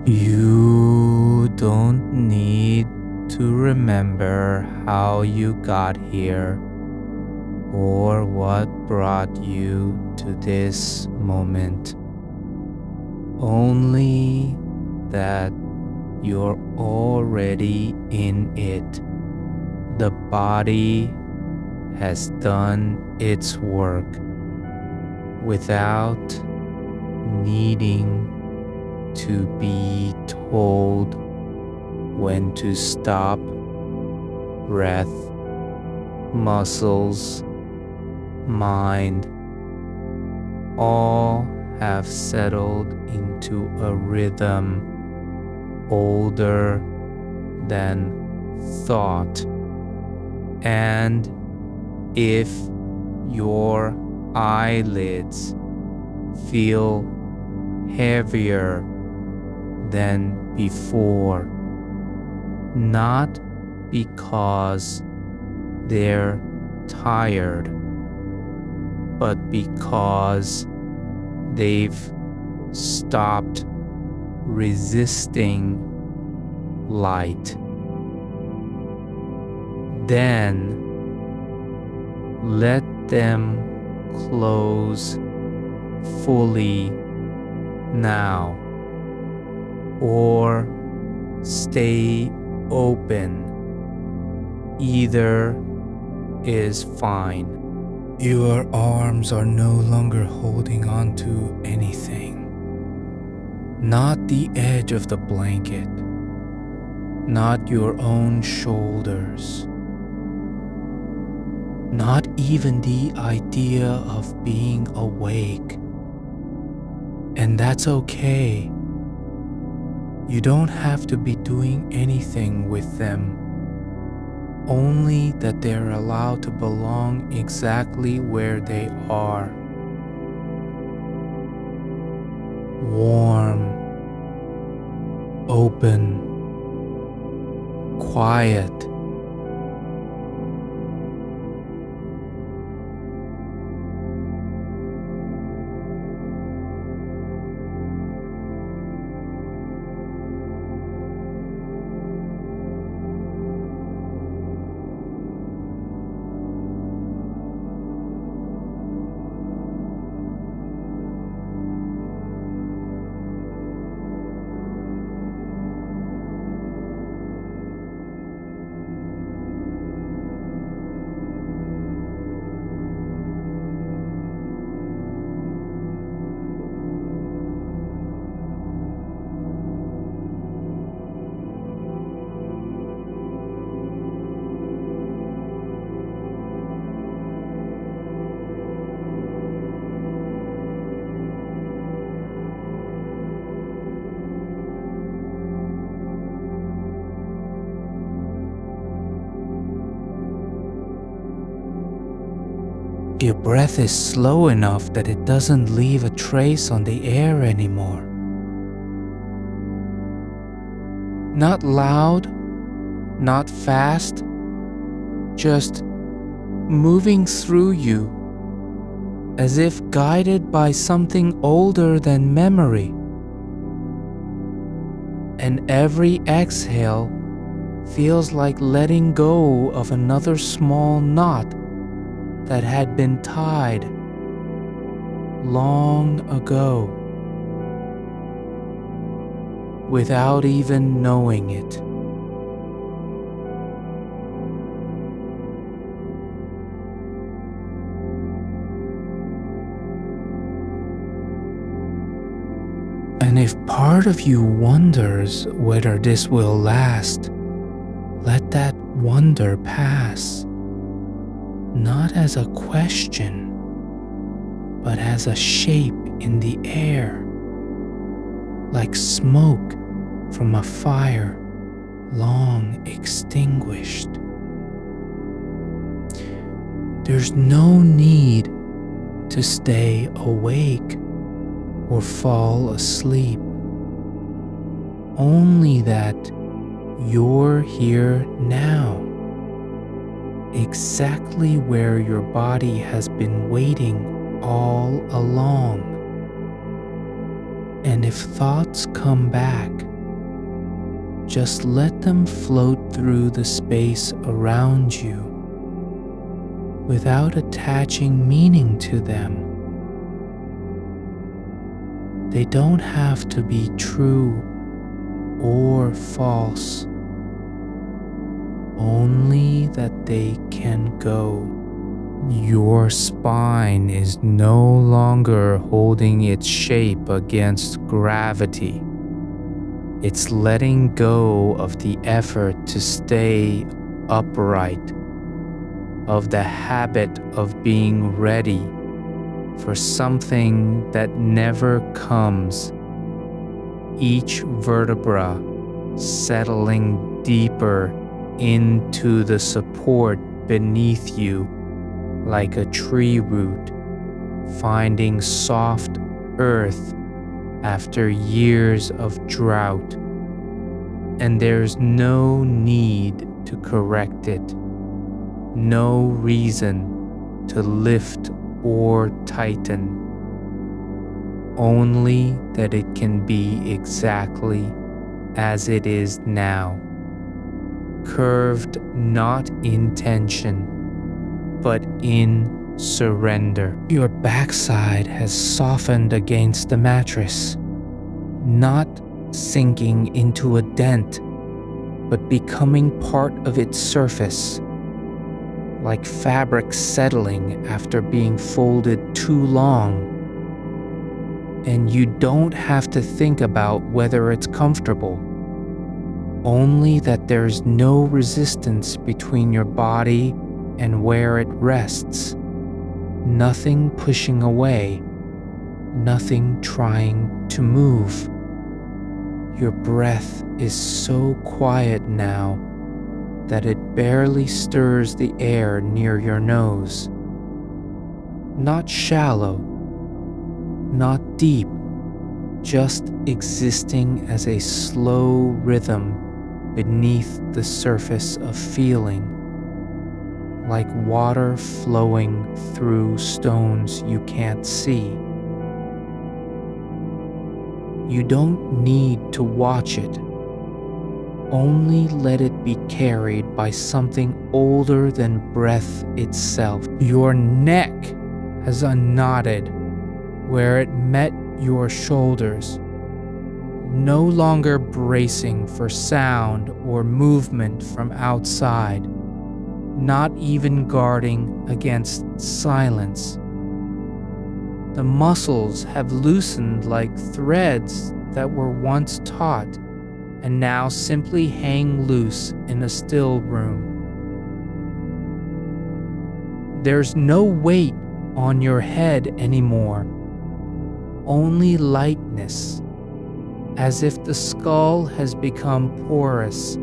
You don't need to remember how you got here or what brought you to this moment. Only that you're already in it. The body has done its work without needing to be told when to stop. Breath, muscles, mind, all have settled into a rhythm older than thought. And if your eyelids feel heavier than before, not because they're tired, but because they've stopped resisting light, then let them close fully now, or stay open. Either is fine. Your arms are no longer holding on to anything. Not the edge of the blanket, not your own shoulders, not even the idea of being awake. And that's okay. You don't have to be doing anything with them, only that they're allowed to belong exactly where they are. Warm, open, quiet. Your breath is slow enough that it doesn't leave a trace on the air anymore. Not loud, not fast, just moving through you as if guided by something older than memory. And every exhale feels like letting go of another small knot that had been tied long ago without even knowing it. And if part of you wonders whether this will last, let that wonder pass. Not as a question, but as a shape in the air, like smoke from a fire long extinguished. There's no need to stay awake or fall asleep, only that you're here now, exactly where your body has been waiting all along. And if thoughts come back, Just let them float through the space around you without attaching meaning to them. They don't have to be true or false, only that they can go. Your spine is no longer holding its shape against gravity. It's letting go of the effort to stay upright, of the habit of being ready for something that never comes. Each vertebra settling deeper into the support beneath you, like a tree root finding soft earth after years of drought. And there's no need to correct it, no reason to lift or tighten, only that it can be exactly as it is now, curved not in tension, but in surrender. Your backside has softened against the mattress, not sinking into a dent, but becoming part of its surface, like fabric settling after being folded too long. And you don't have to think about whether it's comfortable, only that there's no resistance between your body and where it rests. Nothing pushing away, nothing trying to move. Your breath is so quiet now that it barely stirs the air near your nose. Not shallow, not deep, just existing as a slow rhythm beneath the surface of feeling, like water flowing through stones you can't see. You don't need to watch it. Only let it be carried by something older than breath itself. Your neck has unknotted where it met your shoulders, no longer bracing for sound or movement from outside, not even guarding against silence. The muscles have loosened like threads that were once taut and now simply hang loose in a still room. There's no weight on your head anymore, only lightness, as if the skull has become porous,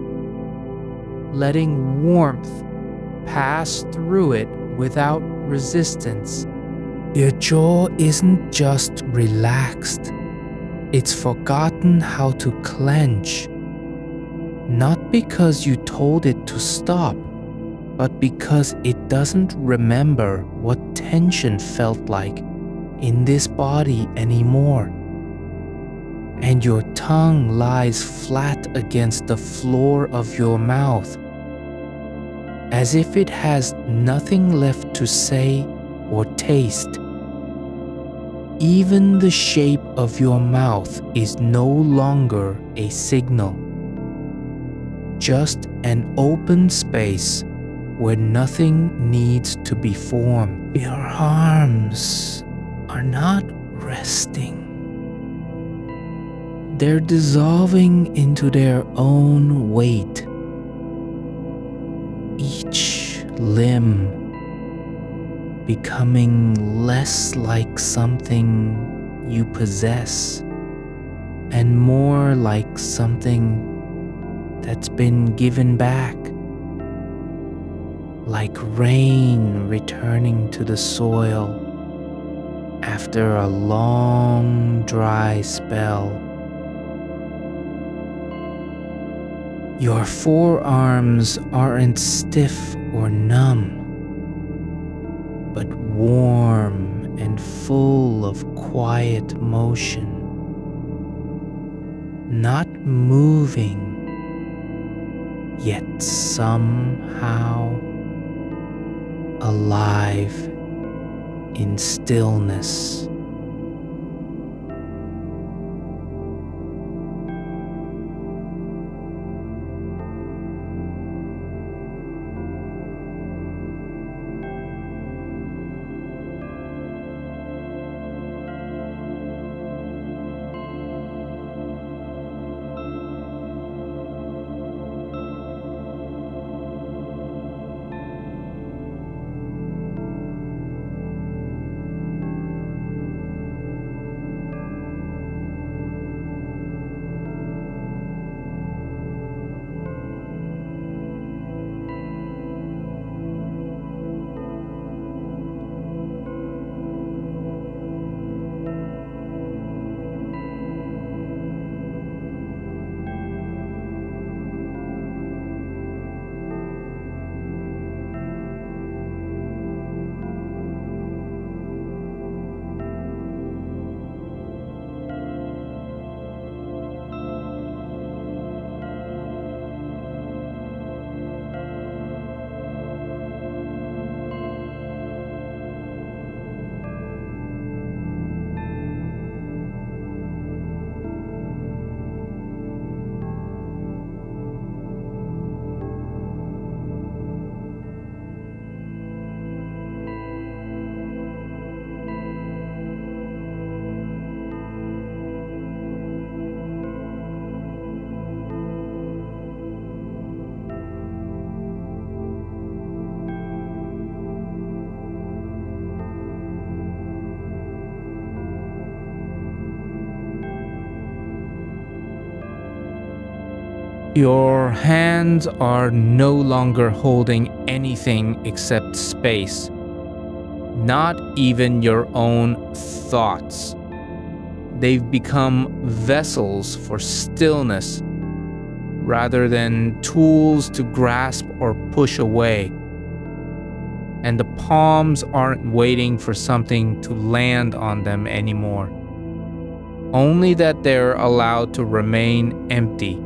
letting warmth pass through it without resistance. Your jaw isn't just relaxed, it's forgotten how to clench. Not because you told it to stop, but because it doesn't remember what tension felt like in this body anymore. And your tongue lies flat against the floor of your mouth, as if it has nothing left to say or taste. Even the shape of your mouth is no longer a signal, just an open space where nothing needs to be formed. Your arms are not resting. They're dissolving into their own weight. Each limb becoming less like something you possess and more like something that's been given back, like rain returning to the soil after a long dry spell. Your forearms aren't stiff or numb, but warm and full of quiet motion, not moving, yet somehow alive in stillness. Your hands are no longer holding anything except space, not even your own thoughts. They've become vessels for stillness rather than tools to grasp or push away. And the palms aren't waiting for something to land on them anymore. Only that they're allowed to remain empty,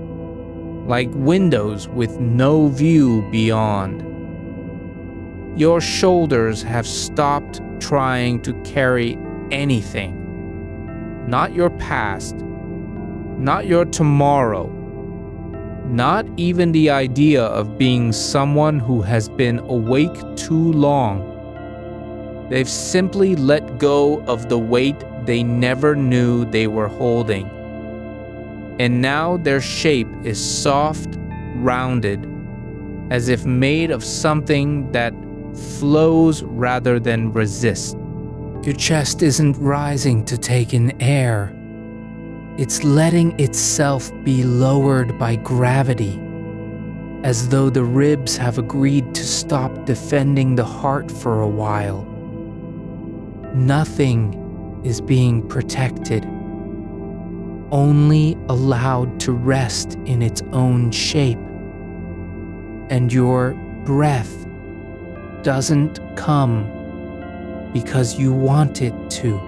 like windows with no view beyond. Your shoulders have stopped trying to carry anything. Not your past, not your tomorrow, not even the idea of being someone who has been awake too long. They've simply let go of the weight they never knew they were holding. And now their shape is soft, rounded, as if made of something that flows rather than resists. Your chest isn't rising to take in air. It's letting itself be lowered by gravity, as though the ribs have agreed to stop defending the heart for a while. Nothing is being protected, only allowed to rest in its own shape. And your breath doesn't come because you want it to.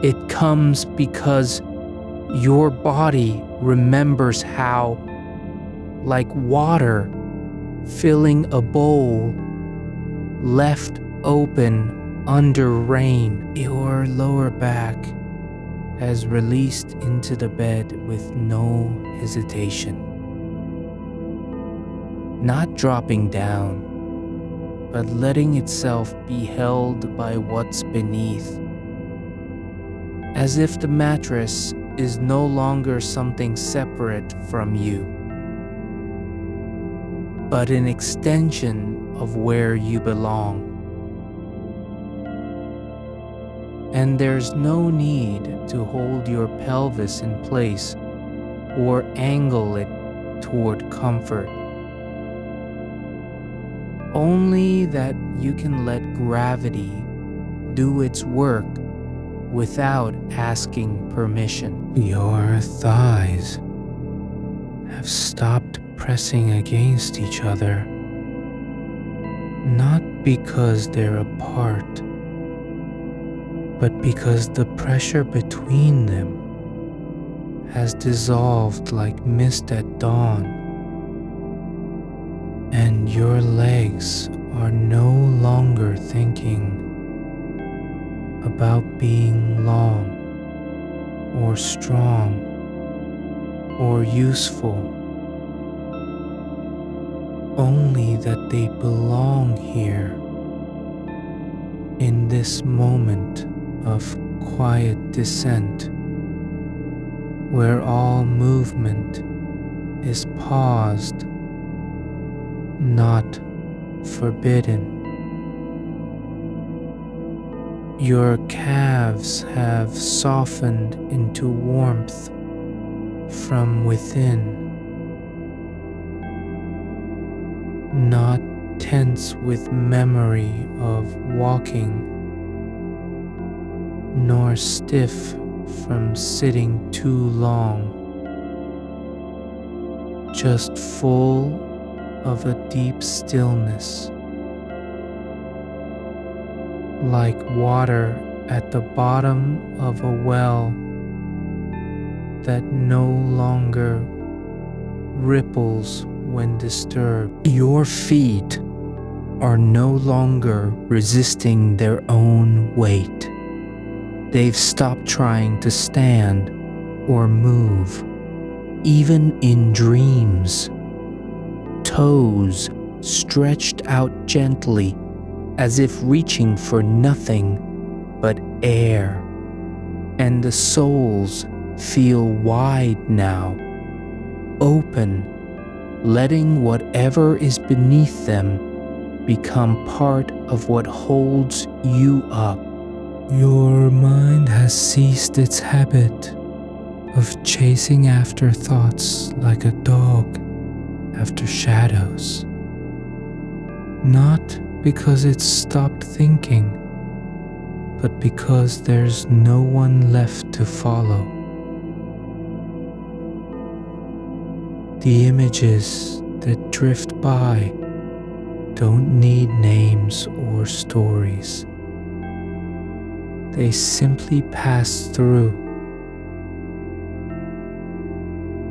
It comes because your body remembers how, like water filling a bowl left open under rain, your lower back has released into the bed with no hesitation. Not dropping down, but letting itself be held by what's beneath. As if the mattress is no longer something separate from you, but an extension of where you belong. And there's no need to hold your pelvis in place or angle it toward comfort. Only that you can let gravity do its work without asking permission. Your thighs have stopped pressing against each other, not because they're apart, but because the pressure between them has dissolved like mist at dawn. Your legs are no longer thinking about being long or strong or useful, only that they belong here in this moment of quiet descent, where all movement is paused, not forbidden. Your calves have softened into warmth from within, not tense with memory of walking, nor stiff from sitting too long, just full of a deep stillness, like water at the bottom of a well that no longer ripples when disturbed. Your feet are no longer resisting their own weight. They've stopped trying to stand or move, even in dreams. Toes stretched out gently as if reaching for nothing but air, and the soles feel wide now, open, letting whatever is beneath them become part of what holds you up. Your mind has ceased its habit of chasing after thoughts like a dog after shadows. Not because it's stopped thinking, but because there's no one left to follow. The images that drift by don't need names or stories. They simply pass through,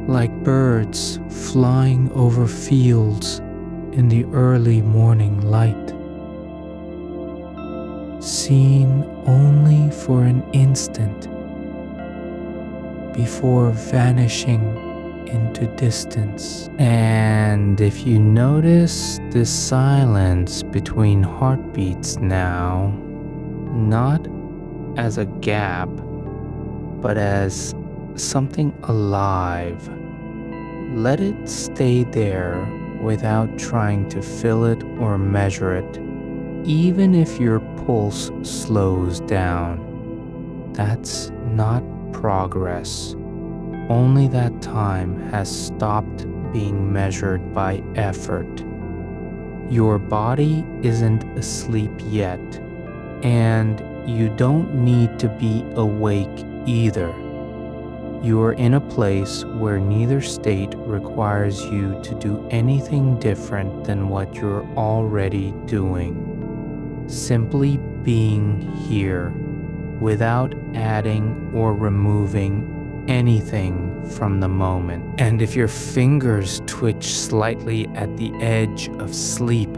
like birds flying over fields in the early morning light, seen only for an instant before vanishing into distance. And if you notice the silence between heartbeats now, not as a gap, but as something alive, let it stay there without trying to fill it or measure it. Even if your pulse slows down, that's not progress. Only that time has stopped being measured by effort. Your body isn't asleep yet, and you don't need to be awake either. You are in a place where neither state requires you to do anything different than what you're already doing. Simply being here without adding or removing anything from the moment. And if your fingers twitch slightly at the edge of sleep,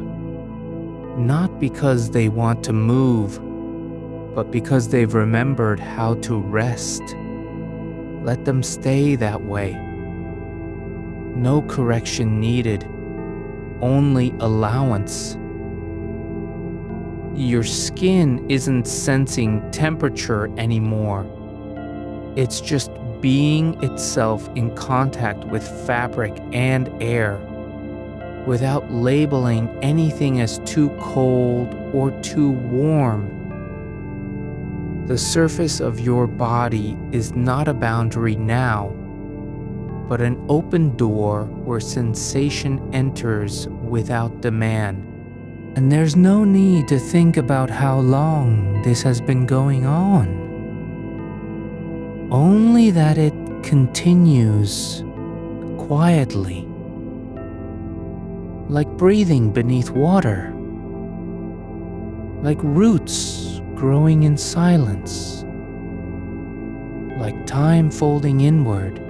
not because they want to move, but because they've remembered how to rest, let them stay that way. No correction needed, only allowance. Your skin isn't sensing temperature anymore. It's just being itself in contact with fabric and air, without labeling anything as too cold or too warm. The surface of your body is not a boundary now, but an open door where sensation enters without demand. And there's no need to think about how long this has been going on. Only that it continues quietly, like breathing beneath water, like roots growing in silence, like time folding inward,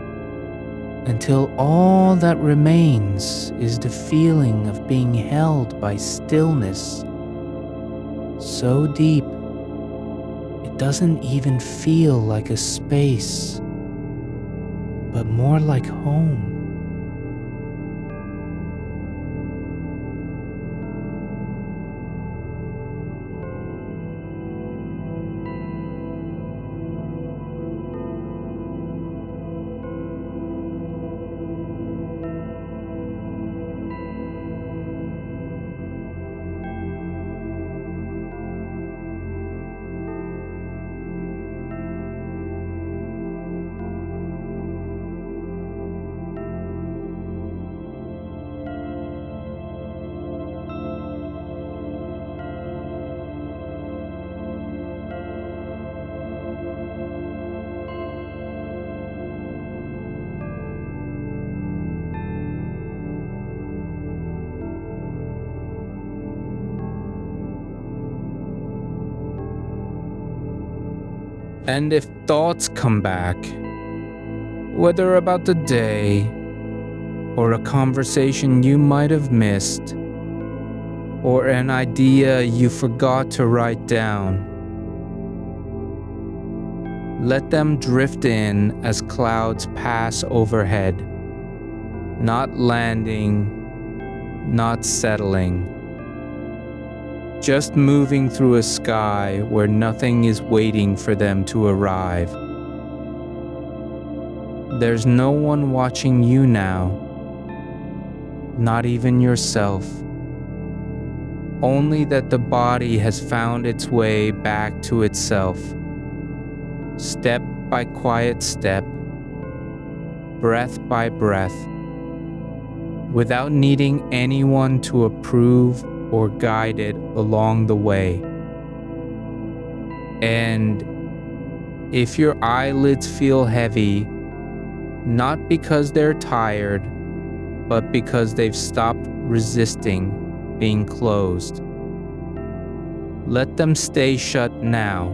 until all that remains is the feeling of being held by stillness so deep it doesn't even feel like a space, but more like home. And if thoughts come back, whether about the day or a conversation you might have missed, or an idea you forgot to write down, let them drift in as clouds pass overhead, not landing, not settling, just moving through a sky where nothing is waiting for them to arrive. There's no one watching you now, not even yourself. Only that the body has found its way back to itself, step by quiet step, breath by breath, without needing anyone to approve or guide it along the way. And if your eyelids feel heavy, not because they're tired, but because they've stopped resisting being closed, let them stay shut now.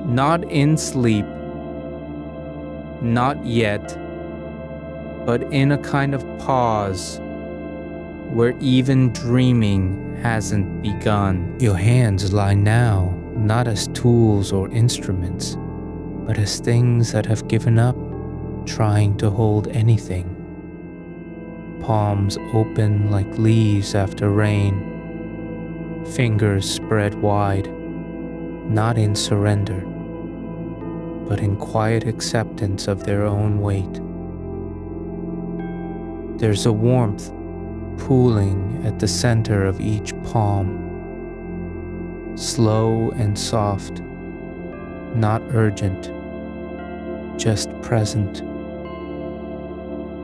Not in sleep, not yet, but in a kind of pause where even dreaming hasn't begun. Your hands lie now, not as tools or instruments, but as things that have given up trying to hold anything. Palms open like leaves after rain, fingers spread wide, not in surrender, but in quiet acceptance of their own weight. There's a warmth pooling at the center of each palm, slow and soft, not urgent, just present.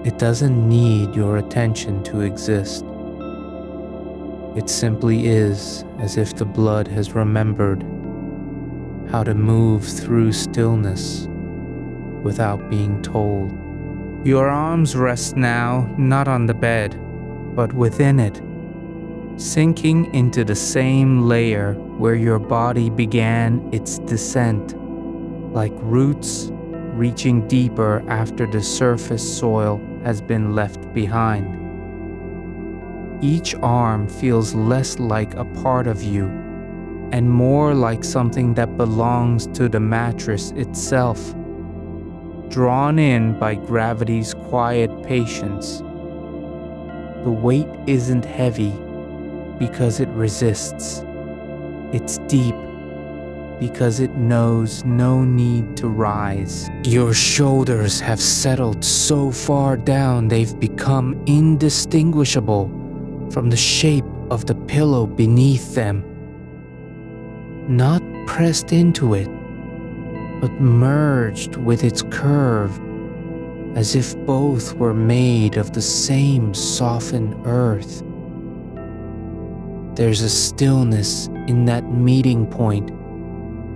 It doesn't need your attention to exist. It simply is, as if the blood has remembered how to move through stillness without being told. Your arms rest now not on the bed, but within it, sinking into the same layer where your body began its descent, like roots reaching deeper after the surface soil has been left behind. Each arm feels less like a part of you and more like something that belongs to the mattress itself, drawn in by gravity's quiet patience. The weight isn't heavy because it resists. It's deep because it knows no need to rise. Your shoulders have settled so far down they've become indistinguishable from the shape of the pillow beneath them. Not pressed into it, but merged with its curve, as if both were made of the same softened earth. There's a stillness in that meeting point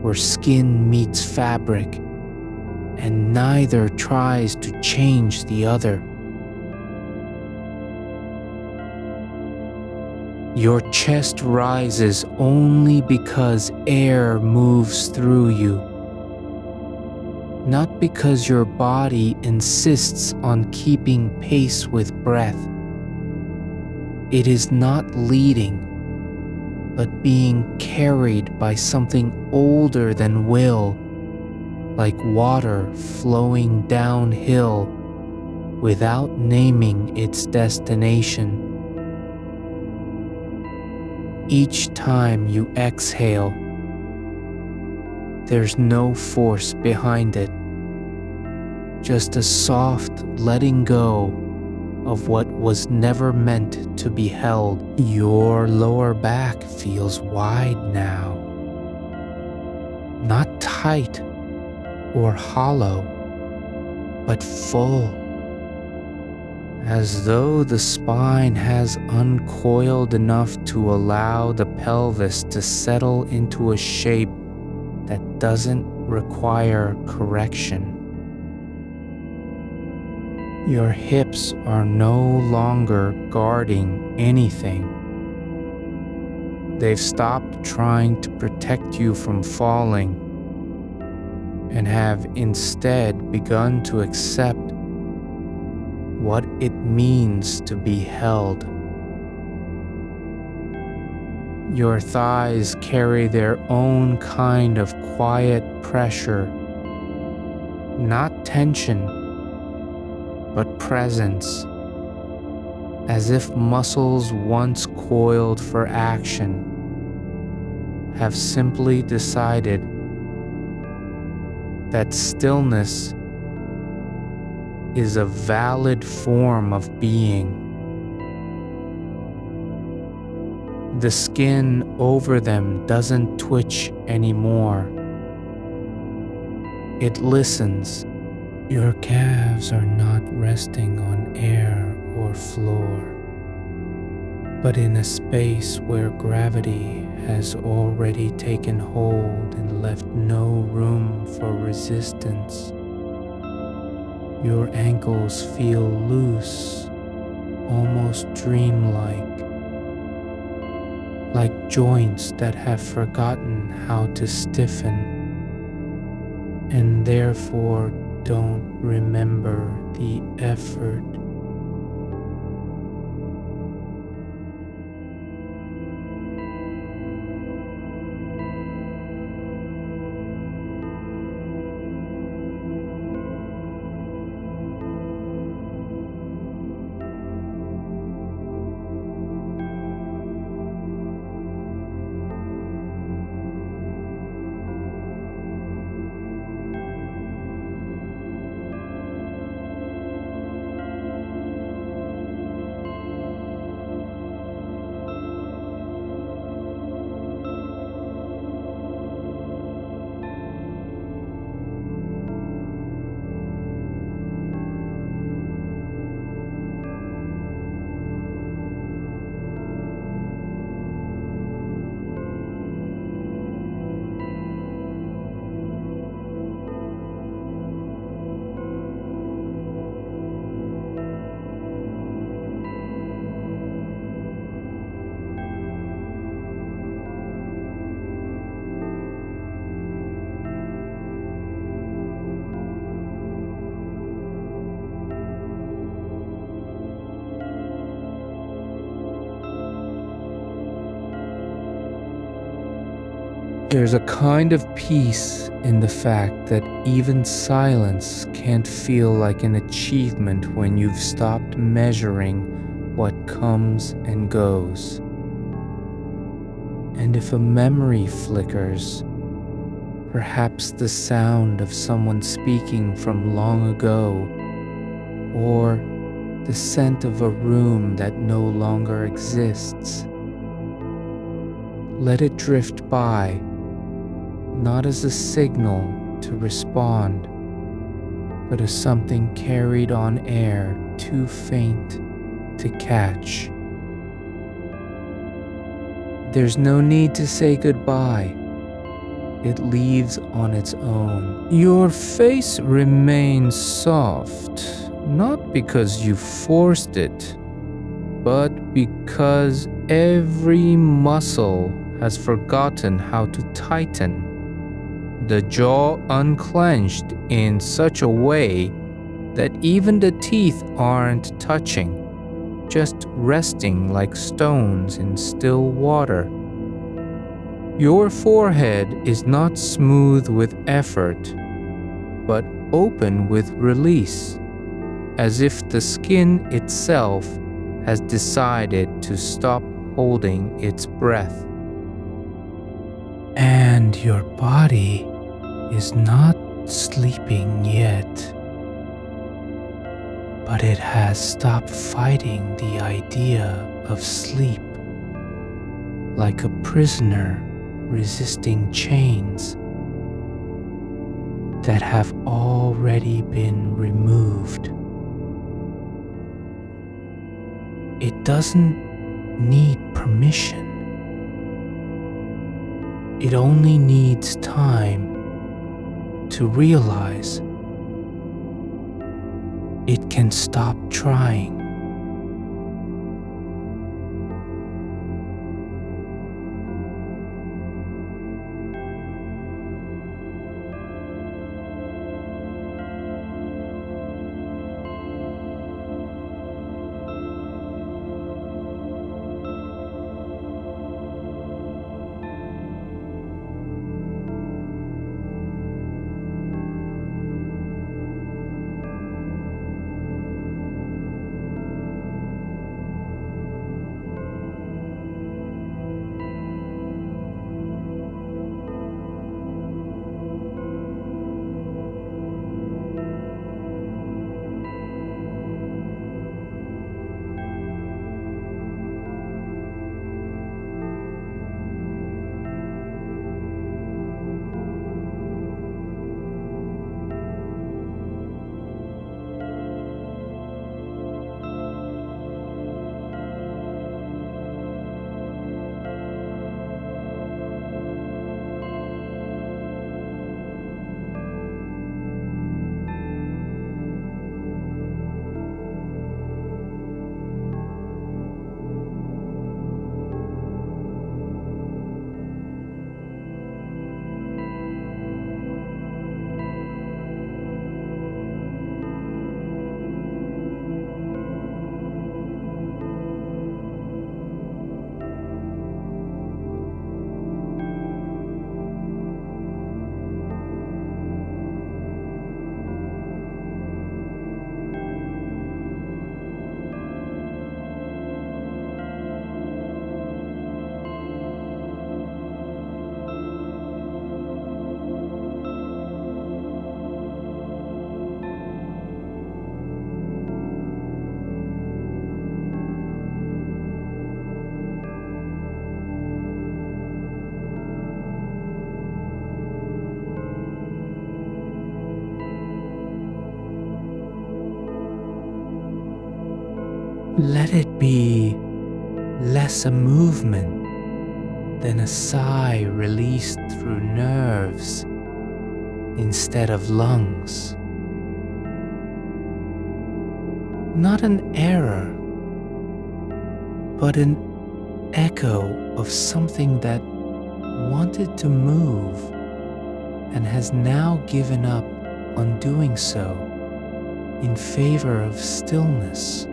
where skin meets fabric, and neither tries to change the other. Your chest rises only because air moves through you. not because your body insists on keeping pace with breath. It is not leading, but being carried by something older than will, like water flowing downhill without naming its destination. Each time you exhale, there's no force behind it, just a soft letting go of what was never meant to be held. Your lower back feels wide now, not tight or hollow, but full, as though the spine has uncoiled enough to allow the pelvis to settle into a shape that doesn't require correction. Your hips are no longer guarding anything. They've stopped trying to protect you from falling and have instead begun to accept what it means to be held. Your thighs carry their own kind of quiet pressure, not tension, but presence, as if muscles once coiled for action have simply decided that stillness is a valid form of being. The skin over them doesn't twitch anymore. It listens. Your calves are not resting on air or floor, but in a space where gravity has already taken hold and left no room for resistance. Your ankles feel loose, almost dreamlike, like joints that have forgotten how to stiffen and therefore don't remember the effort. There's a kind of peace in the fact that even silence can't feel like an achievement when you've stopped measuring what comes and goes. And if a memory flickers, perhaps the sound of someone speaking from long ago, or the scent of a room that no longer exists, let it drift by, not as a signal to respond, but as something carried on air too faint to catch. There's no need to say goodbye. It leaves on its own. Your face remains soft, not because you forced it, but because every muscle has forgotten how to tighten. the jaw unclenched in such a way that even the teeth aren't touching, just resting like stones in still water. Your forehead is not smooth with effort, but open with release, as if the skin itself has decided to stop holding its breath. And your body is not sleeping yet, but it has stopped fighting the idea of sleep, like a prisoner resisting chains that have already been removed. It doesn't need permission. It only needs time to realize it can stop trying. Let it be less a movement than a sigh released through nerves instead of lungs. Not an error, but an echo of something that wanted to move and has now given up on doing so in favor of stillness.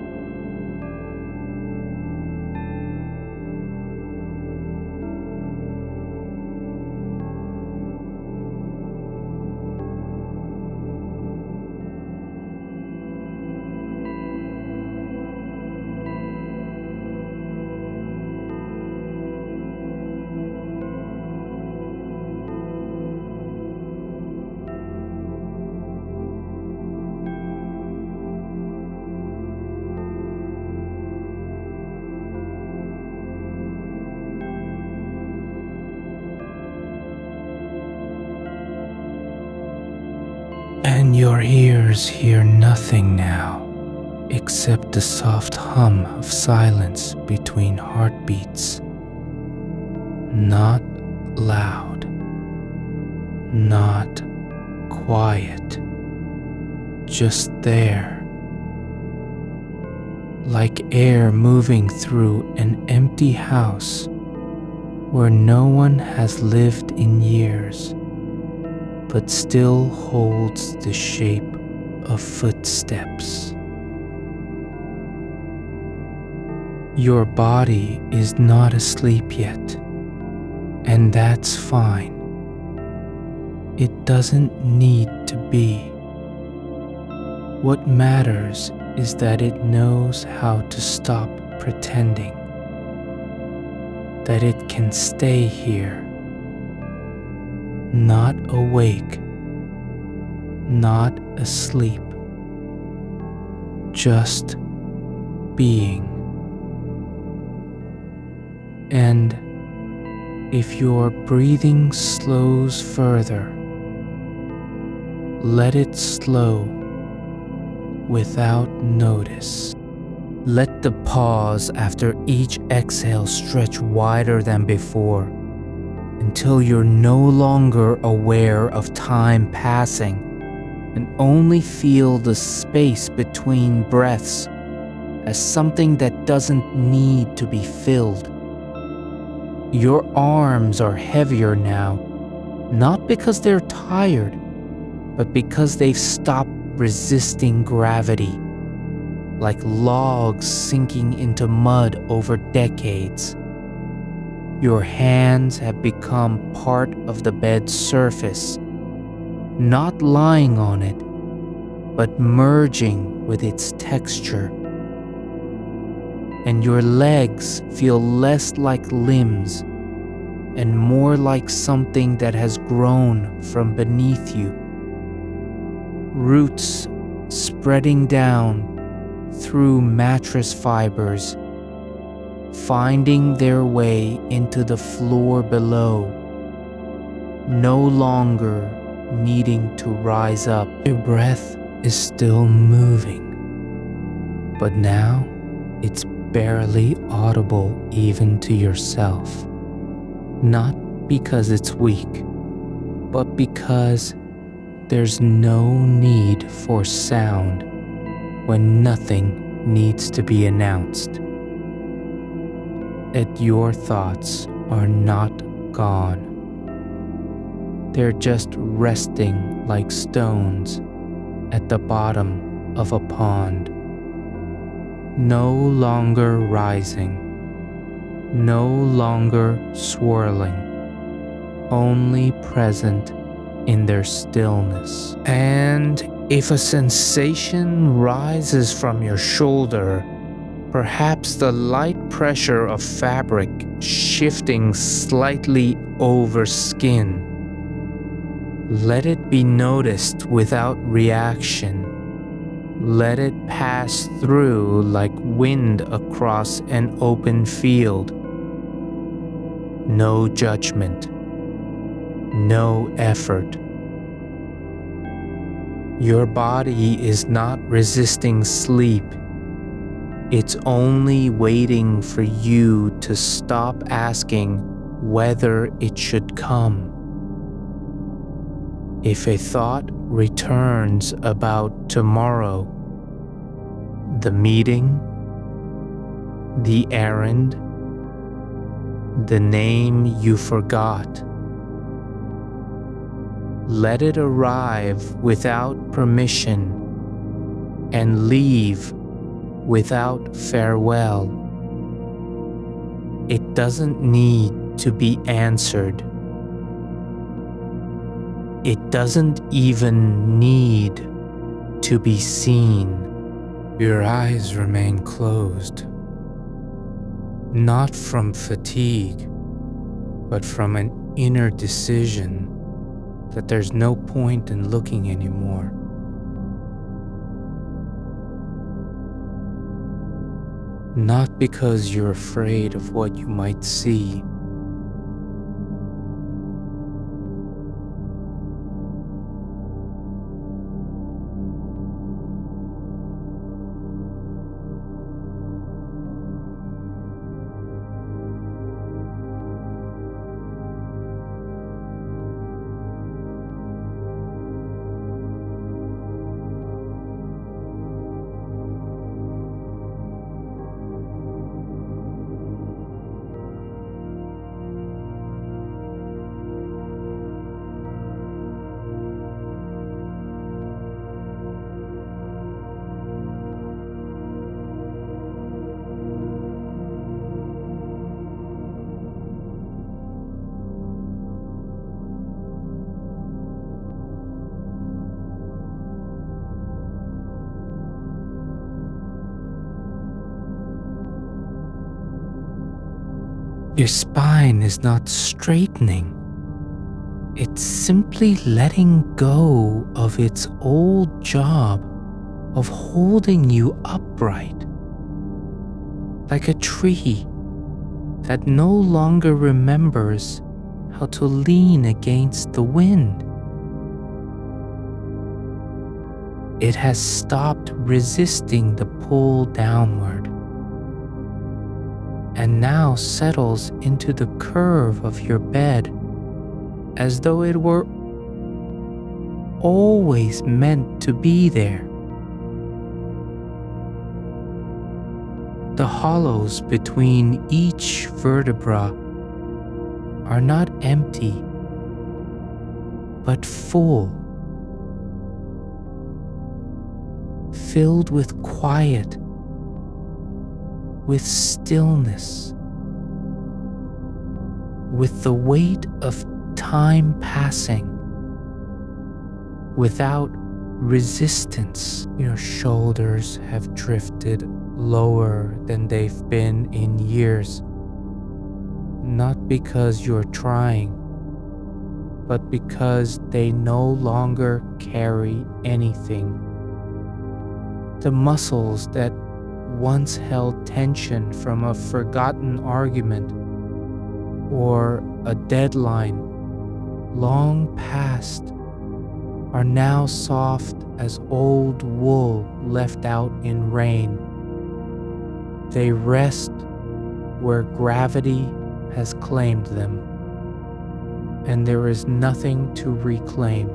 And your ears hear nothing now except the soft hum of silence between heartbeats. Not loud, not quiet, just there, like air moving through an empty house where no one has lived in years. but still holds the shape of footsteps. Your body is not asleep yet, and that's fine. It doesn't need to be. What matters is that it knows how to stop pretending, that it can stay here, not awake, not asleep, just being. And if your breathing slows further, let it slow without notice. Let the pause after each exhale stretch wider than before until you're no longer aware of time passing and only feel the space between breaths as something that doesn't need to be filled. Your arms are heavier now, not because they're tired, but because they've stopped resisting gravity, like logs sinking into mud over decades. Your hands have become part of the bed's surface, not lying on it, but merging with its texture. And your legs feel less like limbs and more like something that has grown from beneath you. Roots spreading down through mattress fibers, finding their way into the floor below, no longer needing to rise up. Your breath is still moving, but now it's barely audible even to yourself. Not because it's weak, but because there's no need for sound when nothing needs to be announced. That your thoughts are not gone. They're just resting like stones at the bottom of a pond. No longer rising, no longer swirling, only present in their stillness. And if a sensation rises from your shoulder, perhaps the light pressure of fabric shifting slightly over skin, let it be noticed without reaction. Let it pass through like wind across an open field. No judgment, no effort. Your body is not resisting sleep. It's only waiting for you to stop asking whether it should come. If a thought returns about tomorrow, the meeting, the errand, the name you forgot, let it arrive without permission and leave without farewell. It doesn't need to be answered. It doesn't even need to be seen. Your eyes remain closed, not from fatigue, but from an inner decision that there's no point in looking anymore. Not because you're afraid of what you might see, Your spine is not straightening. It's simply letting go of its old job of holding you upright, like a tree that no longer remembers how to lean against the wind. It has stopped resisting the pull downward and now settles into the curve of your bed as though it were always meant to be there. The hollows between each vertebra are not empty, but full, filled with quiet, with stillness, with the weight of time passing, without resistance. Your shoulders have drifted lower than they've been in years, not because you're trying, but because they no longer carry anything. The muscles that once held tension from a forgotten argument or a deadline long past are now soft as old wool left out in rain. They rest where gravity has claimed them, and there is nothing to reclaim.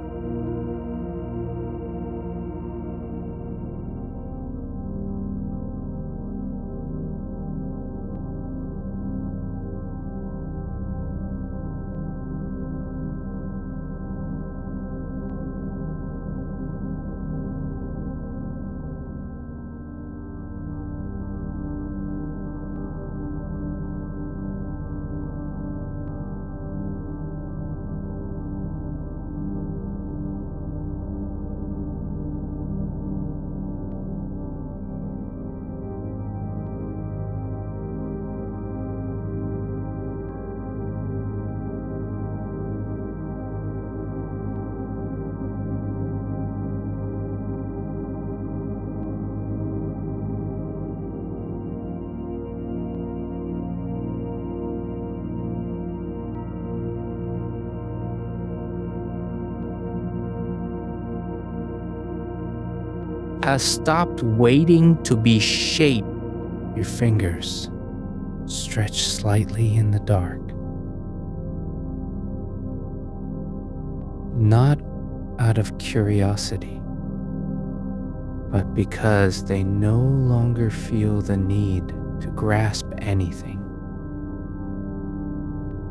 Has stopped waiting to be shaped. Your fingers stretch slightly in the dark, not out of curiosity, but because they no longer feel the need to grasp anything.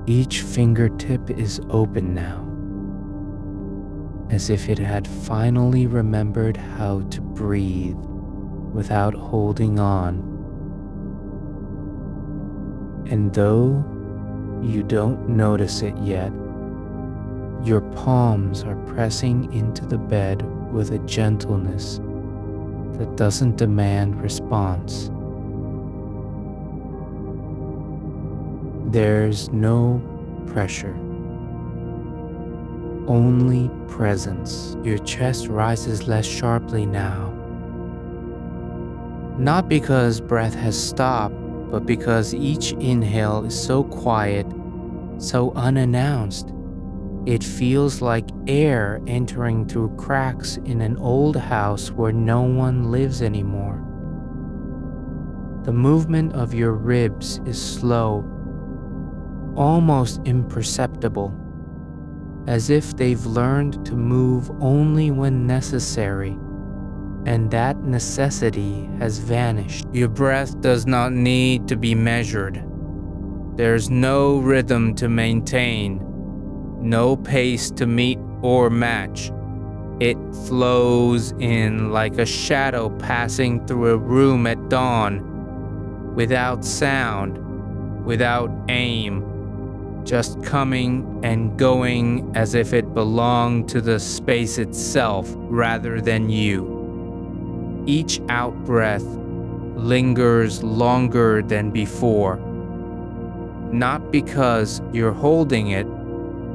Each fingertip is open now, as if it had finally remembered how to breathe without holding on. And though you don't notice it yet, your palms are pressing into the bed with a gentleness that doesn't demand response. There's no pressure, only presence. Your chest rises less sharply now, not because breath has stopped, but because each inhale is so quiet, so unannounced. It feels like air entering through cracks in an old house where no one lives anymore. The movement of your ribs is slow, almost imperceptible, as if they've learned to move only when necessary, and that necessity has vanished. Your breath does not need to be measured. There's no rhythm to maintain, no pace to meet or match. It flows in like a shadow passing through a room at dawn, without sound, without aim, just coming and going as if it belonged to the space itself rather than you. Each out-breath lingers longer than before, not because you're holding it,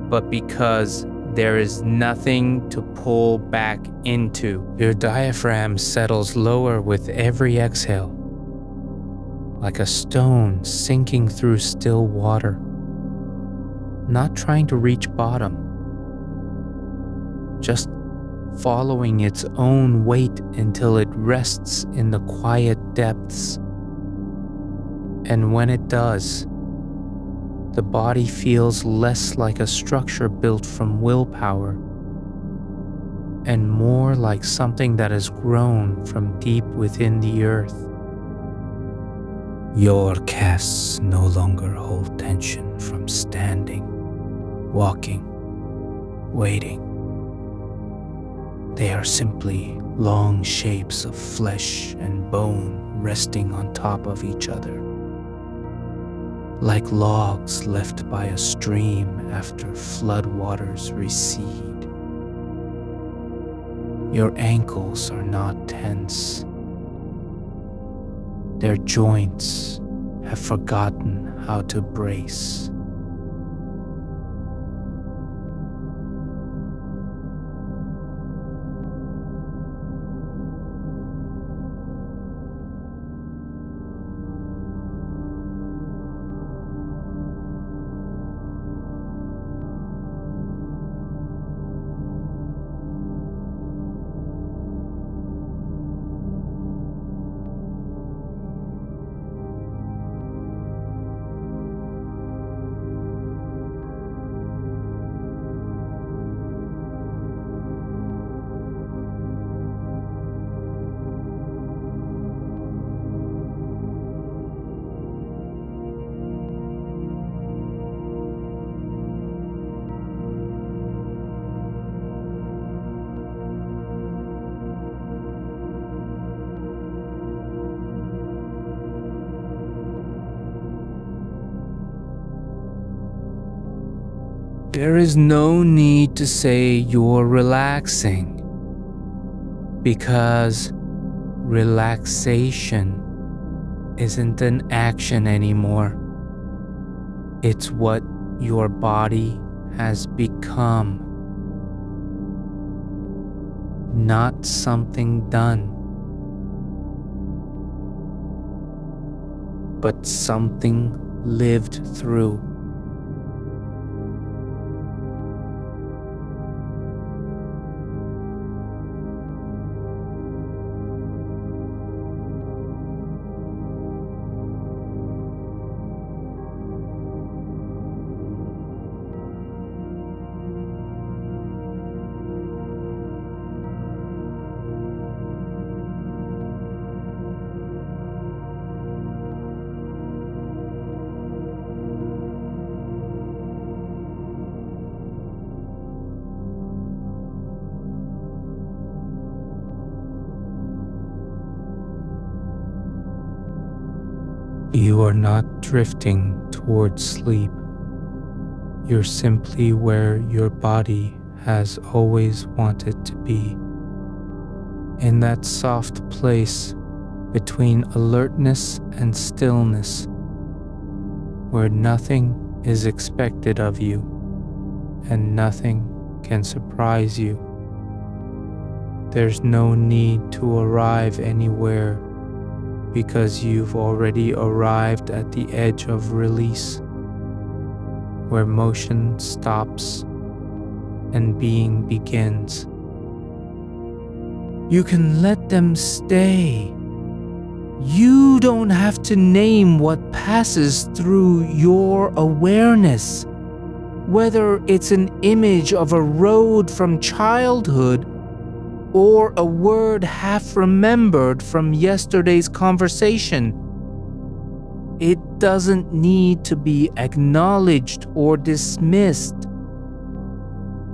but because there is nothing to pull back into. Your diaphragm settles lower with every exhale, like a stone sinking through still water, not trying to reach bottom, just following its own weight until it rests in the quiet depths. And when it does, the body feels less like a structure built from willpower and more like something that has grown from deep within the earth. Your casts no longer hold tension from standing, walking, waiting. They are simply long shapes of flesh and bone resting on top of each other, like logs left by a stream after floodwaters recede. Your ankles are not tense. Their joints have forgotten how to brace. There is no need to say you're relaxing, because relaxation isn't an action anymore. It's what your body has become, not something done, but something lived through. You are not drifting towards sleep. You're simply where your body has always wanted to be, in that soft place between alertness and stillness, where nothing is expected of you and nothing can surprise you. There's no need to arrive anywhere, because you've already arrived at the edge of release, where motion stops and being begins. You can let them stay. You don't have to name what passes through your awareness, whether it's an image of a road from childhood or a word half remembered from yesterday's conversation. It doesn't need to be acknowledged or dismissed,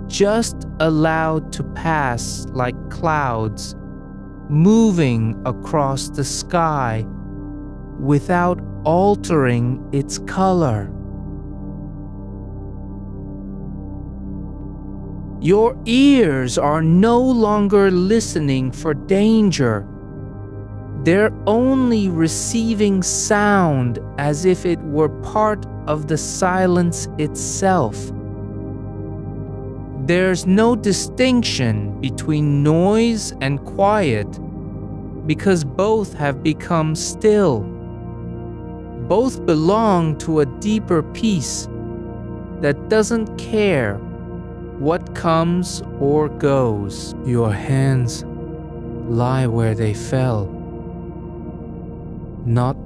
just allowed to pass like clouds moving across the sky without altering its color. Your ears are no longer listening for danger. They're only receiving sound as if it were part of the silence itself. There's no distinction between noise and quiet because both have become still. Both belong to a deeper peace that doesn't care what comes or goes. Your hands lie where they fell, not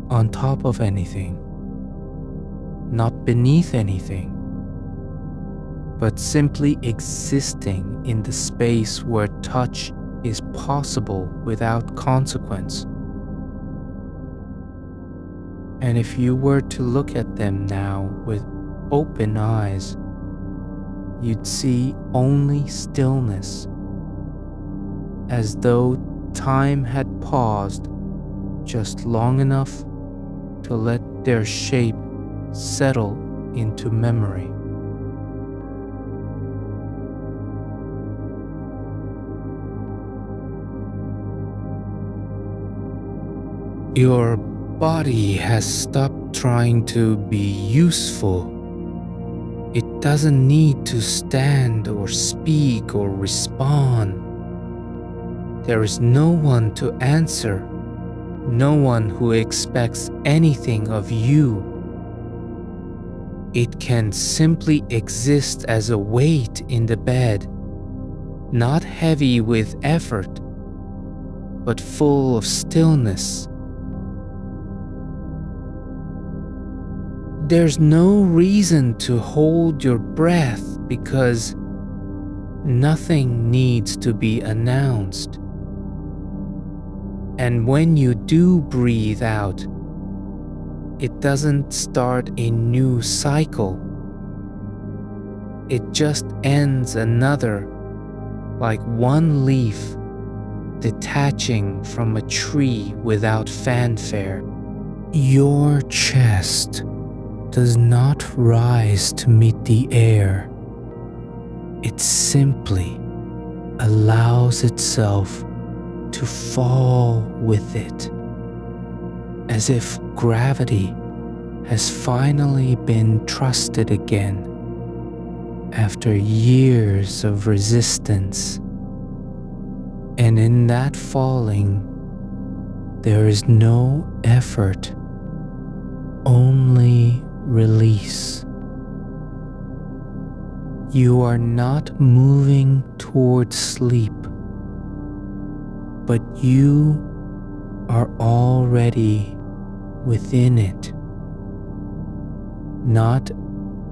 on top of anything, not beneath anything, but simply existing in the space where touch is possible without consequence. And if you were to look at them now with open eyes, you'd see only stillness, as though time had paused just long enough to let their shape settle into memory. Your body has stopped trying to be useful. It doesn't need to stand or speak or respond. There is no one to answer, no one who expects anything of you. It can simply exist as a weight in the bed, not heavy with effort, but full of stillness. There's no reason to hold your breath because nothing needs to be announced. And when you do breathe out, it doesn't start a new cycle. It just ends another, like one leaf detaching from a tree without fanfare. Your chest does not rise to meet the air. It simply allows itself to fall with it, as if gravity has finally been trusted again after years of resistance. And in that falling, there is no effort, only release. You are not moving towards sleep, but you are already within it, not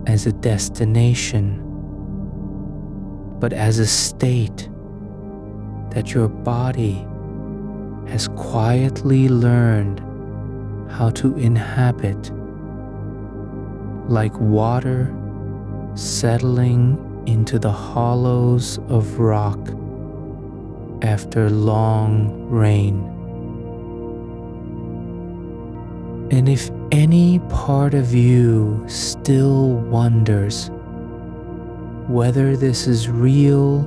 as a destination, but as a state that your body has quietly learned how to inhabit, like water settling into the hollows of rock after long rain. And if any part of you still wonders whether this is real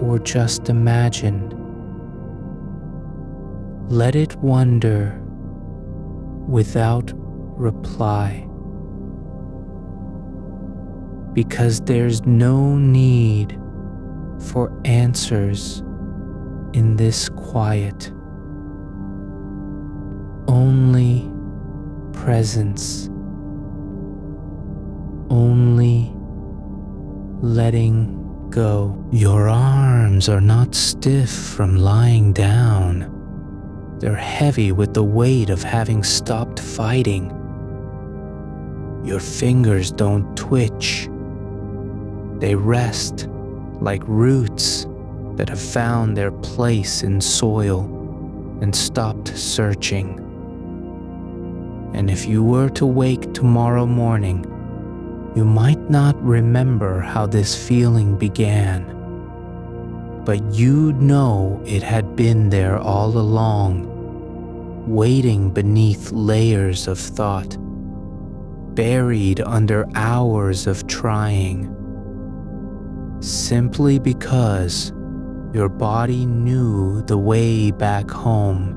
or just imagined, let it wonder without reply. Because there's no need for answers in this quiet, only presence, only letting go. Your arms are not stiff from lying down. They're heavy with the weight of having stopped fighting. Your fingers don't twitch. They rest like roots that have found their place in soil and stopped searching. And if you were to wake tomorrow morning, you might not remember how this feeling began, but you'd know it had been there all along, waiting beneath layers of thought, buried under hours of trying, simply because Your body knew the way back home,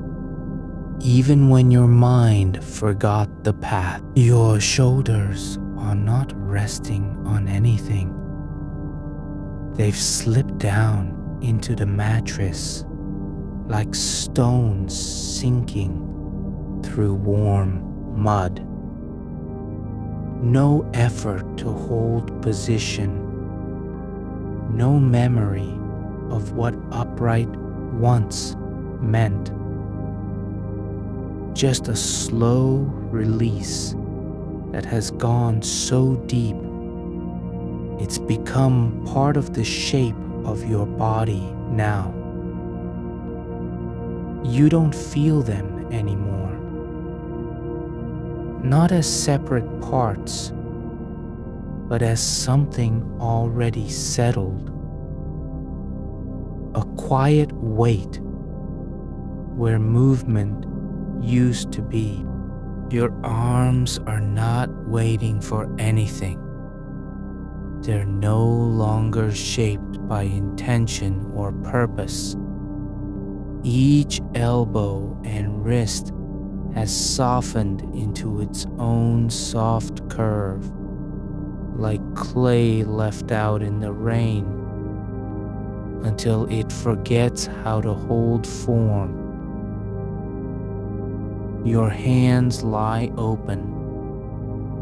even when your mind forgot the path. Your shoulders are not resting on anything. They've slipped down into the mattress like stones sinking through warm mud. No effort to hold position, no memory of what upright once meant. Just a slow release that has gone so deep, it's become part of the shape of your body now. You don't feel them anymore. Not as separate parts, but as something already settled. A quiet weight where movement used to be. Your arms are not waiting for anything. They're no longer shaped by intention or purpose. Each elbow and wrist has softened into its own soft curve, like clay left out in the rain, until it forgets how to hold form. Your hands lie open,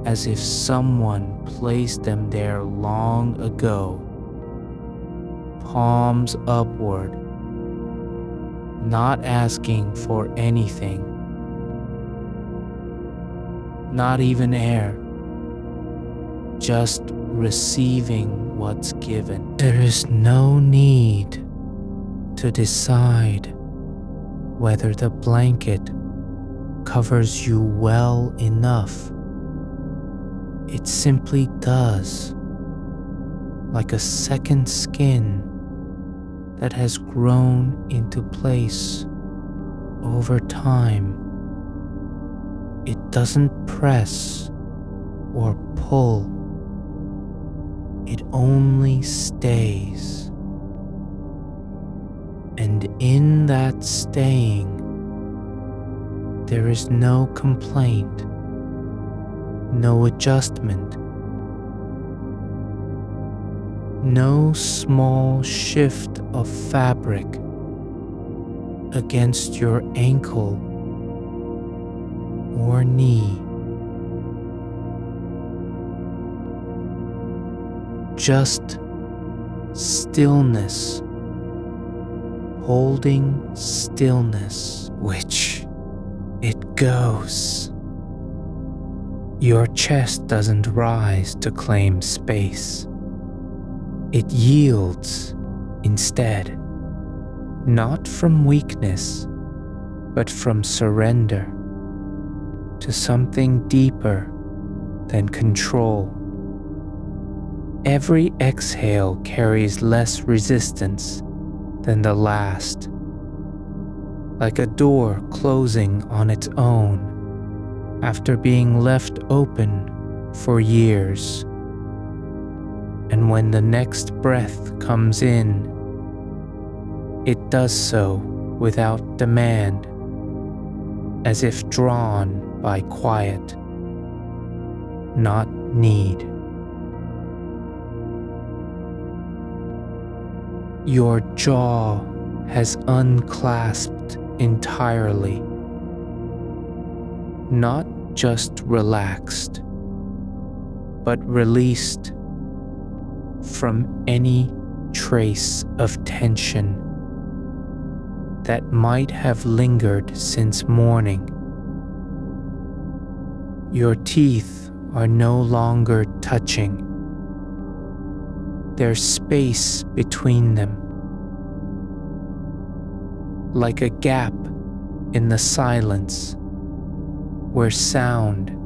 as if someone placed them there long ago, palms upward, not asking for anything, not even air, just receiving what's given. There is no need to decide whether the blanket covers you well enough. It simply does, like a second skin that has grown into place over time. It doesn't press or pull. It only stays. And in that staying, there is no complaint, no adjustment, no small shift of fabric against your ankle or knee. Just stillness, holding stillness, which it goes. Your chest doesn't rise to claim space. It yields instead, not from weakness, but from surrender to something deeper than control. Every exhale carries less resistance than the last, like a door closing on its own after being left open for years. And when the next breath comes in, it does so without demand, as if drawn by quiet, not need. Your jaw has unclasped entirely, not just relaxed, but released from any trace of tension that might have lingered since morning. Your teeth are no longer touching. There's space between them, like a gap in the silence where sound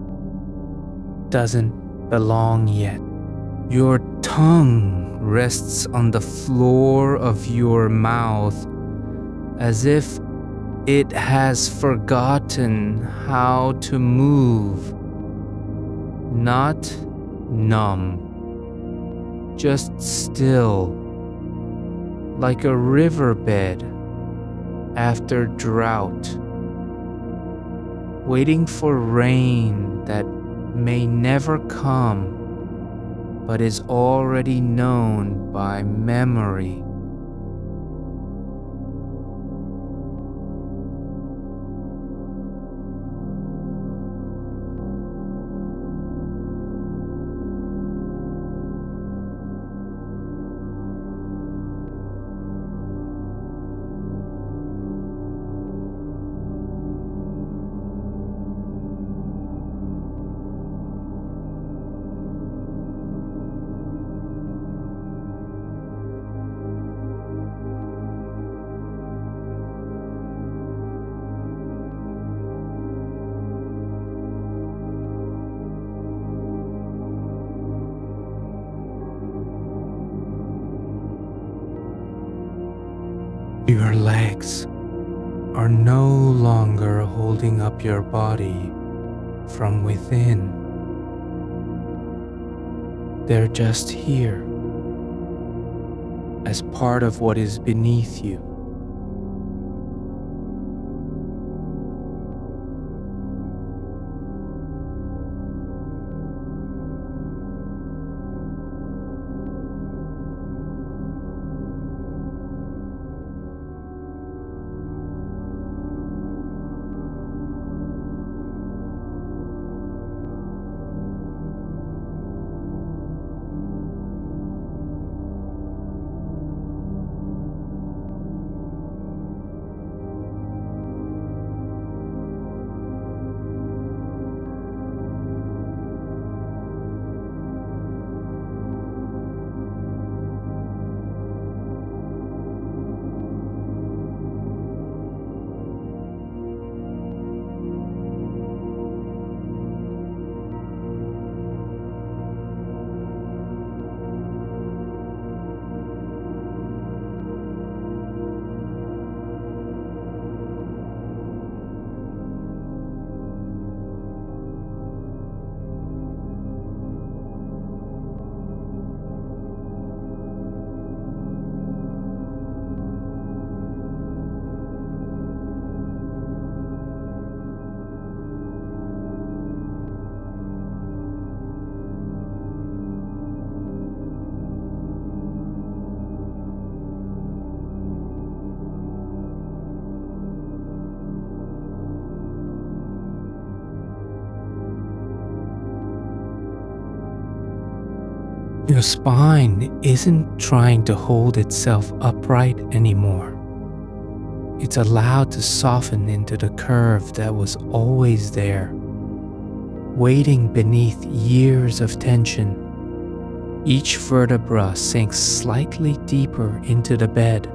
doesn't belong yet. Your tongue rests on the floor of your mouth as if it has forgotten how to move. Not numb, just still, like a riverbed after drought, waiting for rain that may never come but is already known by memory. Your legs are no longer holding up your body from within. They're just here as part of what is beneath you. Your spine isn't trying to hold itself upright anymore. It's allowed to soften into the curve that was always there, waiting beneath years of tension. Each vertebra sinks slightly deeper into the bed,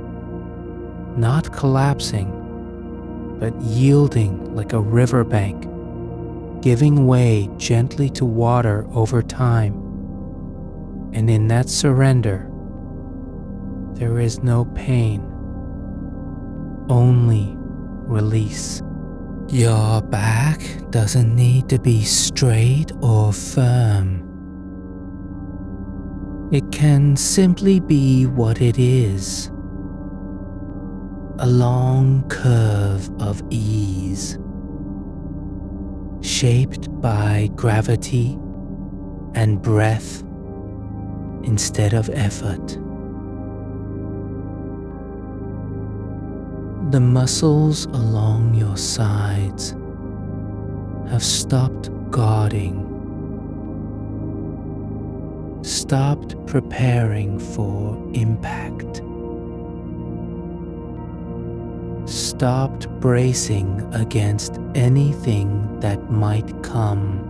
not collapsing, but yielding like a riverbank, giving way gently to water over time. And in that surrender, there is no pain, only release. Your back doesn't need to be straight or firm. It can simply be what it is, a long curve of ease, shaped by gravity and breath instead of effort. The muscles along your sides have stopped guarding, stopped preparing for impact, stopped bracing against anything that might come.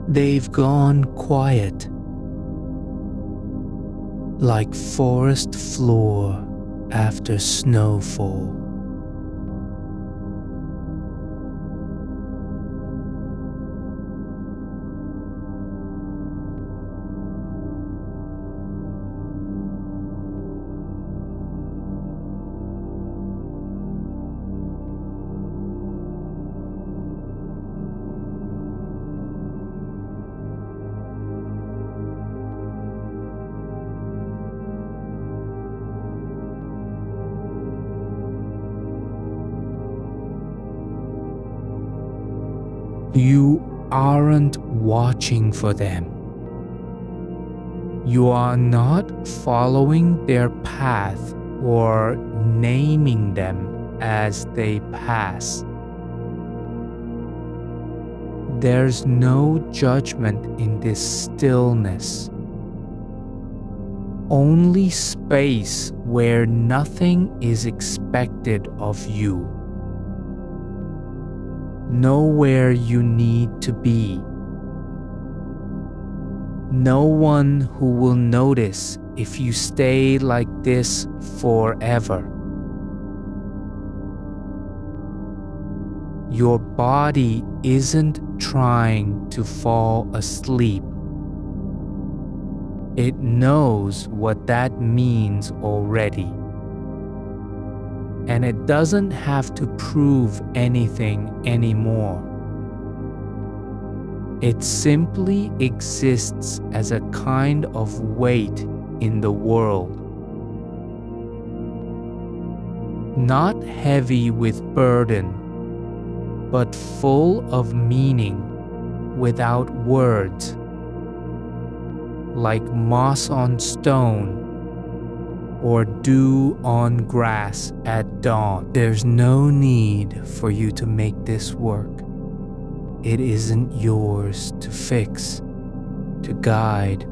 They've gone quiet, like forest floor after snowfall. You aren't watching for them. You are not following their path or naming them as they pass. There's no judgment in this stillness, only space where nothing is expected of you, nowhere you need to be, no one who will notice if you stay like this forever. Your body isn't trying to fall asleep. It knows what that means already. And it doesn't have to prove anything anymore. It simply exists as a kind of weight in the world. Not heavy with burden, but full of meaning without words, like moss on stone or dew on grass at dawn. There's no need for you to make this work. It isn't yours to fix, to guide,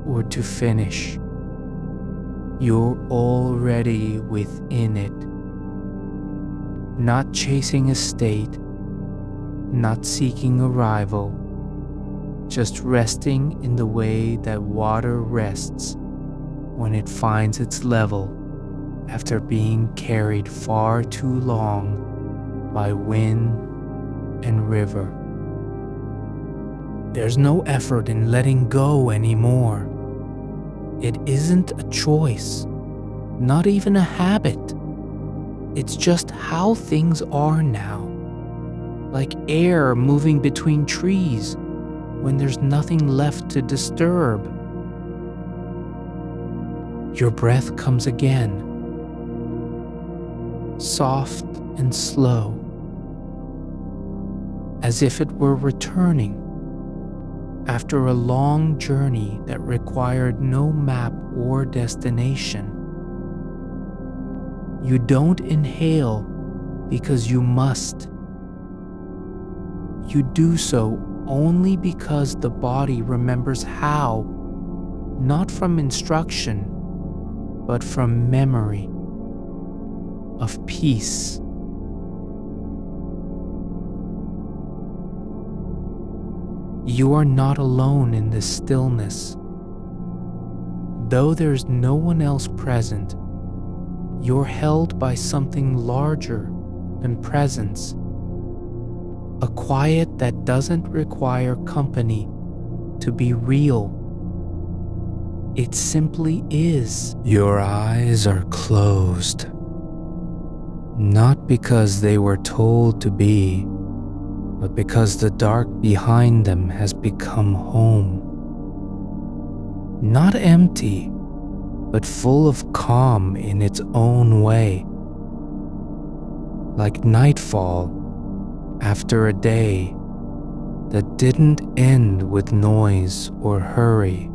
or to finish. You're already within it, not chasing a state, not seeking a rival, just resting in the way that water rests when it finds its level after being carried far too long by wind and river. There's no effort in letting go anymore. It isn't a choice, not even a habit. It's just how things are now, like air moving between trees when there's nothing left to disturb. Your breath comes again, soft and slow, as if it were returning after a long journey that required no map or destination. You don't inhale because you must. You do so only because the body remembers how, not from instruction, but from memory of peace. You are not alone in this stillness. Though there's no one else present, you're held by something larger than presence. A quiet that doesn't require company to be real. It simply is. Your eyes are closed, not because they were told to be, but because the dark behind them has become home. Not empty, but full of calm in its own way. Like nightfall after a day that didn't end with noise or hurry.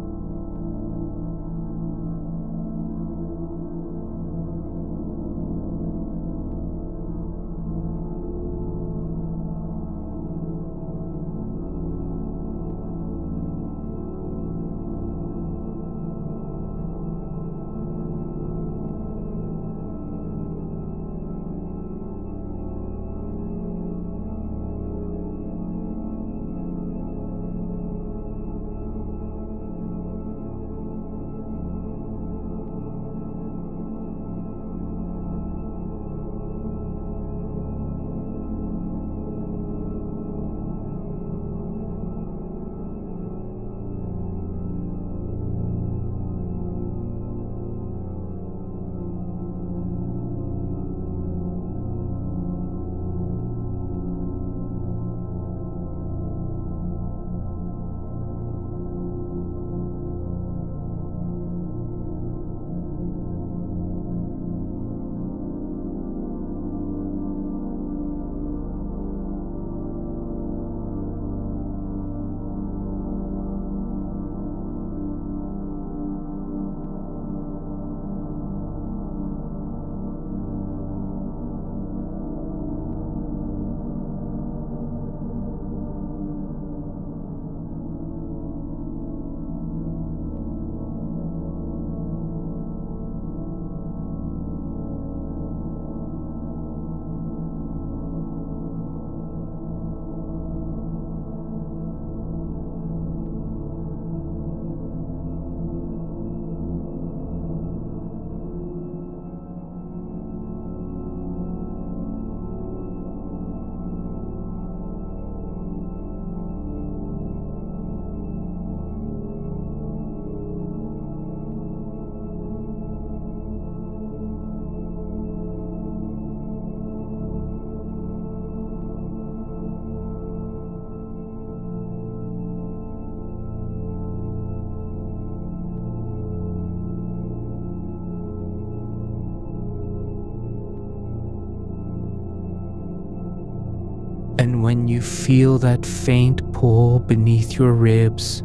And when you feel that faint pull beneath your ribs,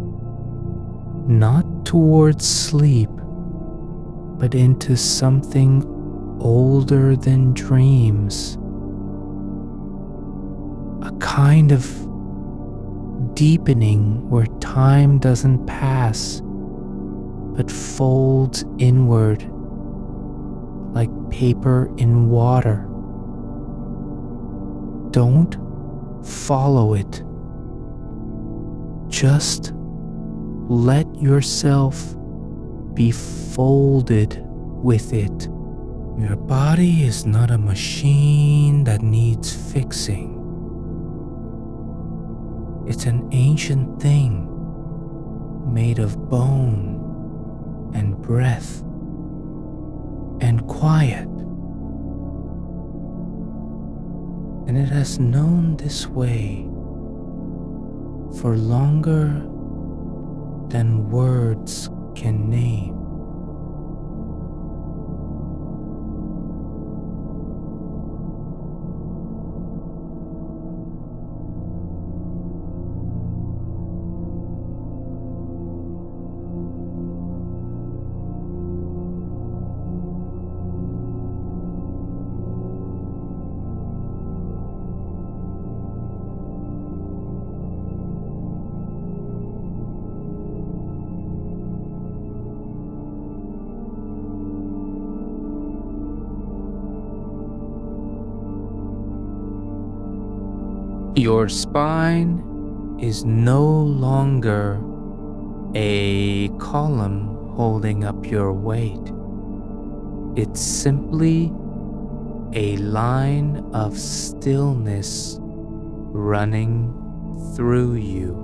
not towards sleep, but into something older than dreams, a kind of deepening where time doesn't pass, but folds inward like paper in water. Don't follow it. Just let yourself be folded with it. Your body is not a machine that needs fixing. It's an ancient thing made of bone and breath and quiet. And it has known this way for longer than words can name. Your spine is no longer a column holding up your weight. It's simply a line of stillness running through you.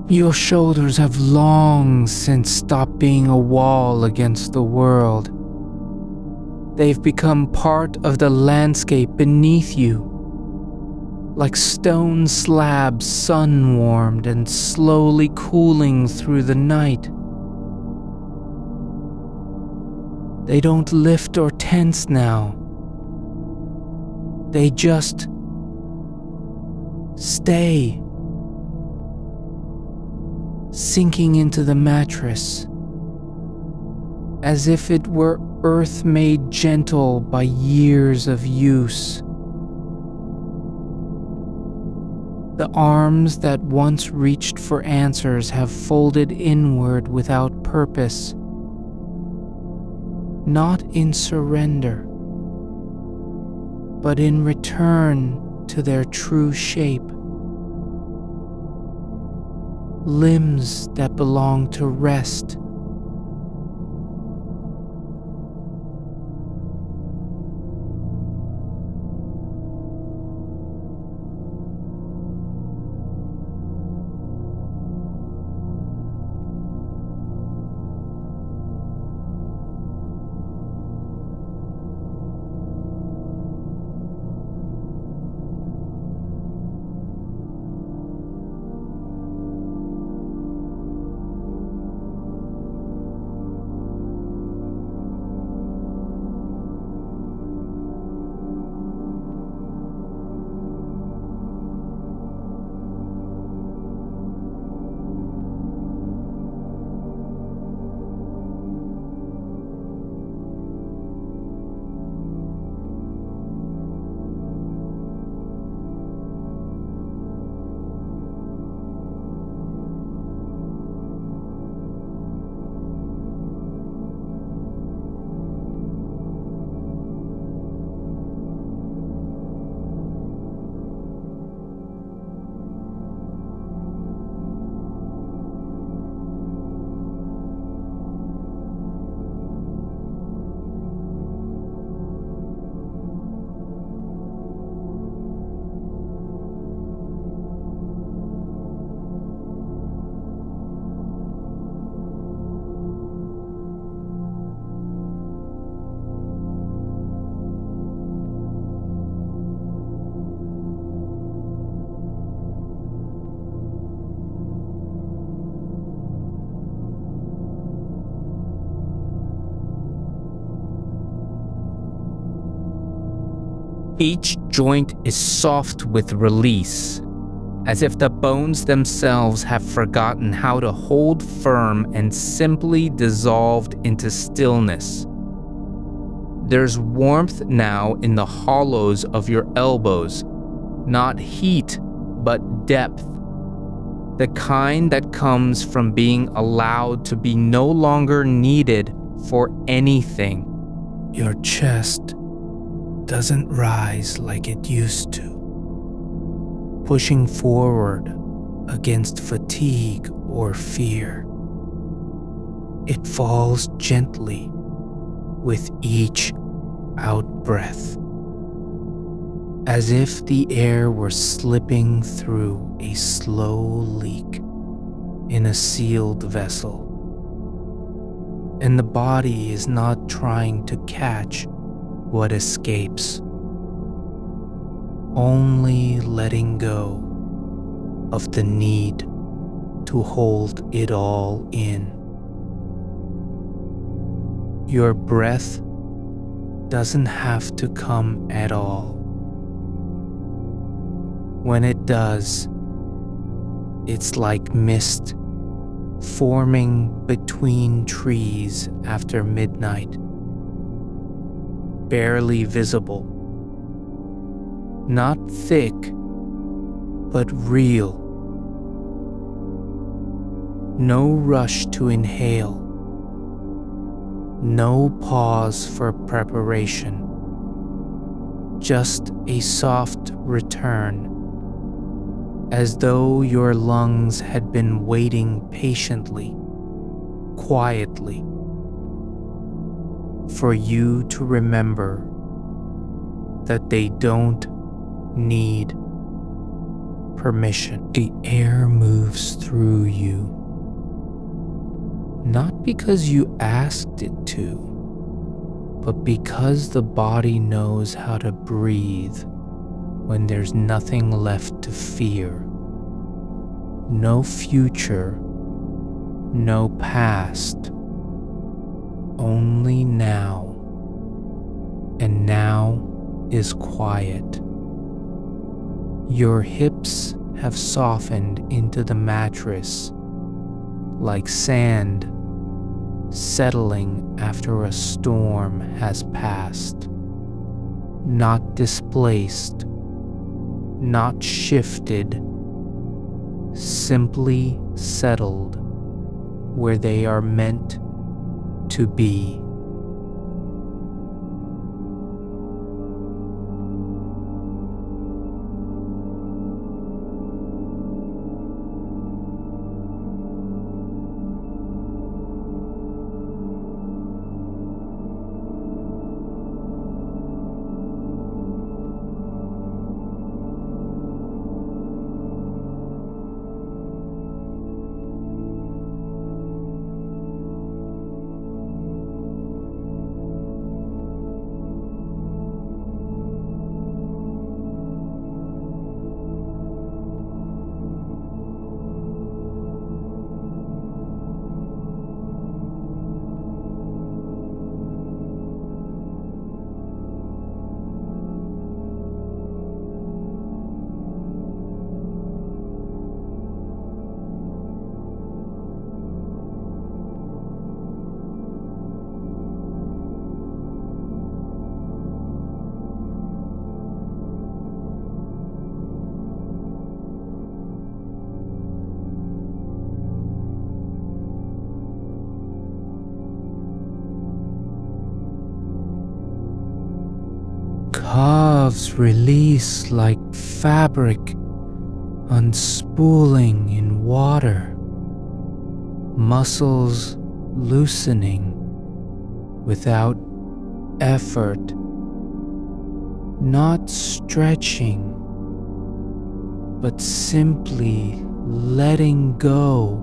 Your shoulders have long since stopped being a wall against the world. They've become part of the landscape beneath you, like stone slabs sun-warmed and slowly cooling through the night. They don't lift or tense now. They just stay, sinking into the mattress, as if it were earth made gentle by years of use. The arms that once reached for answers have folded inward without purpose, not in surrender, but in return to their true shape. Limbs that belong to rest. Each joint is soft with release, as if the bones themselves have forgotten how to hold firm and simply dissolved into stillness. There's warmth now in the hollows of your elbows, not heat, but depth. The kind that comes from being allowed to be no longer needed for anything. Your chest doesn't rise like it used to, pushing forward against fatigue or fear. It falls gently with each out-breath, as if the air were slipping through a slow leak in a sealed vessel. And the body is not trying to catch what escapes, only letting go of the need to hold it all in. Your breath doesn't have to come at all. When it does, it's like mist forming between trees after midnight, barely visible, not thick, but real. No rush to inhale, no pause for preparation, just a soft return, as though your lungs had been waiting patiently, quietly, for you to remember that they don't need permission. The air moves through you, not because you asked it to, but because the body knows how to breathe when there's nothing left to fear. No future, no past, only now. And now is quiet. Your hips have softened into the mattress, like sand settling after a storm has passed. Not displaced, not shifted, simply settled where they are meant to be. Calves release like fabric unspooling in water, muscles loosening without effort, not stretching, but simply letting go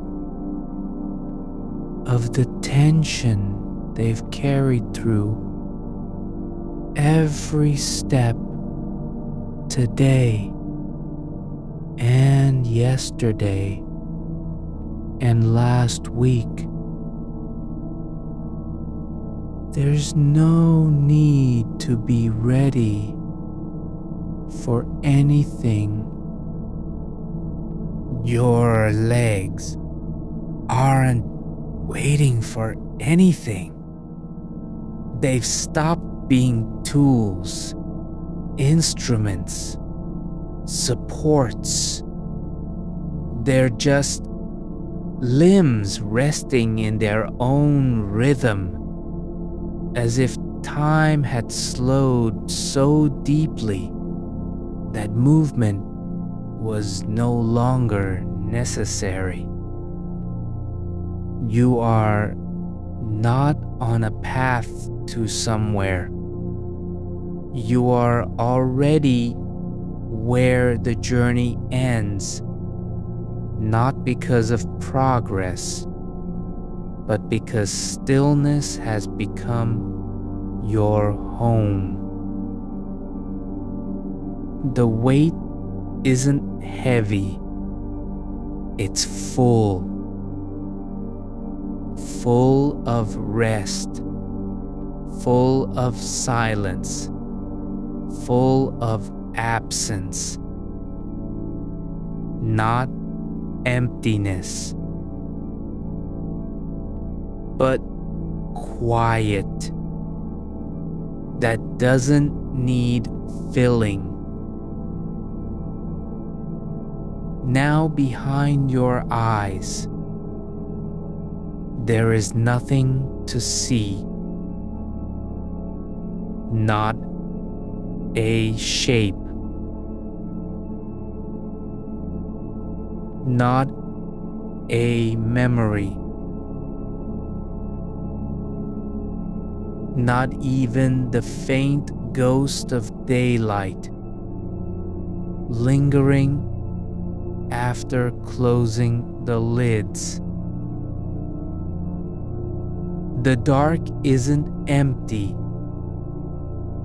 of the tension they've carried through every step today and yesterday and last week. There's no need to be ready for anything. Your legs aren't waiting for anything. They've stopped being tools, instruments, supports. They're just limbs resting in their own rhythm, as if time had slowed so deeply that movement was no longer necessary. You are not on a path to somewhere. You are already where the journey ends, not because of progress, but because stillness has become your home. The weight isn't heavy, it's full of rest, full of silence, full of absence, not emptiness, but quiet that doesn't need filling. Now behind your eyes, there is nothing to see. Not a shape. Not a memory. Not even the faint ghost of daylight lingering after closing the lids. The dark isn't empty.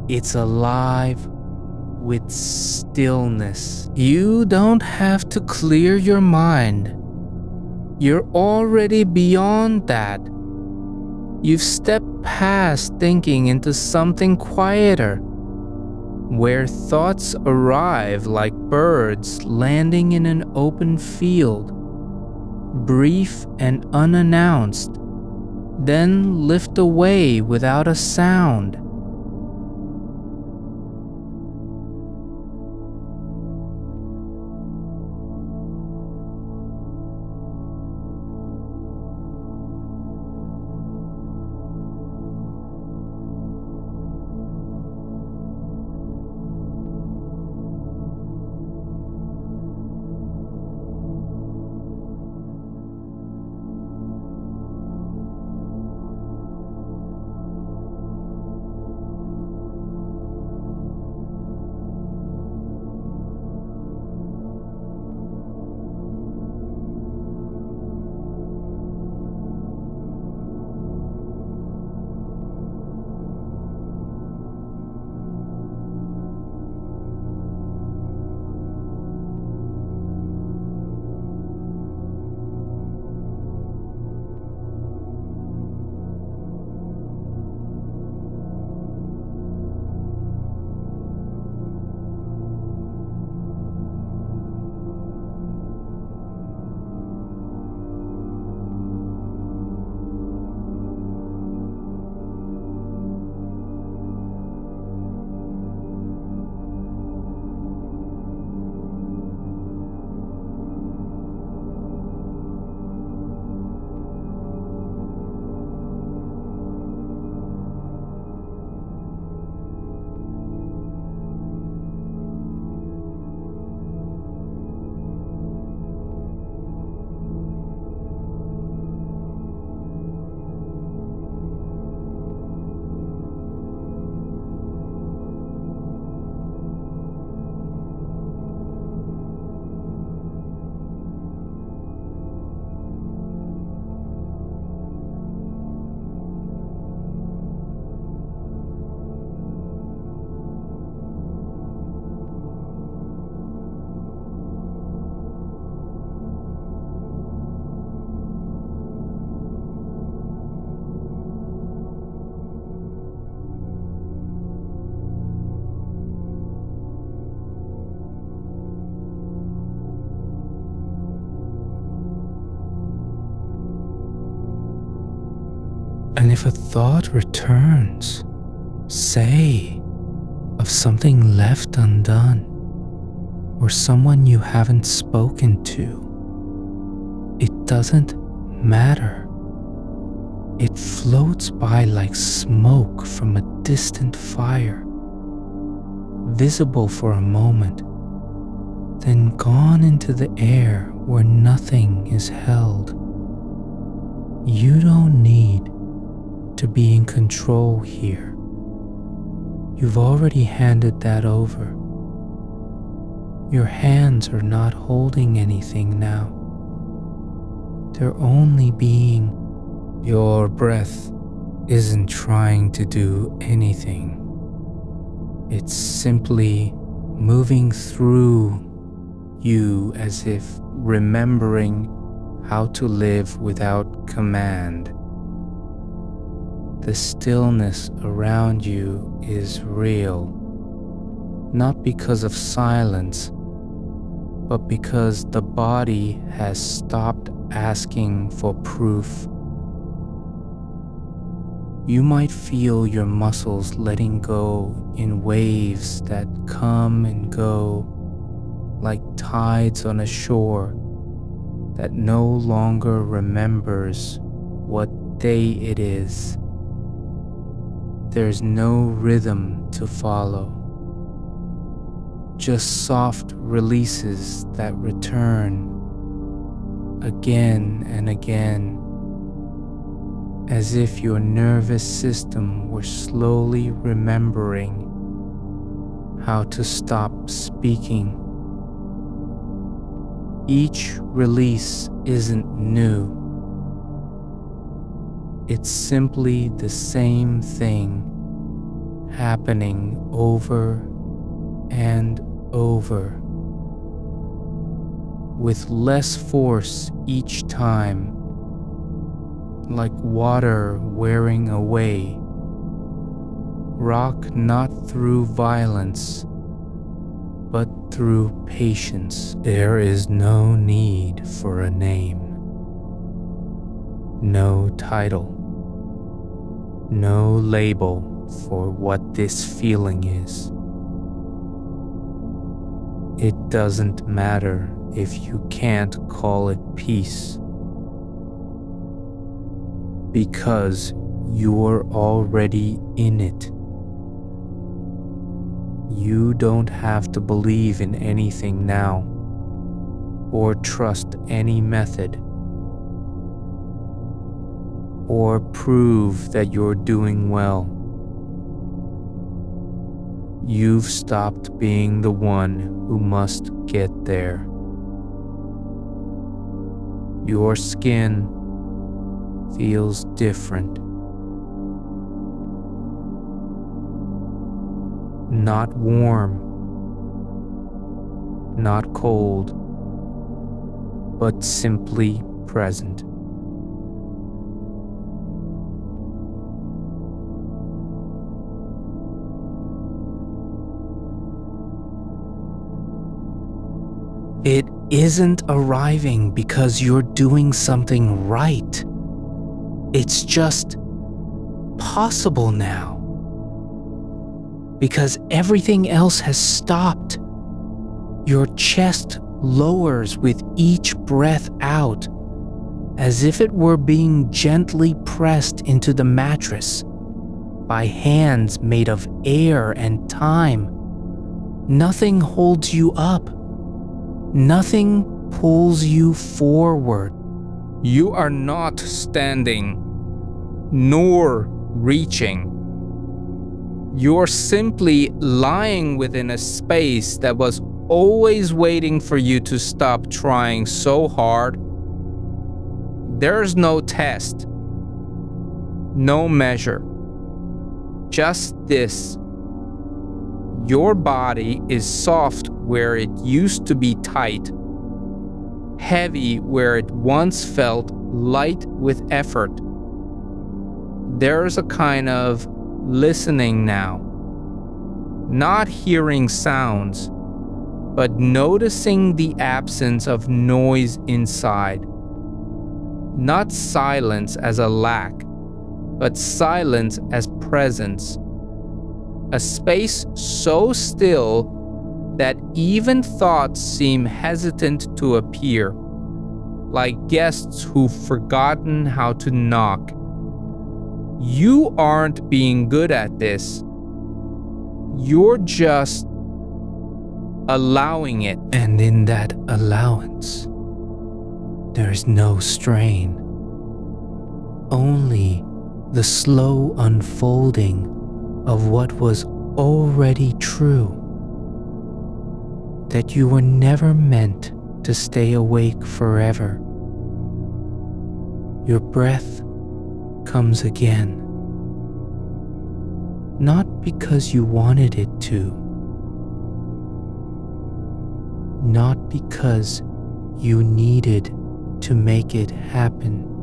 It's alive with stillness. You don't have to clear your mind. You're already beyond that. You've stepped past thinking into something quieter, where thoughts arrive like birds landing in an open field, brief and unannounced, then lift away without a sound. And if a thought returns, say, of something left undone or someone you haven't spoken to, it doesn't matter. It floats by like smoke from a distant fire, visible for a moment, then gone into the air where nothing is held. You don't need to be in control here. You've already handed that over. Your hands are not holding anything now. They're only being. Your breath isn't trying to do anything. It's simply moving through you as if remembering how to live without command. The stillness around you is real, not because of silence, but because the body has stopped asking for proof. You might feel your muscles letting go in waves that come and go, like tides on a shore that no longer remembers what day it is. There's no rhythm to follow, just soft releases that return again and again, as if your nervous system were slowly remembering how to stop speaking. Each release isn't new. It's simply the same thing happening over and over, with less force each time, like water wearing away. Rock not through violence, but through patience. There is no need for a name, no title, no label for what this feeling is. It doesn't matter if you can't call it peace, because you're already in it. You don't have to believe in anything now, or trust any method, or prove that you're doing well. You've stopped being the one who must get there. Your skin feels different. Not warm, not cold, but simply present. It isn't arriving because you're doing something right. It's just possible now, because everything else has stopped. Your chest lowers with each breath out, as if it were being gently pressed into the mattress by hands made of air and time. Nothing holds you up. Nothing pulls you forward. You are not standing, nor reaching. You're simply lying within a space that was always waiting for you to stop trying so hard. There's no test, no measure, just this. Your body is soft where it used to be tight, heavy where it once felt light with effort. There's a kind of listening now, not hearing sounds, but noticing the absence of noise inside. Not silence as a lack, but silence as presence. A space so still that even thoughts seem hesitant to appear, like guests who've forgotten how to knock. You aren't being good at this. You're just allowing it. And in that allowance, there's no strain. Only the slow unfolding of what was already true. That you were never meant to stay awake forever. Your breath comes again. Not because you wanted it to. Not because you needed to make it happen.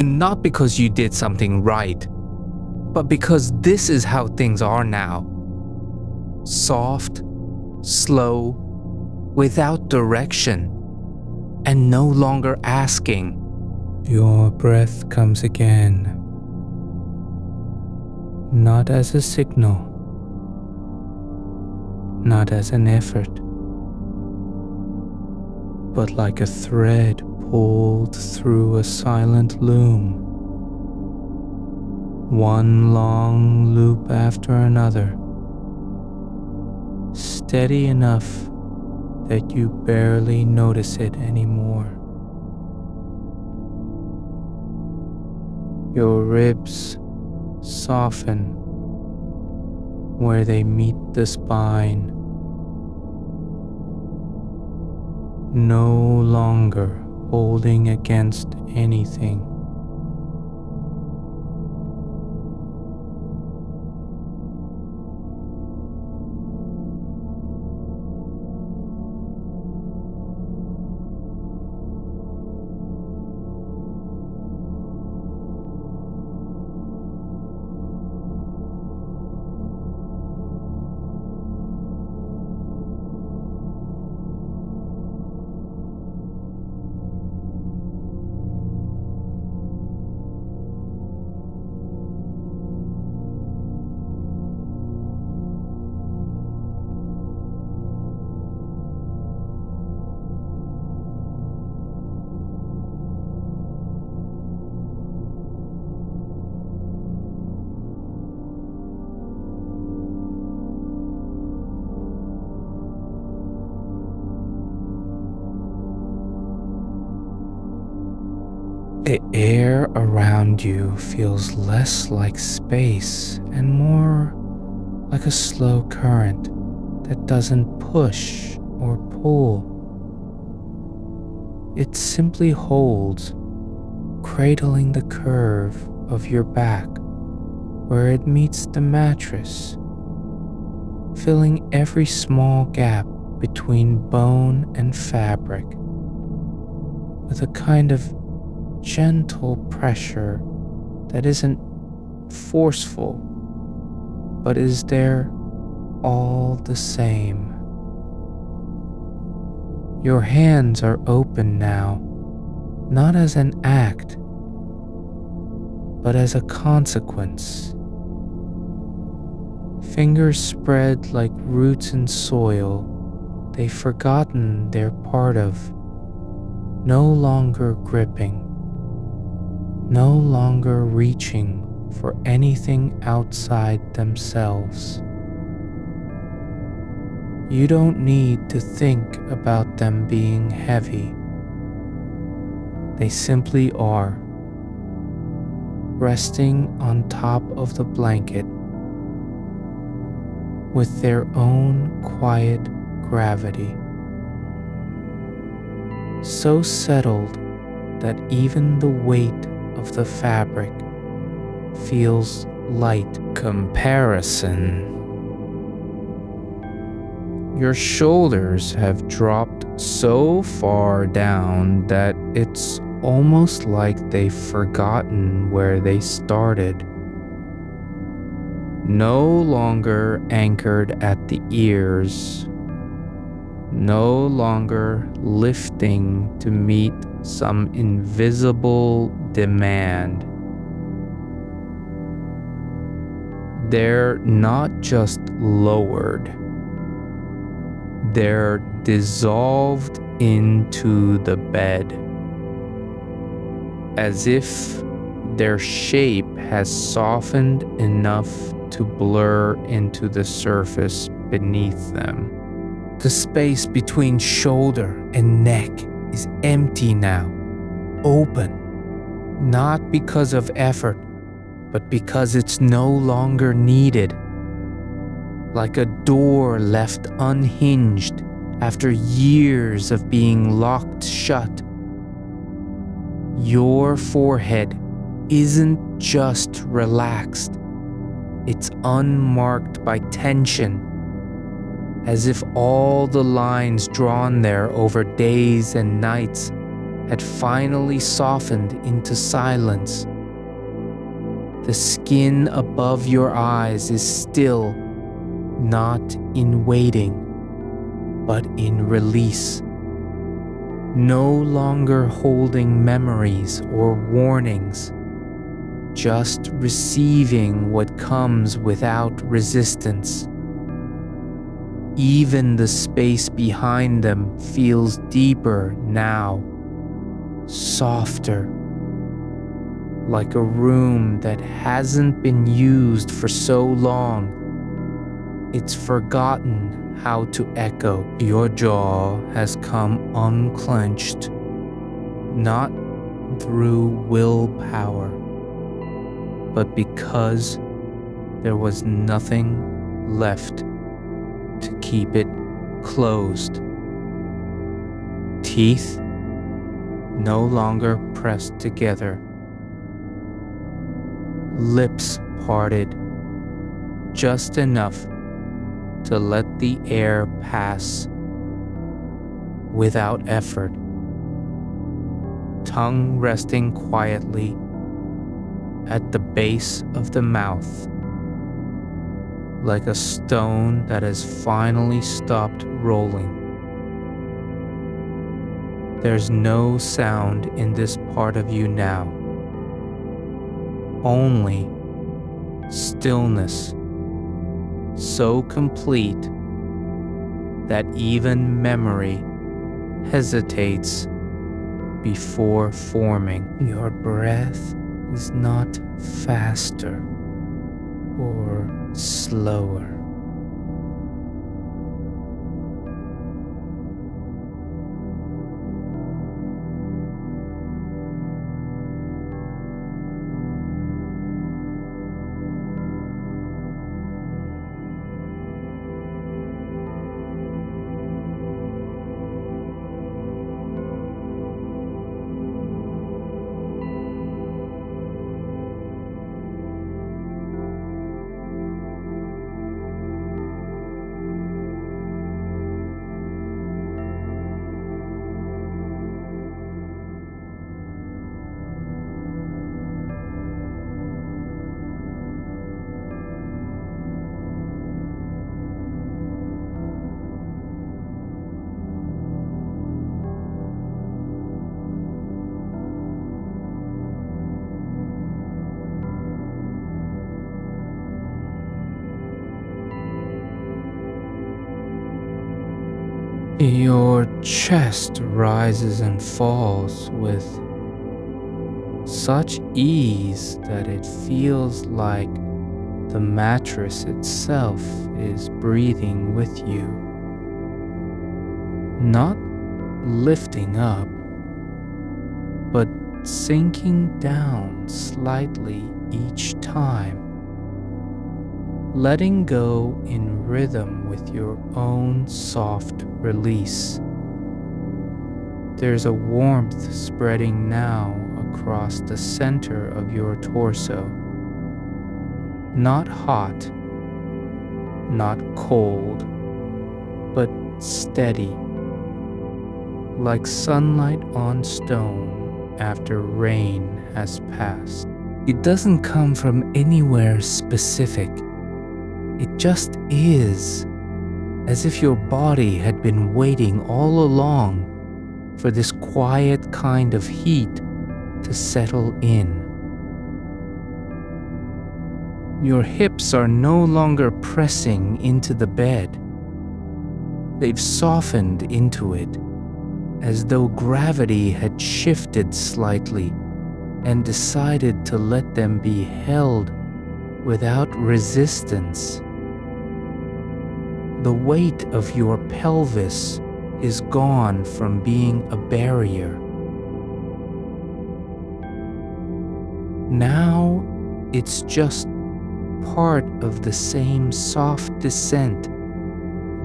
Not because you did something right, but because this is how things are now. Soft, slow, without direction, and no longer asking. Your breath comes again. Not as a signal, not as an effort, but like a thread pulled through a silent loom. One long loop after another, steady enough that you barely notice it anymore. Your ribs soften where they meet the spine. No longer holding against anything. The air around you feels less like space and more like a slow current that doesn't push or pull. It simply holds, cradling the curve of your back where it meets the mattress, filling every small gap between bone and fabric with a kind of gentle pressure that isn't forceful, but is there all the same. Your hands are open now, not as an act, but as a consequence. Fingers spread like roots in soil they've forgotten they're part of, no longer gripping, no longer reaching for anything outside themselves. You don't need to think about them being heavy. They simply are, resting on top of the blanket with their own quiet gravity, so settled that even the weight of the fabric feels light. Comparison. Your shoulders have dropped so far down that it's almost like they've forgotten where they started. No longer anchored at the ears, no longer lifting to meet some invisible demand. They're not just lowered, they're dissolved into the bed, as if their shape has softened enough to blur into the surface beneath them. The space between shoulder and neck is empty now, open, not because of effort, but because it's no longer needed. Like a door left unhinged after years of being locked shut. Your forehead isn't just relaxed, it's unmarked by tension, as if all the lines drawn there over days and nights had finally softened into silence. The skin above your eyes is still, not in waiting, but in release. No longer holding memories or warnings, just receiving what comes without resistance. Even the space behind them feels deeper now, softer, like a room that hasn't been used for so long. It's forgotten how to echo. Your jaw has come unclenched, not through willpower, but because there was nothing left to keep it closed. Teeth no longer pressed together. Lips parted just enough to let the air pass without effort. Tongue resting quietly at the base of the mouth, like a stone that has finally stopped rolling. There's no sound in this part of you now, only stillness, so complete that even memory hesitates before forming. Your breath is not faster or slower. Your chest rises and falls with such ease that it feels like the mattress itself is breathing with you, not lifting up, but sinking down slightly each time, letting go in rhythm with your own soft release. There's a warmth spreading now across the center of your torso. Not hot, not cold, but steady, like sunlight on stone after rain has passed. It doesn't come from anywhere specific. It just is, as if your body had been waiting all along for this quiet kind of heat to settle in. Your hips are no longer pressing into the bed. They've softened into it, as though gravity had shifted slightly and decided to let them be held without resistance. The weight of your pelvis is gone from being a barrier. Now it's just part of the same soft descent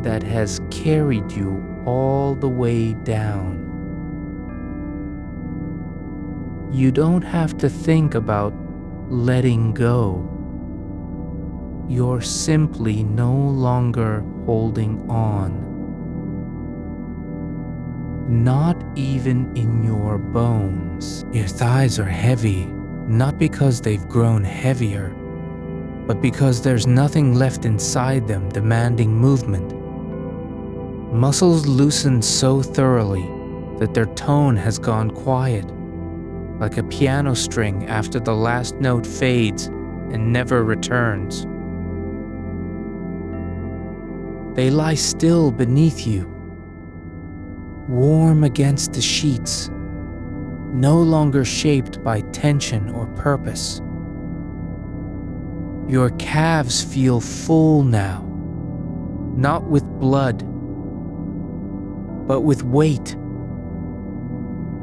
that has carried you all the way down. You don't have to think about letting go. You're simply no longer holding on. Not even in your bones. Your thighs are heavy, not because they've grown heavier, but because there's nothing left inside them demanding movement. Muscles loosened so thoroughly that their tone has gone quiet, like a piano string after the last note fades and never returns. They lie still beneath you, warm against the sheets, no longer shaped by tension or purpose. Your calves feel full now, not with blood, but with weight,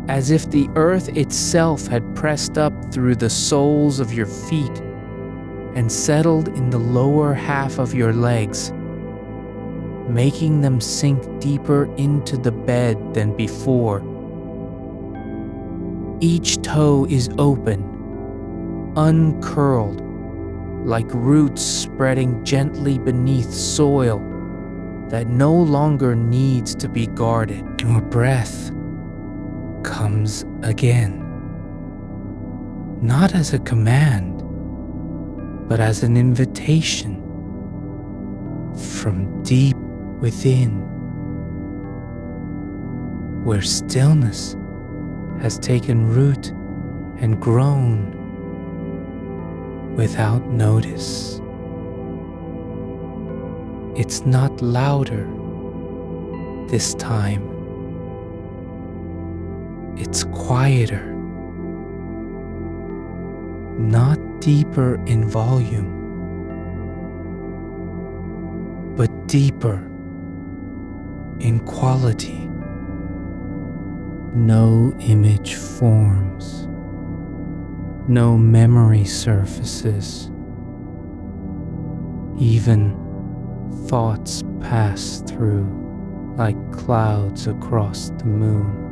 as if the earth itself had pressed up through the soles of your feet and settled in the lower half of your legs, making them sink deeper into the bed than before. Each toe is open, uncurled, like roots spreading gently beneath soil that no longer needs to be guarded. Your breath comes again, not as a command, but as an invitation from deep within, where stillness has taken root and grown without notice. It's not louder this time. It's quieter, not deeper in volume, but deeper in quality. No image forms, no memory surfaces. Even thoughts pass through like clouds across the moon.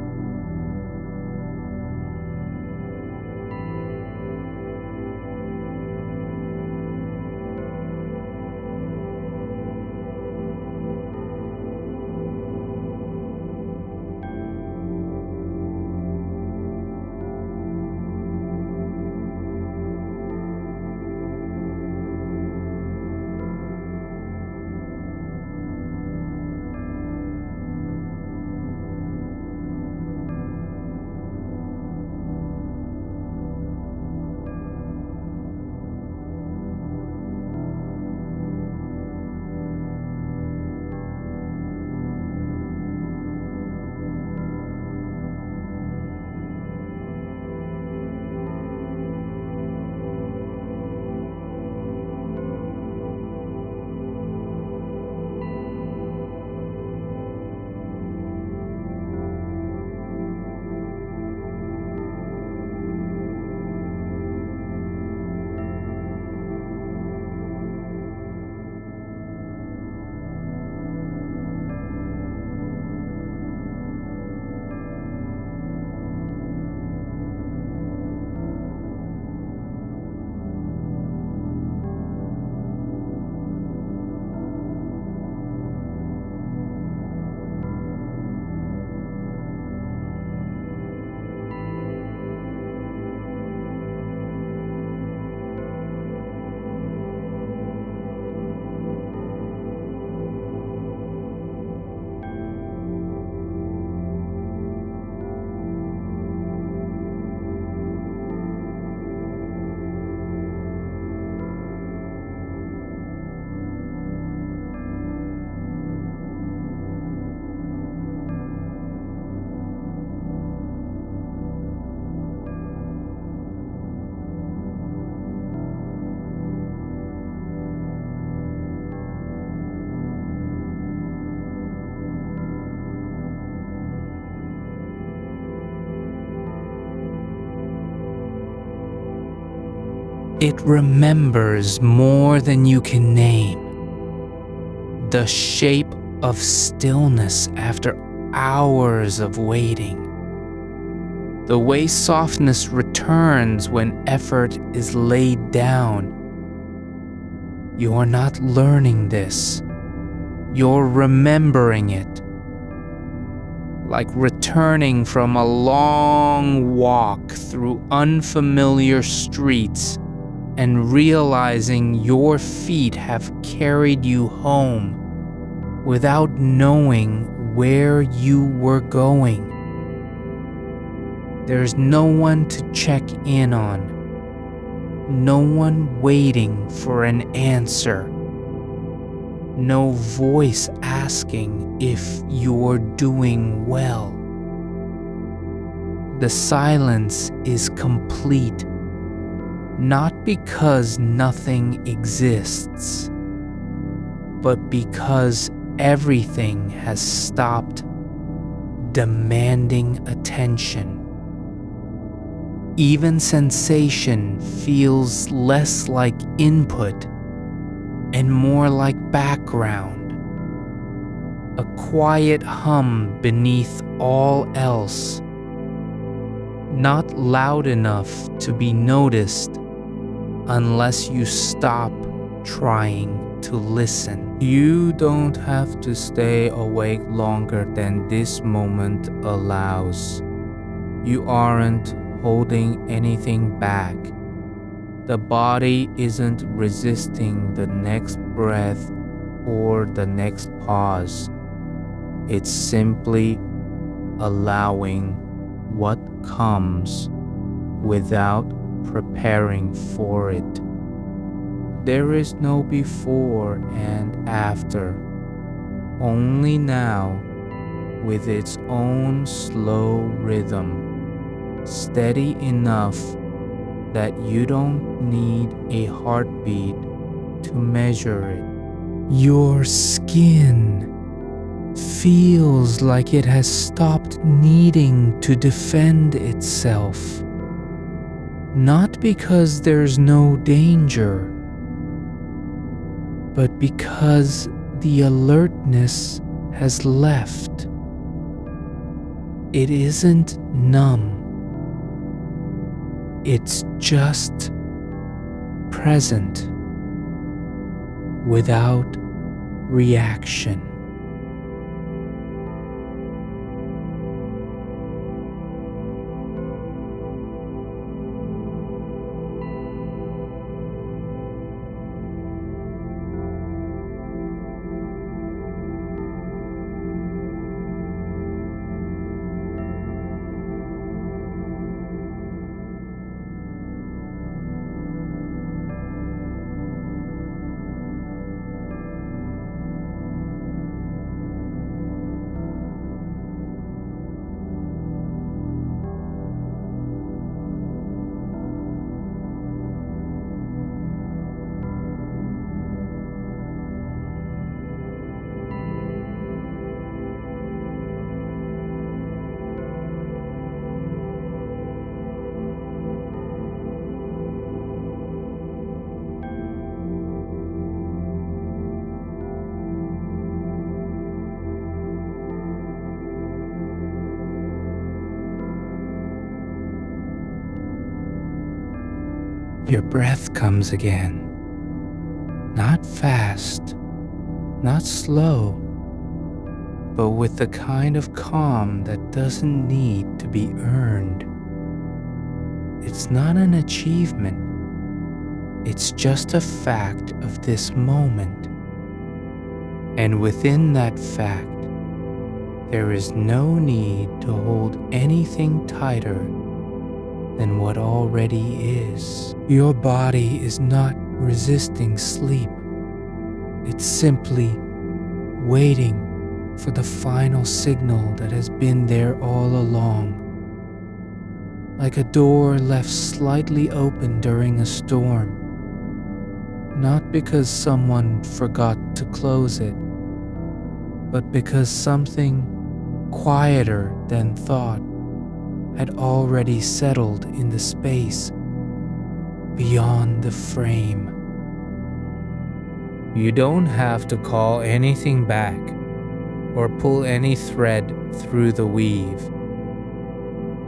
It remembers more than you can name. The shape of stillness after hours of waiting. The way softness returns when effort is laid down. You are not learning this. You're remembering it. Like returning from a long walk through unfamiliar streets and realizing your feet have carried you home without knowing where you were going. There's no one to check in on, no one waiting for an answer, no voice asking if you're doing well. The silence is complete, not because nothing exists, but because everything has stopped demanding attention. Even sensation feels less like input and more like background, a quiet hum beneath all else, not loud enough to be noticed unless you stop trying to listen. You don't have to stay awake longer than this moment allows. You aren't holding anything back. The body isn't resisting the next breath or the next pause. It's simply allowing what comes without preparing for it. There is no before and after, only now with its own slow rhythm, steady enough that you don't need a heartbeat to measure it. Your skin feels like it has stopped needing to defend itself, not because there's no danger, but because the alertness has left. It isn't numb. It's just present without reaction. Your breath comes again, not fast, not slow, but with the kind of calm that doesn't need to be earned. It's not an achievement, it's just a fact of this moment. And within that fact, there is no need to hold anything tighter than what already is. Your body is not resisting sleep. It's simply waiting for the final signal that has been there all along. Like a door left slightly open during a storm. Not because someone forgot to close it, but because something quieter than thought had already settled in the space, beyond the frame. You don't have to call anything back or pull any thread through the weave.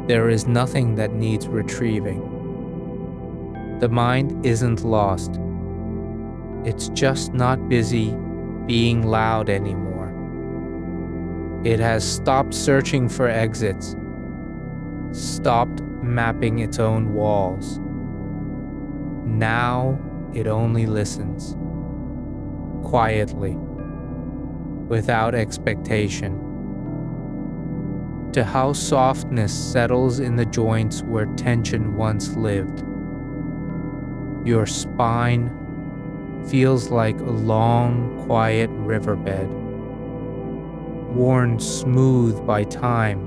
There is nothing that needs retrieving. The mind isn't lost. It's just not busy being loud anymore. It has stopped searching for exits, stopped mapping its own walls. Now it only listens, quietly, without expectation, to how softness settles in the joints where tension once lived. Your spine feels like a long, quiet riverbed, worn smooth by time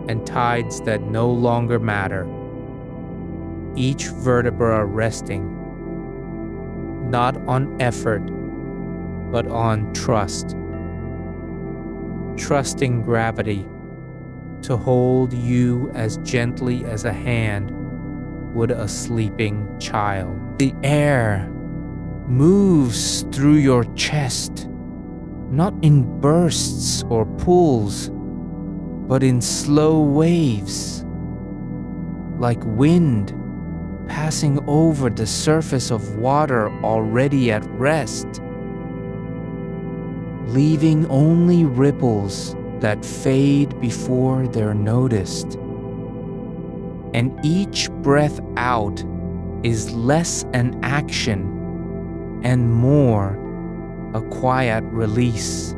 and tides that no longer matter. Each vertebra resting, not on effort, but on trust. Trusting gravity to hold you as gently as a hand would a sleeping child. The air moves through your chest, not in bursts or pulls, but in slow waves, like wind passing over the surface of water already at rest, leaving only ripples that fade before they're noticed. And each breath out is less an action and more a quiet release.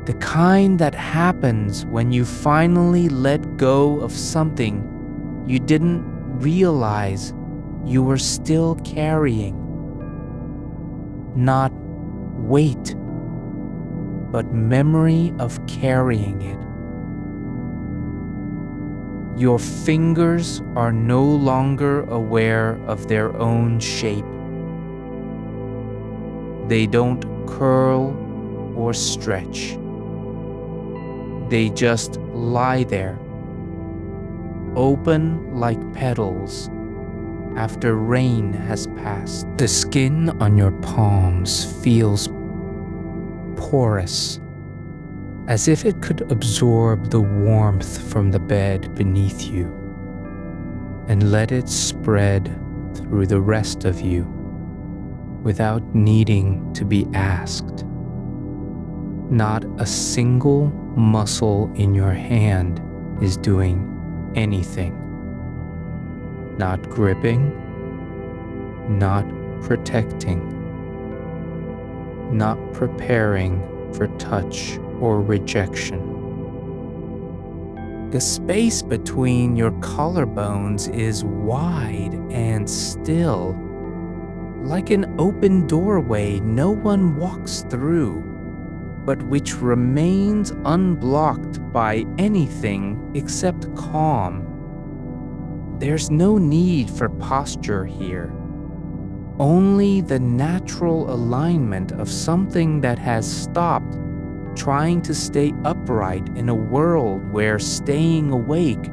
The kind that happens when you finally let go of something you didn't realize you were still carrying. Not weight, but memory of carrying it. Your fingers are no longer aware of their own shape. They don't curl or stretch. They just lie there, open like petals after rain has passed. The skin on your palms feels porous, as if it could absorb the warmth from the bed beneath you and let it spread through the rest of you without needing to be asked. Not a single muscle in your hand is doing anything. Not gripping, not protecting, not preparing for touch or rejection. The space between your collarbones is wide and still, like an open doorway no one walks through, but which remains unblocked by anything except calm. There's no need for posture here, only the natural alignment of something that has stopped trying to stay upright in a world where staying awake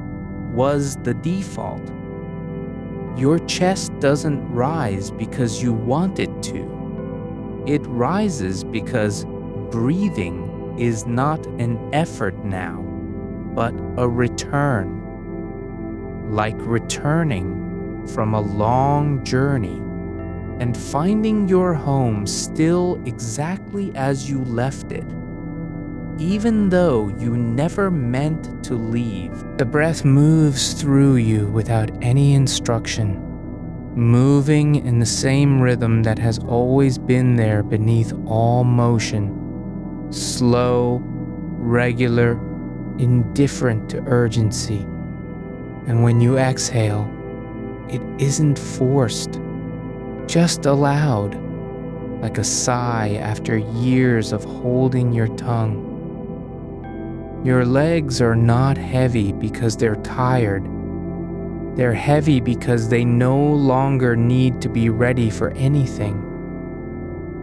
was the default. Your chest doesn't rise because you want it to. It rises because breathing is not an effort now, but a return. Like returning from a long journey and finding your home still exactly as you left it, even though you never meant to leave. The breath moves through you without any instruction, moving in the same rhythm that has always been there beneath all motion, slow, regular, indifferent to urgency. And when you exhale, it isn't forced, just allowed, like a sigh after years of holding your tongue. Your legs are not heavy because they're tired. They're heavy because they no longer need to be ready for anything.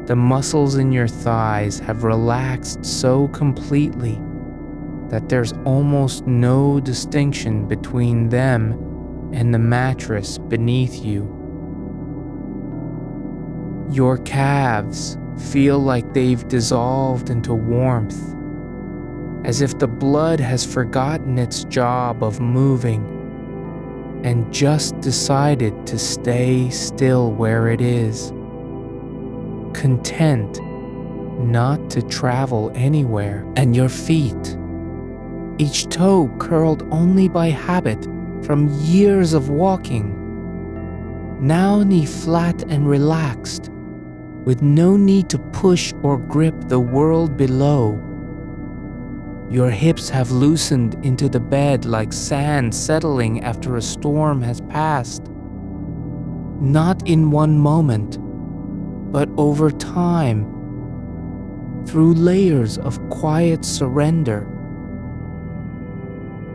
The muscles in your thighs have relaxed so completely that there's almost no distinction between them and the mattress beneath you. Your calves feel like they've dissolved into warmth, as if the blood has forgotten its job of moving and just decided to stay still where it is, content not to travel anywhere. And your feet, each toe curled only by habit from years of walking, now knee flat and relaxed, with no need to push or grip the world below. Your hips have loosened into the bed like sand settling after a storm has passed. Not in one moment, but over time, through layers of quiet surrender.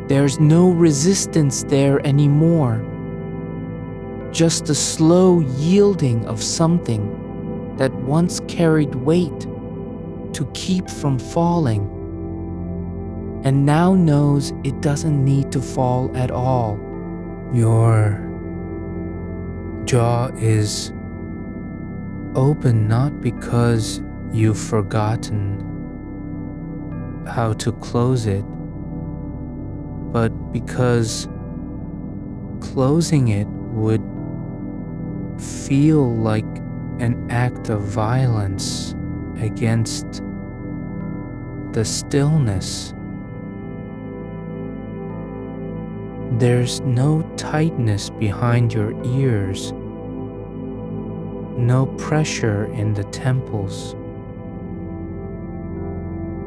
There's no resistance there anymore, just the slow yielding of something that once carried weight to keep from falling, and now knows it doesn't need to fall at all. Your jaw is open not because you've forgotten how to close it, but because closing it would feel like an act of violence against the stillness. There's no tightness behind your ears, no pressure in the temples,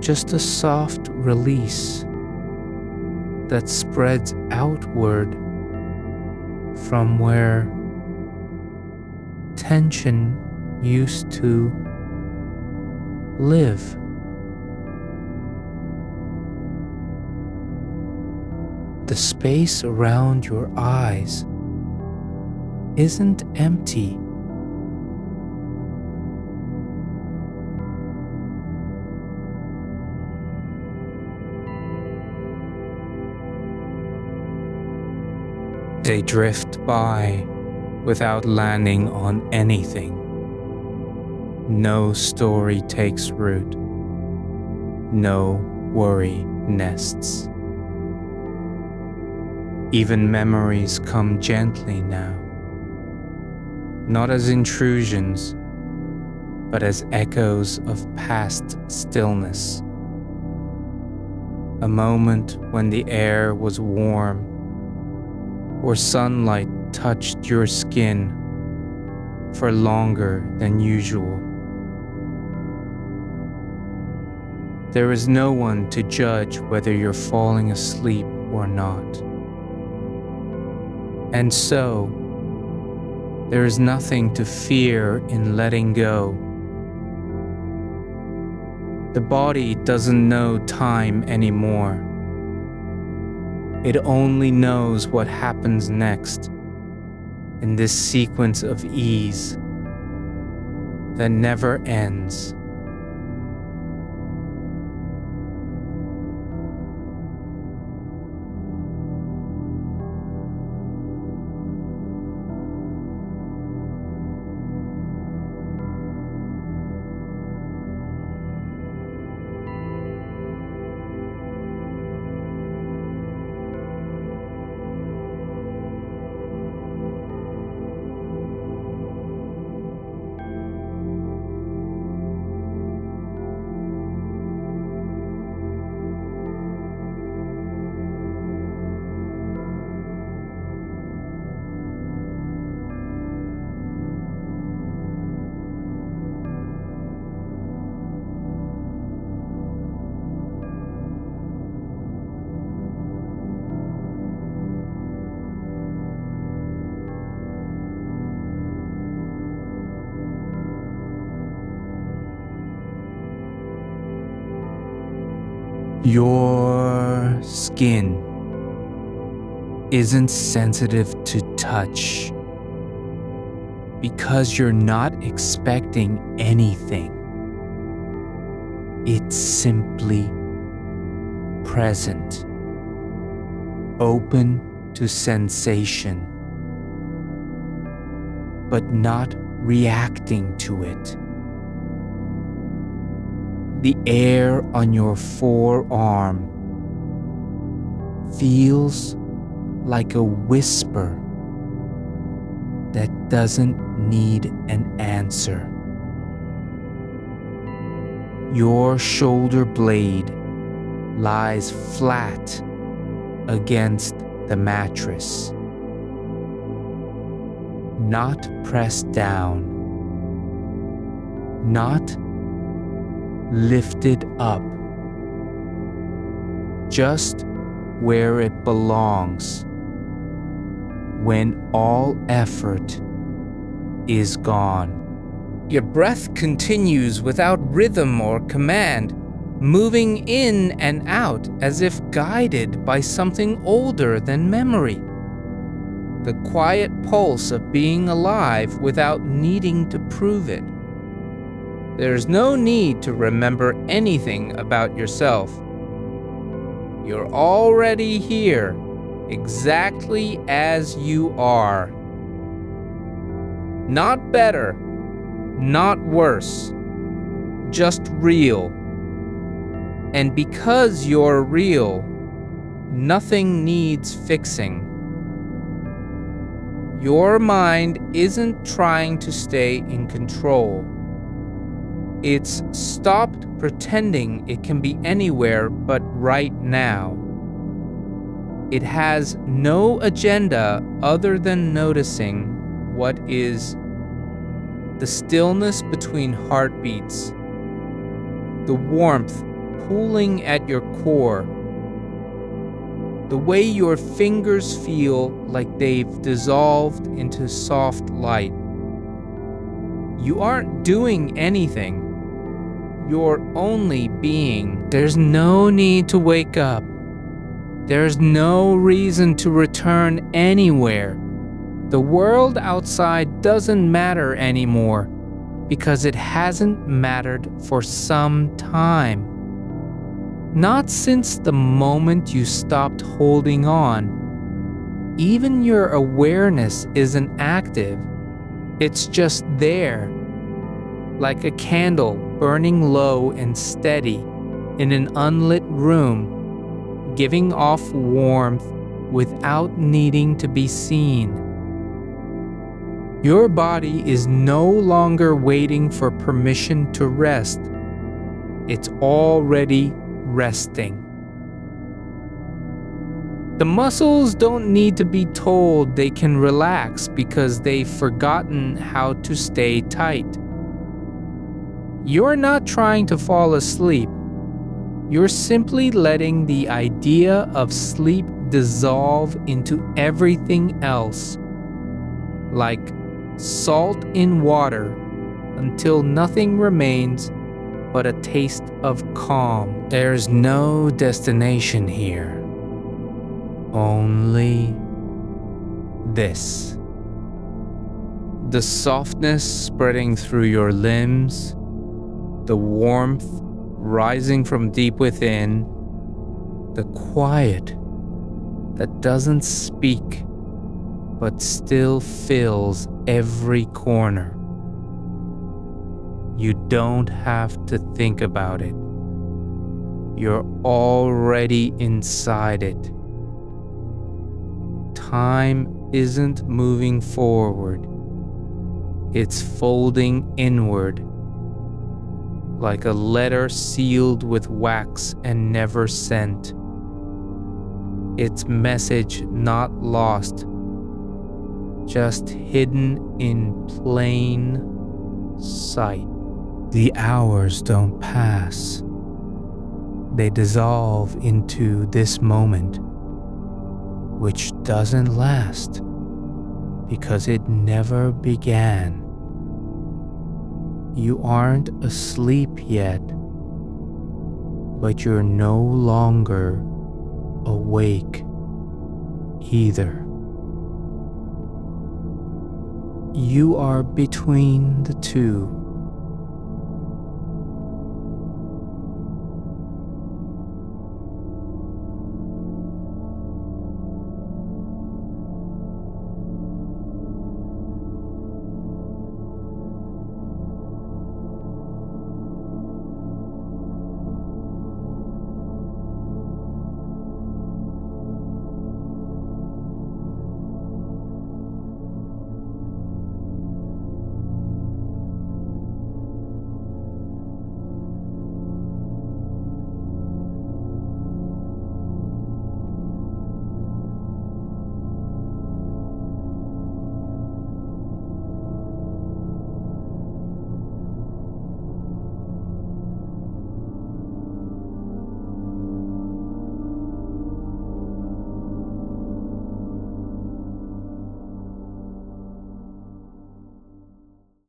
just a soft release that spreads outward from where tension used to live. The space around your eyes isn't empty. They drift by without landing on anything. No story takes root. No worry nests. Even memories come gently now, not as intrusions, but as echoes of past stillness. A moment when the air was warm, or sunlight touched your skin for longer than usual. There is no one to judge whether you're falling asleep or not. And so, there is nothing to fear in letting go. The body doesn't know time anymore. It only knows what happens next in this sequence of ease that never ends. Your skin isn't sensitive to touch because you're not expecting anything. It's simply present, open to sensation, but not reacting to it. The air on your forearm feels like a whisper that doesn't need an answer. Your shoulder blade lies flat against the mattress, not pressed down, not lifted up, just where it belongs when all effort is gone. Your breath continues without rhythm or command, moving in and out as if guided by something older than memory. The quiet pulse of being alive without needing to prove it. There's no need to remember anything about yourself. You're already here, exactly as you are. Not better, not worse, just real. And because you're real, nothing needs fixing. Your mind isn't trying to stay in control. It's stopped pretending it can be anywhere but right now. It has no agenda other than noticing what is: the stillness between heartbeats, the warmth pooling at your core, the way your fingers feel like they've dissolved into soft light. You aren't doing anything. You're only being. There's no need to wake up. There's no reason to return anywhere. The world outside doesn't matter anymore because it hasn't mattered for some time. Not since the moment you stopped holding on. Even your awareness isn't active. It's just there, like a candle burning low and steady in an unlit room, giving off warmth without needing to be seen. Your body is no longer waiting for permission to rest. It's already resting. The muscles don't need to be told they can relax because they've forgotten how to stay tight. You're not trying to fall asleep. You're simply letting the idea of sleep dissolve into everything else, like salt in water, until nothing remains but a taste of calm. There's no destination here, only this. The softness spreading through your limbs, the warmth rising from deep within, the quiet that doesn't speak but still fills every corner. You don't have to think about it. You're already inside it. Time isn't moving forward. It's folding inward, like a letter sealed with wax and never sent. Its message not lost, just hidden in plain sight. The hours don't pass. They dissolve into this moment, which doesn't last because it never began. You aren't asleep yet, but you're no longer awake either. You are between the two.